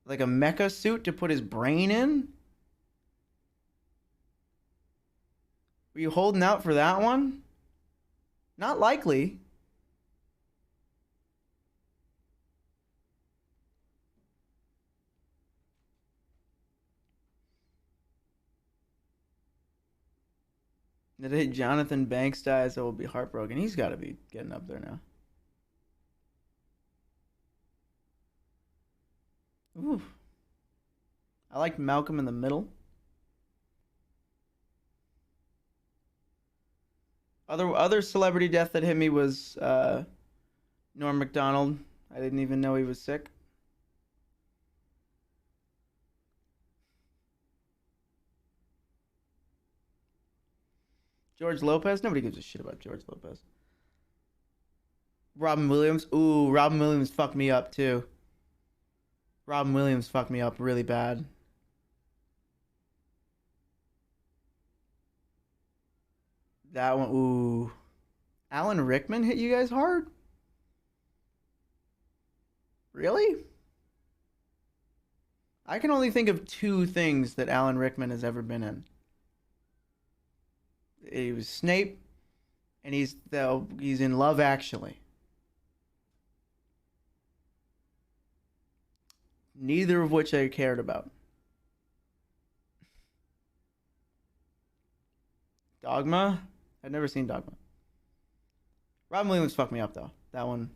S1: a mecha suit to put his brain in? Were you holding out for that one? Not likely. The day Jonathan Banks dies, I will be heartbroken. He's got to be getting up there now. Ooh.
S3: I liked Malcolm in the Middle. Other celebrity death that hit me was Norm Macdonald. I didn't even know he was sick. George Lopez. Nobody gives a shit about George Lopez. Robin Williams. Ooh, Robin Williams fucked me up too. Robin Williams fucked me up really bad. That one. Ooh. Alan Rickman hit you guys hard? Really? I can only think of two things that Alan Rickman has ever been in. He was Snape, and he's in Love Actually. Neither of which I cared about. Dogma? I've never seen Dogma. Robin Williams fucked me up though. That one.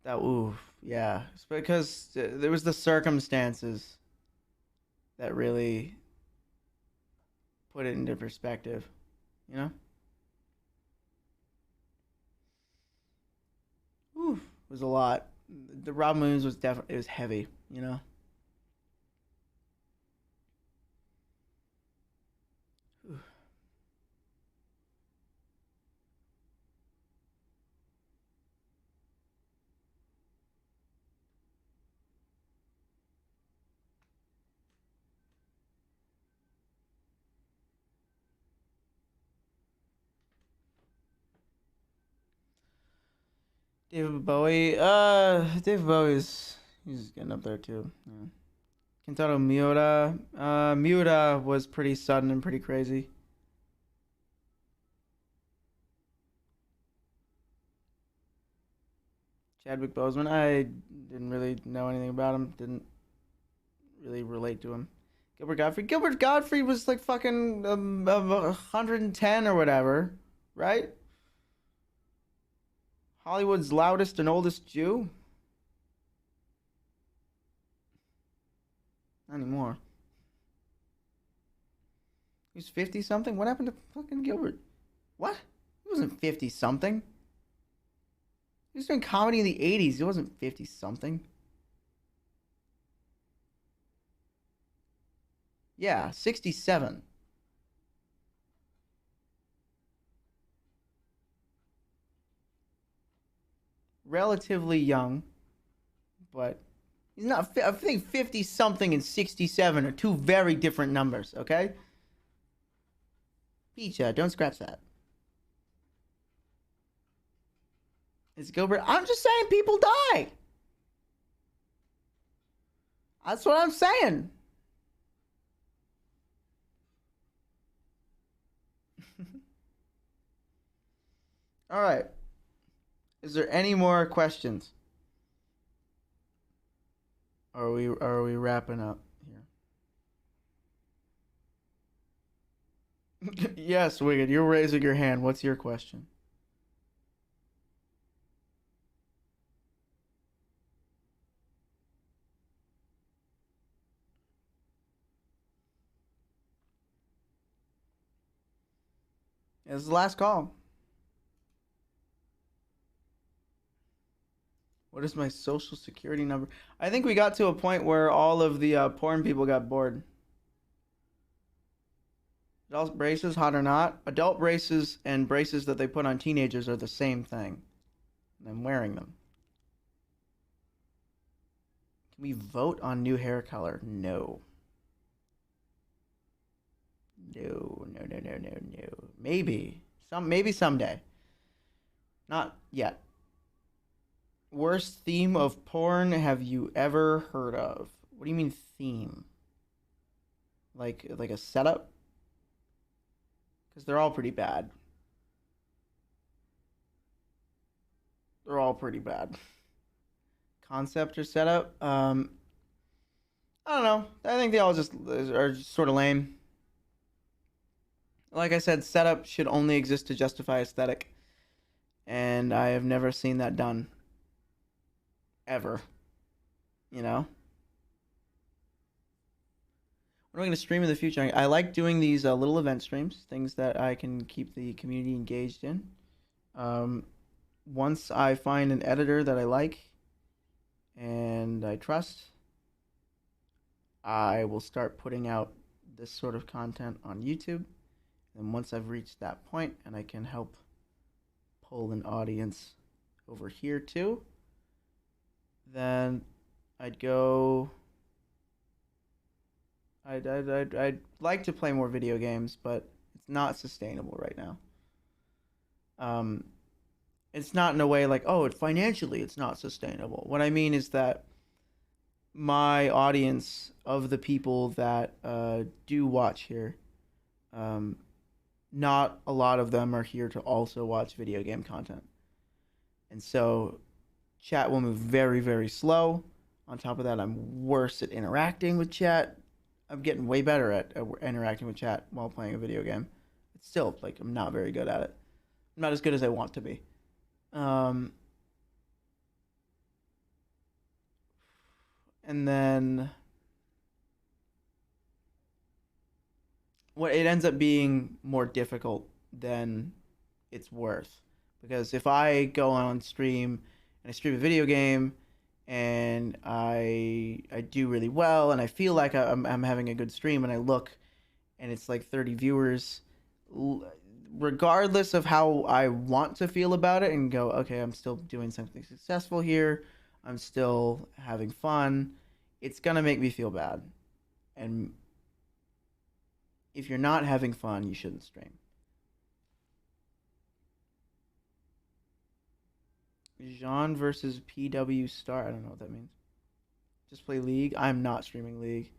S3: Ooh, yeah. It's because there was the circumstances that really put it into perspective, you know? Ooh, it was a lot. The Robin Williams was definitely, it was heavy, you know? Ooh. David Bowie. David Bowie's he's getting up there too. Yeah. Kentaro Miura. Miura was pretty sudden and pretty crazy. Chadwick Boseman. I didn't really know anything about him. Didn't really relate to him. Gilbert Gottfried. Gilbert Gottfried was like fucking 110 or whatever, right? Hollywood's loudest and oldest Jew? Not anymore. He was 50 something? What happened to fucking Gilbert? What? He wasn't 50 something. He was doing comedy in the 80s. He wasn't 50 something. Yeah, 67. Relatively young, but he's not. I think 50 something and 67 are two very different numbers, okay? Pizza, don't scratch that. It's Gilbert. I'm just saying people die. That's what I'm saying. All right. Is there any more questions? Or are we wrapping up here? Yes, Wicked, you're raising your hand. What's your question? This is the last call. What is my social security number? I think we got to a point where all of the porn people got bored. Adult braces, hot or not? Adult braces and braces that they put on teenagers are the same thing. And I'm wearing them. Can we vote on new hair color? No. No. Maybe. Maybe someday. Not yet. Worst theme of porn have you ever heard of? What do you mean theme? Like a setup? Because they're all pretty bad. They're all pretty bad. Concept or setup? I don't know. I think they all just are just sort of lame. Like I said, setup should only exist to justify aesthetic. And I have never seen that done. Ever. You know? What am I going to stream in the future? I like doing these little event streams, things that I can keep the community engaged in. Once I find an editor that I like and I trust, I will start putting out this sort of content on YouTube. And once I've reached that point and I can help pull an audience over here too, then I'd go. I'd like to play more video games, but it's not sustainable right now. It's not in a way like, oh, financially it's not sustainable. What I mean is that my audience of the people that do watch here, not a lot of them are here to also watch video game content. And so chat will move very, very slow. On top of that, I'm worse at interacting with chat. I'm getting way better at interacting with chat while playing a video game. It's still, like, I'm not very good at it. I'm not as good as I want to be. And then what it ends up being more difficult than it's worth, because if I go on stream and I stream a video game and I do really well and I feel like I'm having a good stream and I look and it's like 30 viewers, regardless of how I want to feel about it and go, okay, I'm still doing something successful here, I'm still having fun, it's gonna make me feel bad. And if you're not having fun, you shouldn't stream. Jean versus PW Star. I don't know what that means. Just play League. I'm not streaming League.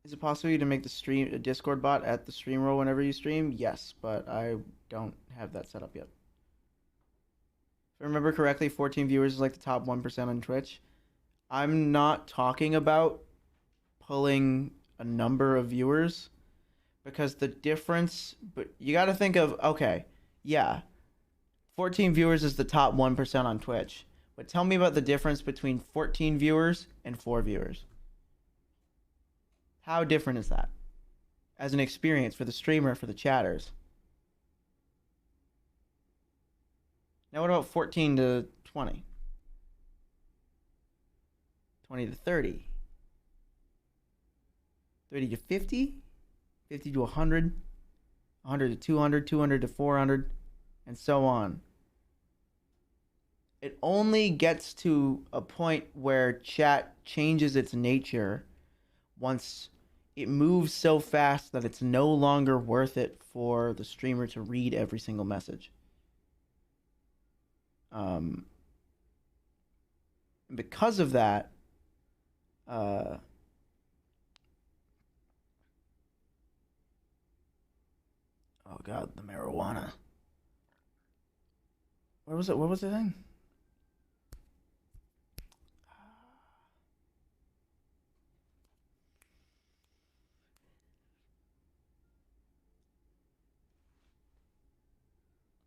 S3: Is it possible for you to make the stream a Discord bot at the stream roll whenever you stream? Yes, but I don't have that set up yet. If I remember correctly, 14 viewers is like the top 1% on Twitch. I'm not talking about pulling a number of viewers, because the difference, but you got to think of, okay, yeah, 14 viewers is the top 1% on Twitch, but tell me about the difference between 14 viewers and 4 viewers. How different is that as an experience for the streamer, for the chatters? Now what about 14 to 20? 20 to 30? 30 to 50? 50 to 100? 100 to 200? 200 to 400? And so on. It only gets to a point where chat changes its nature once it moves so fast that it's no longer worth it for the streamer to read every single message. Because of that, oh god, the marijuana. Where was it? What was the thing?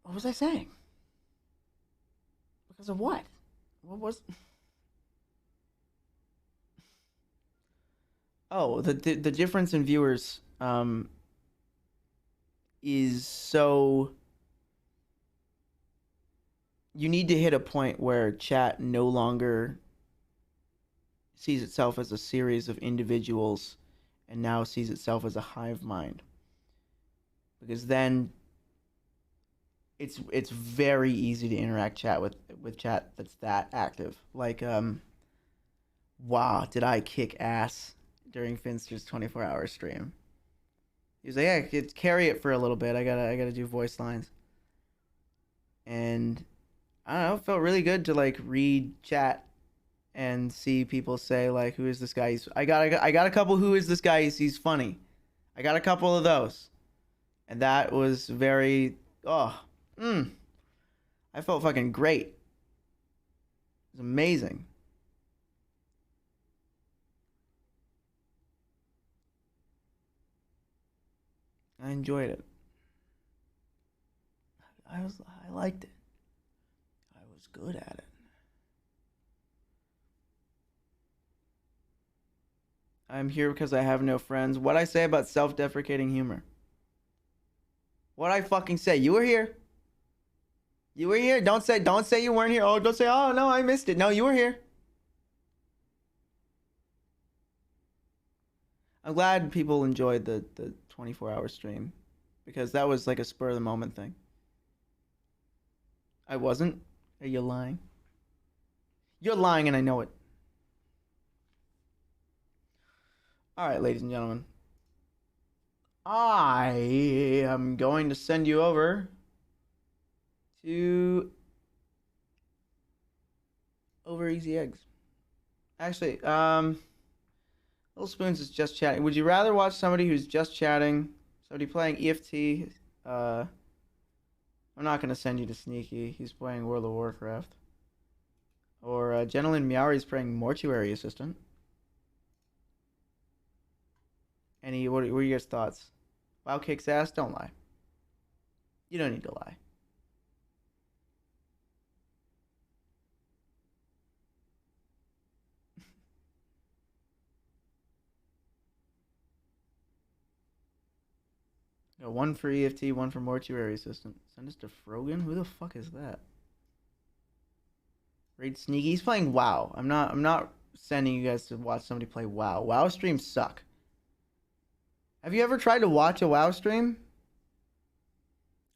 S3: What was I saying? Because of what? What was? Oh, the difference in viewers is so. You need to hit a point where chat no longer sees itself as a series of individuals and now sees itself as a hive mind. Because then it's very easy to interact chat with chat that's that active. Like, wow, did I kick ass during Finster's 24-hour stream? He was like, yeah, carry it for a little bit. I gotta do voice lines. And I don't know, it felt really good to like read chat and see people say like, who is this guy? I got a couple, who is this guy? He's funny. I got a couple of those. And that was very, I felt fucking great. It was amazing. I enjoyed it. I liked it. I was good at it. I'm here because I have no friends. What'd I say about self-deprecating humor? What'd I fucking say? You were here. You were here. Don't say you weren't here. Oh, don't say, oh no, I missed it. No, you were here. I'm glad people enjoyed the 24-hour stream because that was like a spur of the moment thing. I wasn't. Are you lying? You're lying and I know it. All right, ladies and gentlemen. I am going to send you over to Over Easy Eggs. Actually, Little Spoons is just chatting. Would you rather watch somebody who's just chatting, somebody playing EFT? I'm not going to send you to Sneaky. He's playing World of Warcraft. Or Gentleman Meowry's playing Mortuary Assistant. What are your guys' thoughts? WoW kicks ass? Don't lie. You don't need to lie. Got one for EFT, one for Mortuary Assistant. Send us to Frogan? Who the fuck is that? Raid Sneaky. He's playing WoW. I'm not sending you guys to watch somebody play WoW. WoW streams suck. Have you ever tried to watch a WoW stream?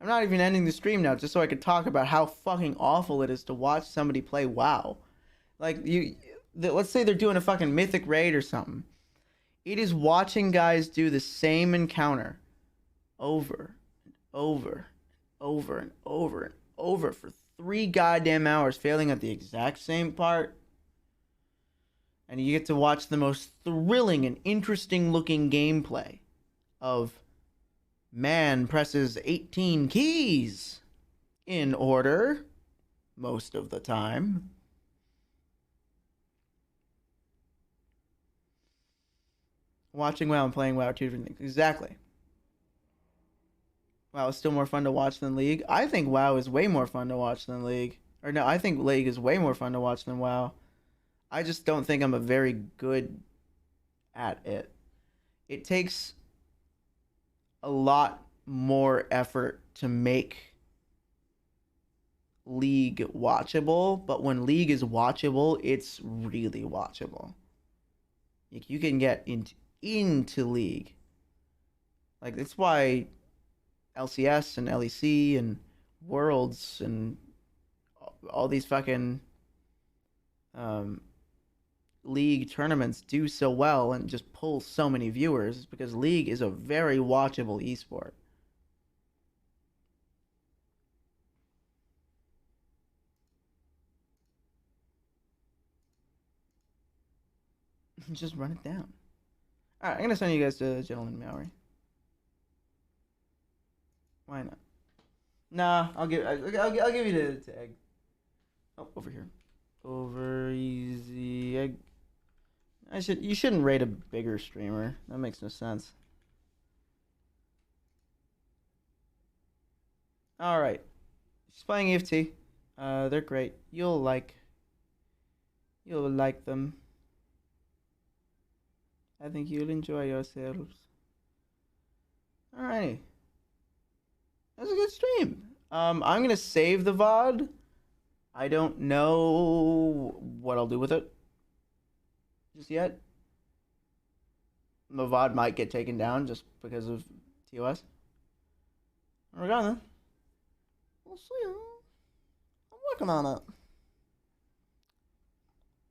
S3: I'm not even ending the stream now just so I could talk about how fucking awful it is to watch somebody play WoW. Like, let's say they're doing a fucking mythic raid or something. It is watching guys do the same encounter over and over and over and over and over for 3 goddamn hours, failing at the exact same part. And you get to watch the most thrilling and interesting looking gameplay of man presses 18 keys in order most of the time. Watching WoW and playing WoW are two different things. Exactly. WoW is still more fun to watch than League. I think WoW is way more fun to watch than League. Or no, I think League is way more fun to watch than WoW. I just don't think I'm a very good at it. It takes a lot more effort to make League watchable, but when League is watchable, it's really watchable. Like, you can get into League. Like, that's why LCS and LEC and Worlds and all these fucking League tournaments do so well and just pull so many viewers, because League is a very watchable esport. Just run it down. All right, I'm gonna send you guys to Gentleman Meowry. Why not? Nah, I'll give you to Egg. Oh, over here. Over Easy Egg. You shouldn't rate a bigger streamer. That makes no sense. All right. She's playing EFT. They're great. You'll like them. I think you'll enjoy yourselves. Alrighty. That was a good stream. I'm gonna save the VOD. I don't know what I'll do with it just yet. The VOD might get taken down just because of TOS. We're gone then. We'll see. I'm working on it.